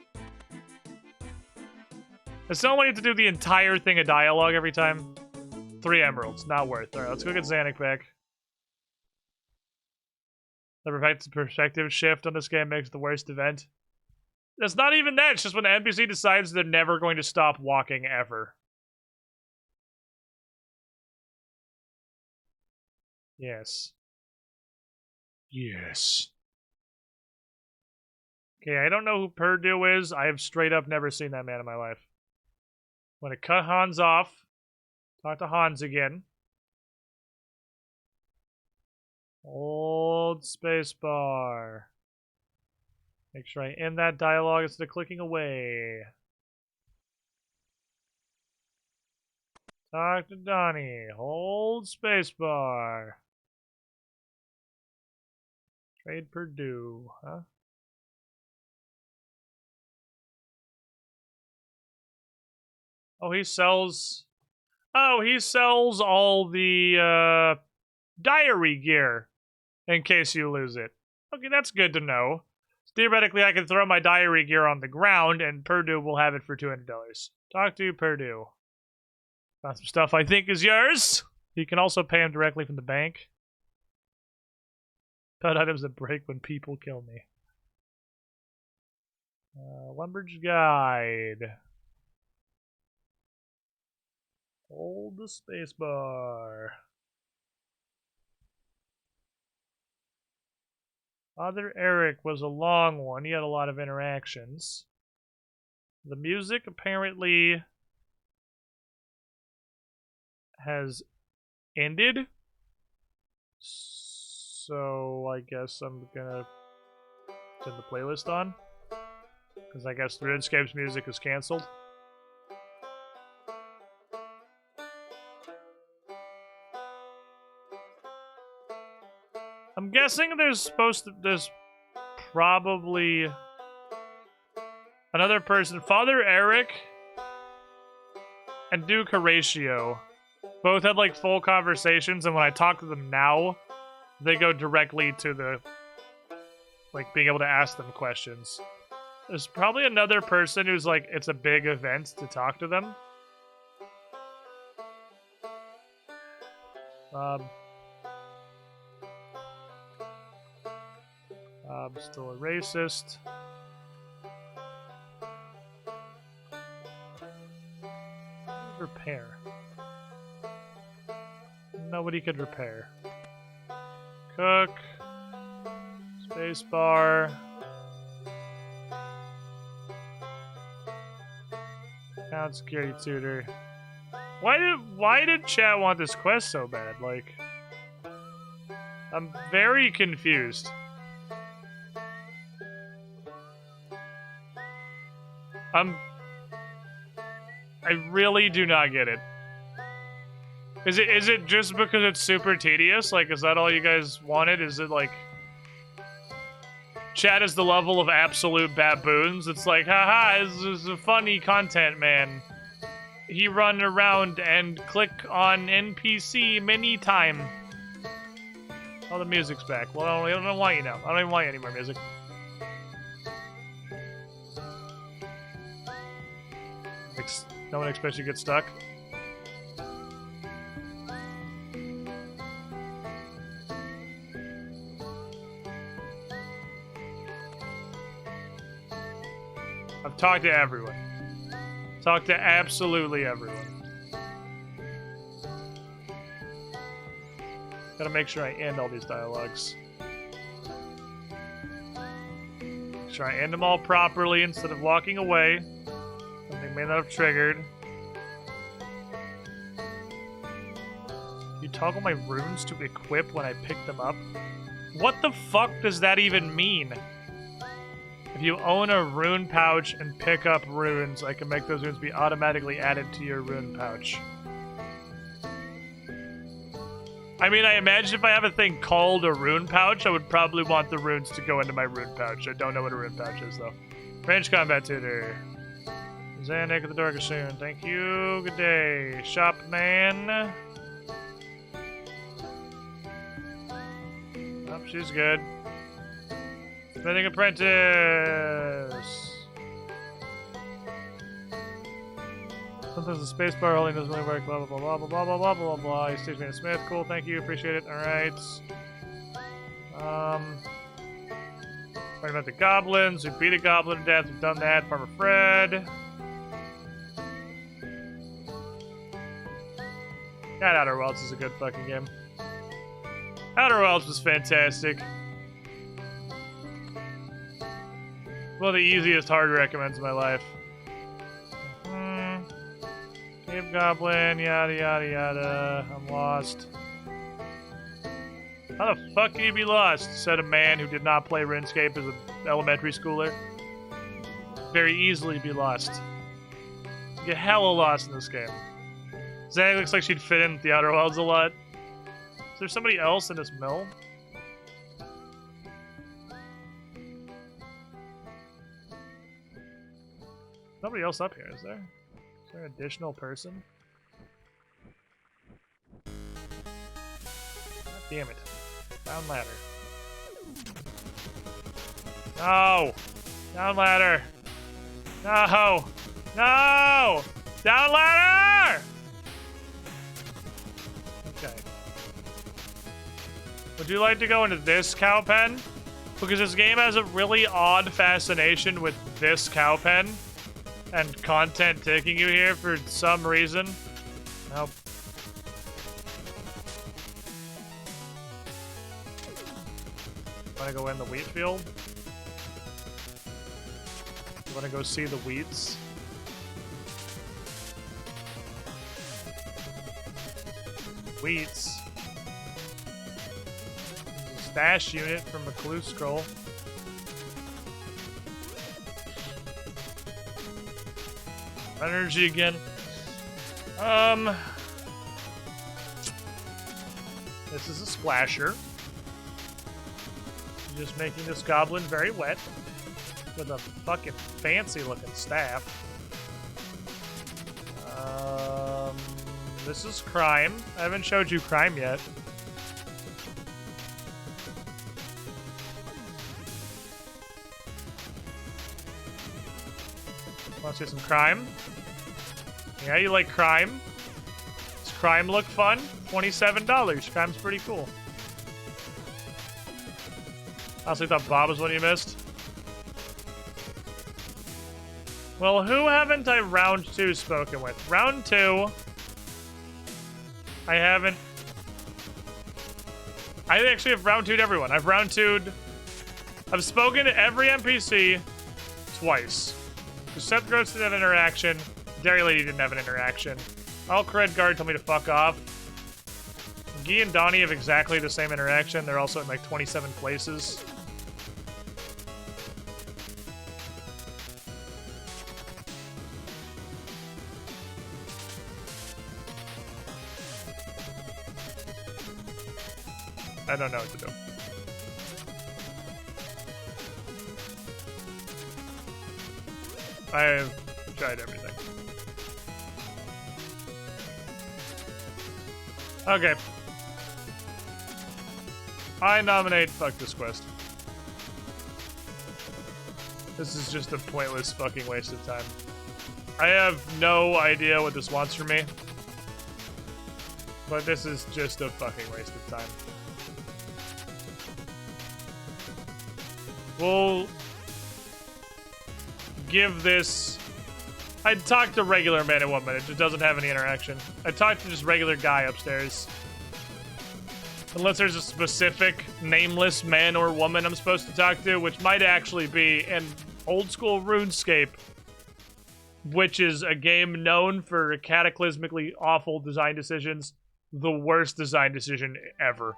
It's not like you have to do the entire thing of dialogue every time. 3 emeralds, not worth. Alright, let's go get Xanac back. The perspective shift on this game makes it the worst event. It's not even that, it's just when the NPC decides they're never going to stop walking ever. Yes. Yes. Okay, I don't know who Purdue is. I have straight up never seen that man in my life. I'm gonna cut Hans off. Talk to Hans again. Hold spacebar. Make sure I end that dialogue instead of clicking away. Talk to Donnie. Hold spacebar. Trade Purdue, huh? Oh, he sells... Oh, he sells all the, diary gear. In case you lose it. Okay, that's good to know. Theoretically, I can throw my diary gear on the ground, and Purdue will have it for $200. Talk to Purdue. Got some stuff I think is yours. You can also pay him directly from the bank. Pet items that break when people kill me. Lumber's Guide. Hold the spacebar. Father Eric was a long one. He had a lot of interactions. The music apparently has ended. So I guess I'm gonna turn the playlist on. Because I guess RuneScape's music is cancelled. I'm guessing there's probably another person. Father Eric and Duke Horatio both had like full conversations, and when I talk to them now, they go directly to the like being able to ask them questions. There's probably another person who's like, it's a big event to talk to them. I'm still a racist. Repair. Nobody could repair. Cook. Spacebar. Account security tutor. Why did chat want this quest so bad? Like, I'm very confused. I really do not get it. Is it just because it's super tedious? Like, is that all you guys wanted? Is it like chat is the level of absolute baboons? It's like, haha, this is a funny content, man. He run around and click on NPC many time. Oh, the music's back. Well, I don't want you now. I don't even want you any more music. No one expects you to get stuck. I've talked to everyone. Talked to absolutely everyone. Gotta make sure I end all these dialogues. Make sure I end them all properly instead of walking away. Something may not have triggered. You toggle my runes to equip when I pick them up? What the fuck does that even mean? If you own a rune pouch and pick up runes, I can make those runes be automatically added to your rune pouch. I mean, I imagine if I have a thing called a rune pouch, I would probably want the runes to go into my rune pouch. I don't know what a rune pouch is, though. Range combat tutor. Xanac at the door soon. Thank you. Good day. Shop man. Oh, she's good. Smithing apprentice. Sometimes the spacebar holding doesn't really work. Blah blah blah blah blah blah blah blah blah. You teach me a Smith. Cool. Thank you. Appreciate it. All right. Right about the goblins. We beat a goblin to death. We've done that. Farmer Fred. God, Outer Worlds is a good fucking game. Outer Worlds was fantastic. One of the easiest hard recommends of my life. Cave Goblin, yada yada yada. I'm lost. How the fuck can you be lost? Said a man who did not play RuneScape as an elementary schooler. Very easily be lost. You get hella lost in this game. Zag looks like she'd fit in with the Outer Worlds a lot. Is there somebody else in this mill? Nobody else up here, is there? Is there an additional person? God damn it. Down ladder. No! Down ladder! No! No! Down ladder! Okay. Would you like to go into this cow pen? Because this game has a really odd fascination with this cow pen. And content taking you here for some reason. Nope. Wanna go in the wheat field? You wanna go see the wheats? Wheats. There's a stash unit from a clue scroll. Energy again. This is a splasher. Just making this goblin very wet with a fucking fancy looking staff. This is crime. I haven't showed you crime yet. Want to see some crime? Yeah, you like crime? Does crime look fun? $27. Crime's pretty cool. Honestly thought Bob was one you missed. Well, who haven't I round 2 spoken with? Round 2. I haven't. I actually have round 2'd everyone. I've round 2'd. I've spoken to every NPC twice. Seth Gross didn't have an interaction. Dairy Lady didn't have an interaction. Alcred Guard told me to fuck off. Guy and Donnie have exactly the same interaction. They're also in like 27 places. I don't know what to do. I've tried everything. Okay. I nominate fuck this quest. This is just a pointless fucking waste of time. I have no idea what this wants from me. But this is just a fucking waste of time. We'll give this... I'd talk to regular man in 1 minute. It doesn't have any interaction. I'd talk to just regular guy upstairs. Unless there's a specific nameless man or woman I'm supposed to talk to, which might actually be in old school RuneScape, which is a game known for cataclysmically awful design decisions, the worst design decision ever.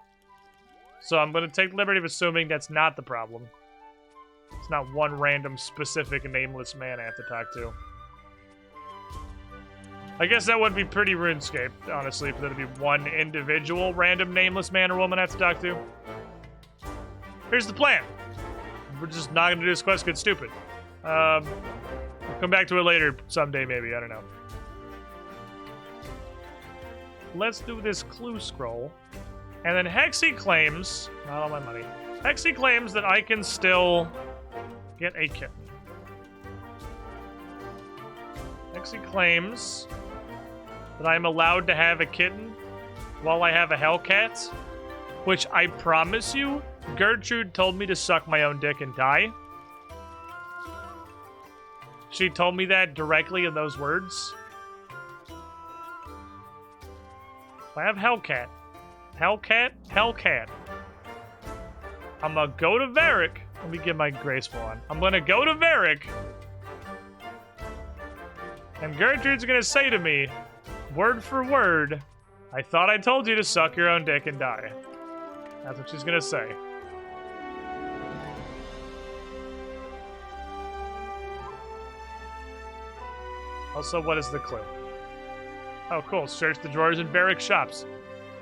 So I'm going to take the liberty of assuming that's not the problem. It's not one random specific nameless man I have to talk to. I guess that would be pretty RuneScape, honestly, for there to be one individual random nameless man or woman I have to talk to. Here's the plan. We're just not going to do this quest because it's stupid. I'll come back to it later someday, maybe. I don't know. Let's do this clue scroll. And then Hexy claims... Not all my money. Hexy claims that I can still get a kitten. Hexy claims that I'm allowed to have a kitten while I have a Hellcat, which I promise you, Gertrude told me to suck my own dick and die. She told me that directly in those words. I have Hellcat. Hellcat. I'm gonna go to Varric. Let me get my graceful on. I'm gonna go to Varric. And Gertrude's gonna say to me, word for word, I thought I told you to suck your own dick and die. That's what she's gonna say. Also, what is the clue? Oh, cool. Search the drawers in Varric shops.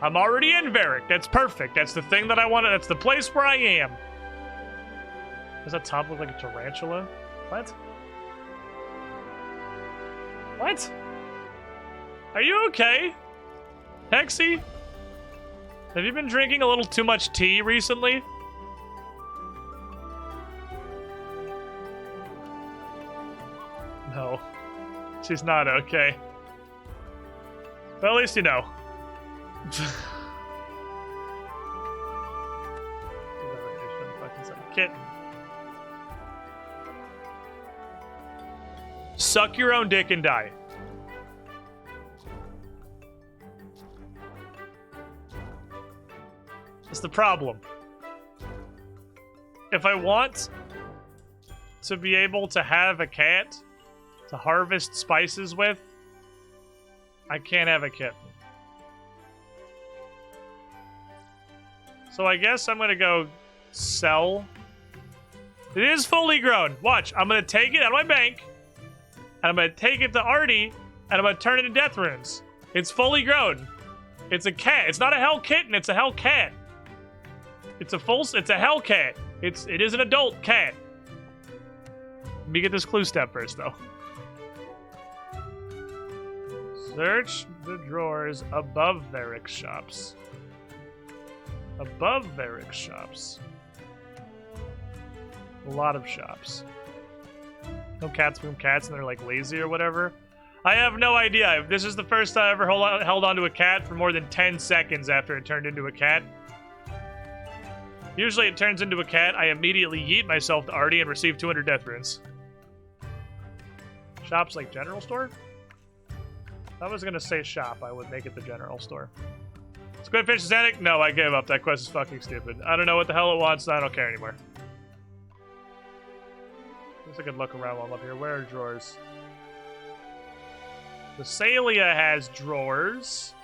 I'm already in Varric. That's perfect. That's the thing that I wanted. That's the place where I am. Does that top look like a tarantula? What? What? Are you okay? Hexy? Have you been drinking a little too much tea recently? No. She's not okay. Well, at least you know. Kitten. Suck your own dick and die. That's the problem. If I want to be able to have a cat to harvest spices with, I can't have a kitten. So I guess I'm gonna go sell. It is fully grown. Watch, I'm gonna take it out of my bank, and I'm gonna take it to Artie, and I'm gonna turn it into death runes. It's fully grown. It's a cat. It's not a hell kitten. It's a hell cat. It's a hell cat. It is an adult cat. Let me get this clue step first, though. Search the drawers above Varric shops. Above Varric shops. A lot of shops. No cats from cats and they're like lazy or whatever. I have no idea. This is the first time I ever held onto a cat for more than 10 seconds after it turned into a cat. Usually it turns into a cat, I immediately yeet myself to Artie and receive 200 death runes. Shops like general store? If I was gonna say shop, I would make it the general store. Squidfish is Attic? No, I gave up. That quest is fucking stupid. I don't know what the hell it wants, so I don't care anymore. I guess I could look around while I'm up here. Where are drawers? Thessalia has drawers.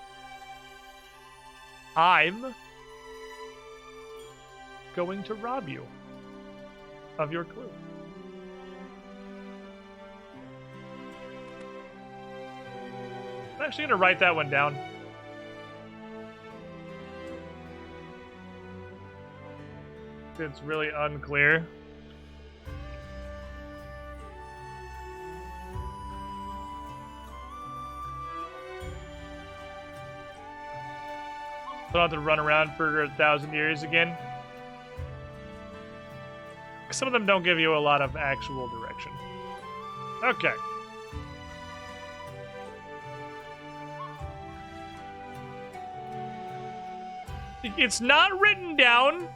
I'm going to rob you of your clue. I'm actually going to write that one down. It's really unclear. Don't have to run around for 1,000 years again. Some of them don't give you a lot of actual direction. Okay. It's not written down,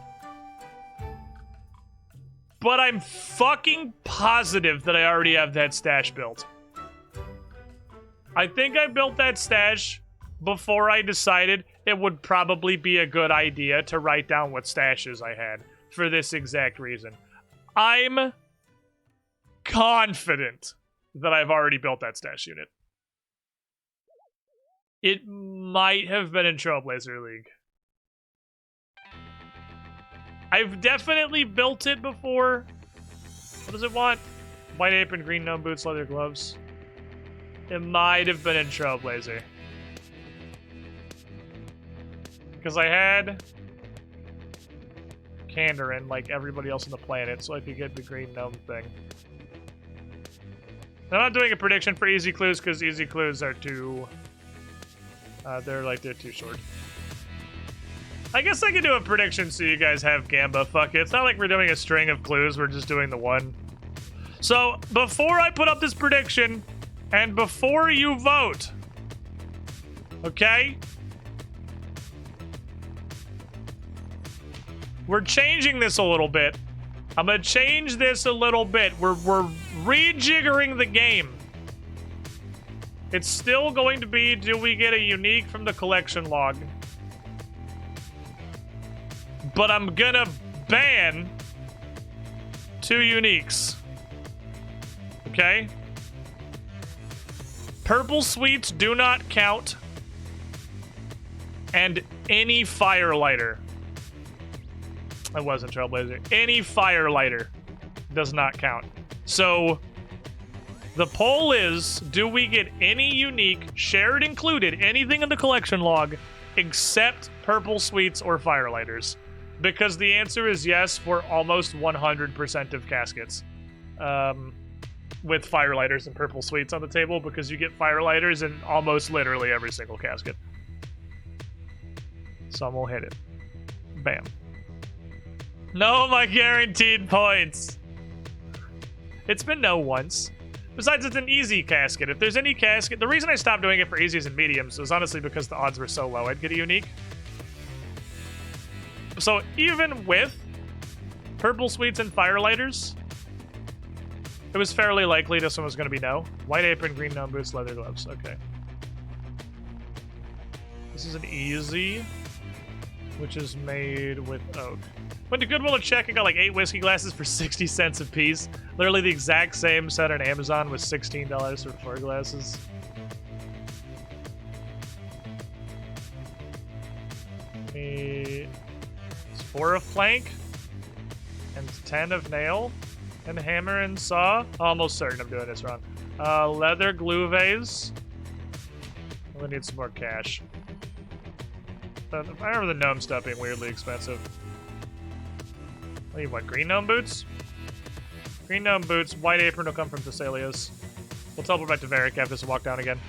but I'm fucking positive that I already have that stash built. I think I built that stash before I decided it would probably be a good idea to write down what stashes I had for this exact reason. I'm confident that I've already built that stash unit. It might have been in Trailblazer League. I've definitely built it before. What does it want? White apron, green gnome boots, leather gloves. It might have been in Trailblazer. Because I had Kandarin like everybody else on the planet, so I could get the green gnome thing. I'm not doing a prediction for easy clues because easy clues are too... they're too short. I guess I could do a prediction so you guys have Gamba. Fuck it. It's not like we're doing a string of clues. We're just doing the one. So, before I put up this prediction, and before you vote, okay? We're changing this a little bit. I'm gonna change this a little bit. We're rejiggering the game. It's still going to be, do we get a unique from the collection log? But I'm gonna ban 2 uniques. Okay? Purple sweets do not count. And any firelighter. I wasn't Trailblazer. Any firelighter does not count. So, the poll is, do we get any unique, shared included, anything in the collection log, except purple sweets or firelighters? Because the answer is yes for almost 100% of caskets. With firelighters and purple sweets on the table, because you get firelighters in almost literally every single casket. Some will hit it. Bam. No, my guaranteed points. It's been no once. Besides, it's an easy casket. If there's any casket... The reason I stopped doing it for easies and mediums was honestly because the odds were so low I'd get a unique. So even with purple sweets and firelighters, it was fairly likely this one was going to be no. White apron, green gnome boots, leather gloves. Okay. This is an easy, which is made with oak. Went to Goodwill to check and got like 8 whiskey glasses for 60 cents a piece. Literally the exact same set on Amazon was $16 for 4 glasses. It's 4 of plank and 10 of nail and hammer and saw. Almost certain I'm doing this wrong. Leather glue vase. We need some more cash. I remember the gnome stuff being weirdly expensive. I need what? Green gnome boots? Green gnome boots. White apron will come from Thessalia's. We'll teleport back to Varric after this walk down again.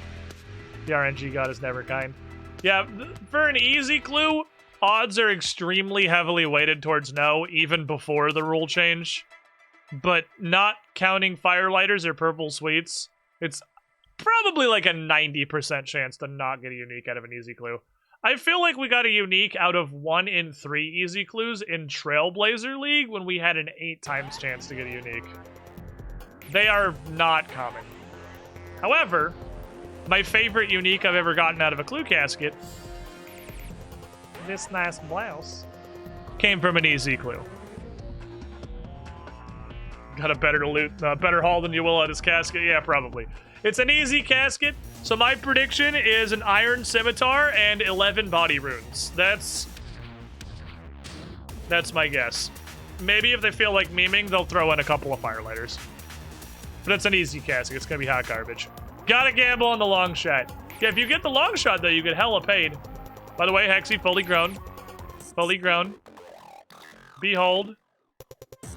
The RNG god is never kind. Yeah, for an easy clue, odds are extremely heavily weighted towards no, even before the rule change. But not counting firelighters or purple sweets, it's probably like a 90% chance to not get a unique out of an easy clue. I feel like we got a unique out of 1 in 3 easy clues in Trailblazer League when we had an 8 times chance to get a unique. They are not common. However, my favorite unique I've ever gotten out of a clue casket, this nice blouse, came from an easy clue. Got a better haul than you will at his casket? Yeah, probably. It's an easy casket, so my prediction is an iron scimitar and 11 body runes. That's my guess. Maybe if they feel like memeing, they'll throw in a couple of firelighters. But it's an easy casket. It's gonna be hot garbage. Gotta gamble on the long shot. Yeah, if you get the long shot, though, you get hella paid. By the way, Hexy, fully grown. Fully grown. Behold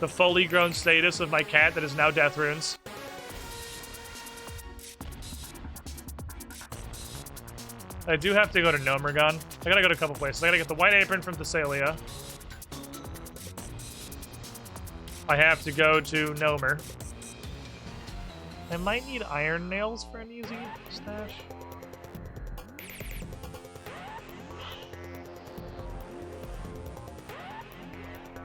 the fully grown status of my cat that is now death runes. I do have to go to Nomergon. I gotta go to a couple places. I gotta get the white apron from Thessalia. I have to go to Nomer. I might need iron nails for an easy stash.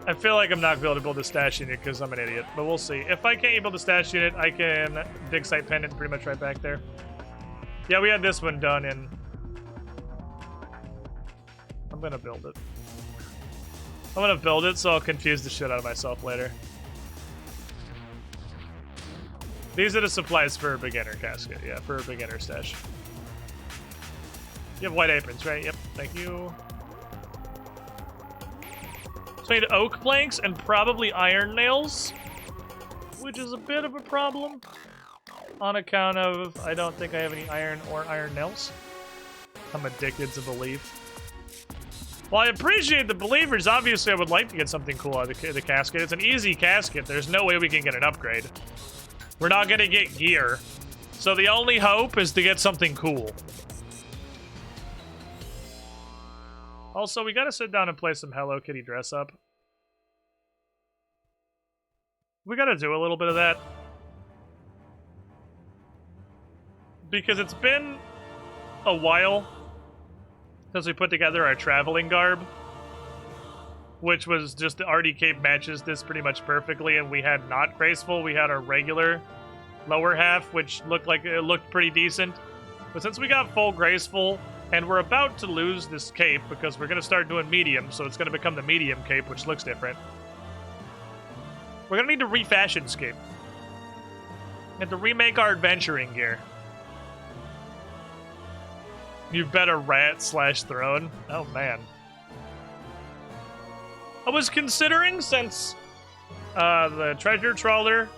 I feel like I'm not going to be able to build a stash unit because I'm an idiot, but we'll see. If I can't build a stash unit, I can dig site pendant pretty much right back there. Yeah, we had this one done in I'm gonna build it. I'm gonna build it so I'll confuse the shit out of myself later. These are the supplies for a beginner casket. Yeah, for a beginner stash. You have white aprons, right? Yep, thank you. So I need oak planks and probably iron nails, which is a bit of a problem on account of I don't think I have any iron or iron nails. I'm addicted to belief. Well, I appreciate the believers. Obviously, I would like to get something cool out of the casket. It's an easy casket. There's no way we can get an upgrade. We're not gonna get gear. So the only hope is to get something cool. Also, we gotta sit down and play some Hello Kitty dress up. We gotta do a little bit of that. Because it's been a while since we put together our traveling garb, which was just the RD Cape matches this pretty much perfectly, and we had not graceful, we had our regular lower half, which looked like it looked pretty decent. But since we got full graceful, and we're about to lose this cape because we're gonna start doing medium, so it's gonna become the medium cape, which looks different. We're gonna need to refashion Scape. And to remake our adventuring gear. You bet a rat / throne. Oh, man. I was considering, since the treasure trawler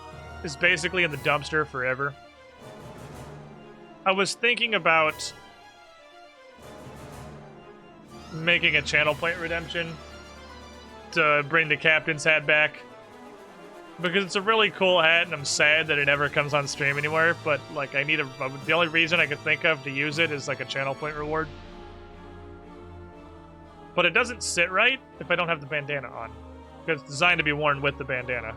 is basically in the dumpster forever, I was thinking about making a channel point redemption to bring the captain's hat back. Because it's a really cool hat, and I'm sad that it never comes on stream anymore, but, like, I need the only reason I could think of to use it is, like, a channel point reward. But it doesn't sit right if I don't have the bandana on. Because it's designed to be worn with the bandana.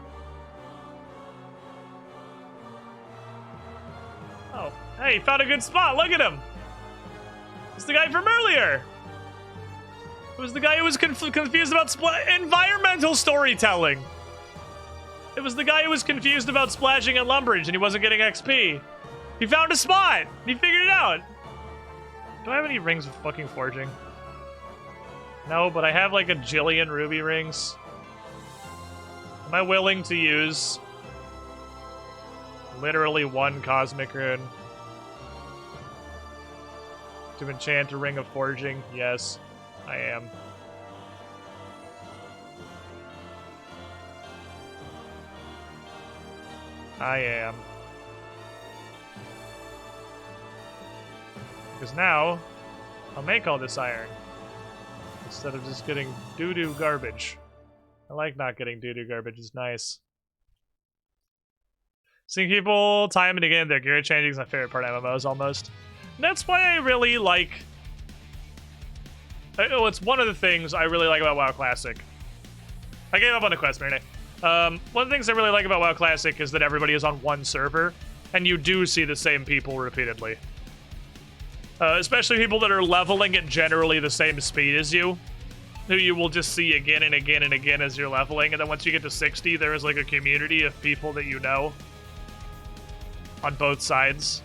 Oh, hey, found a good spot, look at him! It's the guy from earlier! It was the guy who was confused about environmental storytelling! It was the guy who was confused about splashing at Lumbridge and he wasn't getting XP. He found a spot! He figured it out! Do I have any rings of fucking forging? No, but I have like a jillion ruby rings. Am I willing to use literally one cosmic rune to enchant a ring of forging? Yes, I am. I am. Because now, I'll make all this iron. Instead of just getting doo-doo garbage. I like not getting doo-doo garbage, it's nice. Seeing people time and again, their gear changing is my favorite part of MMOs, almost. And that's why I really like... Oh, it's one of the things I really like about WoW Classic. I gave up on the quest, Marinette. One of the things I really like about WoW Classic is that everybody is on one server, and you do see the same people repeatedly. Especially people that are leveling at generally the same speed as you, who you will just see again and again and again as you're leveling, and then once you get to 60, there is like a community of people that you know on both sides.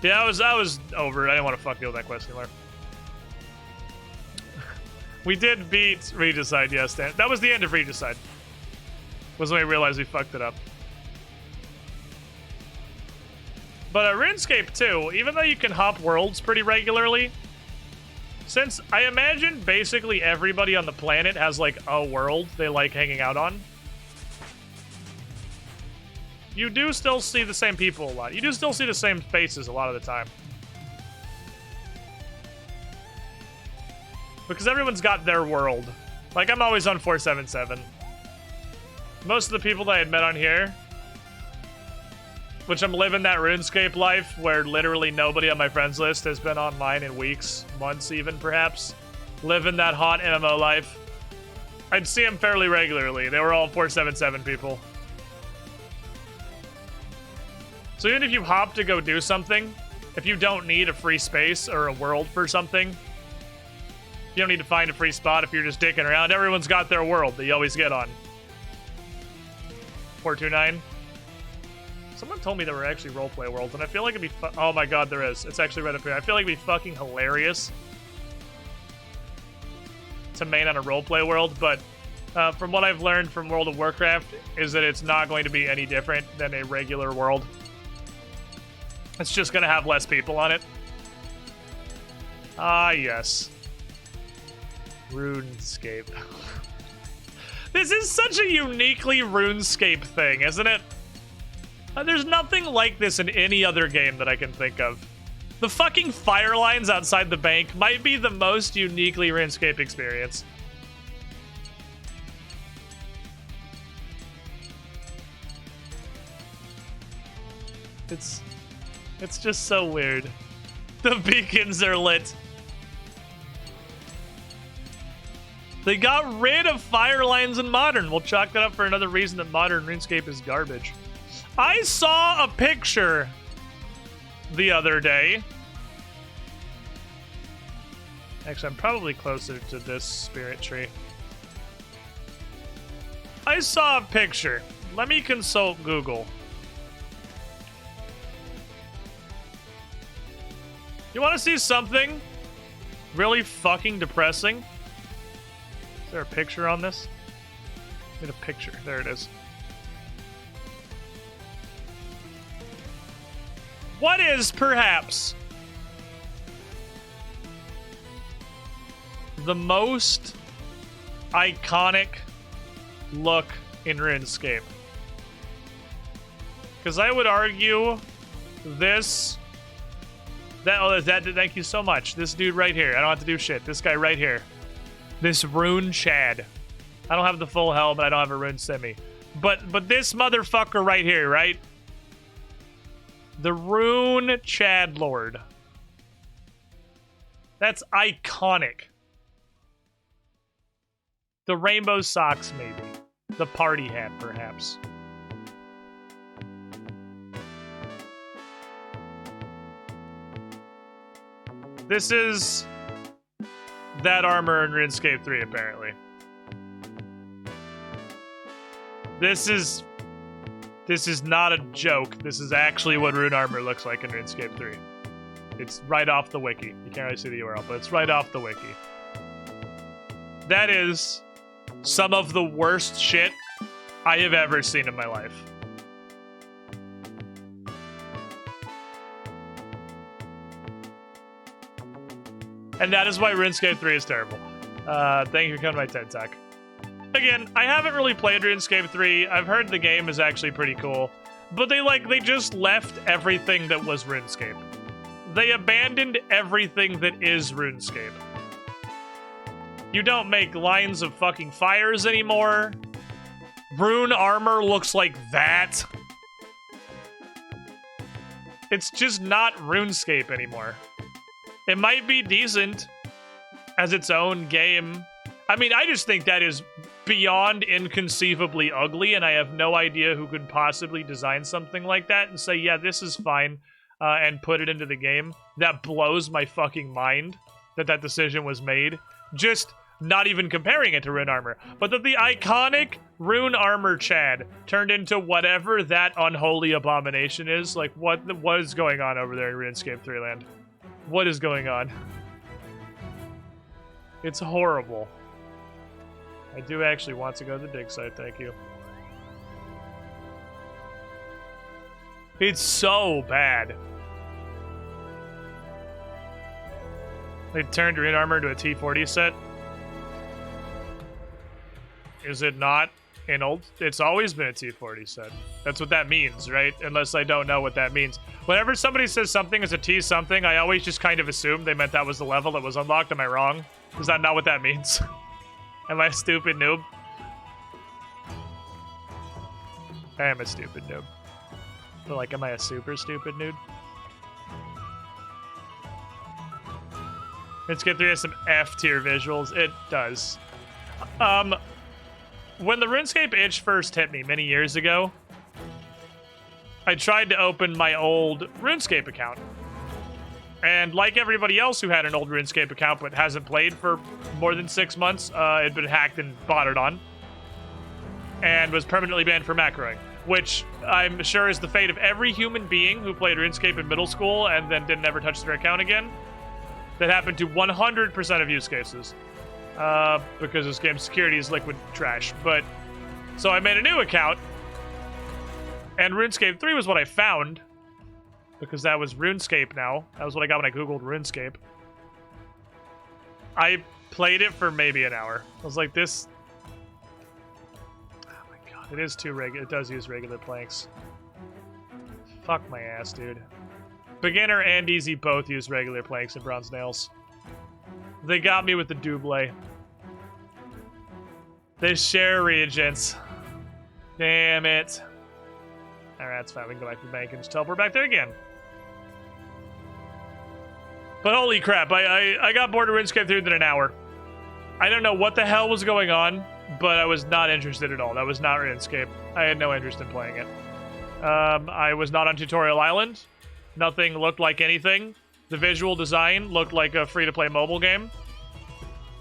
Yeah, I was over it. I didn't want to fuck deal with that quest anymore. We did beat Regicide, yes. That was the end of Regicide. Was when we realized we fucked it up. But RuneScape 2, even though you can hop worlds pretty regularly, since I imagine basically everybody on the planet has like a world they like hanging out on, you do still see the same people a lot. You do still see the same faces a lot of the time. Because everyone's got their world. Like, I'm always on 477. Most of the people that I had met on here, which I'm living that RuneScape life where literally nobody on my friends list has been online in weeks, months even, perhaps. Living that hot MMO life. I'd see them fairly regularly. They were all 477 people. So even if you hop to go do something, if you don't need a free space or a world for something, you don't need to find a free spot if you're just dicking around. Everyone's got their world that you always get on. 429. Someone told me there were actually roleplay worlds, and I feel like it'd be oh my god, there is. It's actually right up here. I feel like it'd be fucking hilarious to main on a roleplay world, but from what I've learned from World of Warcraft is that it's not going to be any different than a regular world. It's just going to have less people on it. Ah, yes. RuneScape. This is such a uniquely RuneScape thing, isn't it? There's nothing like this in any other game that I can think of. The fucking fire lines outside the bank might be the most uniquely RuneScape experience. It's just so weird. The beacons are lit. They got rid of fire lines in Modern. We'll chalk that up for another reason that Modern RuneScape is garbage. I saw a picture the other day. Actually, I'm probably closer to this spirit tree. I saw a picture. Let me consult Google. You want to see something really fucking depressing? Is there a picture on this? Get a picture. There it is. What is perhaps the most iconic look in RuneScape? Because I would argue this... Thank you so much. This dude right here. I don't have to do shit. This guy right here. This Rune Chad. I don't have the full helm, but I don't have a Rune Semi. But this motherfucker right here, right? The Rune Chad Lord. That's iconic. The rainbow socks, maybe. The party hat, perhaps. This is that armor in RuneScape 3, apparently. This is not a joke. This is actually what rune armor looks like in RuneScape 3. It's right off the wiki. You can't really see the URL, but it's right off the wiki. That is some of the worst shit I have ever seen in my life. And that is why RuneScape 3 is terrible. Thank you for coming to my TED Talk. Again, I haven't really played RuneScape 3. I've heard the game is actually pretty cool. But they just left everything that was RuneScape. They abandoned everything that is RuneScape. You don't make lines of fucking fires anymore. Rune armor looks like that. It's just not RuneScape anymore. It might be decent as its own game. I mean, I just think that is beyond inconceivably ugly, and I have no idea who could possibly design something like that and say, yeah, this is fine, and put it into the game. That blows my fucking mind that that decision was made. Just not even comparing it to Rune Armor. But that the iconic Rune Armor Chad turned into whatever that unholy abomination is. Like, what is going on over there in RuneScape 3 land? What is going on? It's horrible. I do actually want to go to the dig site, thank you. It's so bad. They turned Rune Armor into a T40 set. Is it not an old? It's always been a T40 set. That's what that means, right? Unless I don't know what that means. Whenever somebody says something is a T something, I always just kind of assume they meant that was the level that was unlocked. Am I wrong? Is that not what that means? Am I a stupid noob? I am a stupid noob. But like, am I a super stupid noob? RuneScape 3 has some F tier visuals. It does. When the RuneScape itch first hit me many years ago, I tried to open my old RuneScape account. And like everybody else who had an old RuneScape account but hasn't played for more than 6 months, it had been hacked and botted on. And was permanently banned from macroing. Which I'm sure is the fate of every human being who played RuneScape in middle school and then didn't ever touch their account again. That happened to 100% of use cases. because this game's security is liquid trash. But so I made a new account, and RuneScape 3 was what I found, because that was RuneScape now. That was what I got when I googled RuneScape. I played it for maybe an hour. I was like, this... Oh my god, it is too regular. It does use regular planks. Fuck my ass, dude. Beginner and easy both use regular planks and bronze nails. They got me with the double. They share reagents. Damn it. Alright, that's fine. We can go back to the bank and just teleport back there again. But holy crap, I got bored of RuneScape 3 within an hour. I don't know what the hell was going on, but I was not interested at all. That was not RuneScape. I had no interest in playing it. I was not on Tutorial Island. Nothing looked like anything. The visual design looked like a free-to-play mobile game,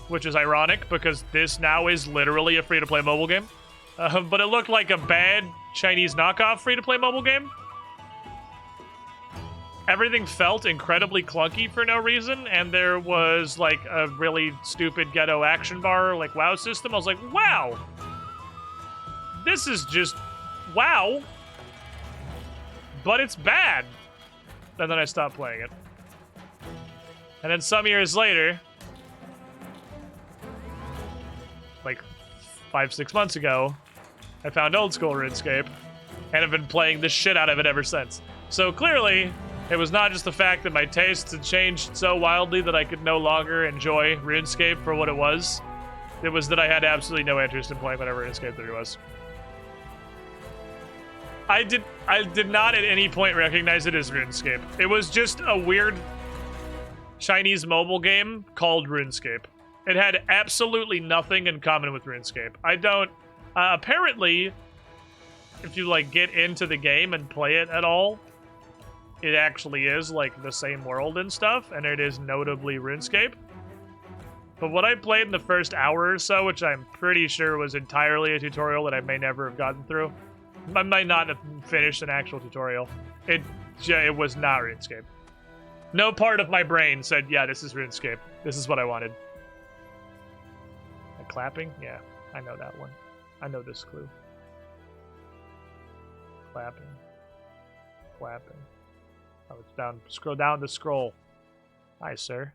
which is ironic because this now is literally a free-to-play mobile game. But it looked like a bad Chinese knockoff free-to-play mobile game. Everything felt incredibly clunky for no reason, and there was like a really stupid ghetto action bar, like WoW system. I was like, wow! This is just WoW, but it's bad. And then I stopped playing it. And then some years later, like 5-6 months ago, I found old school RuneScape, and have been playing the shit out of it ever since. So clearly, it was not just the fact that my tastes had changed so wildly that I could no longer enjoy RuneScape for what it was. It was that I had absolutely no interest in playing whatever RuneScape 3 was. I did not at any point recognize it as RuneScape. It was just a weird Chinese mobile game called RuneScape. It had absolutely nothing in common with RuneScape. I don't... apparently, if you, like, get into the game and play it at all, it actually is, like, the same world and stuff, and it is notably RuneScape. But what I played in the first hour or so, which I'm pretty sure was entirely a tutorial that I may never have gotten through, I might not have finished an actual tutorial. It was not RuneScape. No part of my brain said, yeah, this is RuneScape. This is what I wanted. Clapping? Yeah, I know that one. I know this clue. Clapping. Clapping. Oh, it's down. Scroll down the scroll. Hi, sir.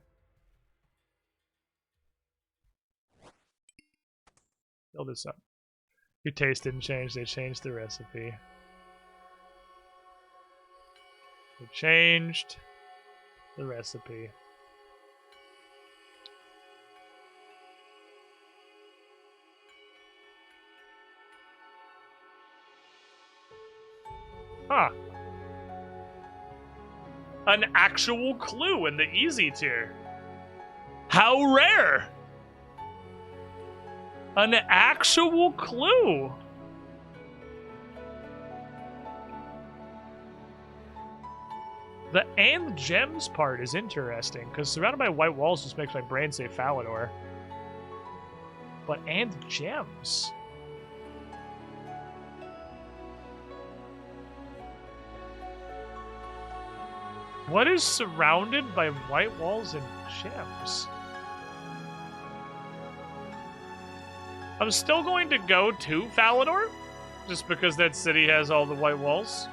Fill this up. Your taste didn't change. They changed the recipe. They changed the recipe. Huh. An actual clue in the easy tier. How rare! An actual clue! The and gems part is interesting, because surrounded by white walls just makes my brain say Falador. But and gems? What is surrounded by white walls and gems? I'm still going to go to Falador, just because that city has all the white walls.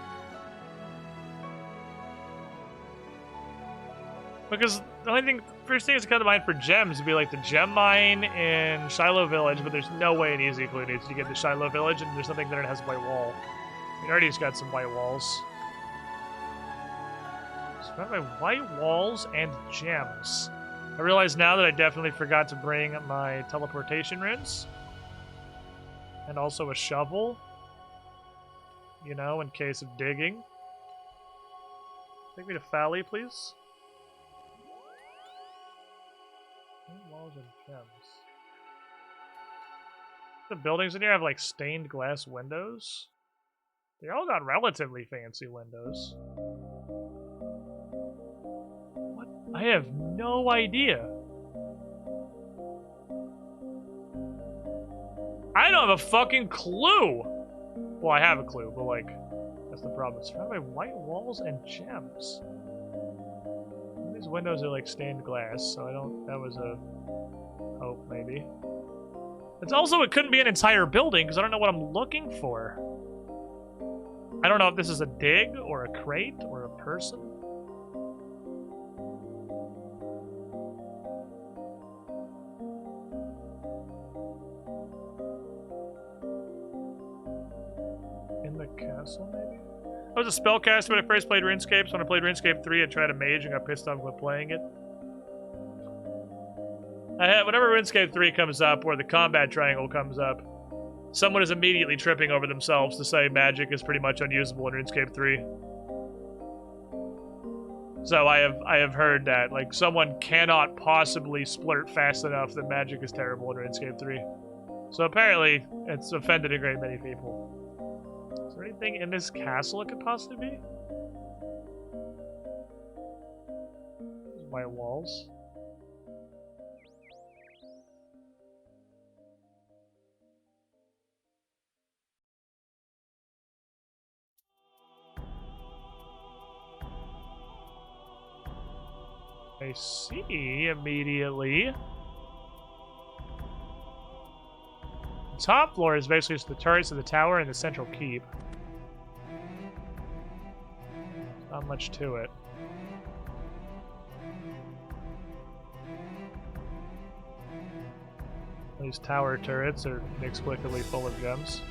Because the only thing, first thing that's come to mind for gems would be like the gem mine in Shiloh Village, but there's no way an easy clue needs to get to Shiloh Village, and there's nothing there that has a white wall. It already's got some white walls. Surrounded by white walls and gems. I realize now that I definitely forgot to bring my teleportation runes. And also a shovel. You know, in case of digging. Take me to Fally, please. White walls and gems. The buildings in here have like stained glass windows. They all got relatively fancy windows. I have no idea. I don't have a fucking clue. Well, I have a clue, but like, that's the problem. It's surrounded by white walls and gems. These windows are like stained glass, so I don't. That was a Oh, maybe. It's also, it couldn't be an entire building because I don't know what I'm looking for. I don't know if this is a dig or a crate or a person. In the castle, maybe? I was a spellcaster when I first played RuneScape, so when I played RuneScape 3, I tried a mage and got pissed off with playing it. Whenever RuneScape 3 comes up, or the combat triangle comes up, someone is immediately tripping over themselves to say magic is pretty much unusable in RuneScape 3. So I have heard that, like, someone cannot possibly splurt fast enough that magic is terrible in RuneScape 3. So apparently, it's offended a great many people. Is there anything in this castle it could possibly be? White walls. I see immediately. The top floor is basically just the turrets of the tower and the central keep. Not much to it. These tower turrets are inexplicably full of gems.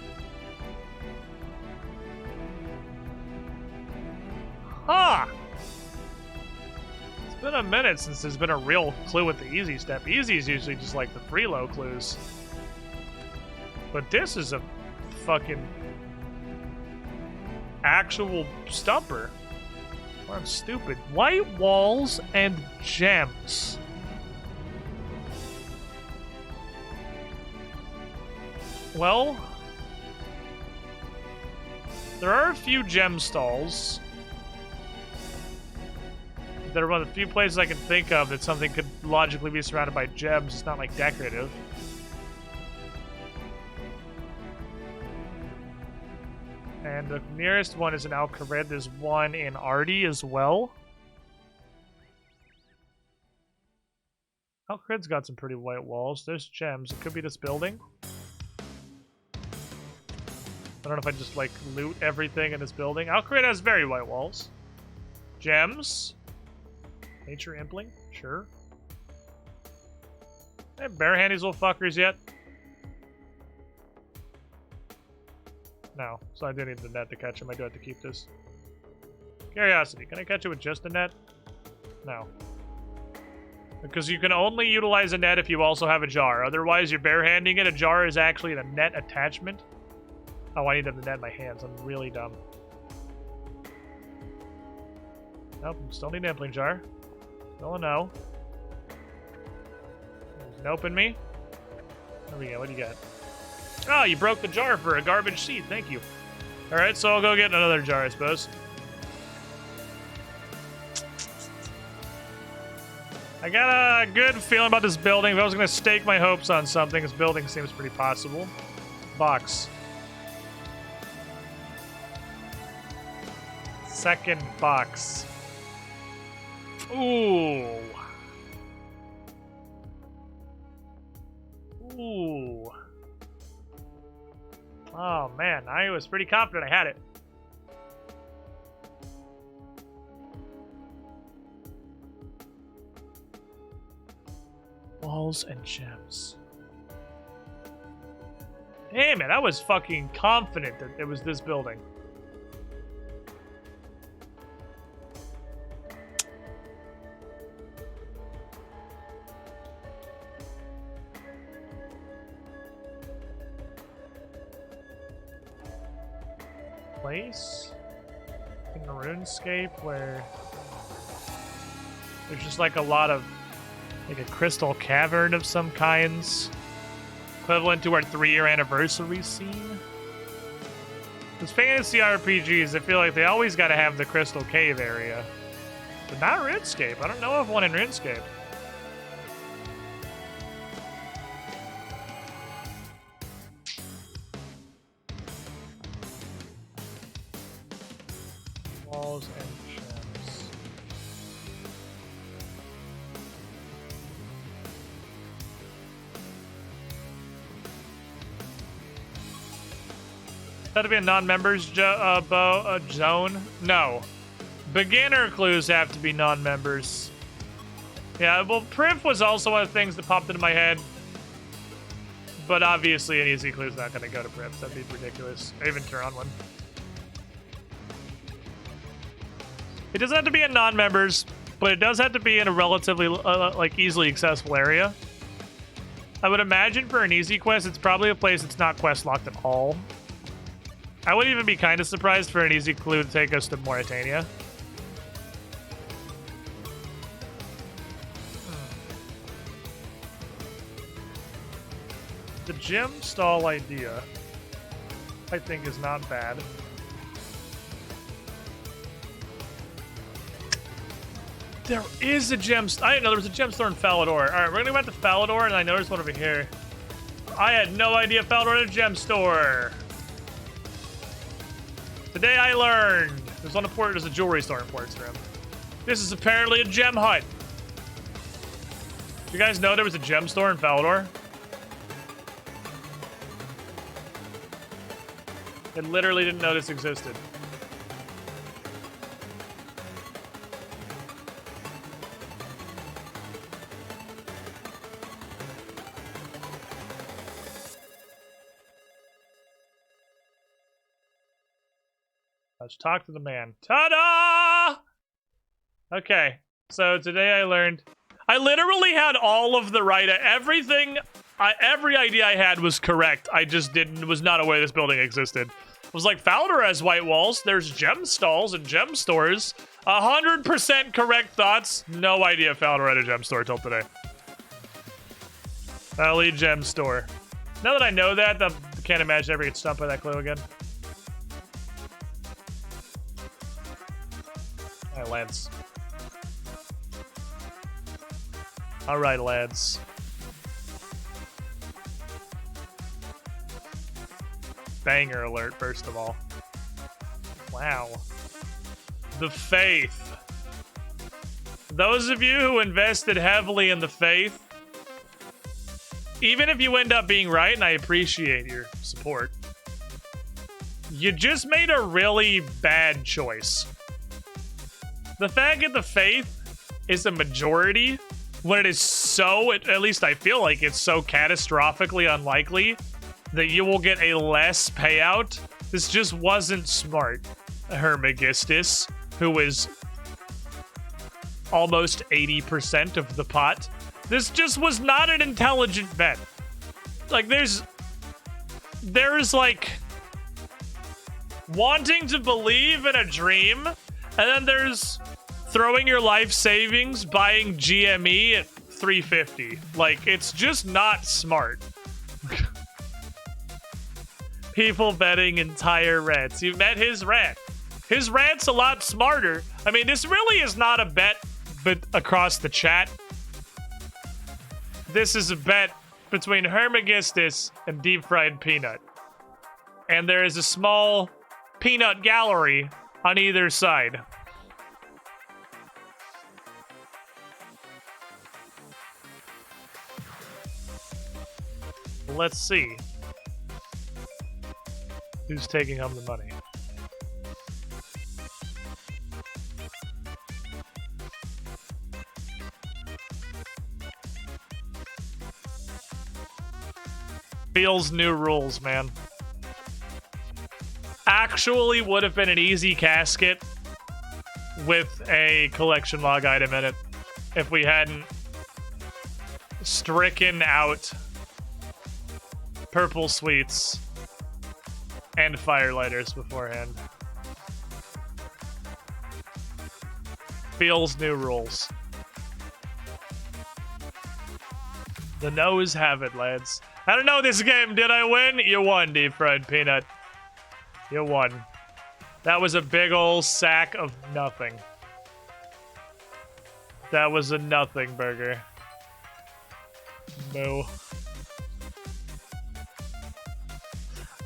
Huh! It's been a minute since there's been a real clue with the easy step. Easy is usually just like the freelo clues. But this is a fucking actual stumper. Or I'm stupid. White walls and gems. Well, there are a few gem stalls. There are one of the few places I can think of that something could logically be surrounded by gems. It's not like decorative. And the nearest one is in Al-Kharid. There's one in Ardi as well. Al-Kharid's got some pretty white walls. There's gems. It could be this building. I don't know if I just, like, loot everything in this building. Al-Kharid has very white walls. Gems. Nature Impling? Sure. Hey, bare-hand these little fuckers yet? No. So I do need the net to catch him. I do have to keep this. Curiosity. Can I catch it with just a net? No. Because you can only utilize a net if you also have a jar. Otherwise, you're bare-handing it. A jar is actually a net attachment. Oh, I need to have the net in my hands. I'm really dumb. Nope, still need an impling jar. Still a no. There's an open me. There we go. What do you got? Oh, you broke the jar for a garbage seed. Thank you. Alright, so I'll go get another jar, I suppose. I got a good feeling about this building. If I was going to stake my hopes on something, this building seems pretty possible. Box. Second box. Ooh. Ooh. Oh man, I was pretty confident I had it. Walls and gems. Damn it, I was fucking confident that it was this building. Place in RuneScape where there's just like a lot of like a crystal cavern of some kinds, equivalent to our 3-year anniversary scene. Because fantasy RPGs, I feel like they always got to have the crystal cave area, but not RuneScape. I don't know of one in RuneScape. Walls and gems. That'd be a non-members zone? No. Beginner clues have to be non-members. Yeah, well, Priv was also one of the things that popped into my head. But obviously an easy clue's not going to go to Priv. That'd be ridiculous. I even turn on one. It doesn't have to be in non-members, but it does have to be in a relatively, like, easily accessible area. I would imagine for an easy quest, it's probably a place that's not quest locked at all. I would even be kind of surprised for an easy clue to take us to Mauritania. The gym stall idea, I think, is not bad. There is a gem. I didn't know there was a gem store in Falador. All right, we're gonna go back to Falador, and I know there's one over here. I had no idea Falador had a gem store. Today I learned there's one in Port. There's a jewelry store in Portstrom. This is apparently a gem hut. You guys know there was a gem store in Falador? I literally didn't know this existed. Let's talk to the man. Ta-da! Okay, so today I learned... I literally had all of the right... Everything... every idea I had was correct. I just was not aware this building existed. I was like, Falador has white walls. There's gem stalls and gem stores. 100% correct thoughts. No idea Falador had a gem store till today. Valley Gem Store. Now that I know that, I can't imagine ever get stumped by that clue again. Alright, lads. Alright, lads. Banger alert, first of all. Wow. The Faith. Those of you who invested heavily in the Faith, even if you end up being right, and I appreciate your support, you just made a really bad choice. The fact that the Faith is a majority, when it is so, at least I feel like it's so catastrophically unlikely that you will get a less payout, this just wasn't smart. Hermagistus, who is almost 80% of the pot. This just was not an intelligent bet. Like, there's like wanting to believe in a dream, and then there's throwing your life savings, buying GME at 350. Like, it's just not smart. People betting entire rats. You met his rat. His rat's a lot smarter. I mean, this really is not a bet but across the chat. This is a bet between Hermagistus and Deep Fried Peanut. And there is a small peanut gallery on either side. Let's see who's taking home the money. Feels new rules, man. Actually would have been an easy casket with a collection log item in it if we hadn't stricken out purple sweets and firelighters beforehand. Feels new rules. The no's have it, lads. I don't know this game. Did I win? You won, Deep Fried Peanut. You won. That was a big old sack of nothing. That was a nothing burger. No.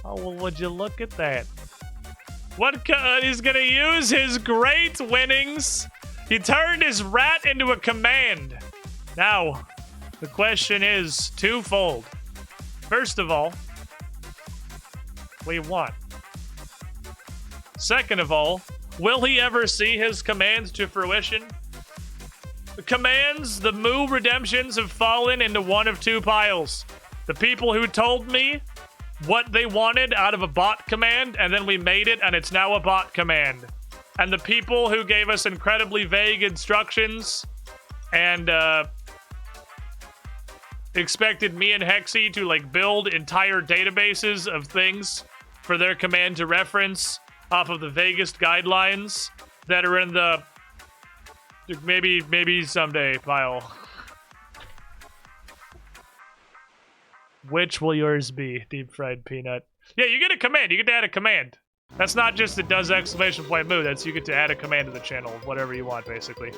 Oh, well, would you look at that? What he's gonna use his great winnings. He turned his rat into a command. Now, the question is twofold. First of all, we won. Second of all, will he ever see his commands to fruition? The commands, the Moo redemptions have fallen into one of two piles. The people who told me what they wanted out of a bot command, and then we made it, and it's now a bot command. And the people who gave us incredibly vague instructions and expected me and Hexy to like build entire databases of things for their command to reference off of the vaguest guidelines that are in the maybe someday pile. Which will yours be, deep fried peanut? Yeah, you get a command. You get to add a command. That's not just it does exclamation point move. That's you get to add a command to the channel, whatever you want, basically.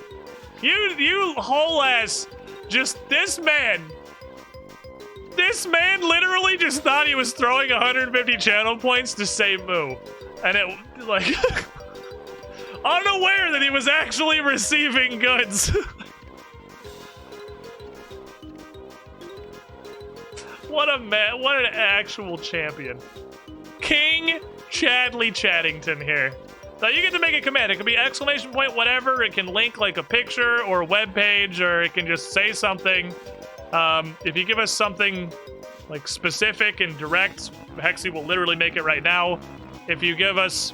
You whole ass, just this man literally just thought he was throwing 150 channel points to say moo, and it like unaware that he was actually receiving goods. What an actual champion. King Chadley Chaddington here. Now you get to make a command. It can be exclamation point, whatever. It can link like a picture or a web page, or it can just say something. If you give us something like specific and direct, Hexy will literally make it right now. If you give us,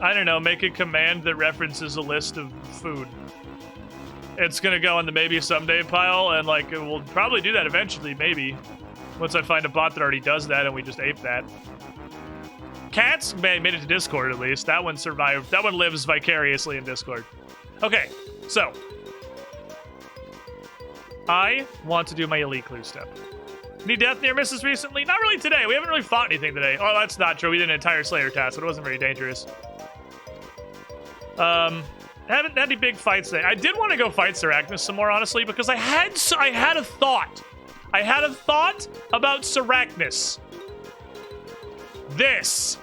I don't know, make a command that references a list of food, it's gonna go in the maybe someday pile, and like it will probably do that eventually, maybe. Once I find a bot that already does that and we just ape that. Cats made it to Discord at least. That one survived. That one lives vicariously in Discord. Okay, so I want to do my elite clue step. Any death near misses recently? Not really today. We haven't really fought anything today. Oh, that's not true. We did an entire Slayer task, but it wasn't very dangerous. Haven't had any big fights today. I did want to go fight Sarachnis some more, honestly, because I had a thought. I had a thought about Sarachnis. This.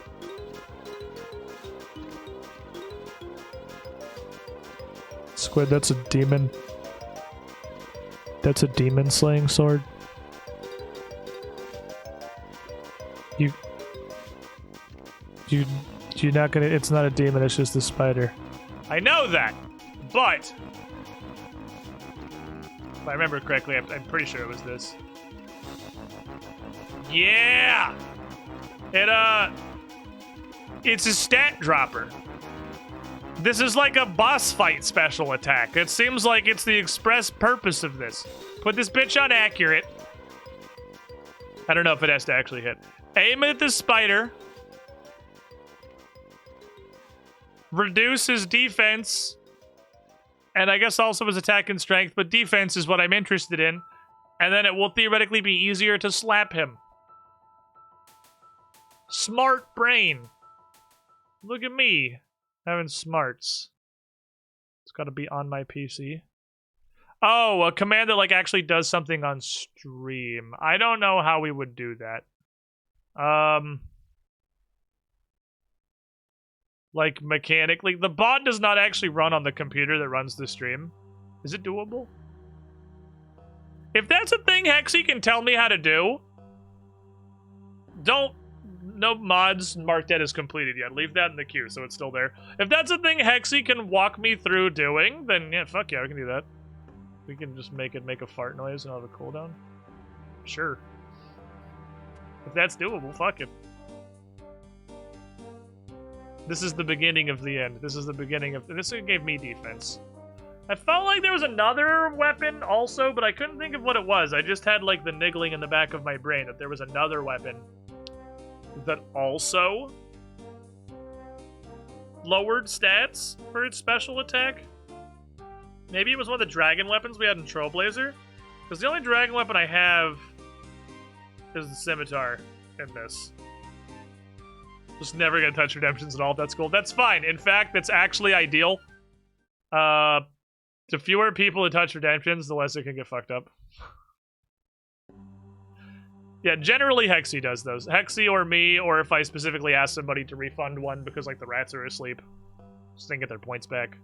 Squid, that's a demon. That's a demon slaying sword. You're not gonna, it's not a demon, it's just a spider. I know that, but if I remember correctly, I'm pretty sure it was this. Yeah! It's a stat dropper. This is like a boss fight special attack. It seems like it's the express purpose of this. Put this bitch on accurate. I don't know if it has to actually hit. Aim at the spider. Reduce his defense. And I guess also his attack and strength, but defense is what I'm interested in. And then it will theoretically be easier to slap him. Smart brain. Look at me. Having smarts. It's gotta be on my PC. Oh, a command that like actually does something on stream. I don't know how we would do that. Like mechanically, the bot does not actually run on the computer that runs the stream. Is it doable? If that's a thing Hexy can tell me how to do, no mods marked that as completed yet. Leave that in the queue so it's still there. If that's a thing Hexy can walk me through doing, then yeah, fuck yeah, we can do that. We can just make a fart noise and have a cooldown. Sure. If that's doable, fuck it. This is the beginning of the end. This is the beginning of... This gave me defense. I felt like there was another weapon also, but I couldn't think of what it was. I just had like the niggling in the back of my brain that there was another weapon that also lowered stats for its special attack. Maybe it was one of the dragon weapons we had in Trailblazer. Because the only dragon weapon I have is the scimitar in this. Just never gonna touch redemptions at all. That's cool. That's fine. In fact, that's actually ideal. The fewer people that touch redemptions, the less it can get fucked up. Yeah, generally Hexy does those. Hexy or me, or if I specifically ask somebody to refund one because like the rats are asleep. Just then get their points back.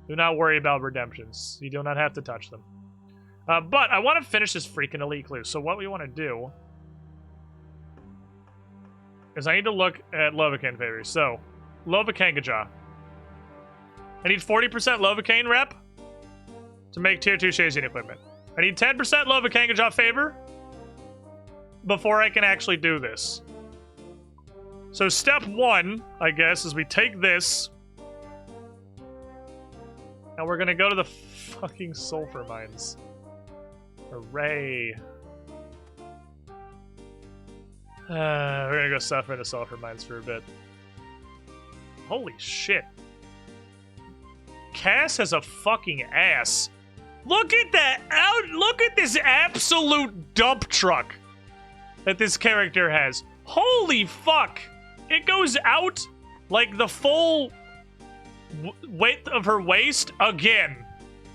Do not worry about redemptions. You do not have to touch them. But I want to finish this freaking elite clue. So what we want to do is I need to look at Lovacaine favors. So, Lovacangajaw. I need 40% Lovacaine rep to make tier 2 Shazian equipment. I need 10% Lovacangajaw favor before I can actually do this. So step 1, I guess, is we take this. And we're gonna go to the fucking sulfur mines. Hooray. We're gonna go suffer in the sulfur mines for a bit. Holy shit. Cass has a fucking ass. Look at that out! Look at this absolute dump truck that this character has. Holy fuck! It goes out like the full width of her waist again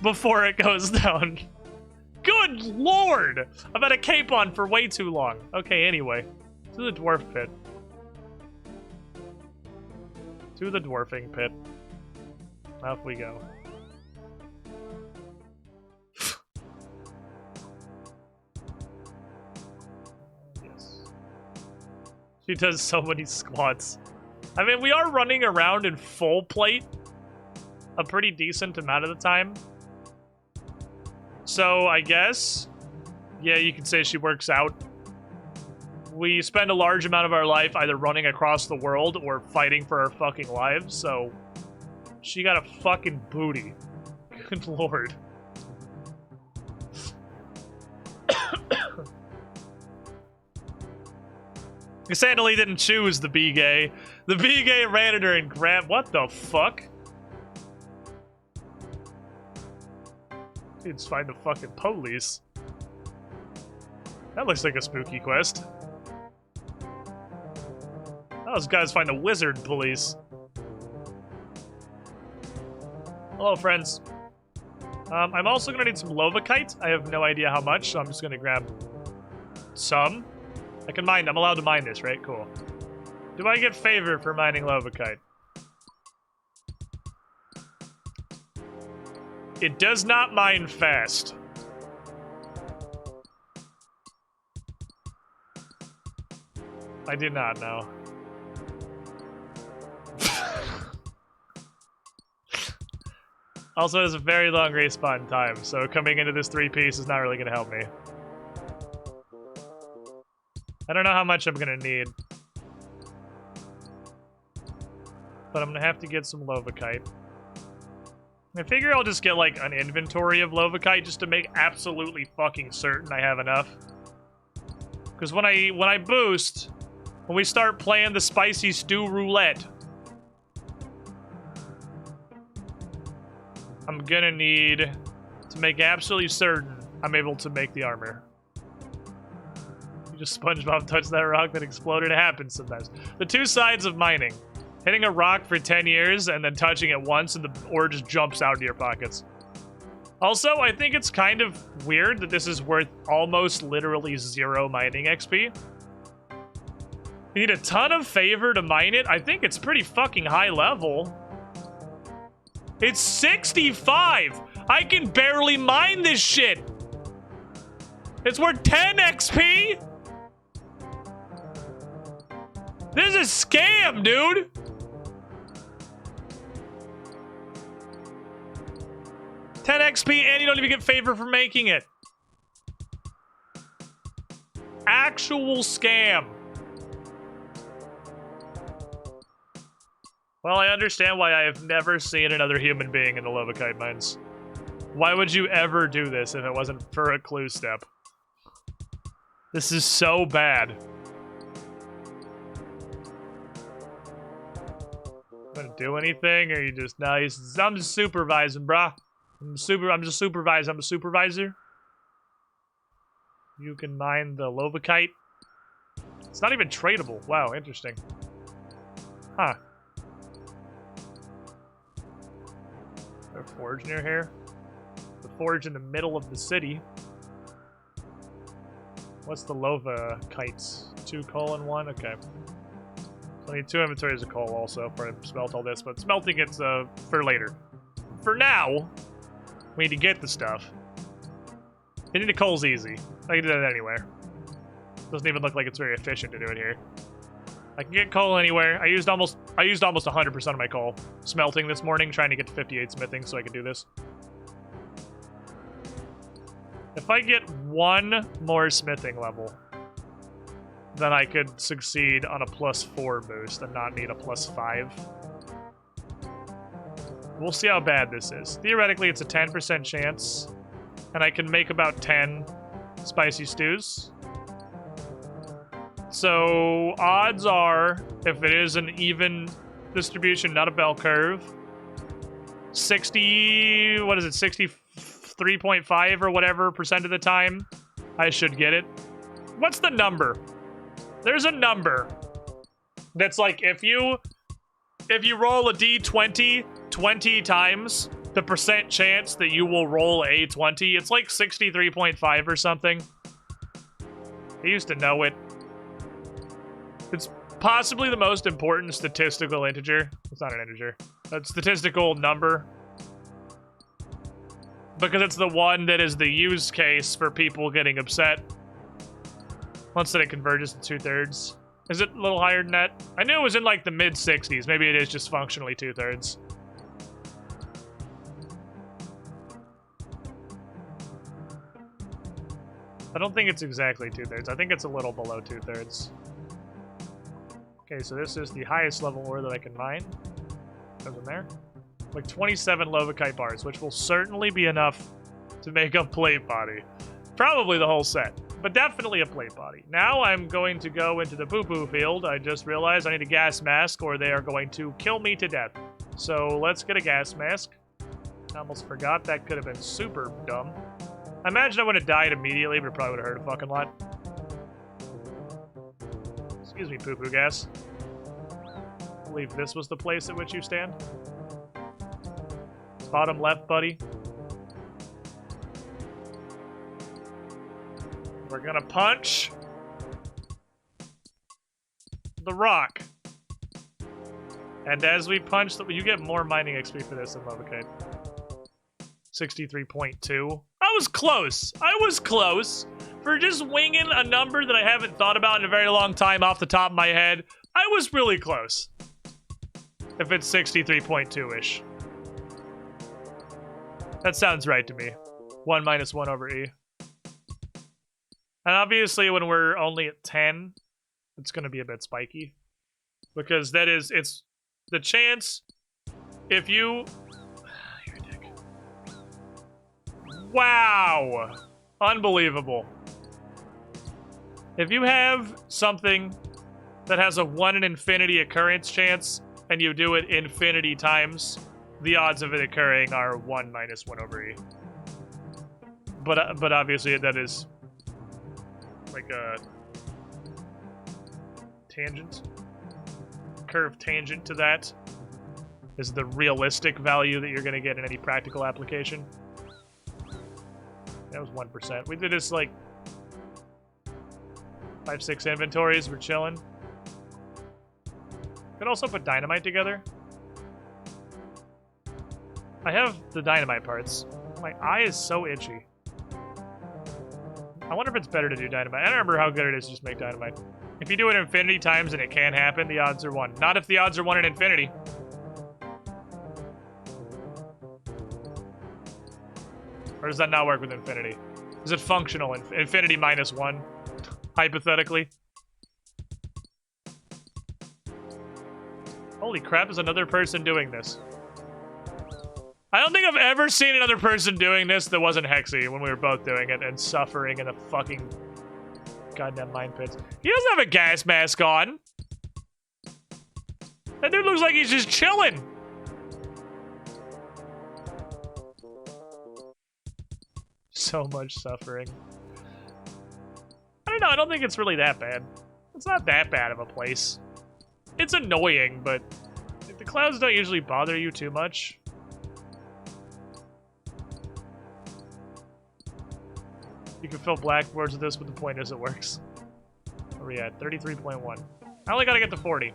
before it goes down. Good lord! I've had a cape on for way too long. Okay, anyway. To the dwarf pit. To the dwarfing pit. Off we go. Yes. She does so many squats. I mean, we are running around in full plate a pretty decent amount of the time. So, I guess, yeah, you can say she works out. We spend a large amount of our life either running across the world or fighting for our fucking lives, so she got a fucking booty. Good lord. Sandally didn't choose the B-gay. The B-gay ran at her and grabbed... What the fuck? Let's find the fucking police. That looks like a spooky quest. Those guys find a wizard police. Hello, friends. I'm also gonna need some Lovakite. I have no idea how much, so I'm just gonna grab some. I can mine. I'm allowed to mine this, right? Cool. Do I get favor for mining Lovakite? It does not mine fast. I did not know. Also, it has a very long respawn time, so coming into this 3-piece is not really going to help me. I don't know how much I'm going to need. But I'm going to have to get some Lovakite. I figure I'll just get, like, an inventory of Lovakite just to make absolutely fucking certain I have enough. Because when I boost, when we start playing the spicy stew roulette, I'm gonna need to make absolutely certain I'm able to make the armor. You just SpongeBob touched that rock that exploded. It happens sometimes. The two sides of mining. Hitting a rock for 10 years and then touching it once and the ore just jumps out into your pockets. Also, I think it's kind of weird that this is worth almost literally 0 mining XP. You need a ton of favor to mine it. I think it's pretty fucking high level. It's 65! I can barely mine this shit! It's worth 10 XP?! This is a scam, dude! $10 XP and you don't even get favor for making it. Actual scam. Well, I understand why I have never seen another human being in the Lovakite mines. Why would you ever do this if it wasn't for a clue step? This is so bad. Gonna do anything, or you just I'm just supervising, brah. I'm just supervising. I'm a supervisor. You can mine the Lovakite. It's not even tradable. Wow, interesting. Huh. Is there a forge near here? The forge in the middle of the city. What's the Lovakites? 2:1? Okay. So I need 2 inventories of coal also for I smelt all this, but smelting it's for later. For now, we need to get the stuff. Getting the coal's easy. I can do that anywhere. Doesn't even look like it's very efficient to do it here. I can get coal anywhere. I used almost 100% of my coal smelting this morning, trying to get to 58 smithing so I could do this. If I get one more smithing level, then I could succeed on a +4 boost and not need a +5. We'll see how bad this is. Theoretically, it's a 10% chance, and I can make about 10 spicy stews. So, odds are, if it is an even distribution, not a bell curve, 63.5 or whatever % of the time, I should get it. What's the number? There's a number that's like, if you roll a d20 20 times, the % chance that you will roll a 20, it's like 63.5 or something. I used to know it. It's possibly the most important statistical integer. It's not an integer. A statistical number. Because it's the one that is the use case for people getting upset. Once that it converges to 2/3. Is it a little higher than that? I knew it was in like the mid-60s. Maybe it is just functionally 2/3. I don't think it's exactly 2/3. I think it's a little below 2/3. Okay, so this is the highest level ore that I can mine. Goes in there. Like 27 Lovakite bars, which will certainly be enough to make a plate body. Probably the whole set, but definitely a plate body. Now I'm going to go into the poo-poo field. I just realized I need a gas mask or they are going to kill me to death. So let's get a gas mask. I almost forgot. That could have been super dumb. I imagine I would have died immediately, but it probably would have hurt a fucking lot. Excuse me, poo-poo gas. I believe this was the place at which you stand. Bottom left, buddy. We're gonna punch the rock. And as we punch, you get more mining XP for this than Lovakite. 63.2. I was close. I was close. For just winging a number that I haven't thought about in a very long time off the top of my head, I was really close. If it's 63.2-ish. That sounds right to me. 1 minus 1 over E. And obviously when we're only at 10, it's going to be a bit spiky. Because that is, it's the chance if you... You're a dick. Wow! Unbelievable. If you have something that has a 1 in infinity occurrence chance, and you do it infinity times, the odds of it occurring are 1 minus 1 over E. But obviously that is like a tangent. Curve tangent to that is the realistic value that you're going to get in any practical application. That was 1%. We did this like 5-6 inventories. We're chilling. Could also put dynamite together. I have the dynamite parts. My eye is so itchy. I wonder if it's better to do dynamite. I don't remember how good it is to just make dynamite. If you do it infinity times and it can happen, the odds are 1. Not if the odds are 1 in infinity. Or does that not work with infinity? Is it functional? Infinity minus 1, hypothetically. Holy crap, is another person doing this. I don't think I've ever seen another person doing this that wasn't Hexy when we were both doing it and suffering in the fucking goddamn mine pits. He doesn't have a gas mask on. That dude looks like he's just chilling. So much suffering. I don't know, I don't think it's really that bad. It's not that bad of a place. It's annoying, but the clouds don't usually bother you too much. You can fill blackboards with this, but the point is it works. Where are we at? 33.1. I only gotta get to 40.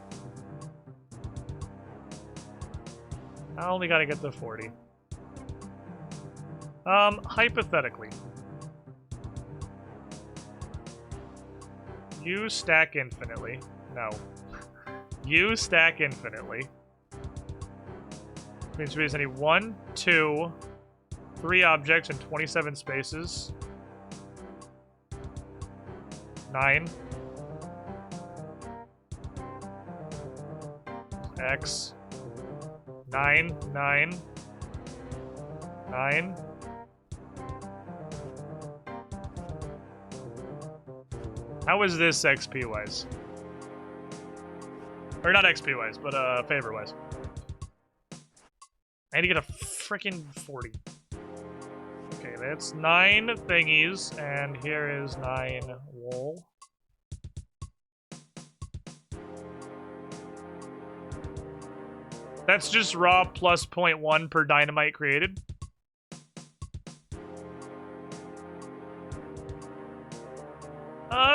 I only gotta get to 40. Hypothetically. You stack infinitely. No. You stack infinitely. Which means I need 1, 2, 3 objects in 27 spaces. 9. X. 9, 9. 9. How is this XP wise? Or not XP wise, but favor wise. I need to get a freaking 40. Okay, that's 9 thingies, and here is 9 wool. That's just raw plus 0.1 per dynamite created.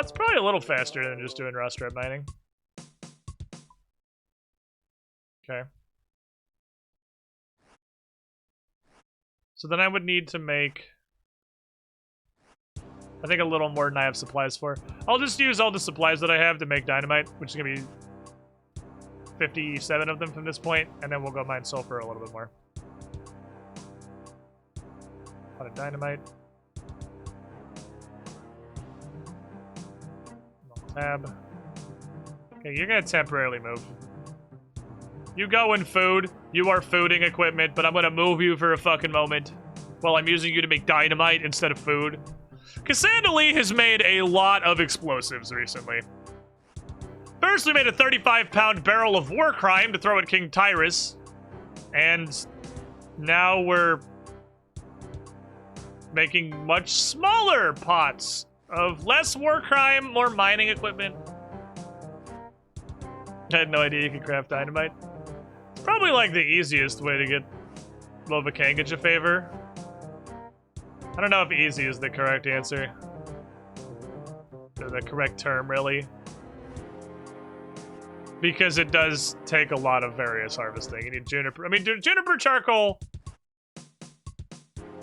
It's probably a little faster than just doing raw strip mining. Okay. So then I would need to make, I think, a little more than I have supplies for. I'll just use all the supplies that I have to make dynamite, which is going to be 57 of them from this point, and then we'll go mine sulfur a little bit more. Pot of dynamite. Tab. Okay, you're going to temporarily move. You go in food. You are fooding equipment, but I'm going to move you for a fucking moment while I'm using you to make dynamite instead of food. Cassandra has made a lot of explosives recently. First, we made a 35-pound barrel of war crime to throw at King Tyrus. And now we're making much smaller pots of less war crime, more mining equipment. I had no idea you could craft dynamite. It's probably like the easiest way to get Lovakanga's a favor. I don't know if easy is the correct answer. Or the correct term, really. Because it does take a lot of various harvesting. You need juniper. I mean, juniper charcoal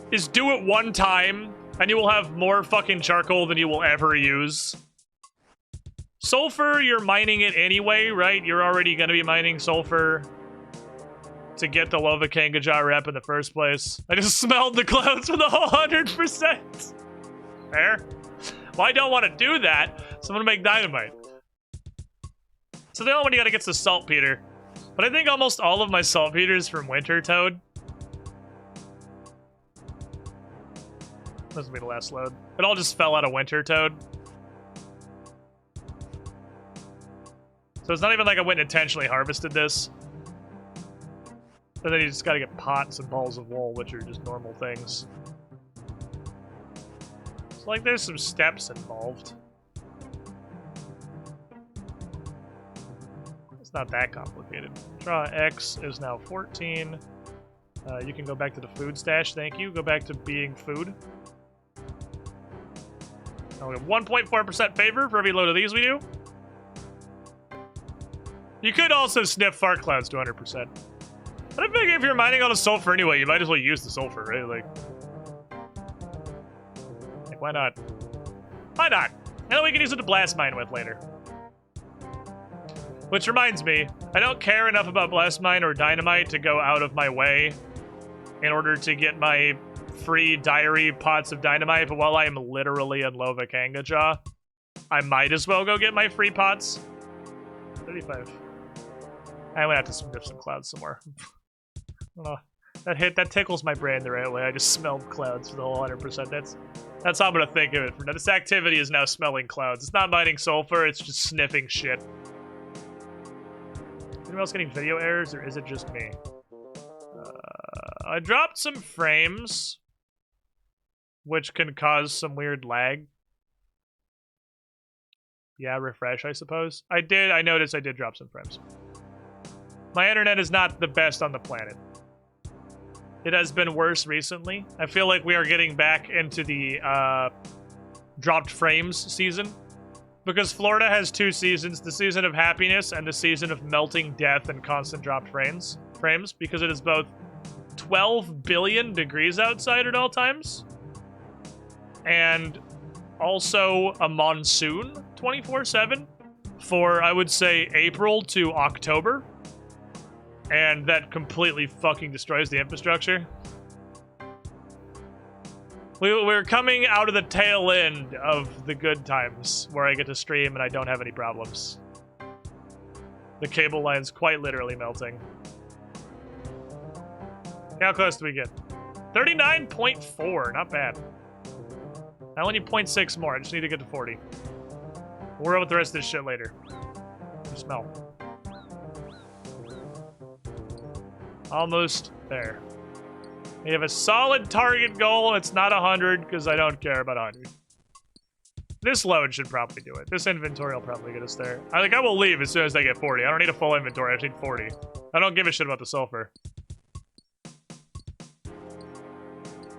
is do it one time, and you will have more fucking charcoal than you will ever use. Sulfur, you're mining it anyway, right? You're already going to be mining sulfur to get the Lovakanga's rep in the first place. I just smelled the clouds with a whole 100%. Fair. Well, I don't want to do that, so I'm going to make dynamite. So the only one you gotta get is the saltpeter. But I think almost all of my saltpeter is from Winter Toad. This will be the last load. It all just fell out of Winter Toad. So it's not even like I went and intentionally harvested this. But then you just gotta get pots and balls of wool, which are just normal things. So like there's some steps involved. It's not that complicated. Draw X is now 14. You can go back to the food stash, thank you. Go back to being food. Now we have 1.4% favor for every load of these we do. You could also sniff fart clouds to 100%. But I think if you're mining all the sulfur anyway, you might as well use the sulfur, right? Like why not? Why not? And then we can use it to blast mine with later. Which reminds me, I don't care enough about blast mine or dynamite to go out of my way in order to get my free diary pots of dynamite, but while I am literally in Lovakanga's, I might as well go get my free pots. 35. I'm gonna have to sniff some clouds some more. That tickles my brain the right way. I just smelled clouds for the whole 100%. That's how I'm gonna think of it. This activity is now smelling clouds. It's not mining sulfur, it's just sniffing shit. Anyone else getting video errors, or is it just me? I dropped some frames, which can cause some weird lag. Yeah, refresh, I suppose. I noticed I did drop some frames. My internet is not the best on the planet. It has been worse recently. I feel like we are getting back into the dropped frames season. Because Florida has 2 seasons, the season of happiness and the season of melting death and constant dropped frames, because it is both 12 billion degrees outside at all times, and also a monsoon 24/7. for, I would say, April to October. And that completely fucking destroys the infrastructure. We're coming out of the tail end of the good times where I get to stream and I don't have any problems. The cable line's quite literally melting. How close do we get? 39.4, not bad. I only need 0.6 more, I just need to get to 40. We'll worry about the rest of this shit later. Smell. Almost there. We have a solid target goal. It's not 100 because I don't care about 100. This load should probably do it. This inventory will probably get us there. I will leave as soon as I get 40. I don't need a full inventory. I just need 40. I don't give a shit about the sulfur.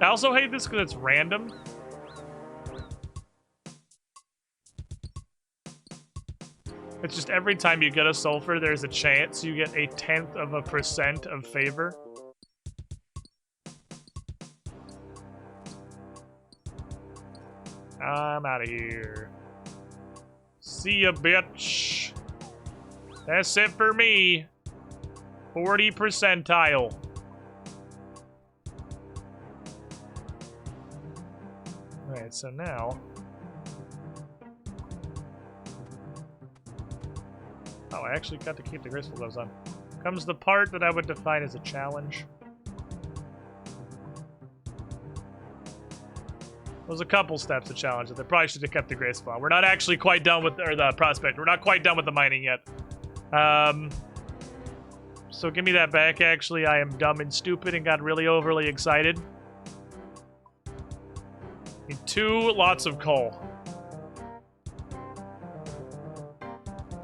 I also hate this because it's random. It's just every time you get a sulfur, there's a chance you get 0.1% of favor. I'm out of here. See ya, bitch. That's it for me. 40 percentile. Alright, so now... Oh, I actually got to keep the graceful gloves on. Comes the part that I would define as a challenge. There's a couple steps to challenge that I probably should have kept the graceful on. We're not actually quite done with the prospect. We're not quite done with the mining yet. So give me that back, actually. I am dumb and stupid and got really overly excited. Need 2 lots of coal.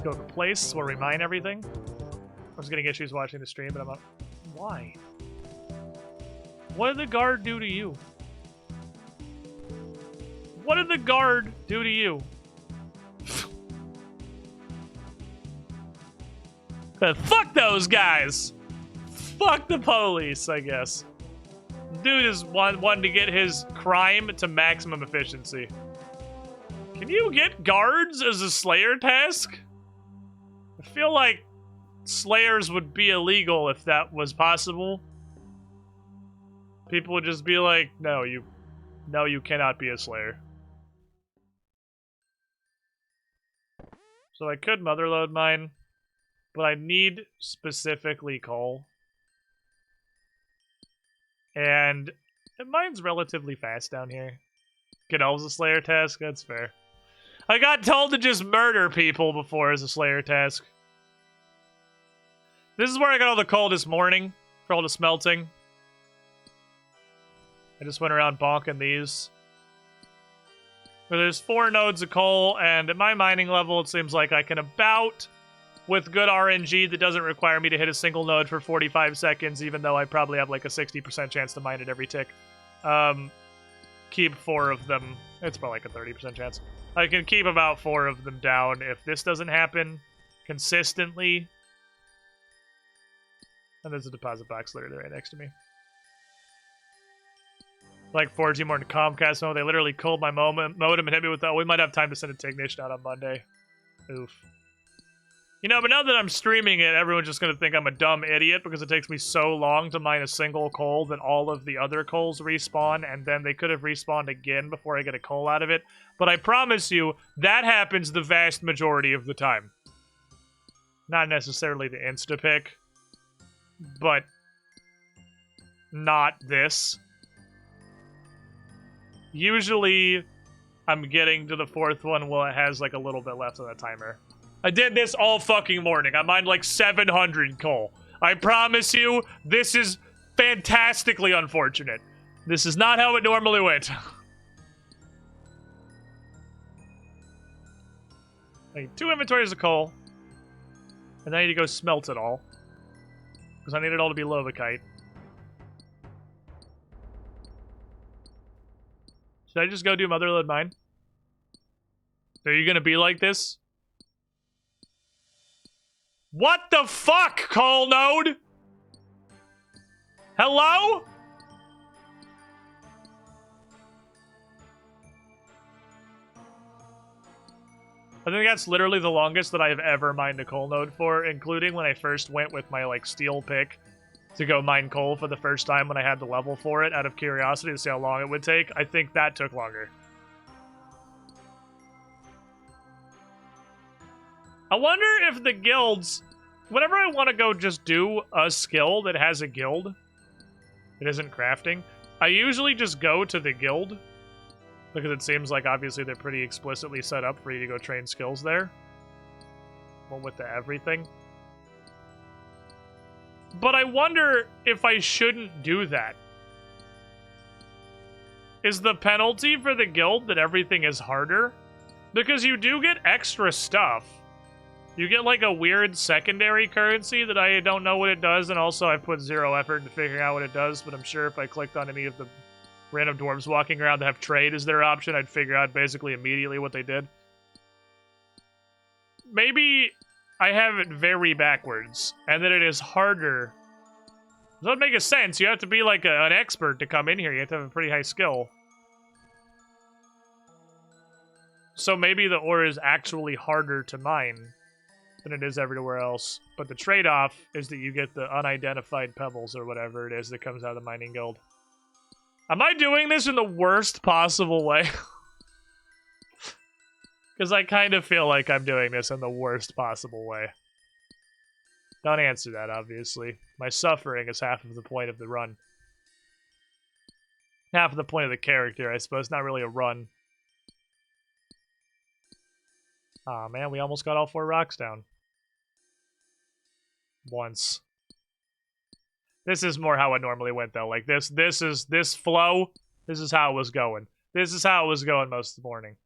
Go to the place where we mine everything. I was getting issues watching the stream, but I'm not. Why? What did the guard do to you? What did the guard do to you? Fuck those guys! Fuck the police, I guess. Dude is one to get his crime to maximum efficiency. Can you get guards as a Slayer task? I feel like Slayers would be illegal if that was possible. People would just be like, no, you cannot be a Slayer. So I could motherload mine, but I need specifically coal. And mine's relatively fast down here. Get elves a Slayer task? That's fair. I got told to just murder people before as a Slayer task. This is where I got all the coal this morning for all the smelting. I just went around bonking these. But there's 4 nodes of coal, and at my mining level, it seems like I can about, with good RNG that doesn't require me to hit a single node for 45 seconds, even though I probably have like a 60% chance to mine it every tick. Keep 4 of them. It's probably like a 30% chance. I can keep about 4 of them down if this doesn't happen consistently. And there's a deposit box literally right next to me. Like 4G more to Comcast mode. They literally culled my modem and hit me with that. We might have time to send it to Ignition out on Monday. Oof. You know, but now that I'm streaming it, everyone's just gonna think I'm a dumb idiot because it takes me so long to mine a single coal that all of the other coals respawn, and then they could have respawned again before I get a coal out of it. But I promise you, that happens the vast majority of the time. Not necessarily the insta-pick, but not this. Usually, I'm getting to the 4th one while it has like a little bit left on the timer. I did this all fucking morning. I mined like 700 coal. I promise you, this is fantastically unfortunate. This is not how it normally went. I need 2 inventories of coal. And then I need to go smelt it all. Because I need it all to be Lovakite. Should I just go do motherload mine? Are you gonna be like this? What the fuck, coal node? Hello? I think that's literally the longest that I've ever mined a coal node for, including when I first went with my, like, steel pick to go mine coal for the first time when I had the level for it out of curiosity to see how long it would take. I think that took longer. I wonder if the guilds... Whenever I want to go just do a skill that has a guild, it isn't crafting, I usually just go to the guild, because it seems like obviously they're pretty explicitly set up for you to go train skills there. Well, with the everything. But I wonder if I shouldn't do that. Is the penalty for the guild that everything is harder? Because you do get extra stuff. You get like a weird secondary currency that I don't know what it does, and also I've put zero effort into figuring out what it does, but I'm sure if I clicked on any of the random dwarves walking around that have trade as their option, I'd figure out basically immediately what they did. Maybe I have it very backwards, and that it is harder. Does that make a sense? You have to be like an expert to come in here. You have to have a pretty high skill. So maybe the ore is actually harder to mine than it is everywhere else. But the trade-off is that you get the unidentified pebbles or whatever it is that comes out of the mining guild. Am I doing this in the worst possible way? Because I kind of feel like I'm doing this in the worst possible way. Don't answer that, obviously. My suffering is half of the point of the run. Half of the point of the character, I suppose. Not really a run. Aw, man, we almost got all 4 rocks down. Once. This is more how it normally went, though. Like, this flow, this is how it was going. This is how it was going most of the morning.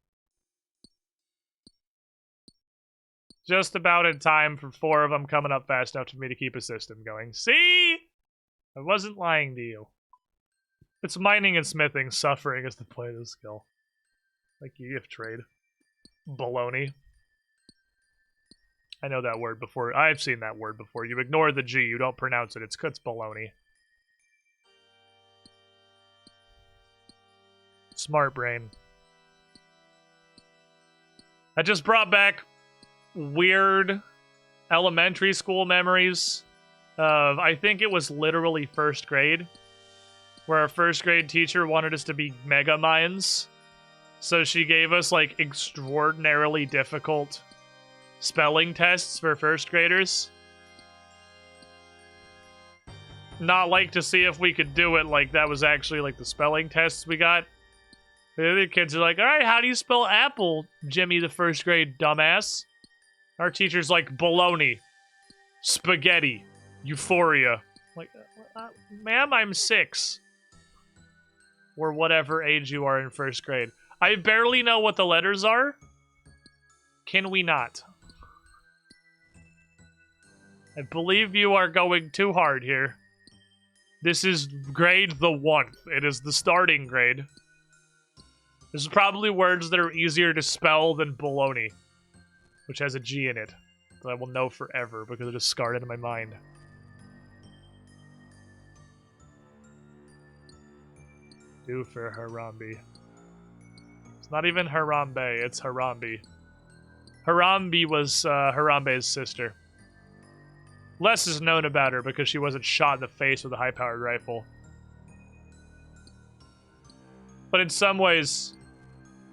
Just about in time for 4 of them coming up fast enough for me to keep a system going. See? I wasn't lying to you. It's mining and smithing. Suffering is the point of the skill. Like you gift trade. Baloney. I know that word before. I've seen that word before. You ignore the G. You don't pronounce it. It's baloney. Smart brain. I just brought back weird elementary school memories of, I think it was literally 1st grade, where our 1st grade teacher wanted us to be mega minds. So she gave us, like, extraordinarily difficult spelling tests for 1st graders. Not like to see if we could do it, like that was actually like the spelling tests we got. The other kids are like, alright, how do you spell apple, Jimmy the 1st grade dumbass? Our teacher's like, baloney, spaghetti, euphoria. Like, ma'am, I'm 6. Or whatever age you are in 1st grade. I barely know what the letters are. Can we not? I believe you are going too hard here. This is grade the 1th. It is the starting grade. There's probably words that are easier to spell than baloney, which has a G in it, that I will know forever because it is scarred into my mind. Do for Harambe. It's not even Harambe, it's Harambe. Harambe was Harambe's sister. Less is known about her because she wasn't shot in the face with a high-powered rifle. But in some ways,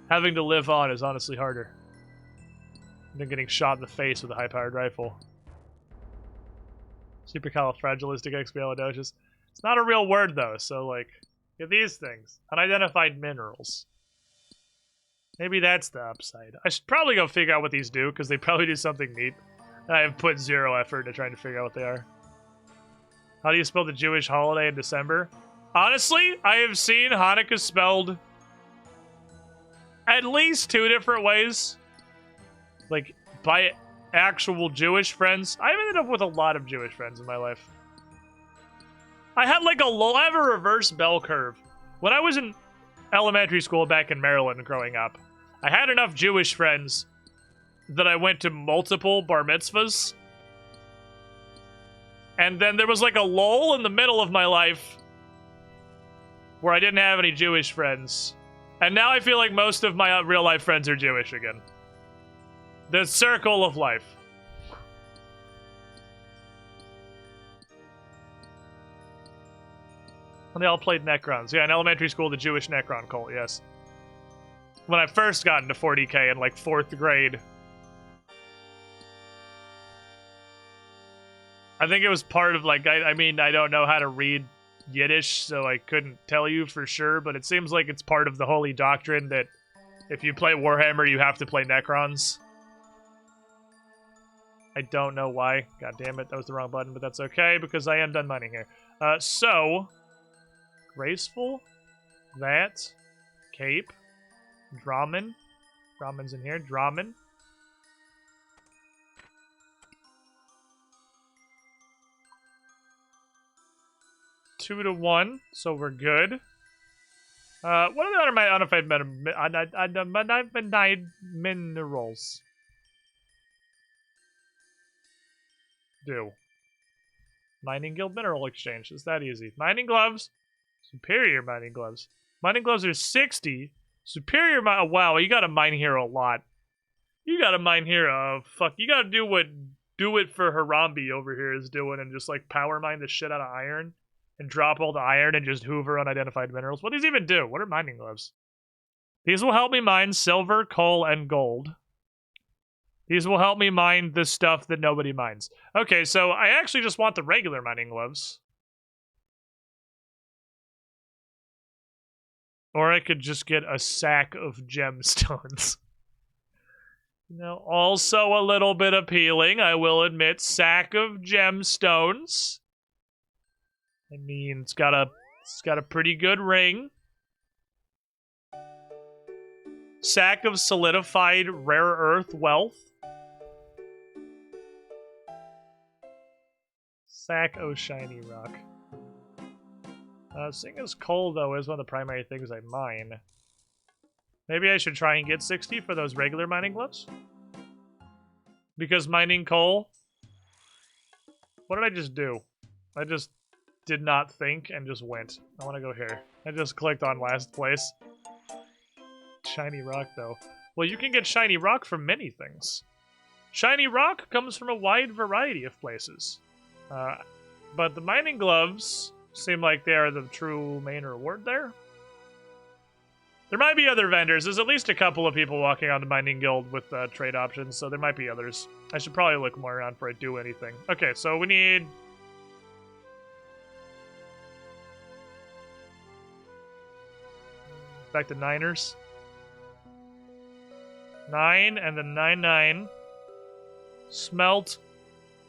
having to live on is honestly harder than getting shot in the face with a high-powered rifle. Supercalifragilisticexpialidocious. It's not a real word, though, so, like, get these things. Unidentified minerals. Maybe that's the upside. I should probably go figure out what these do, because they probably do something neat. I have put 0 effort into trying to figure out what they are. How do you spell the Jewish holiday in December? Honestly, I have seen Hanukkah spelled at least 2 different ways. Like, by actual Jewish friends. I've ended up with a lot of Jewish friends in my life. I have a reverse bell curve. When I was in elementary school back in Maryland growing up, I had enough Jewish friends that I went to multiple bar mitzvahs. And then there was like a lull in the middle of my life where I didn't have any Jewish friends. And now I feel like most of my real life friends are Jewish again. The circle of life. And they all played Necrons. Yeah, in elementary school, the Jewish Necron cult, yes. When I first got into 40k in like 4th grade. I think it was part of like, I mean, I don't know how to read Yiddish, so I couldn't tell you for sure, but it seems like it's part of the holy doctrine that if you play Warhammer, you have to play Necrons. I don't know why. God damn it, that was the wrong button, but that's okay, because I am done mining here. So, Graceful, that, Cape, Draman. Draman's in here, Draman. Two to 1, so we're good. What are the other unidentified minerals? Do. Mining Guild Mineral Exchange. It's that easy. Mining Gloves. Superior Mining Gloves. Mining Gloves are 60. Superior wow, you gotta mine here a lot. You gotta mine here fuck. You gotta do what Do It for Harambe over here is doing and just like power mine the shit out of iron. And drop all the iron and just hoover unidentified minerals. What do these even do? What are mining gloves? These will help me mine silver, coal, and gold. These will help me mine the stuff that nobody mines. Okay, so I actually just want the regular mining gloves. Or I could just get a sack of gemstones. Also a little bit appealing, I will admit. Sack of gemstones. I mean, it's got a pretty good ring. Sack of solidified rare earth wealth. Sack of shiny rock. Seeing as coal, though, is one of the primary things I mine. Maybe I should try and get 60 for those regular mining gloves? Because mining coal... What did I just do? I just did not think and just went. I want to go here. I just clicked on last place. Shiny rock, though. Well, you can get shiny rock from many things. Shiny rock comes from a wide variety of places. But the mining gloves seem like they are the true main reward there. There might be other vendors. There's at least a couple of people walking on the mining guild with trade options, so there might be others. I should probably look more around before I do anything. Okay, so we need... Back to Niners. 9 and then 9. Smelt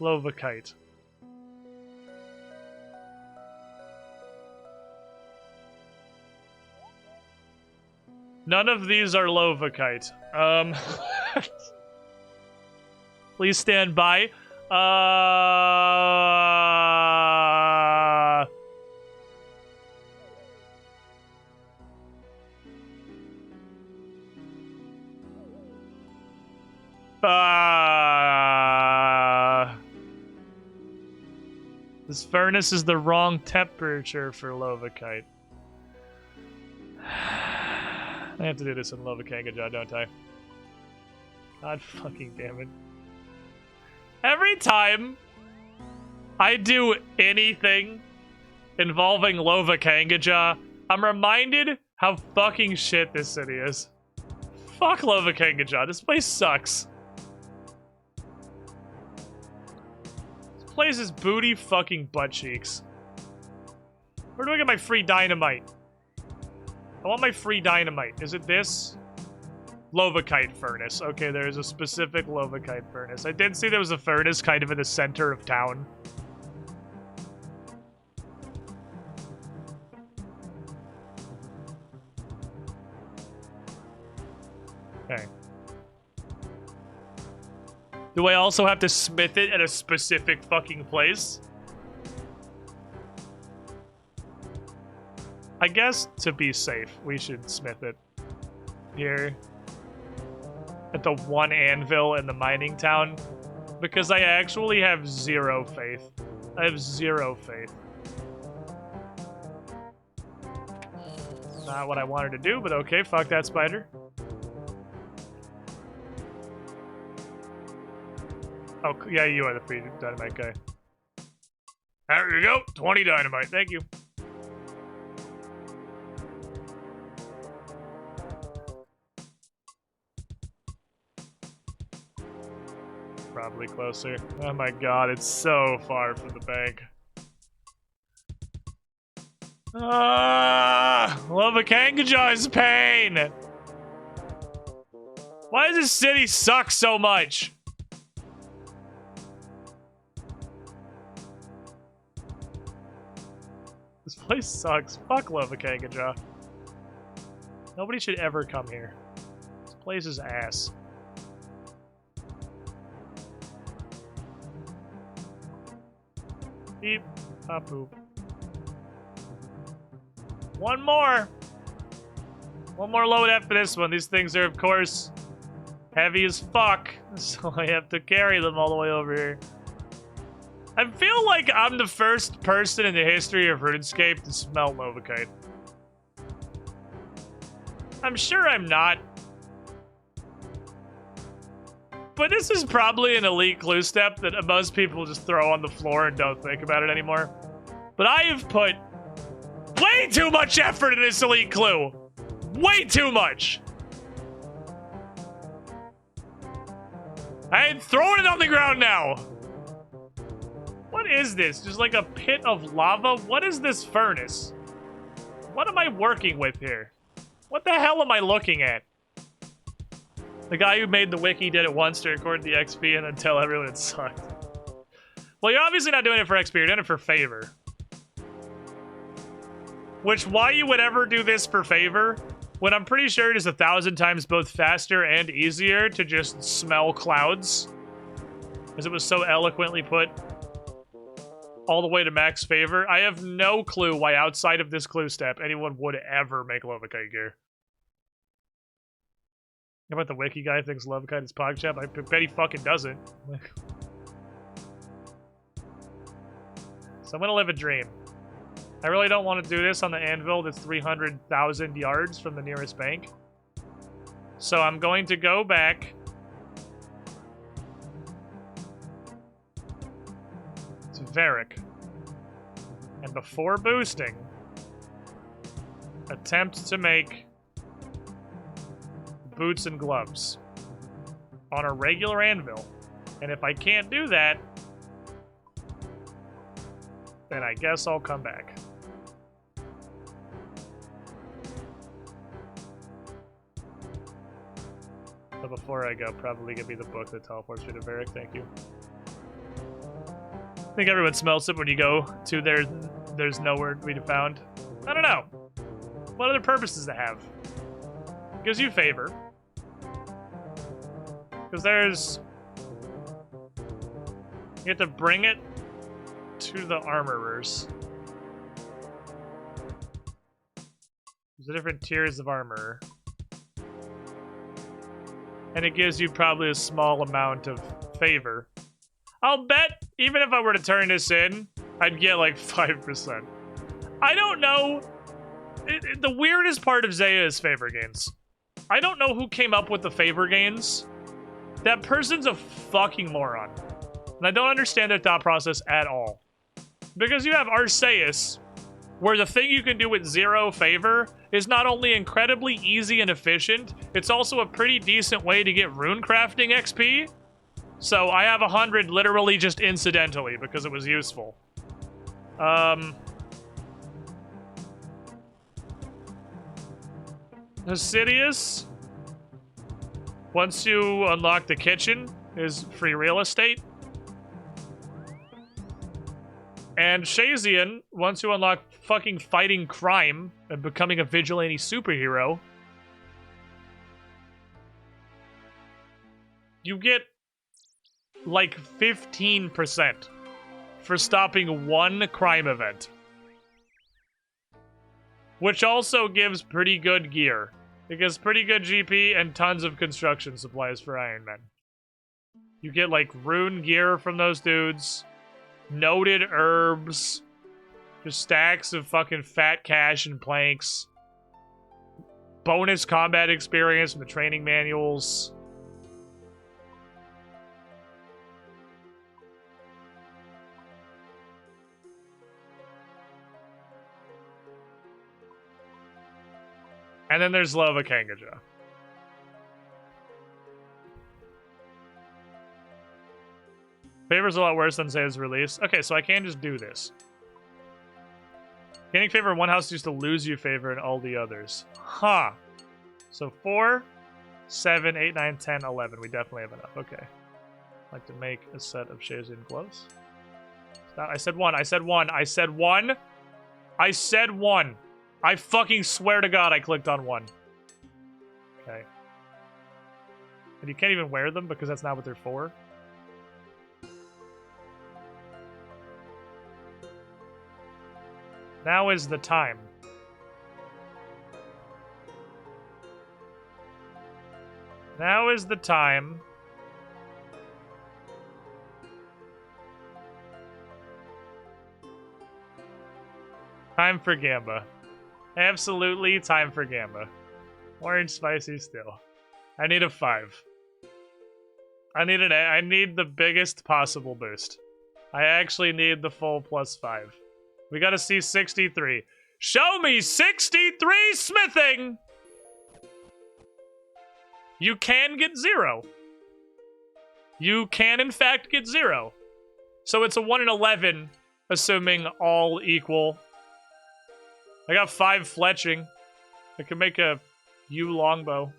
Lovakite. None of these are Lovakite. Please stand by. This furnace is the wrong temperature for Lovakite. I have to do this in Lovakangaja, don't I? God fucking damn it. Every time I do anything involving Lovakangaja, I'm reminded how fucking shit this city is. Fuck Lovakangaja, this place sucks. This place is booty fucking butt cheeks. Where do I get my free dynamite? I want my free dynamite. Is it this? Lovakite furnace. Okay, there's a specific Lovakite furnace. I did see there was a furnace kind of in the center of town. Okay. Do I also have to smith it at a specific fucking place? I guess, to be safe, we should smith it here at the one anvil in the mining town, because I actually have zero faith. I have zero faith. Not what I wanted to do, but okay, fuck that spider. Oh, yeah, you are the free dynamite guy. There you go. 20 dynamite. Thank you. Probably closer. Oh my god, it's so far from the bank. Ah! Lovakangaja's pain! Why does this city suck so much? This place sucks. Fuck Lovakangaja. Nobody should ever come here. This place is ass. Beep. Pop poop. One more! One more load after this one. These things are, of course, heavy as fuck. So I have to carry them all the way over here. I feel like I'm the first person in the history of RuneScape to smell Novakite. I'm sure I'm not. But this is probably an elite clue step that most people just throw on the floor and don't think about it anymore. But I have put way too much effort in this elite clue. Way too much. I'm throwing it on the ground now. What is this? Just like a pit of lava? What is this furnace? What am I working with here? What the hell am I looking at? The guy who made the wiki did it once to record the XP and then tell everyone it sucked. Well, you're obviously not doing it for XP, you're doing it for favor. Which, why you would ever do this for favor, when I'm pretty sure it is 1,000 times both faster and easier to just smell clouds. As it was so eloquently put. All the way to max favor. I have no clue why outside of this clue step anyone would ever make Lovakite gear. How about the wiki guy thinks Lovakite is PogChamp? I bet he fucking doesn't. So I'm gonna live a dream. I really don't want to do this on the anvil that's 300,000 yards from the nearest bank. So I'm going to go back to Varric. And before boosting, attempt to make boots and gloves on a regular anvil. And if I can't do that, then I guess I'll come back. But before I go, probably give me the book that teleports me to Varric. Thank you. I think everyone smells it when you go to there's nowhere to be found. I don't know. What other purposes to have? It gives you favor. Because there's... You have to bring it to the armorers. There's the different tiers of armor. And it gives you probably a small amount of favor. I'll bet, even if I were to turn this in, I'd get like 5%. I don't know. The weirdest part of Zaya is favor gains. I don't know who came up with the favor gains. That person's a fucking moron. And I don't understand their thought process at all. Because you have Arceus, where the thing you can do with 0 favor is not only incredibly easy and efficient, it's also a pretty decent way to get rune crafting XP. So I have 100 literally just incidentally because it was useful. Hosidius, once you unlock the kitchen, is free real estate. And Shazian, once you unlock fucking fighting crime and becoming a vigilante superhero, you get like 15% for stopping one crime event. Which also gives pretty good gear. It gives pretty good GP and tons of construction supplies for Iron Men. You get like rune gear from those dudes. Noted herbs, just stacks of fucking fat cash and planks, bonus combat experience from the training manuals. And then there's Lova Kangaja. Favor's a lot worse than Zaya's release. Okay, so I can just do this. Gaining favor in one house used to lose you favor in all the others. Huh. So 4, 7, 8, 9, 10, 11. We definitely have enough. Okay. I'd like to make a set of Shazian gloves. Stop. I said 1. I said 1. I said 1. I said 1. I fucking swear to God I clicked on 1. Okay. And you can't even wear them because that's not what they're for. Now is the time. Now is the time. Time for Gamba. Absolutely time for Gamba. Orange spicy still. I need a 5. I need the biggest possible boost. I actually need the full +5. We gotta see 63. Show me 63 smithing! You can get 0. You can, in fact, get 0. So it's a 1 in 11, assuming all equal. I got 5 fletching. I can make a U longbow.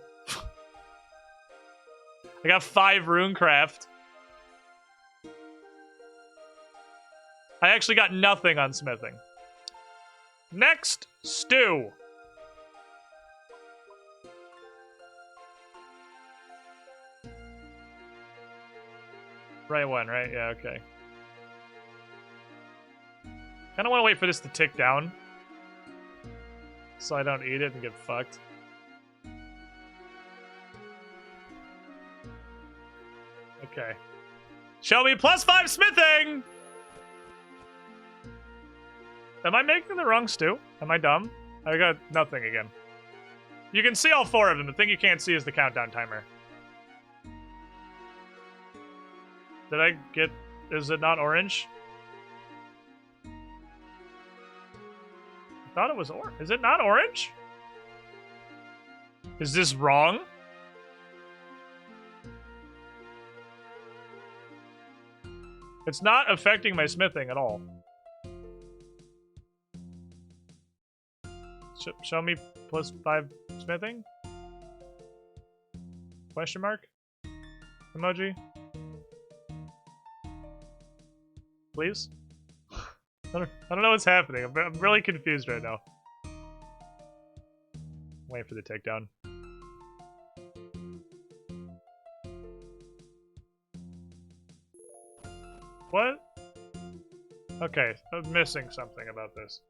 I got 5 runecraft. I actually got nothing on smithing. Next, stew. Right one, right? Yeah, okay. Kinda wanna wait for this to tick down, so I don't eat it and get fucked. Okay. Show me +5 smithing! Am I making the wrong stew? Am I dumb? I got nothing again. You can see all 4 of them. The thing you can't see is the countdown timer. Did I get... Is it not orange? I thought it was orange. Is it not orange? Is this wrong? It's not affecting my smithing at all. Show me +5 smithing? Question mark? Emoji? Please? I don't know what's happening. I'm really confused right now. Wait for the takedown. What? Okay, I'm missing something about this.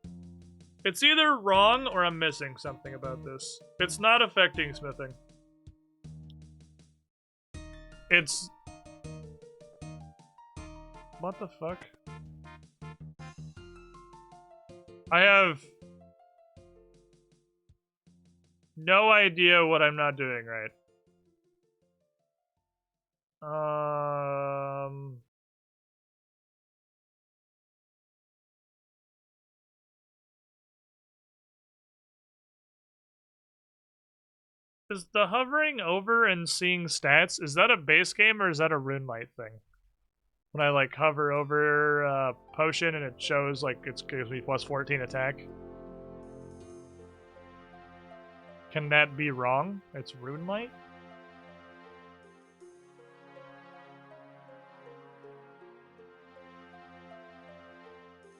It's either wrong or I'm missing something about this. It's not affecting smithing. It's... What the fuck? I have... no idea what I'm not doing right. Is the hovering over and seeing stats, is that a base game or is that a RuneLite thing? When I like hover over potion and it shows like it gives me +14 attack. Can that be wrong? It's RuneLite?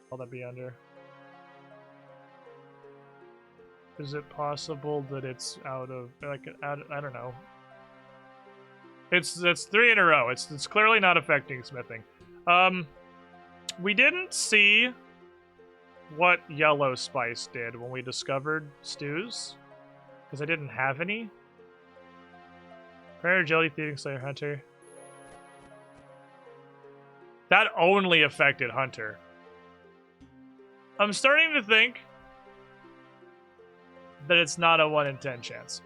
Will that be under? Is it possible that it's out of, like, I don't know. It's 3 in a row. It's clearly not affecting smithing. We didn't see what yellow spice did when we discovered stews, because I didn't have any. Prayer, jelly, thieving, slayer, hunter. That only affected hunter. I'm starting to think that it's not a 1 in 10 chance.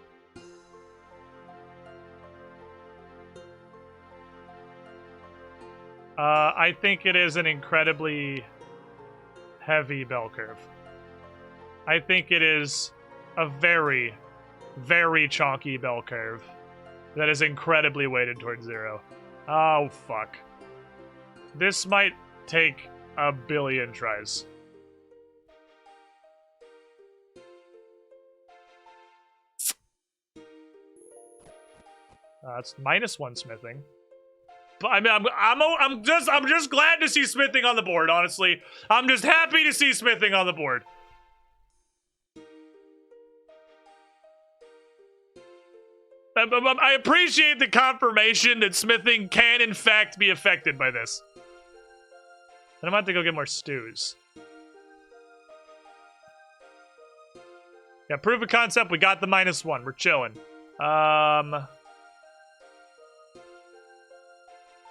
I think it is an incredibly heavy bell curve. I think it is a very, very chonky bell curve that is incredibly weighted towards 0. Oh, fuck. This might take a billion tries. It's -1 smithing. But I mean, I'm just glad to see smithing on the board. Honestly, I'm just happy to see smithing on the board. I appreciate the confirmation that smithing can in fact be affected by this. And I'm gonna have to go get more stews. Yeah, proof of concept. We got the -1. We're chilling.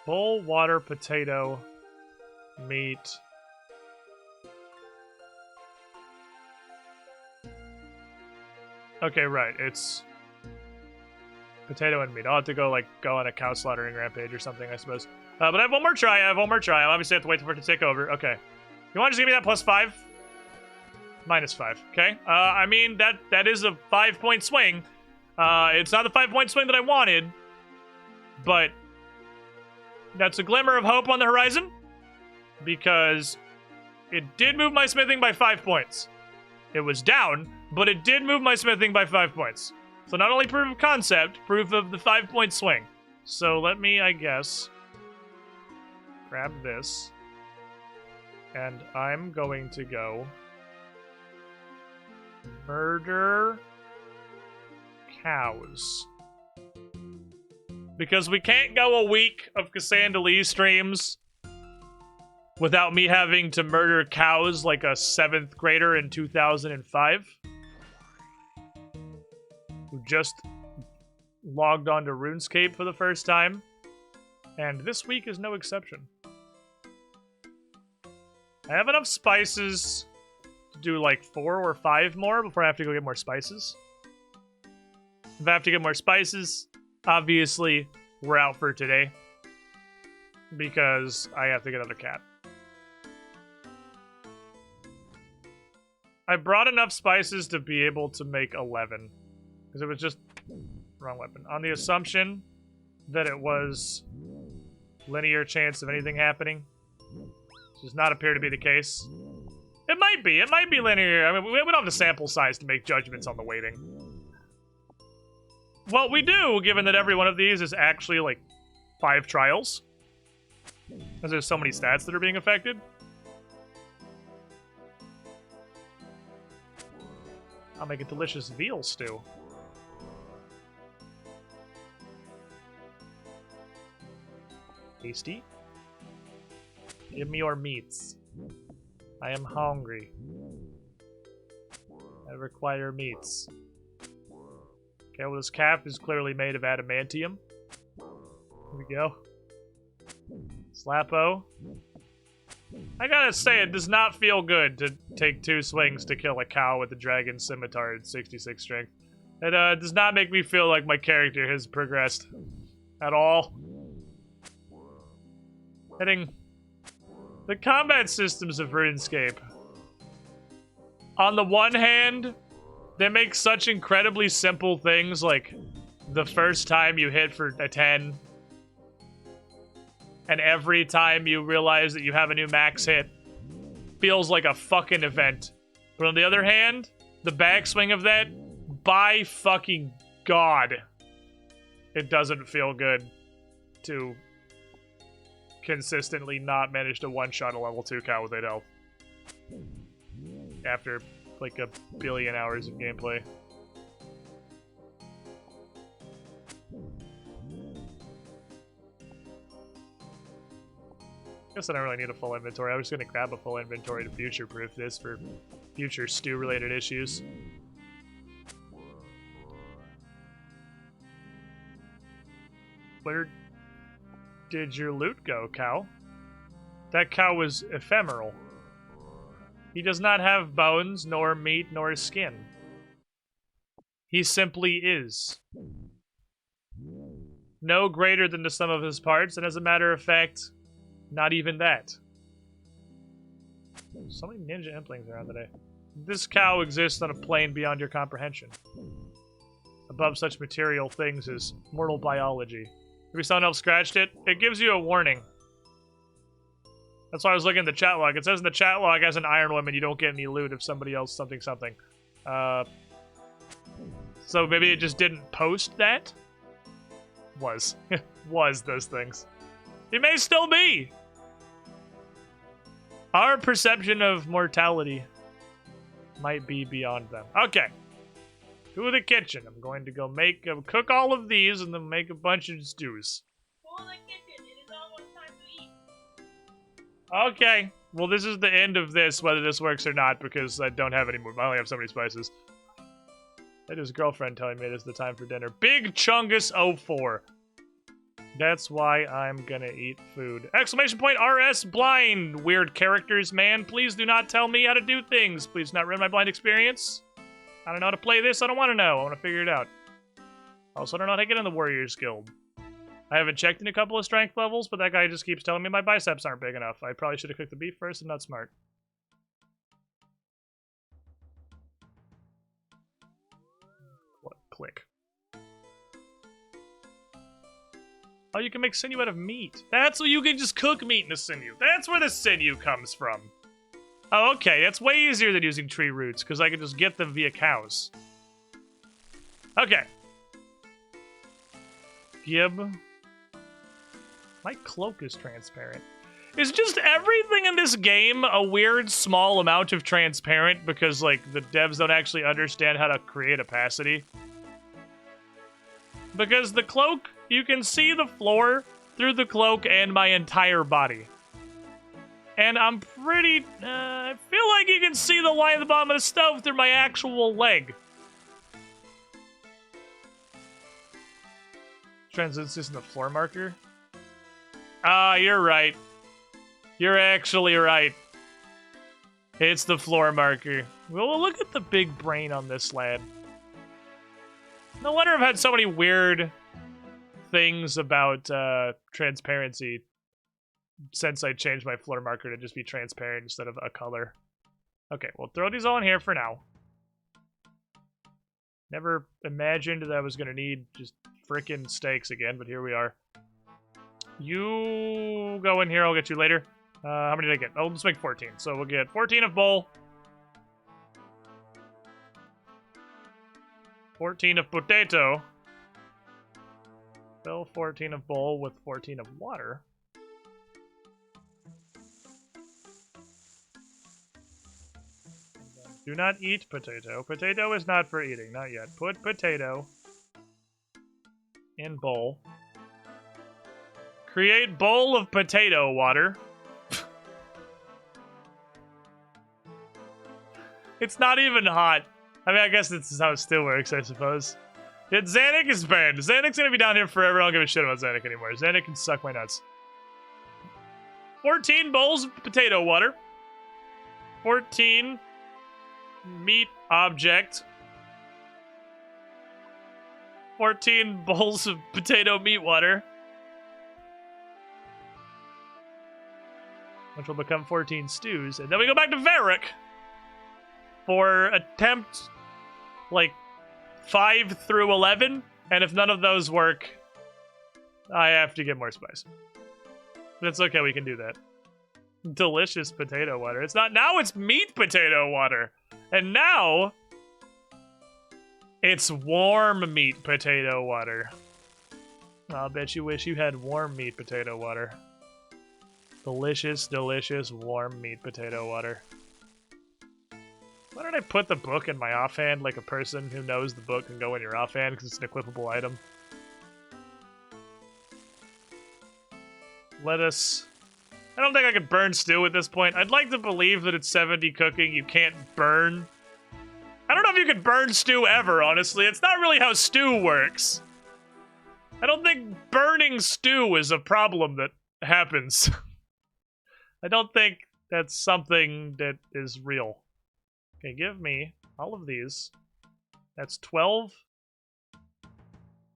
Bowl, water, potato, meat. Okay, right. It's potato and meat. I'll have to go on a cow slaughtering rampage or something, I suppose. But I have one more try. I obviously have to wait for it to take over. Okay. You want to just give me that +5? -5. Okay. I mean, that is a 5-point swing. It's not the 5-point swing that I wanted, but that's a glimmer of hope on the horizon, because it did move my smithing by 5 points. It was down, but it did move my smithing by 5 points. So not only proof of concept, proof of the 5-point swing. So let me, I guess, grab this, and I'm going to go murder cows. Because we can't go a week of Cassandra streams without me having to murder cows like a 7th grader in 2005 who just logged on to RuneScape for the first time. And this week is no exception. I have enough spices to do like 4 or 5 more before I have to go get more spices. If I have to get more spices, obviously, we're out for today, because I have to get another cat. I brought enough spices to be able to make 11, because it was just wrong weapon. On the assumption that it was linear chance of anything happening, which does not appear to be the case. It might be linear. I mean, we don't have the sample size to make judgments on the weighting. Well, we do, given that every one of these is actually, like, 5 trials. Because there's so many stats that are being affected. I'll make a delicious veal stew. Tasty. Give me your meats. I am hungry. I require meats. Okay, well, this calf is clearly made of adamantium. Here we go. Slappo. I gotta say, it does not feel good to take 2 swings to kill a cow with a dragon scimitar at 66 strength. It does not make me feel like my character has progressed at all. Heading the combat systems of RuneScape. On the one hand, they make such incredibly simple things, like the first time you hit for a 10, and every time you realize that you have a new max hit feels like a fucking event. But on the other hand, the backswing of that, by fucking God, it doesn't feel good to consistently not manage to one-shot a level 2 cow with 8 health. After like a billion hours of gameplay. Guess I don't really need a full inventory. I was just gonna grab a full inventory to future-proof this for future stew-related issues. Where did your loot go, cow? That cow was ephemeral. He does not have bones, nor meat, nor skin. He simply is. No greater than the sum of his parts, and as a matter of fact, not even that. So many ninja implings around today. This cow exists on a plane beyond your comprehension. above such material things as mortal biology. Maybe someone else scratched it. It gives you a warning. That's why I was looking at the chat log. It says in the chat log, as an Iron Woman, you don't get any loot if somebody else something. So maybe it just didn't post that? Was those things. It may still be. Our perception of mortality might be beyond them. Okay. To the kitchen. I'm going to go cook all of these and then make a bunch of stews. For the kitchen, it is almost time to eat. Okay. Well, this is the end of this, whether this works or not, because I don't have any more. I only have so many spices. That is girlfriend telling me it is the time for dinner. Big Chungus 04. That's why I'm gonna eat food. Exclamation point RS blind. Weird characters, man. Please do not tell me how to do things. Please not ruin my blind experience. I don't know how to play this. I don't want to know. I want to figure it out. Also, I don't know how to get in the Warriors Guild. I haven't checked in a couple of strength levels, but that guy just keeps telling me my biceps aren't big enough. I probably should have cooked the beef first. I'm not smart. What? Click. Oh, you can make sinew out of meat. That's what you can just cook meat in a sinew. That's where the sinew comes from. Oh, okay. That's way easier than using tree roots, because I can just get them via cows. Okay. Gib. My cloak is transparent. Is just everything in this game a weird small amount of transparent because, like, the devs don't actually understand how to create opacity? Because the cloak, you can see the floor through the cloak and my entire body. And I'm pretty... I feel like you can see the line at the bottom of the stove through my actual leg. Translucence in the floor marker? Ah, you're right. You're actually right. It's the floor marker. Well, look at the big brain on this lad. No wonder I've had so many weird things about transparency since I changed my floor marker to just be transparent instead of a color. Okay, we'll throw these all in here for now. Never imagined that I was going to need just frickin' steaks again, but here we are. You go in here, I'll get you later. How many did I get? Oh, let's make 14. So we'll get 14 of bowl. 14 of potato. Fill 14 of bowl with 14 of water. Do not eat potato. Potato is not for eating, not yet. Put potato in bowl. Create bowl of potato water. It's not even hot. I mean, I guess this is how it still works, I suppose. Yet Xanac is banned. Xanac's gonna be down here forever. I don't give a shit about Xanac anymore. Xanac can suck my nuts. 14 bowls of potato water. 14 meat object. 14 bowls of potato meat water. Which will become 14 stews. And then we go back to Varric for attempt, like, 5 through 11. And if none of those work, I have to get more spice. But it's okay, we can do that. Delicious potato water. It's not, now it's meat potato water. And now, it's warm meat potato water. I'll bet you wish you had warm meat potato water. Delicious, delicious, warm meat potato water. Why don't I put the book in my offhand like a person who knows the book can go in your offhand because it's an equipable item? Lettuce. I don't think I could burn stew at this point. I'd like to believe that it's 70 cooking, you can't burn. I don't know if you could burn stew ever, honestly. It's not really how stew works. I don't think burning stew is a problem that happens. I don't think that's something that is real. Okay, give me all of these. That's 12.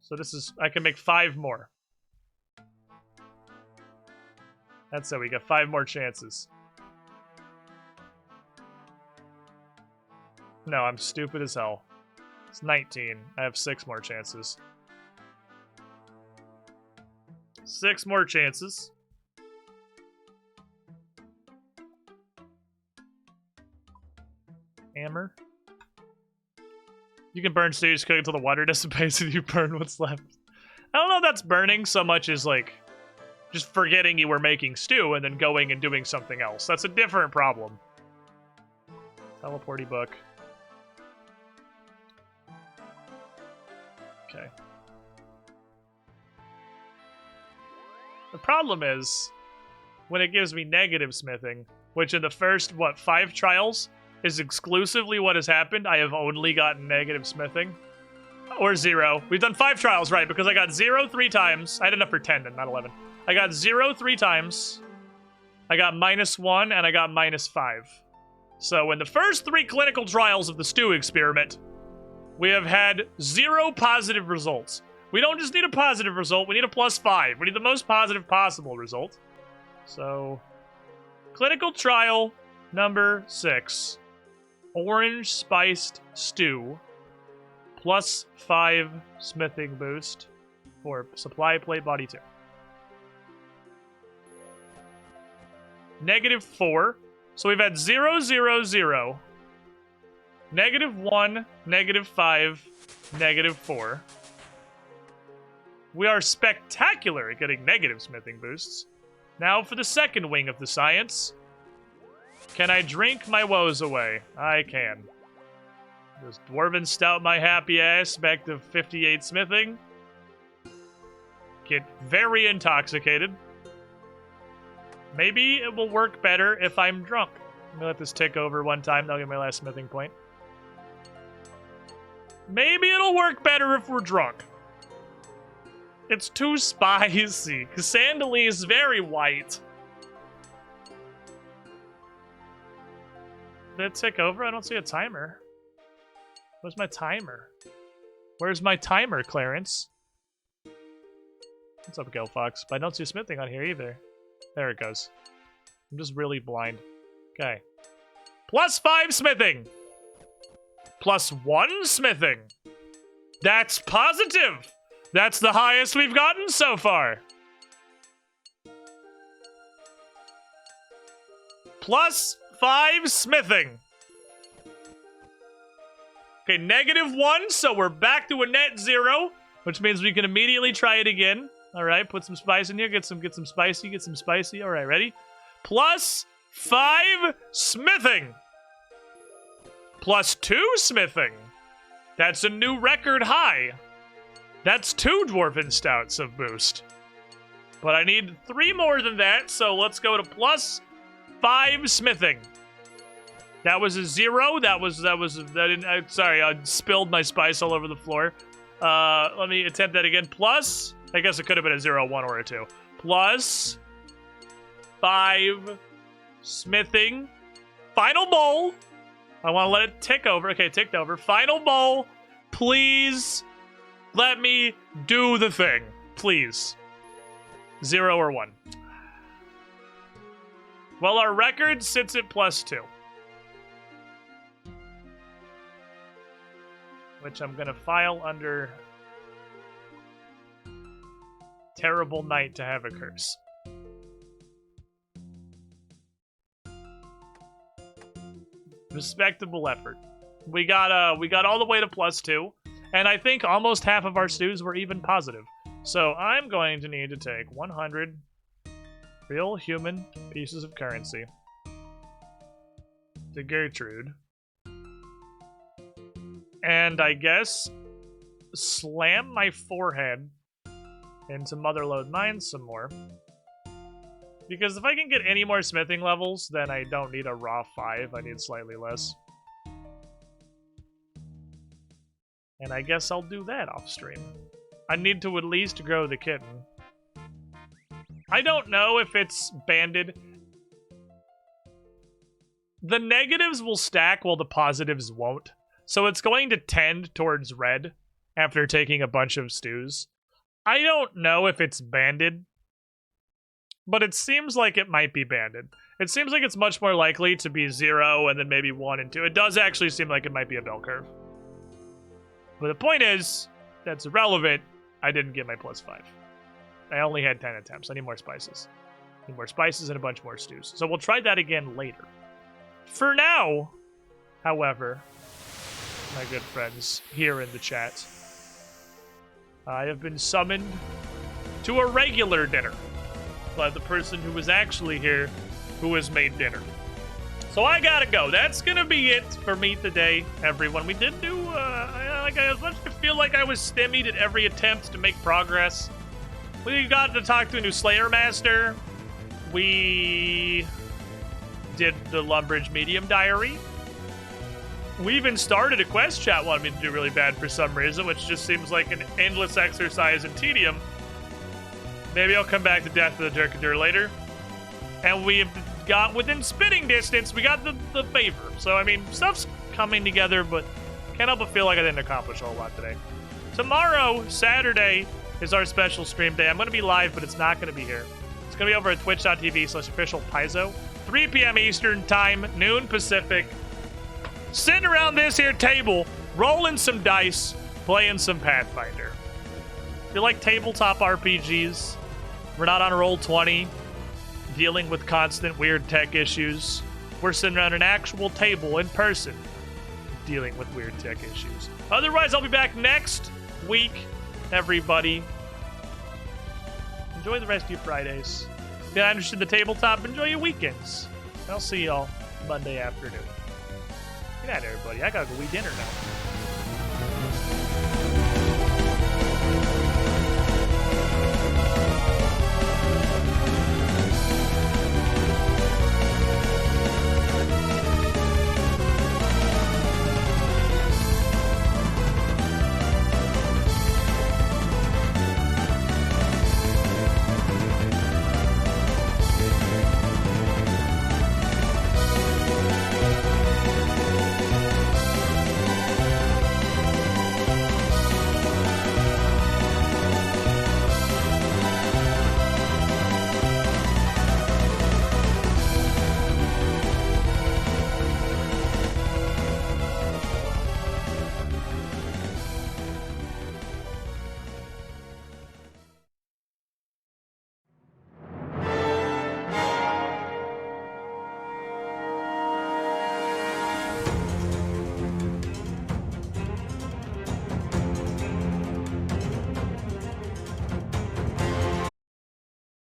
So this is, I can make 5 more. That's it, we got 5 more chances. No, I'm stupid as hell. It's 19. I have 6 more chances. 6 more chances. Hammer. You can burn stews cooking until the water dissipates and you burn what's left. I don't know if that's burning so much as like just forgetting you were making stew and then going and doing something else. That's a different problem. Teleporty book. Okay. The problem is when it gives me negative smithing, which in the first, 5 trials is exclusively what has happened. I have only gotten negative smithing. Or 0. We've done 5 trials, right? Because I got 0 3 times. I had enough for 10 and not 11. I got 0 3 times. I got -1 and I got -5. So in the first 3 clinical trials of the stew experiment, we have had 0 positive results. We don't just need a positive result, we need a +5. We need the most positive possible result. So, clinical trial number 6. Orange spiced stew. +5 smithing boost for supply plate body 2. -4. So we've had 0, 0, 0. -1, -5, -4. We are spectacular at getting negative smithing boosts. Now for the second wing of the science. Can I drink my woes away? I can. Just Dwarven Stout my happy ass back to 58 smithing. Get very intoxicated. Maybe it will work better if I'm drunk. I'm gonna let this tick over one time, then I'll get my last smithing point. Maybe it'll work better if we're drunk. It's too spicy. Cassandali is very white. Did it tick over? I don't see a timer. Where's my timer? Where's my timer, Clarence? What's up, Gelfox? But I don't see smithing on here either. There it goes. I'm just really blind. Okay. +5 smithing! +1 smithing! That's positive! That's the highest we've gotten so far. +5 smithing. Okay, -1, so we're back to a net 0, which means we can immediately try it again. All right, put some spice in here, get some spicy. All right, ready? +5 smithing. +2 smithing. That's a new record high. That's 2 Dwarven Stouts of boost. But I need 3 more than that, so let's go to +5 smithing. That was a 0. Sorry, I spilled my spice all over the floor. Let me attempt that again. I guess it could have been a 0, 1, or a 2. +5 smithing. Final bowl. I want to let it tick over. Okay, ticked over. Final bowl. Please let me do the thing. Please. 0 or 1. Well, our record sits at +2. Which I'm going to file under Terrible Night to have a curse. Respectable effort. We got all the way to +2, and I think almost half of our stews were even positive. So I'm going to need to take 100 real human pieces of currency to Gertrude. And I guess slam my forehead into Motherlode Mines some more. Because if I can get any more smithing levels, then I don't need a raw 5. I need slightly less. And I guess I'll do that off stream. I need to at least grow the kitten. I don't know if it's banded. The negatives will stack while the positives won't. So it's going to tend towards red after taking a bunch of stews. I don't know if it's banded, but it seems like it might be banded. It seems like it's much more likely to be 0 and then maybe 1 and 2. It does actually seem like it might be a bell curve. But the point is, that's irrelevant. I didn't get my +5. I only had 10 attempts. I need more spices. Need more spices and a bunch more stews. So we'll try that again later. For now, however, my good friends here in the chat, I have been summoned to a regular dinner by the person who was actually here, who has made dinner. So I gotta go. That's gonna be it for me today, everyone. We did do, as much as I feel like I was stymied at every attempt to make progress. We got to talk to a new Slayer Master. We did the Lumbridge Medium Diary. We even started a quest chat wanted me to do really bad for some reason, which just seems like an endless exercise in tedium. Maybe I'll come back to Death of the Turkadur later. And we've got within spitting distance, we got the favor. So, I mean, stuff's coming together, but can't help but feel like I didn't accomplish a whole lot today. Tomorrow, Saturday, is our special stream day. I'm going to be live, but it's not going to be here. It's going to be over at twitch.tv/officialpaizo. 3 p.m. Eastern time, noon Pacific. Sitting around this here table, rolling some dice, playing some Pathfinder. If you like tabletop RPGs, we're not on Roll20, dealing with constant weird tech issues. We're sitting around an actual table in person, dealing with weird tech issues. Otherwise, I'll be back next week, everybody. Enjoy the rest of your Fridays. If you're not interested in the tabletop, enjoy your weekends. I'll see y'all Monday afternoon. Good night, everybody. I gotta go eat dinner now.